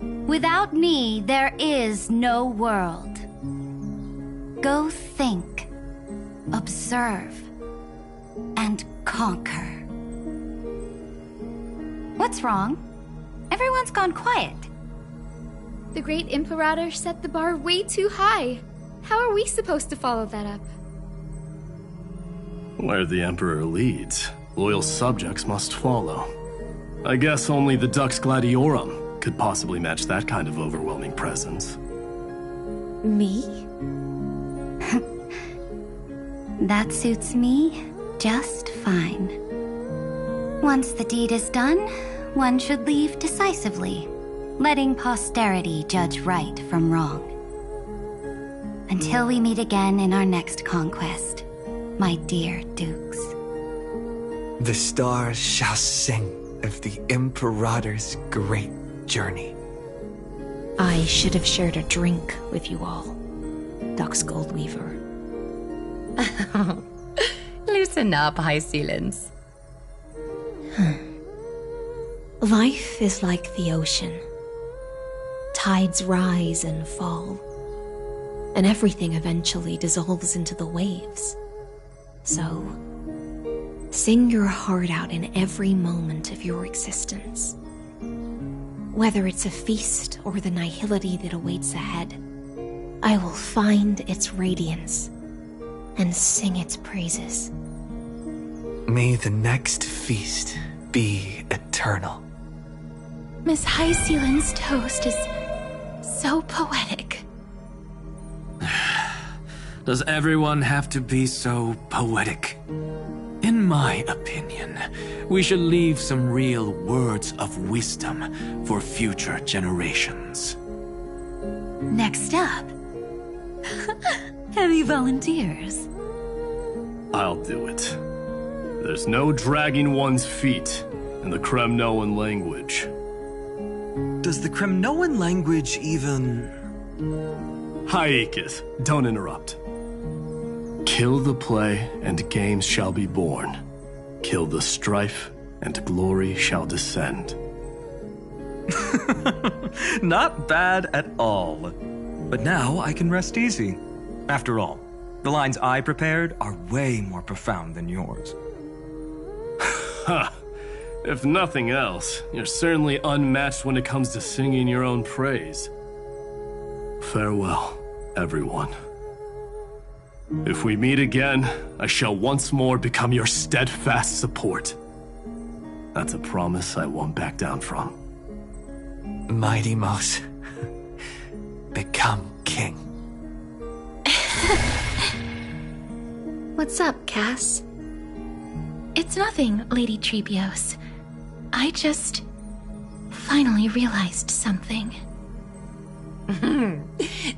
Without me, there is no world. Go think, observe, and conquer. What's wrong? Everyone's gone quiet. The great Imperator set the bar way too high. How are we supposed to follow that up? Where the Emperor leads, loyal subjects must follow. I guess only the Dux Gladiorum could possibly match that kind of overwhelming presence. Me? That suits me just fine. Once the deed is done, one should leave decisively, letting posterity judge right from wrong. Until we meet again in our next conquest, my dear dukes. The stars shall sing of the Imperator's great journey. I should have shared a drink with you all, Dux Goldweaver. Loosen up, High Sealants. Life is like the ocean. Tides rise and fall, and everything eventually dissolves into the waves. So, sing your heart out in every moment of your existence. Whether it's a feast or the nihility that awaits ahead, I will find its radiance and sing its praises. May the next feast be eternal. Miss High Sealand's toast is so poetic. Does everyone have to be so poetic? In my opinion, we should leave some real words of wisdom for future generations. Next up, any volunteers? I'll do it. There's no dragging one's feet in the Kremnoan language. Does the Kremnoan language even... Haikis, don't interrupt. Kill the play, and games shall be born. Kill the strife, and glory shall descend. Not bad at all. But now I can rest easy. After all, the lines I prepared are way more profound than yours. Ha! If nothing else, you're certainly unmatched when it comes to singing your own praise. Farewell, everyone. If we meet again, I shall once more become your steadfast support. That's a promise I won't back down from. Mighty Mouse, become king. What's up, Cass? It's nothing, Lady Trebios. I just finally realized something.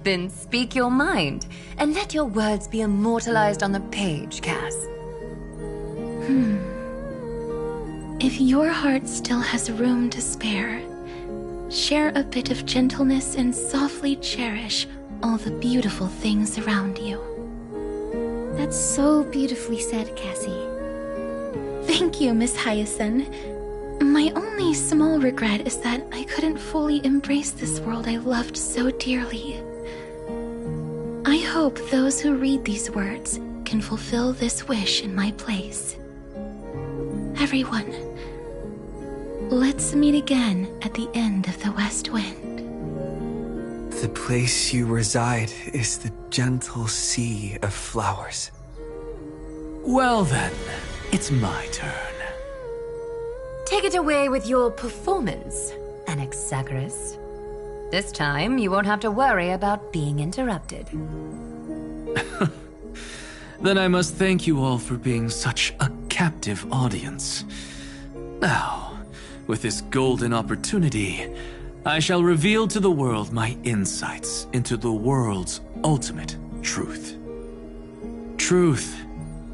Then speak your mind, and let your words be immortalized on the page, Cass. If your heart still has room to spare, share a bit of gentleness and softly cherish all the beautiful things around you. That's so beautifully said, Cassie. Thank you, Miss Hyacinth. My only small regret is that I couldn't fully embrace this world I loved so dearly. I hope hope those who read these words can fulfill this wish in my place. Everyone, let's meet again at the end of the West Wind. The place you reside is the gentle sea of flowers. Well then, it's my turn. Take it away with your performance, Anaxagoras. This time, you won't have to worry about being interrupted. Then I must thank you all for being such a captive audience. Now, with this golden opportunity, I shall reveal to the world my insights into the world's ultimate truth. Truth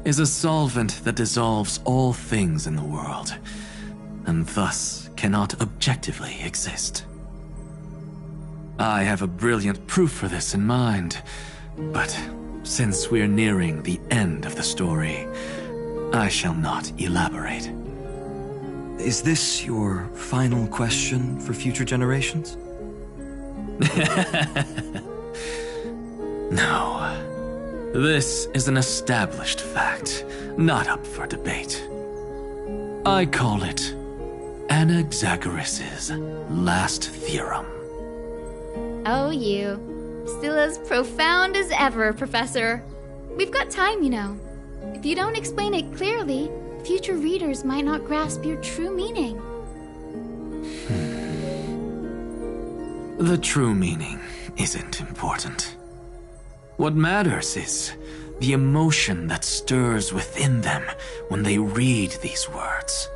is a solvent that dissolves all things in the world, and thus cannot objectively exist. I have a brilliant proof for this in mind, but since we're nearing the end of the story, I shall not elaborate. Is this your final question for future generations? No. This is an established fact, not up for debate. I call it Anaxagoras' last theorem. Oh, you. Still as profound as ever, Professor. We've got time, you know. If you don't explain it clearly, future readers might not grasp your true meaning. The true meaning isn't important. What matters is the emotion that stirs within them when they read these words.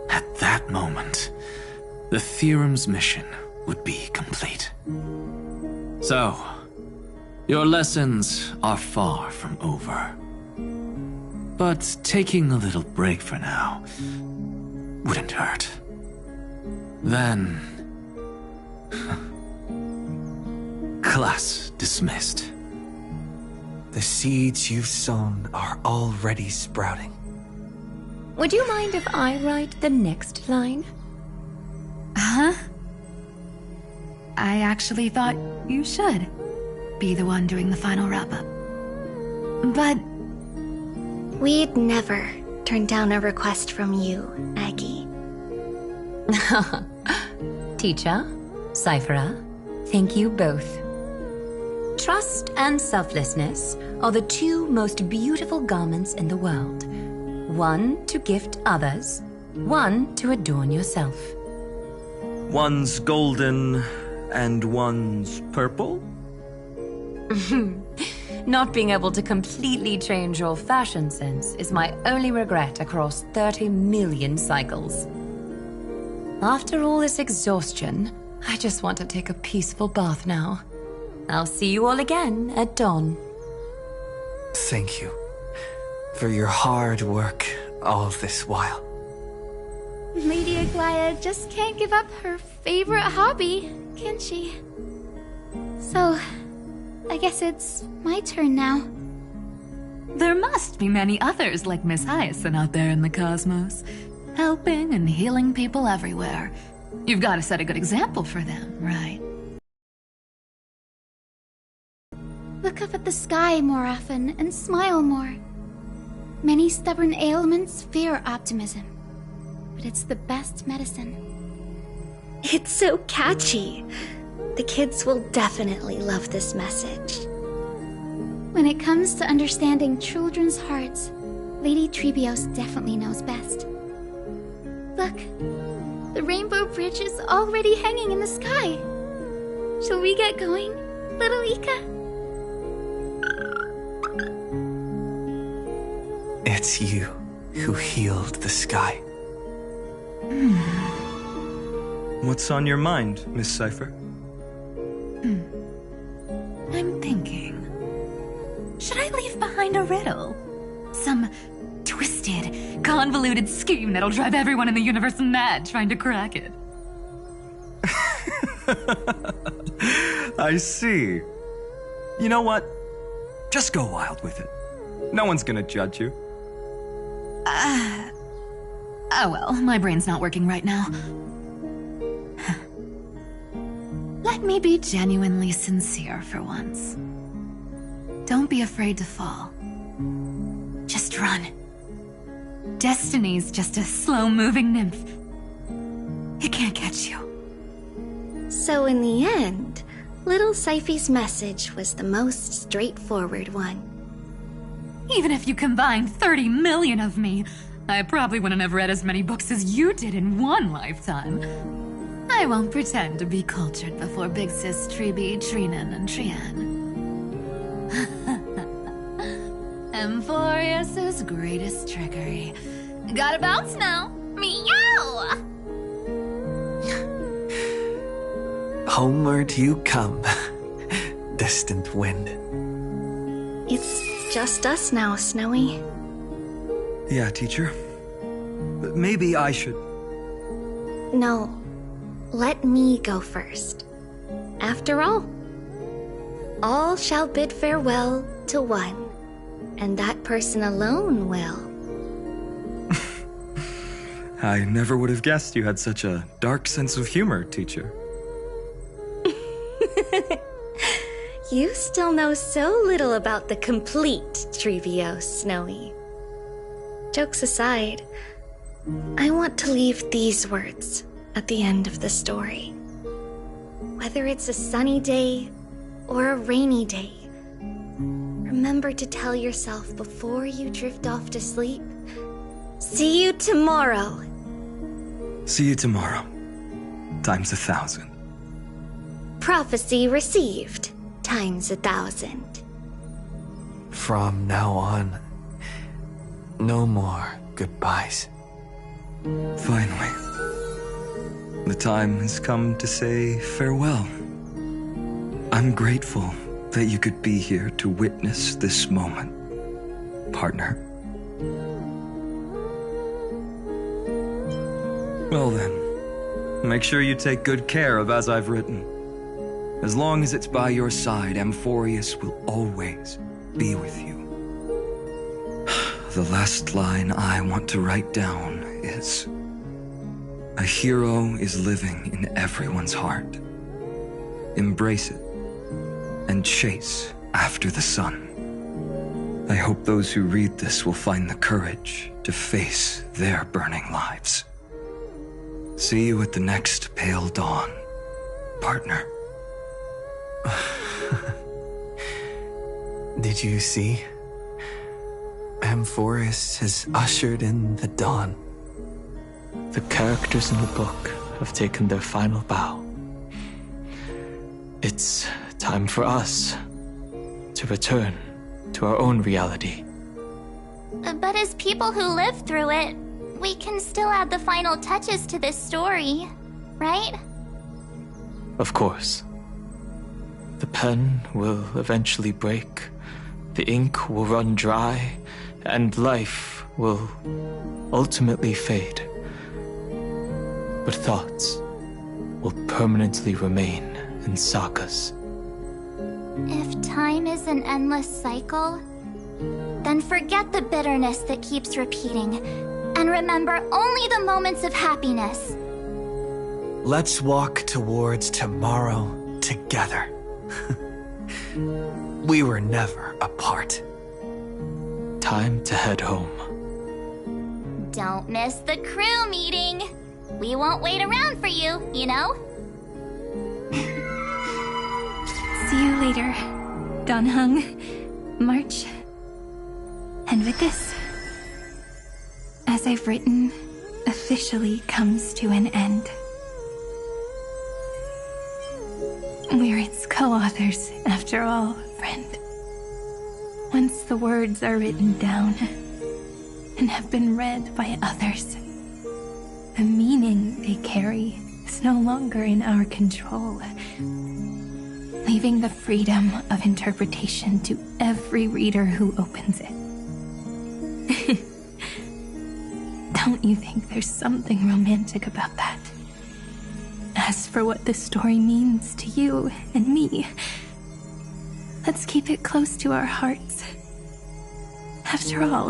At that moment, the theorem's mission would be complete. So, your lessons are far from over. But taking a little break for now wouldn't hurt. Then... class dismissed. The seeds you've sown are already sprouting. Would you mind if I write the next line? Huh? I actually thought you should be the one doing the final wrap-up. But... we'd never turn down a request from you, Aggie. Teacher, Cyphera, thank you both. Trust and selflessness are the two most beautiful garments in the world. One to gift others, one to adorn yourself. One's golden and one's purple? Not being able to completely change your fashion sense is my only regret across 30 million cycles. After all this exhaustion, I just want to take a peaceful bath now. I'll see you all again at dawn. Thank you for your hard work all this while. Lady Aglaya just can't give up her favorite hobby, can she? So, I guess it's my turn now. there must be many others like Miss Hyacinth out there in the cosmos, helping and healing people everywhere. You've got to set a good example for them, right? Look up at the sky more often and smile more. Many stubborn ailments fear optimism, but it's the best medicine. It's so catchy. The kids will definitely love this message. When it comes to understanding children's hearts, Lady Trebios definitely knows best. Look, the Rainbow Bridge is already hanging in the sky. Shall we get going, little Ika? It's you who healed the sky. What's on your mind, Miss Cypher? I'm thinking. Should I leave behind a riddle? Some twisted, convoluted scheme that'll drive everyone in the universe mad trying to crack it. I see. You know what? Just go wild with it. No one's gonna judge you. Oh well, my brain's not working right now. Let me be genuinely sincere for once. Don't be afraid to fall. Just run. Destiny's just a slow-moving nymph. It can't catch you. So in the end, little Syphi's message was the most straightforward one. Even if you combined 30 million of me, I probably wouldn't have read as many books as you did in one lifetime. I won't pretend to be cultured before Big Sis Triby, Trinan, and Trian. Emphorius's greatest trickery. Gotta bounce now. Meow! Homeward you come, distant wind. It's just us now, Snowy. Yeah, teacher. Maybe I should... No. Let me go first. After all shall bid farewell to one, and that person alone will. I never would have guessed you had such a dark sense of humor, teacher. You still know so little about the complete Trivio, Snowy. Jokes aside, I want to leave these words at the end of the story. Whether it's a sunny day or a rainy day, remember to tell yourself before you drift off to sleep, see you tomorrow. See you tomorrow. Times 1,000. Prophecy received. Times 1,000. From now on, no more goodbyes. Finally. The time has come to say farewell. I'm grateful that you could be here to witness this moment, partner. Well then, make sure you take good care of as I've written. As long as it's by your side, Amphorius will always be with you. The last line I want to write down is, a hero is living in everyone's heart. Embrace it and chase after the sun. I hope those who read this will find the courage to face their burning lives. See you at the next pale dawn, partner. Did you see? Amphorius has ushered in the dawn. The characters in the book have taken their final bow. It's time for us to return to our own reality. But as people who lived through it, we can still add the final touches to this story, right? Of course. The pen will eventually break, the ink will run dry, and life will ultimately fade. But thoughts will permanently remain in sagas. If time is an endless cycle, then forget the bitterness that keeps repeating, and remember only the moments of happiness. Let's walk towards tomorrow together. We were never apart. Time to head home. Don't miss the crew meeting. We won't wait around for you, you know? See you later, Donhung, March. And with this, as I've written, officially comes to an end. We're its co-authors, after all, friend. Once the words are written down and have been read by others, the meaning they carry is no longer in our control, leaving the freedom of interpretation to every reader who opens it. Don't you think there's something romantic about that? As for what this story means to you and me, let's keep it close to our hearts. After all,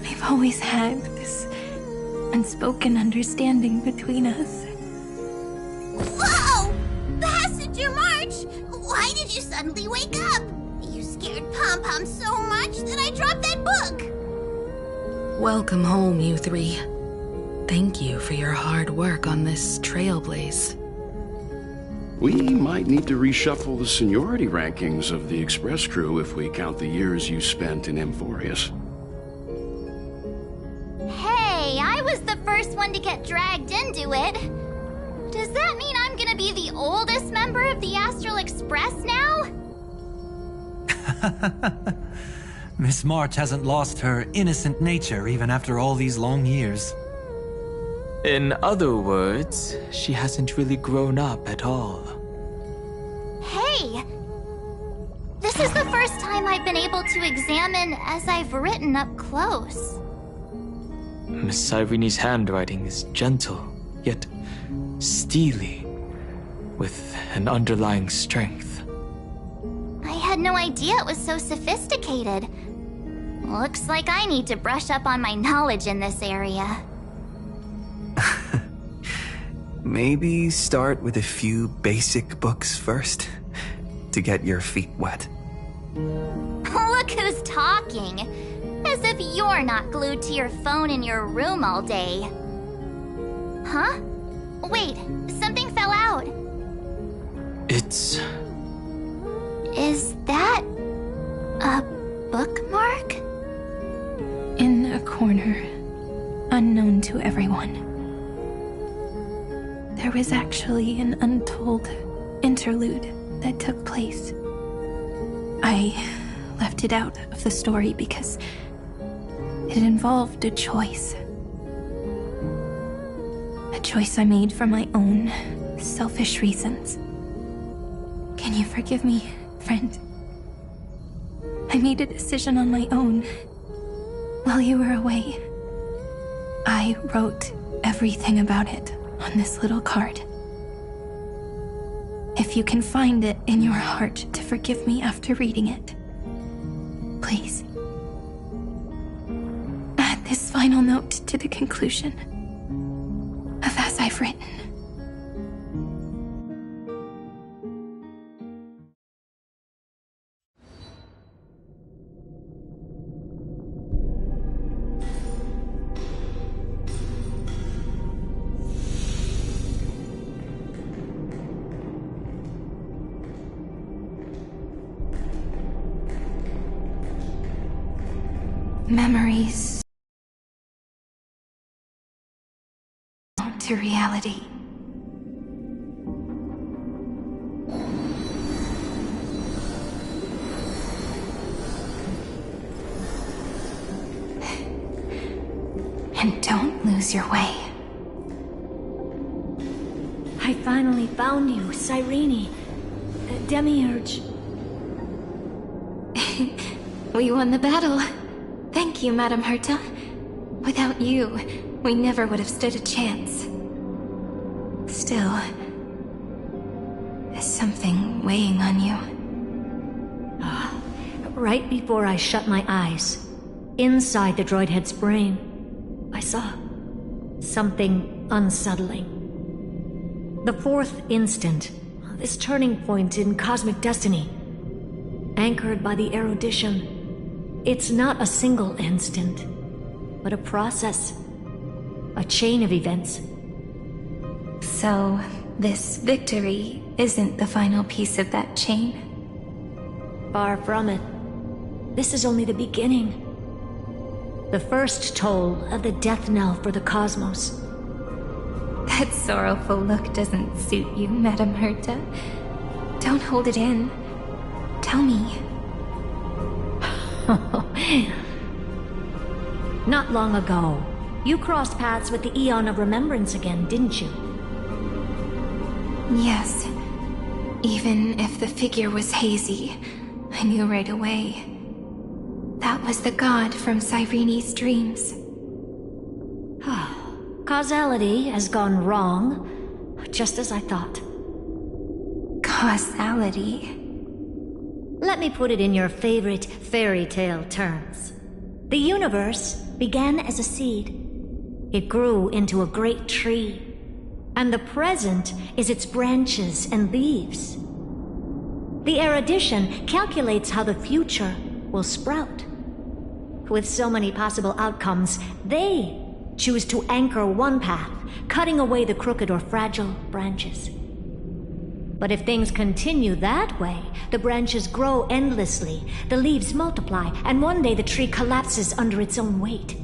we've always had this unspoken understanding between us. Whoa! Passenger March! Why did you suddenly wake up? scared Pom-Pom so much that I dropped that book! Welcome home, you three. Thank you for your hard work on this trailblaze. We might need to reshuffle the seniority rankings of the Express crew if we count the years you spent in Amphorius. Hey, I was the first one to get dragged into it. Does that mean I'm gonna be the oldest member of the Astral Express now? Miss March hasn't lost her innocent nature even after all these long years. In other words, she hasn't really grown up at all. Hey! This is the first time I've been able to examine as I've written up close. Miss Irene's handwriting is gentle, yet steely, with an underlying strength. I had no idea it was so sophisticated. Looks like I need to brush up on my knowledge in this area. Maybe start with a few basic books first, to get your feet wet. Look who's talking. As if you're not glued to your phone in your room all day. Huh? Wait, something fell out. It's... Is that a bookmark? In a corner, unknown to everyone. There was actually an untold interlude that took place. I left it out of the story because it involved a choice. A choice I made for my own selfish reasons. Can you forgive me, friend? I made a decision on my own while you were away. I wrote everything about it on this little card. If you can find it in your heart to forgive me after reading it, please. Add this final note to the conclusion of As I've Written. Memories to reality. And don't lose your way. I finally found you, Cyrene. Demiurge. We won the battle. Thank you, Madame Herta. Without you, we never would have stood a chance. Still, there's something weighing on you. Right before I shut my eyes, inside the droid head's brain, I saw something unsettling. The fourth instant, this turning point in cosmic destiny, anchored by the erudition. It's not a single instant, but a process, a chain of events. So, this victory isn't the final piece of that chain? Far from it. This is only the beginning. The first toll of the death knell for the cosmos. That sorrowful look doesn't suit you, Madame Herta. Don't hold it in. Tell me. Not long ago, you crossed paths with the Eon of Remembrance again, didn't you? Yes. Even if the figure was hazy, I knew right away. That was the god from Cyrene's dreams. Causality has gone wrong, just as I thought. Causality? Let me put it in your favorite fairy tale terms. The universe began as a seed. It grew into a great tree, and the present is its branches and leaves. The erudition calculates how the future will sprout. With so many possible outcomes, they choose to anchor one path, cutting away the crooked or fragile branches. But if things continue that way, the branches grow endlessly, the leaves multiply, and one day the tree collapses under its own weight.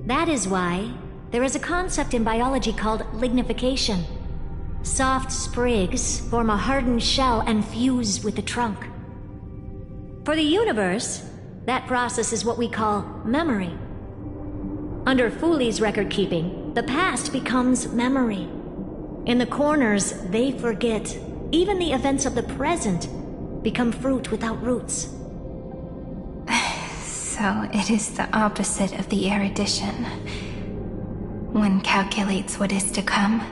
That is why there is a concept in biology called lignification. Soft sprigs form a hardened shell and fuse with the trunk. For the universe, that process is what we call memory. Under Fooley's record-keeping, the past becomes memory. In the corners, they forget. Even the events of the present become fruit without roots. So it is the opposite of the erudition. One calculates what is to come,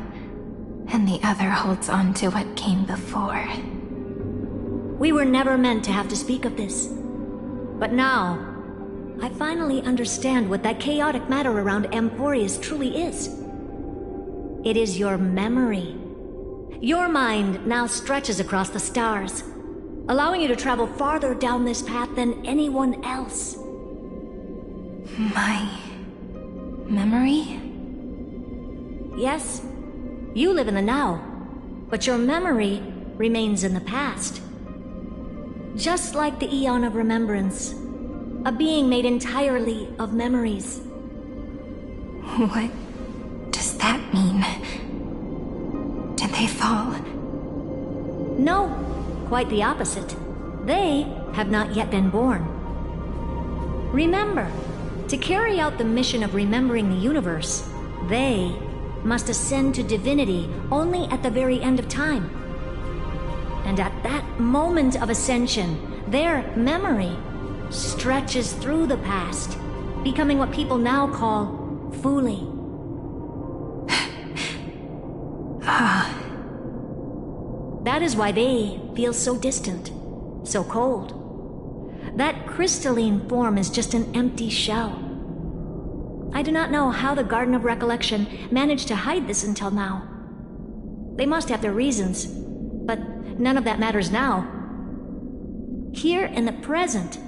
and the other holds on to what came before. We were never meant to have to speak of this. But now, I finally understand what that chaotic matter around Emporius truly is. It is your memory. Your mind now stretches across the stars, allowing you to travel farther down this path than anyone else. My memory? Yes, you live in the now, but your memory remains in the past. Just like the Eon of Remembrance, a being made entirely of memories. What does that mean? Did they fall? No, quite the opposite. They have not yet been born. Remember, to carry out the mission of remembering the universe, they must ascend to divinity only at the very end of time. And at that moment of ascension, their memory stretches through the past, becoming what people now call Fooley. That is why they feel so distant, so cold. That crystalline form is just an empty shell. I do not know how the Garden of Recollection managed to hide this until now. They must have their reasons, but none of that matters now. Here in the present,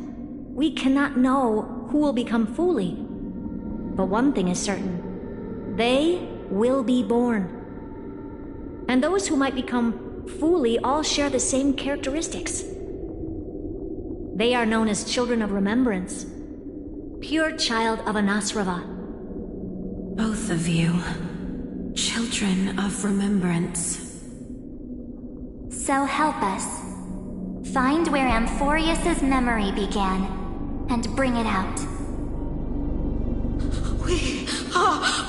we cannot know who will become Fooley. But one thing is certain. They will be born. And those who might become Fooley all share the same characteristics. They are known as Children of Remembrance. Pure child of Anasrava. Both of you. Children of Remembrance. So help us. Find where Amphorius's memory began, and bring it out.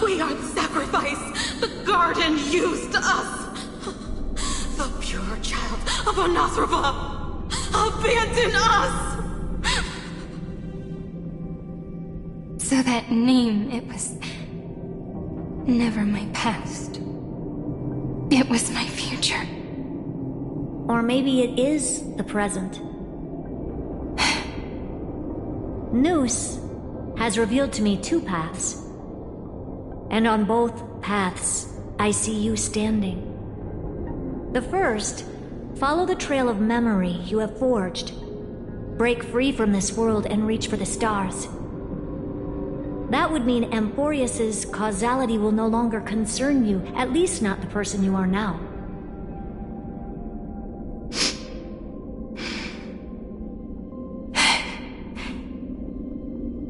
We are the sacrifice the garden used us. The pure child of Anasrava. Abandon us! So that name, it was never my past. It was my future. Or maybe it is the present. Noose has revealed to me two paths. And on both paths, I see you standing. The first, follow the trail of memory you have forged. Break free from this world and reach for the stars. That would mean Amphorius's causality will no longer concern you, at least not the person you are now.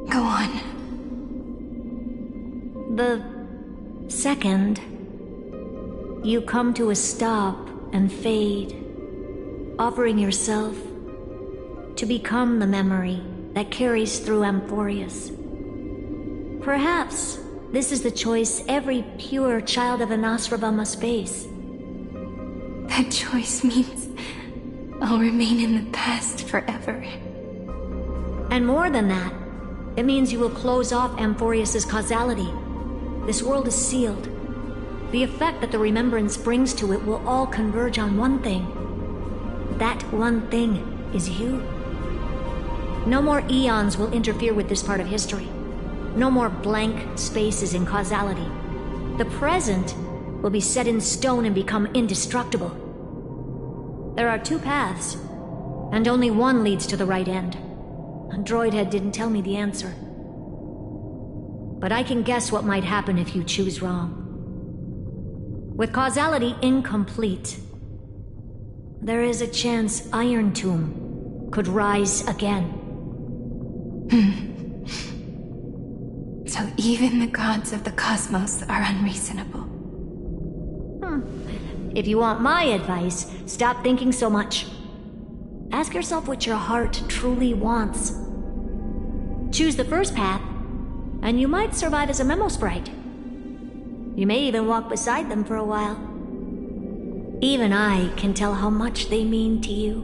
Go on. The second, you come to a stop and fade, offering yourself to become the memory that carries through Amphorius. Perhaps this is the choice every pure child of Anasrava must face. That choice means I'll remain in the past forever. And more than that, it means you will close off Amphorius's causality. This world is sealed. The effect that the remembrance brings to it will all converge on one thing. That one thing is you. No more eons will interfere with this part of history. No more blank spaces in causality. The present will be set in stone and become indestructible. There are two paths, and only one leads to the right end. A droid head didn't tell me the answer. But I can guess what might happen if you choose wrong. With causality incomplete, there is a chance Iron Tomb could rise again. So even the gods of the cosmos are unreasonable. If you want my advice, stop thinking so much. Ask yourself what your heart truly wants. Choose the first path, and you might survive as a memo sprite. You may even walk beside them for a while. Even I can tell how much they mean to you,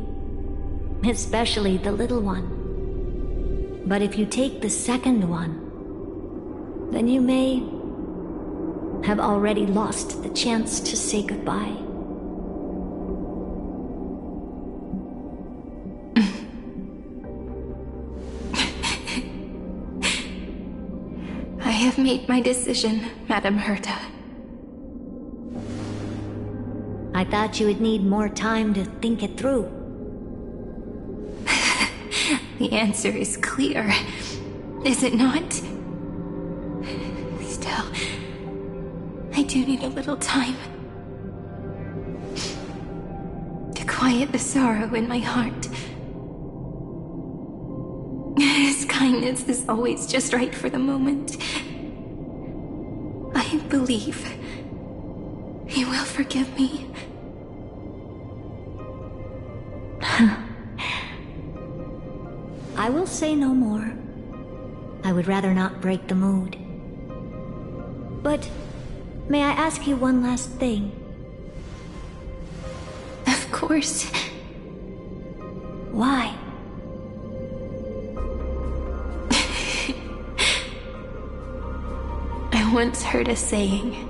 especially the little one. But if you take the second one, then you may have already lost the chance to say goodbye. I have made my decision, Madam Herta. I thought you would need more time to think it through. The answer is clear, is it not? Still, I do need a little time to quiet the sorrow in my heart. His kindness is always just right for the moment. I believe he will forgive me. I will say no more. I would rather not break the mood. But may I ask you one last thing? Of course. Why? I once heard a saying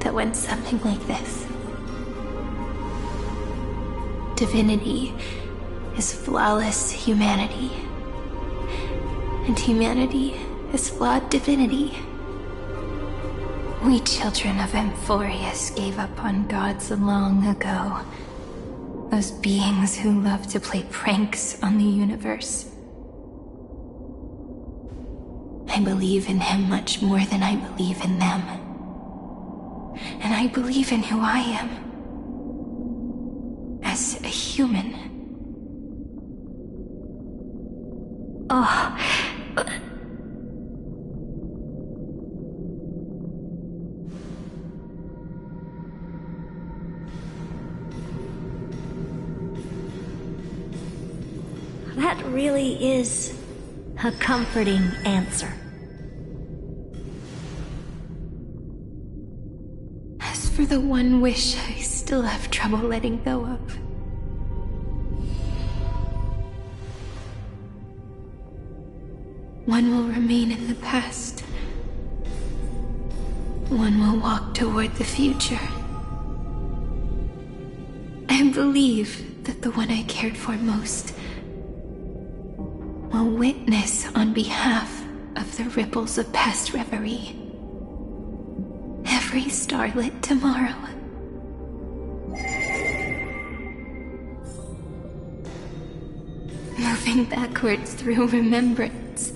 that went something like this. Divinity is flawless humanity, and humanity is flawed divinity. We children of Amphorius gave up on gods long ago. Those beings who love to play pranks on the universe. I believe in him much more than I believe in them. And I believe in who I am. As a human. Oh. That really is a comforting answer. As for the one wish I still have trouble letting go of. One will remain in the past. One will walk toward the future. I believe that the one I cared for most will witness on behalf of the ripples of past reverie. Every starlit tomorrow. Moving backwards through remembrance.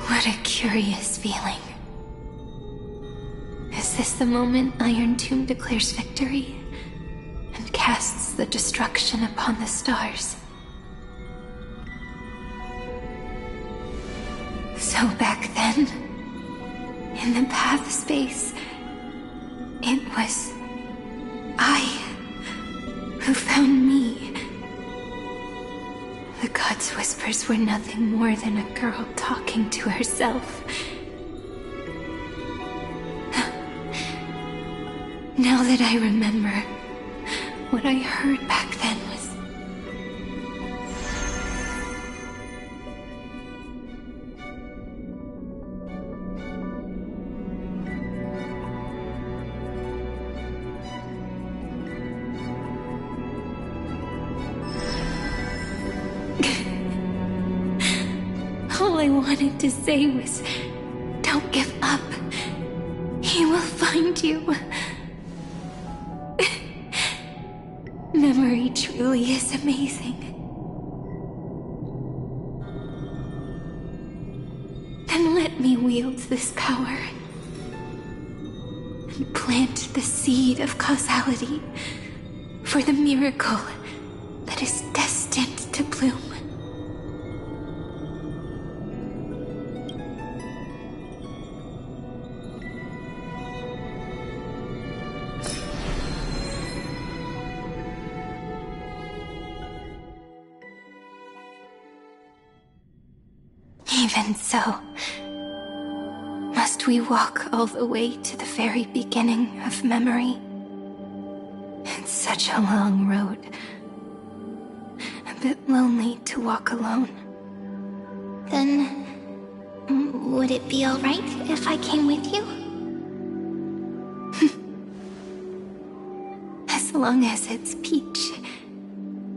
What a curious feeling. Is this the moment Iron Tomb declares victory and casts the destruction upon the stars? So back then, in the path space, it was I who found me. The gods' whispers were nothing more than a girl talking to herself. Now that I remember, what I heard back then was... All I wanted to say was, don't give up. He will find you. Memory truly is amazing. Then let me wield this power and plant the seed of causality for the miracle that is destined to bloom. Even so, must we walk all the way to the very beginning of memory? It's such a long road. A bit lonely to walk alone. Then, would it be alright if I came with you? As long as it's Peach,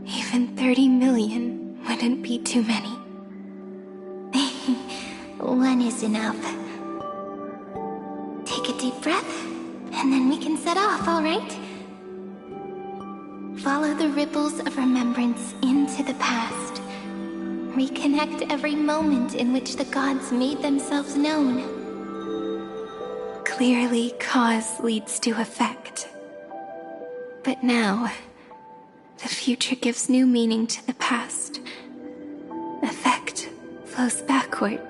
even 30 million wouldn't be too many. One is enough. Take a deep breath, and then we can set off, alright? Follow the ripples of remembrance into the past. Reconnect every moment in which the gods made themselves known. Clearly, cause leads to effect. But now, the future gives new meaning to the past. Effect flows backward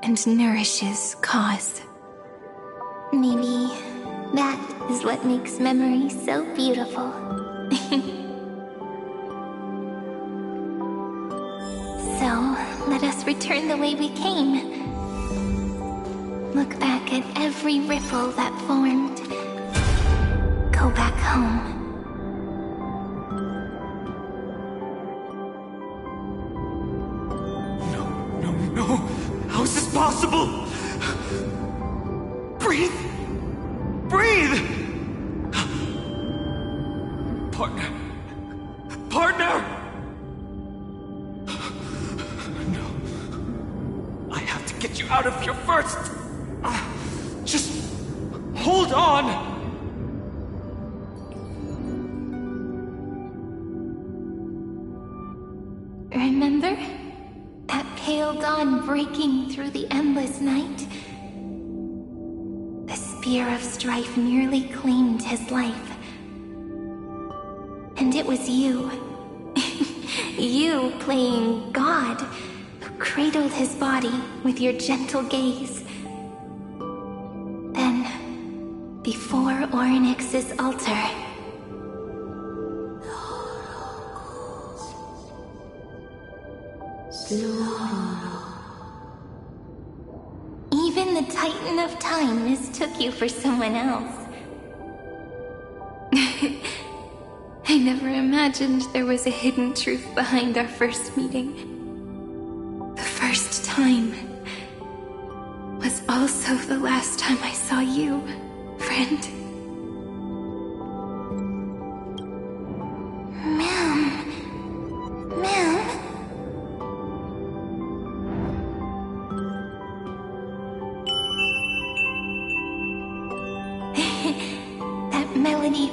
and nourishes cause. Maybe that is what makes memory so beautiful. So, let us return the way we came. Look back at every ripple that formed. Go back home. No! How is this possible? Breathe! Breathe! Partner! No. I have to get you out of here first! Just hold on! Remember? That pale dawn breaking through the endless night? The spear of strife nearly claimed his life. And it was you. You playing God, who cradled his body with your gentle gaze. Then, before Ornyx's altar, even the Titan of Time mistook you for someone else. I never imagined there was a hidden truth behind our first meeting. The first time was also the last time I saw you, friend.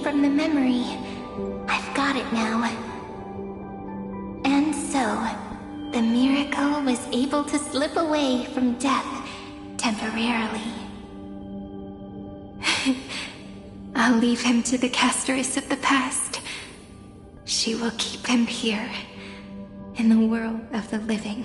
From the memory. I've got it now. And so, the miracle was able to slip away from death temporarily. I'll leave him to the casteress of the past. She will keep him here, in the world of the living.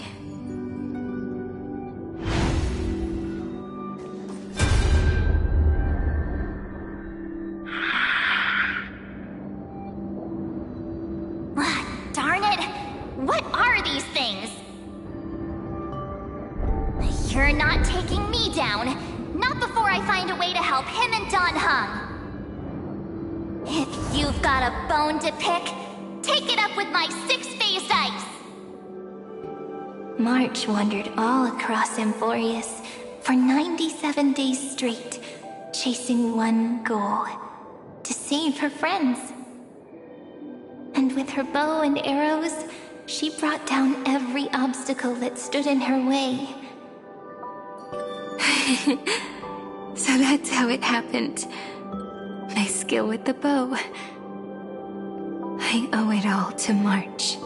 You're not taking me down. Not before I find a way to help him and Don Hung. If you've got a bone to pick, take it up with my six-phased ice. March wandered all across Emphorius for 97 days straight, chasing one goal: to save her friends. And with her bow and arrows, she brought down every obstacle that stood in her way. So that's how it happened. My skill with the bow. I I owe it all to March.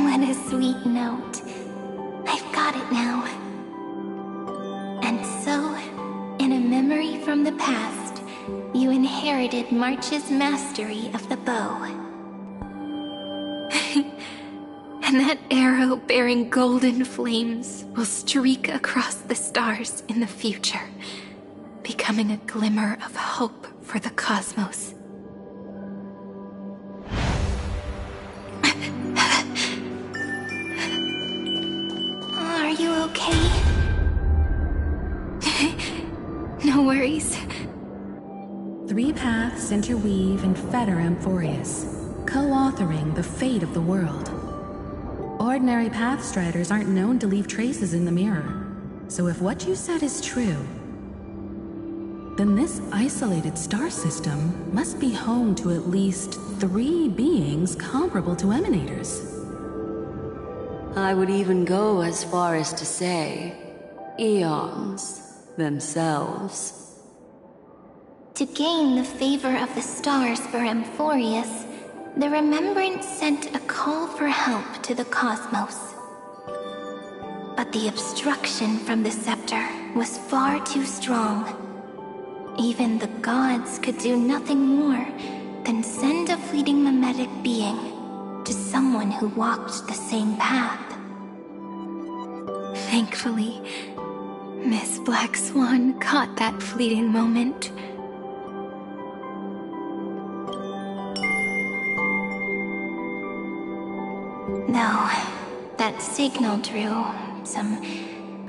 What a sweet note. I've got it now. And so, in a memory from the past, you inherited March's mastery of the bow. And that arrow bearing golden flames will streak across the stars in the future, becoming a glimmer of hope for the cosmos. Are you okay? No worries. 3 paths interweave and fetter Amphorius, co-authoring the fate of the world. Ordinary pathstriders aren't known to leave traces in the mirror, so if what you said is true, then this isolated star system must be home to at least 3 beings comparable to emanators. I would even go as far as to say, eons themselves. To gain the favor of the stars for Amphorius, the Remembrance sent a call for help to the cosmos. But the obstruction from the scepter was far too strong. Even the gods could do nothing more than send a fleeting mimetic being to someone who walked the same path. Thankfully, Miss Black Swan caught that fleeting moment. Though, that signal drew some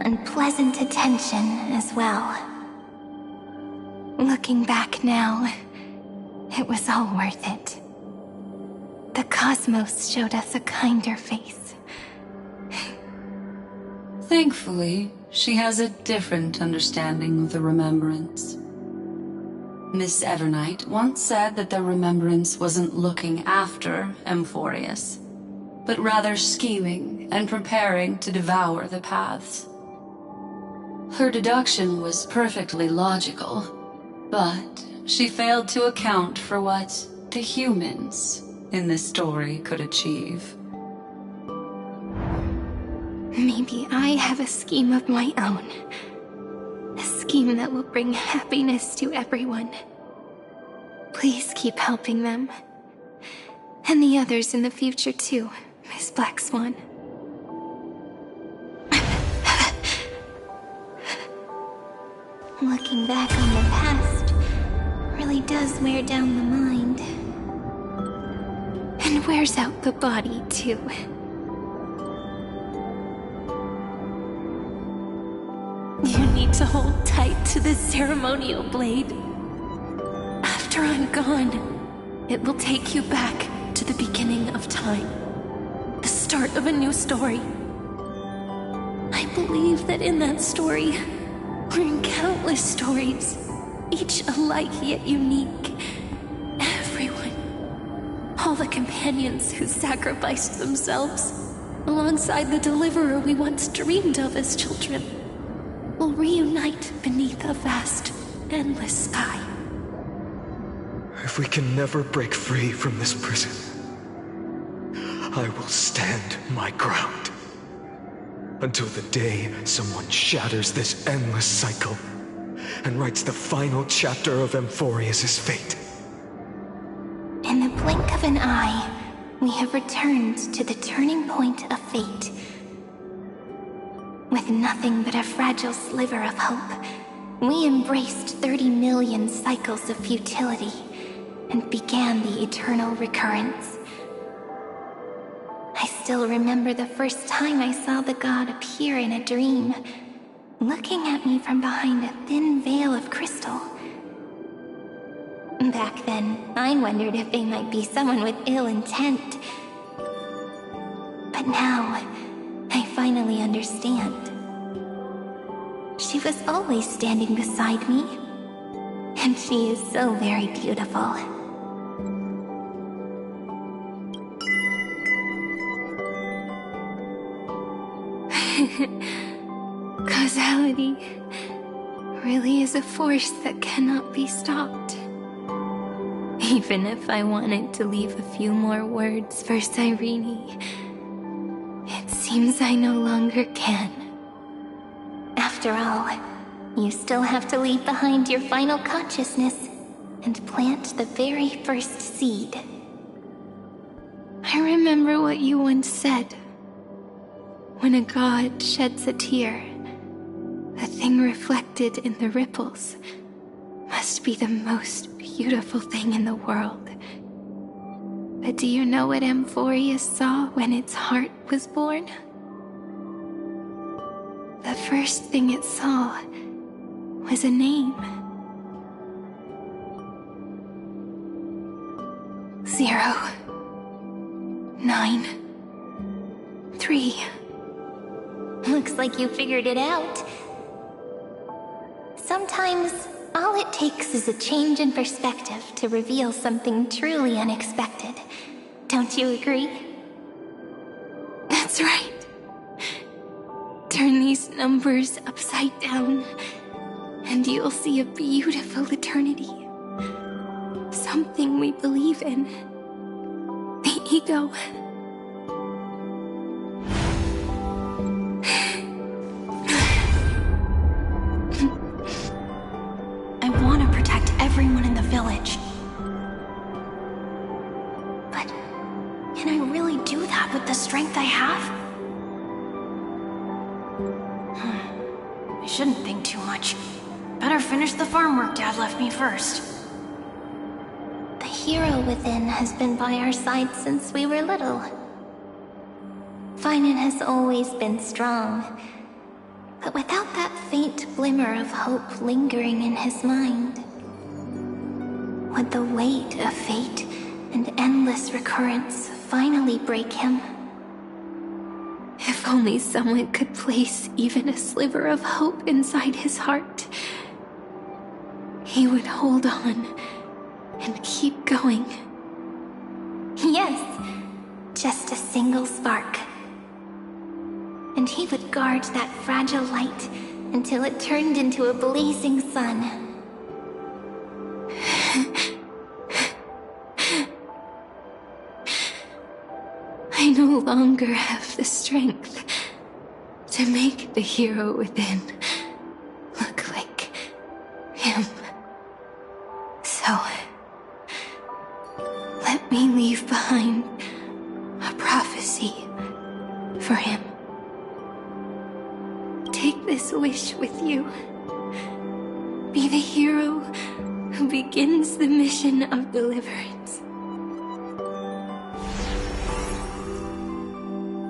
unpleasant attention as well. Looking back now, it was all worth it. The cosmos showed us a kinder face. Thankfully, she has a different understanding of the Remembrance. Miss Evernight once said that the Remembrance wasn't looking after Amphorius, but rather scheming and preparing to devour the paths. Her deduction was perfectly logical, but she failed to account for what the humans in this story could achieve. Maybe I have a scheme of my own. A scheme that will bring happiness to everyone. Please keep helping them. And the others in the future too, Miss Black Swan. Looking back on the past really does wear down the mind. And wears out the body too. You need to hold tight to this ceremonial blade. After I'm gone, it will take you back to the beginning of time. The start of a new story. I believe that in that story, or in countless stories, each alike yet unique, everyone, all the companions who sacrificed themselves, alongside the deliverer we once dreamed of as children, will reunite beneath a vast, endless sky. If we can never break free from this prison, I will stand my ground. Until the day someone shatters this endless cycle and writes the final chapter of Amphorius' fate. In the blink of an eye, we have returned to the turning point of fate. With nothing but a fragile sliver of hope, we embraced 30 million cycles of futility and began the eternal recurrence. I still remember the first time I saw the god appear in a dream, looking at me from behind a thin veil of crystal. Back then, I wondered if they might be someone with ill intent. But now, I finally understand. She was always standing beside me, and she is so very beautiful. Causality really is a force that cannot be stopped. Even if I wanted to leave a few more words for Cyrene, it seems I no longer can. After all, you still have to leave behind your final consciousness and plant the very first seed. I remember what you once said. When a god sheds a tear, the thing reflected in the ripples must be the most beautiful thing in the world. But do you know what Amphorius saw when its heart was born? The first thing it saw was a name. 0, 9, 3. Looks like you figured it out. Sometimes, all it takes is a change in perspective to reveal something truly unexpected. Don't you agree? That's right. Turn these numbers upside down, and you'll see a beautiful eternity. Something we believe in. The ego. I want to protect everyone in the village. But can I really do that with the strength I have? I shouldn't think too much. Better finish the farm work Dad left me first. The hero within has been by our side since we were little. Finan has always been strong, but without that faint glimmer of hope lingering in his mind, would the weight of fate and endless recurrence finally break him? If only someone could place even a sliver of hope inside his heart, he would hold on and keep going. Yes, just a single spark. And he would guard that fragile light until it turned into a blazing sun. I no longer have the strength to make the hero within look like him. So, let me leave behind a prophecy for him. Take this wish with you. Be the hero who begins the mission of deliverance.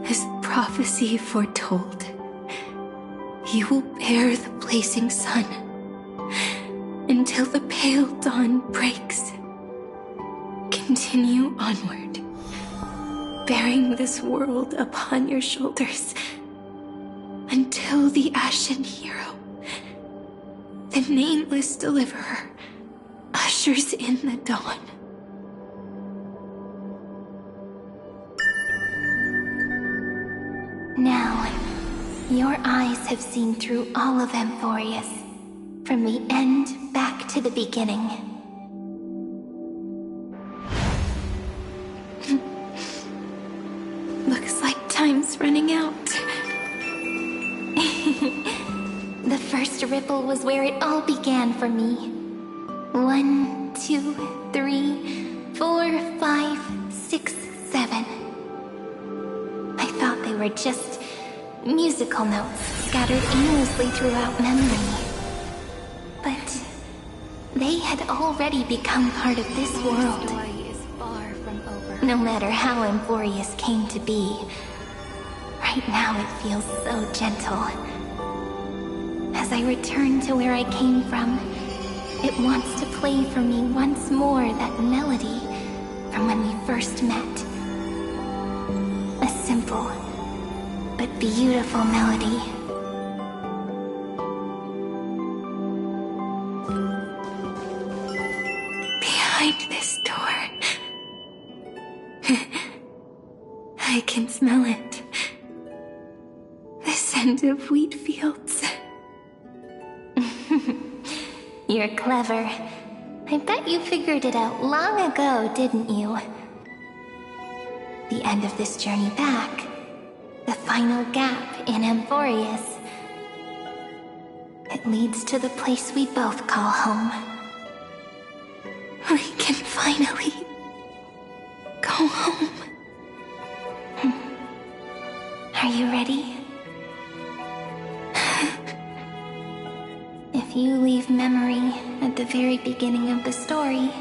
As prophecy foretold, you will bear the blazing sun until the pale dawn breaks. Continue onward, bearing this world upon your shoulders until the Ashen Hero, the nameless deliverer, ushers in the dawn. Now, your eyes have seen through all of Amphorius, from the end back to the beginning. Looks like time's running out. The first ripple was where it all began for me. 1, 2, 3, 4, 5, 6, 7. I thought they were just musical notes scattered aimlessly throughout memory. But they had already become part of this world. No matter how Amphorius came to be, right now it feels so gentle. As I return to where I came from, it wants to play for me once more that melody from when we first met. A simple but beautiful melody. Behind this door, I can smell it. The scent of wheat fields. You're clever. I bet you figured it out long ago, didn't you? The end of this journey back, the final gap in Amphorius. It leads to the place we both call home. We can finally go home. Are you ready? If you leave memory at the very beginning of the story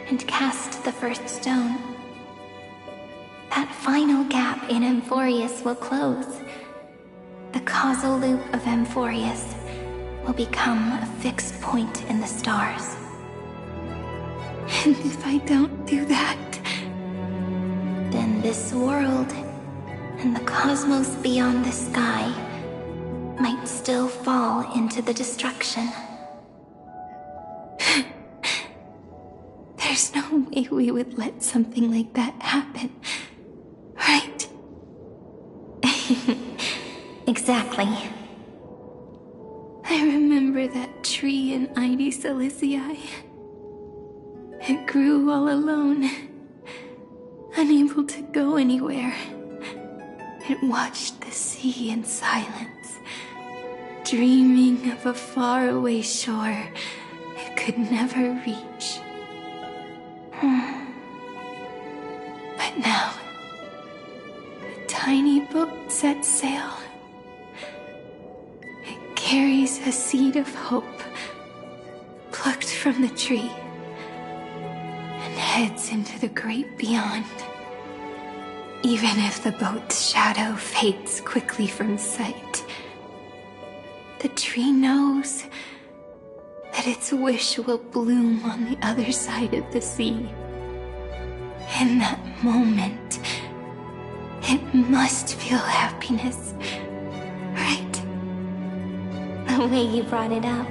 and cast the first stone, that final gap in Amphorius will close. The causal loop of Amphorius will become a fixed point in the stars. And if I don't do that, then this world and the cosmos beyond the sky might still fall into the destruction. There's no way we would let something like that happen, right? Exactly. I remember that tree in Ide Silicii. It grew all alone, unable to go anywhere. It watched the sea in silence, dreaming of a faraway shore it could never reach. But now, a tiny boat sets sail. It carries a seed of hope, plucked from the tree, and heads into the great beyond. Even if the boat's shadow fades quickly from sight, the tree knows that its wish will bloom on the other side of the sea. In that moment, it must feel happiness, right? The way you brought it up,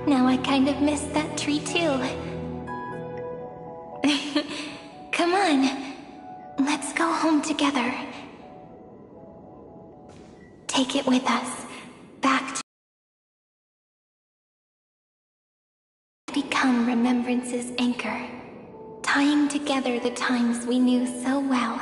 now I kind of miss that tree too. Come on, let's go home together. Take it with us, back to become Remembrance's anchor, tying together the times we knew so well.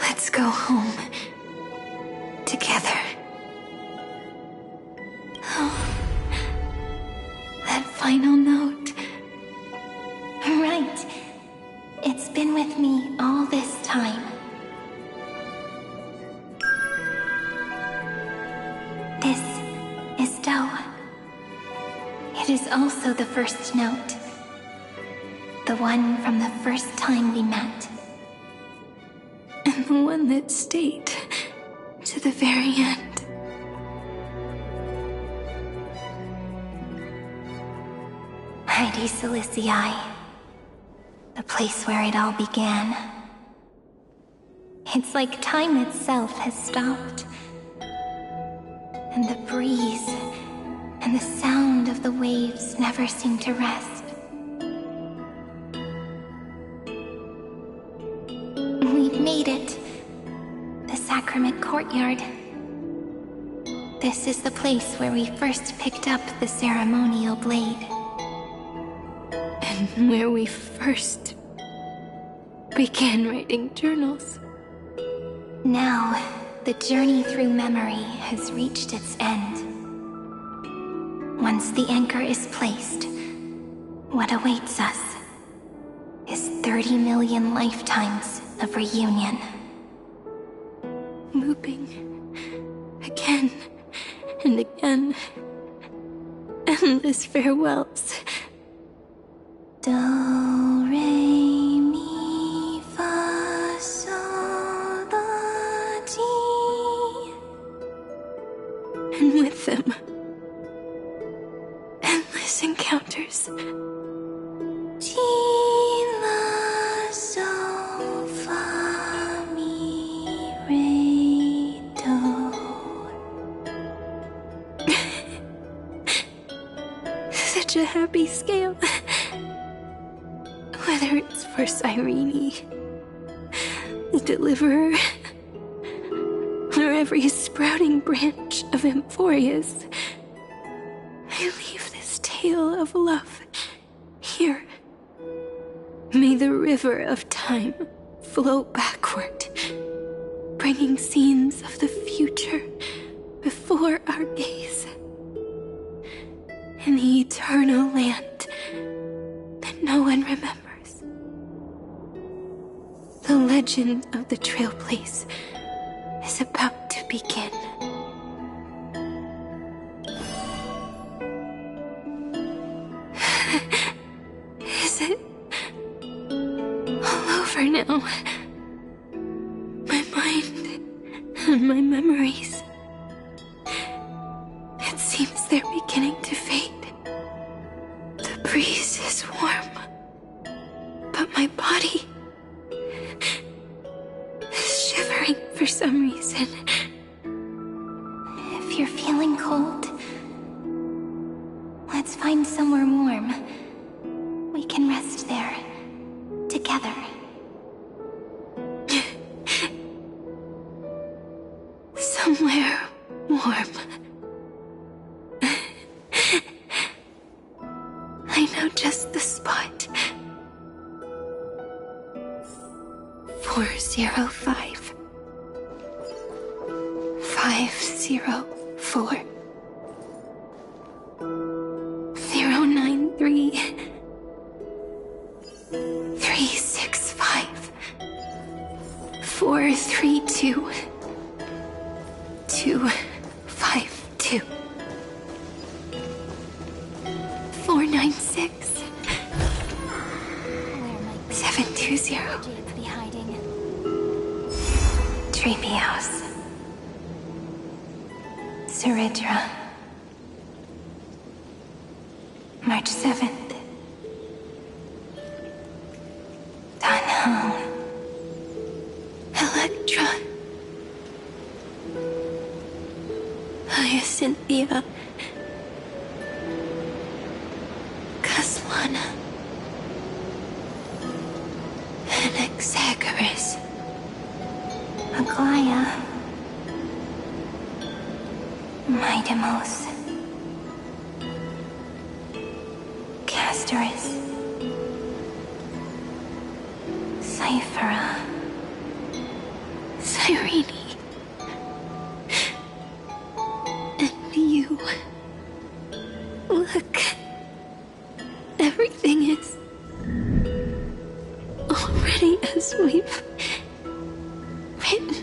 Let's go home together. Oh, that final note. Right. It's been with me all this time. This is Do. It is also the first note. The one from the first time we met. And the one that stayed to the very end. Ide Silicii. The place where it all began. It's like time itself has stopped. And the breeze and the sound of the waves never seem to rest. We've made it. The Sacrament Courtyard. This is the place where we first picked up the ceremonial blade. And where we first began writing journals. Now, the journey through memory has reached its end. Once the anchor is placed, what awaits us is 30 million lifetimes of reunion. Looping again and again. Endless farewells. Do, re, mi, fa, sol, la, ti. And with them, endless encounters. Ti, la, sol, fa, mi, re, do. such a happy scale. Whether it's for Cyrene, the Deliverer, or every sprouting branch of Emphorius, I leave this tale of love here. May the river of time flow backward, bringing scenes of the future before our gaze. In the eternal land that no one remembers. The legend of the Trailblaze is about to begin. Is it all over now? My mind and my memories. It seems they're beginning to fade. The breeze is warm, but my body is shivering for some reason. If you're feeling cold, let's find somewhere warm. We can rest there, together. Somewhere warm. I know just the spot. 405. 504. 093. 365. 432. 252. 496. 720. Be hiding. Treehouse. Suridra. March 7th. Dunhound. Electra. Hyacinthia. Caslana. Anaxagoras. Aglaya. Midemos. Castoris. Cyphera. Cyrene. And you. Look. Everything is already as we've written.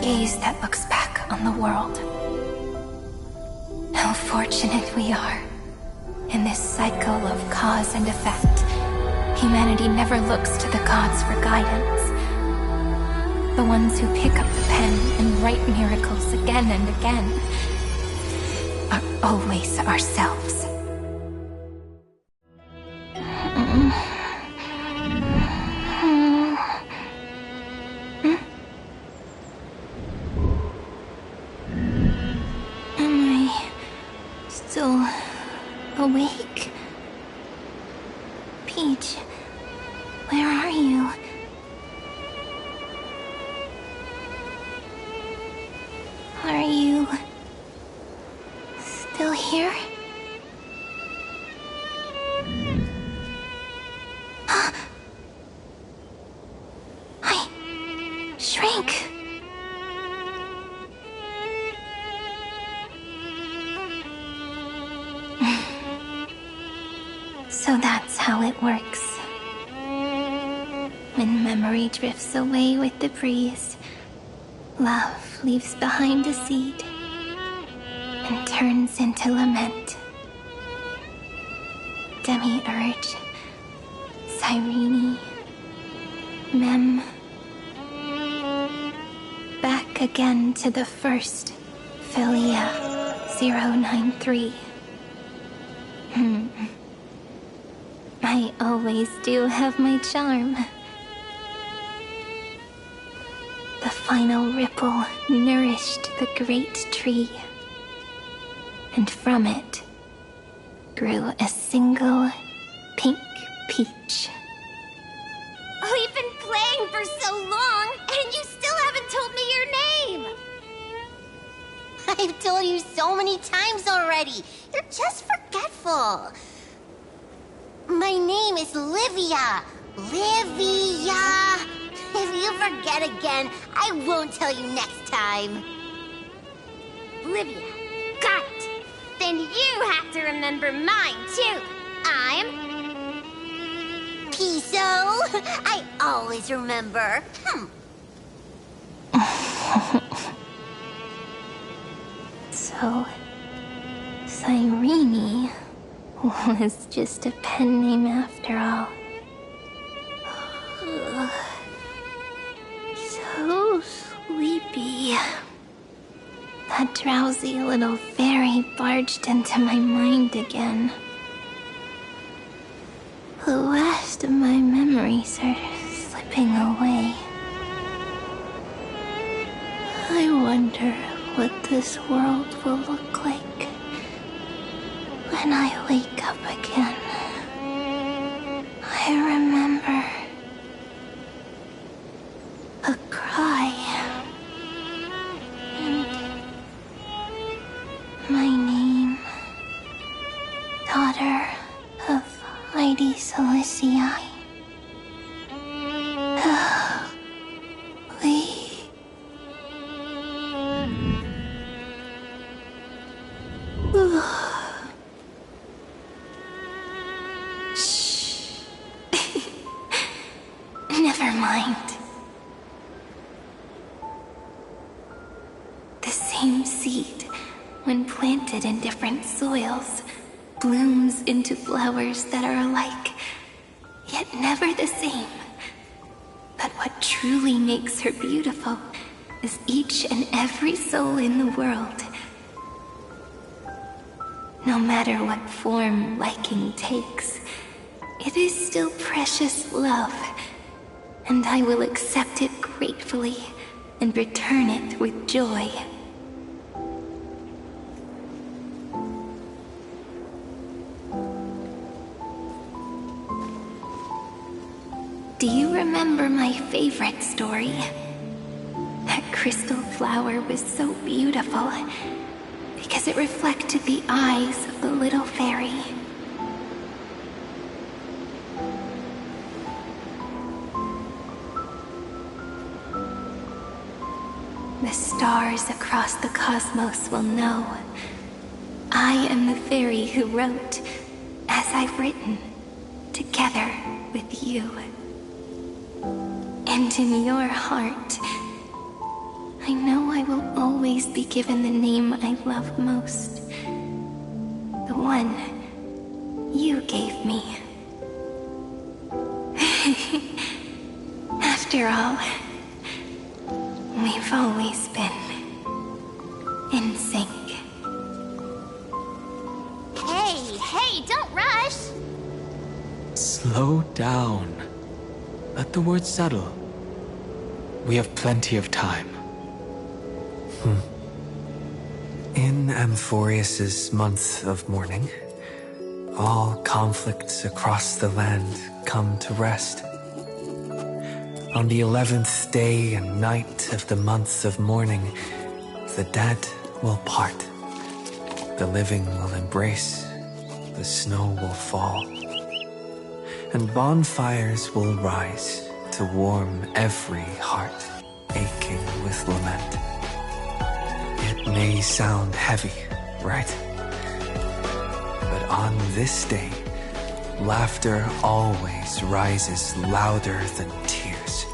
Gaze that looks back on the world. How fortunate we are. In this cycle of cause and effect, humanity never looks to the gods for guidance. The ones who pick up the pen and write miracles again and again are always ourselves. Awake? Peach, where are you? Are you still here? I shrank. So that's how it works. When memory drifts away with the breeze, love leaves behind a seed and turns into lament. Demiurge, Cyrene, Mem. Back again to the first Philia 093. I always do have my charm. The final ripple nourished the great tree, and from it grew a single pink peach. We've been playing for so long, and you still haven't told me your name! I've told you so many times already. You're just forgetful. My name is Livia. Livia! If you forget again, I won't tell you next time. Livia. Got it. Then you have to remember mine, too. I'm... Piso. I always remember. So, Cyrene was just a pen name after all. So sleepy. That drowsy little fairy barged into my mind again. The last of my memories are slipping away. I wonder what this world will look like when I wake up again. I remember a cry and my name, daughter of Lady Celestii. Shh. Never mind. The same seed, when planted in different soils, blooms into flowers that are alike, yet never the same. But what truly makes her beautiful is each and every soul in the world. No matter what form liking takes, it is still precious love, and I will accept it gratefully and return it with joy. Do you remember my favorite story? That crystal flower was so beautiful because it reflected the eyes of the little fairy. The stars across the cosmos will know I am the fairy who wrote, as I've written, together with you. And in your heart, I know I will always be given the name I love most. The one you gave me. After all, we've always been in sync. Hey, don't rush! Slow down. Let the words settle. We have plenty of time. In Amphorius's month of mourning, all conflicts across the land come to rest. On the 11th day and night of the month of mourning, the dead will part. The living will embrace. The snow will fall. And bonfires will rise to warm every heart aching with lament. It may sound heavy, right? But on this day, laughter always rises louder than tears.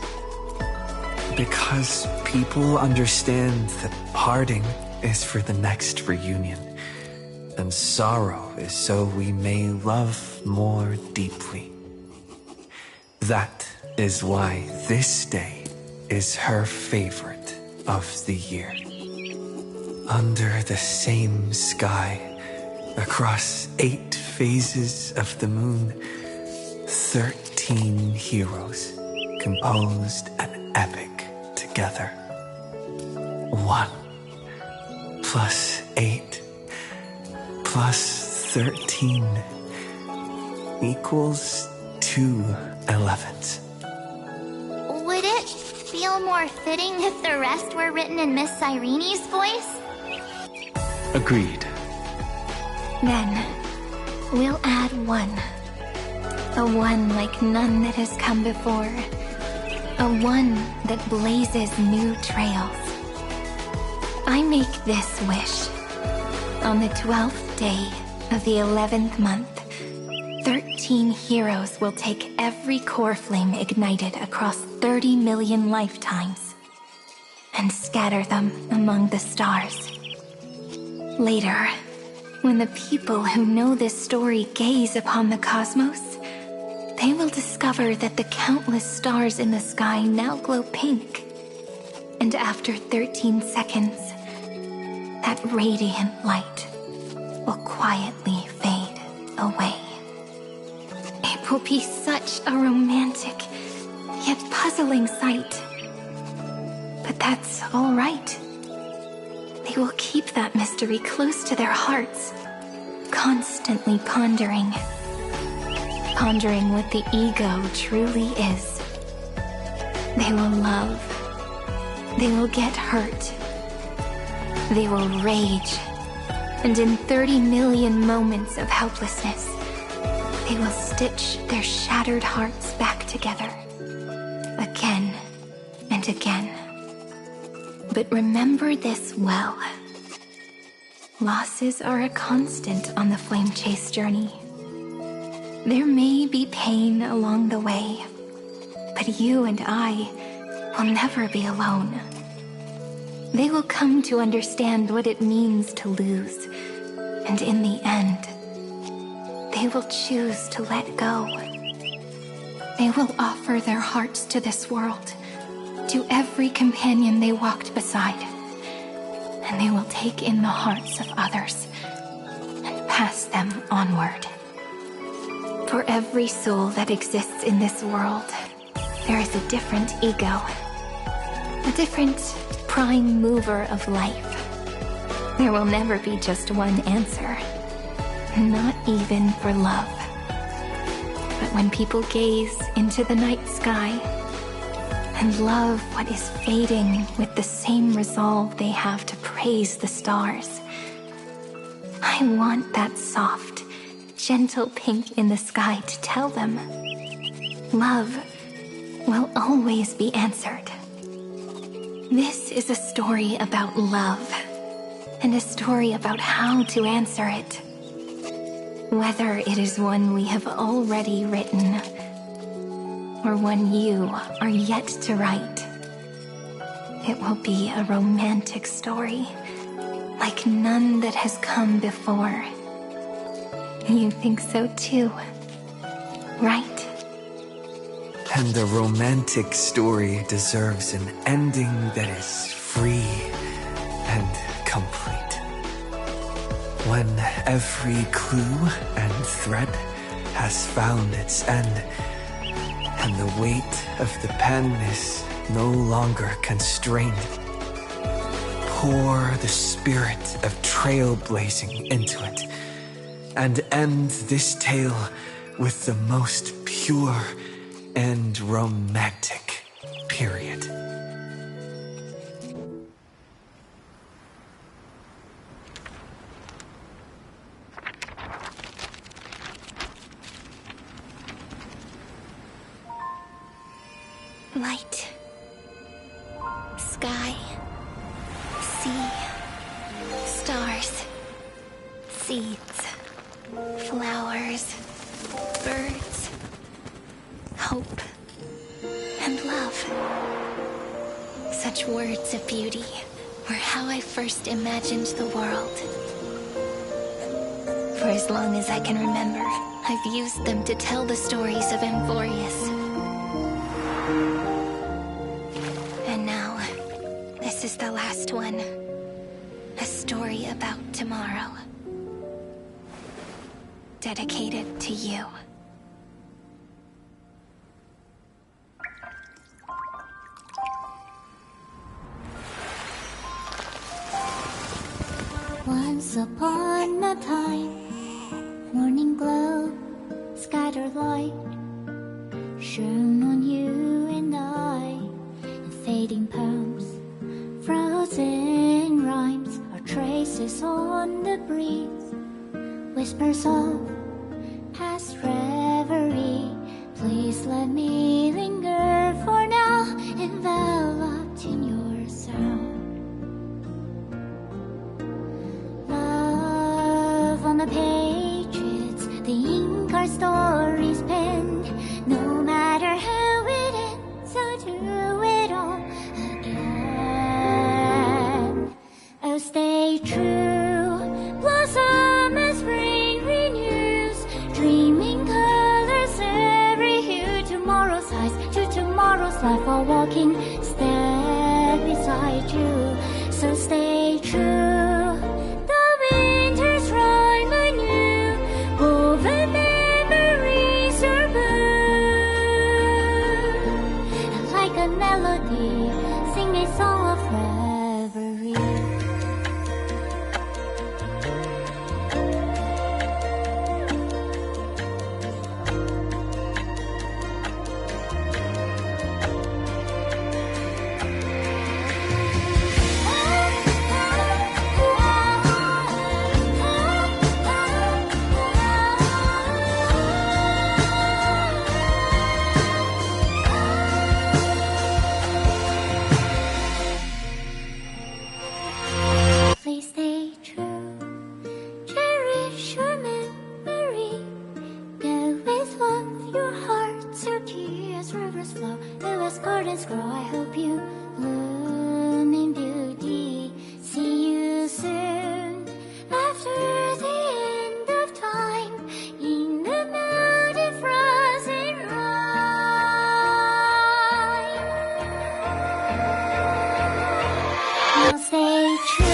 Because people understand that parting is for the next reunion, and sorrow is so we may love more deeply. That is why this day is her favorite of the year. Under the same sky, across 8 phases of the moon, 13 heroes composed an epic together. 1 plus 8 plus 13 equals 2 11s. Would it feel more fitting if the rest were written in Miss Cyrene's voice? Agreed. Then, we'll add 1. A 1 like none that has come before. A 1 that blazes new trails. I make this wish. On the 12th day of the 11th month, 13 heroes will take every core flame ignited across 30 million lifetimes and scatter them among the stars. Later, when the people who know this story gaze upon the cosmos, they will discover that the countless stars in the sky now glow pink. And after 13 seconds, that radiant light will quietly fade away. It will be such a romantic, yet puzzling sight. But that's all right. They will keep that mystery close to their hearts, constantly pondering. Pondering what the ego truly is. They will love. They will get hurt. They will rage. And in 30 million moments of helplessness, they will stitch their shattered hearts back together. Again and again. But remember this well. Losses are a constant on the flame chase journey. There may be pain along the way, but you and I will never be alone. They will come to understand what it means to lose, and in the end, they will choose to let go. They will offer their hearts to this world, to every companion they walked beside, and they will take in the hearts of others and pass them onward. For every soul that exists in this world, there is a different ego, a different prime mover of life. There will never be just one answer, not even for love. But when people gaze into the night sky and love what is fading with the same resolve they have to praise the stars, I want that soft, gentle pink in the sky to tell them love will always be answered. This is a story about love, and a story about how to answer it. Whether it is one we have already written, or one you are yet to write, it will be a romantic story, like none that has come before. You think so too, right? And a romantic story deserves an ending that is free and complete. When every clue and thread has found its end, and the weight of the pen is no longer constrained, pour the spirit of trailblazing into it, and end this tale with the most pure and romantic period. Light, sky, sea, stars, seeds, flowers, birds, hope, and love. Such words of beauty were how I first imagined the world. For as long as I can remember, I've used them to tell the stories of Amphorius. And now, this is the last one. A story about tomorrow. Dedicated to you. Once upon a time, morning glow, scattered light, shone on you and I, in fading poems, frozen rhymes, or traces on the breeze, whispers of past reverie. Please let me linger for now, enveloped in your sound. On the pages, the ink our stories penned. No matter how it ends, I'll do it all again. Oh, stay true, blossom as spring renews, dreaming colors every hue. Tomorrow's eyes to tomorrow's life, while walking step beside you. So stay true. Sing a song of reverie. Please stay true, cherish your memory. Go with love, your heart so dear as rivers flow, as gardens grow. I hope you bloom in beauty. See you soon after the end of time, in the mountain frozen rime. Now stay true.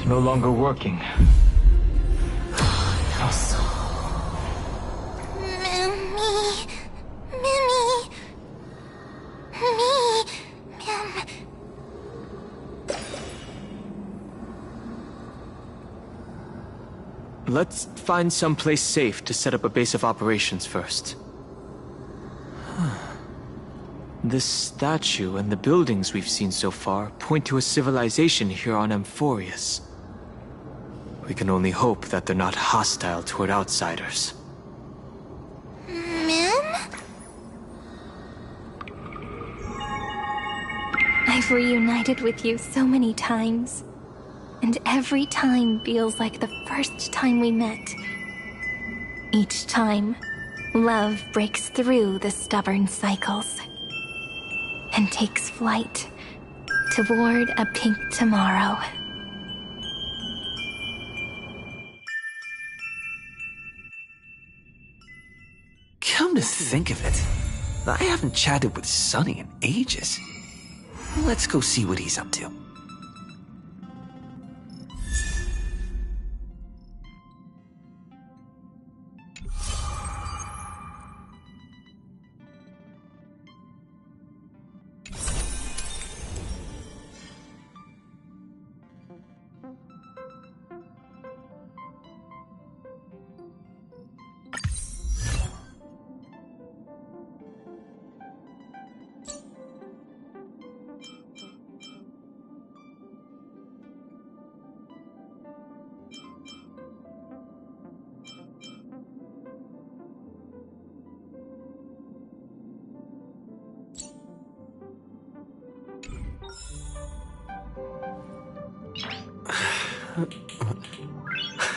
no longer working. Let's find some place safe to set up a base of operations first. This statue and the buildings we've seen so far point to a civilization here on Amphorius. We can only hope that they're not hostile toward outsiders. I've reunited with you so many times, and every time feels like the first time we met. Each time, love breaks through the stubborn cycles and takes flight toward a pink tomorrow. Come to think of it, I haven't chatted with Sonny in ages. Let's go see what he's up to.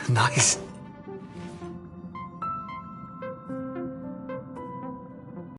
Nice.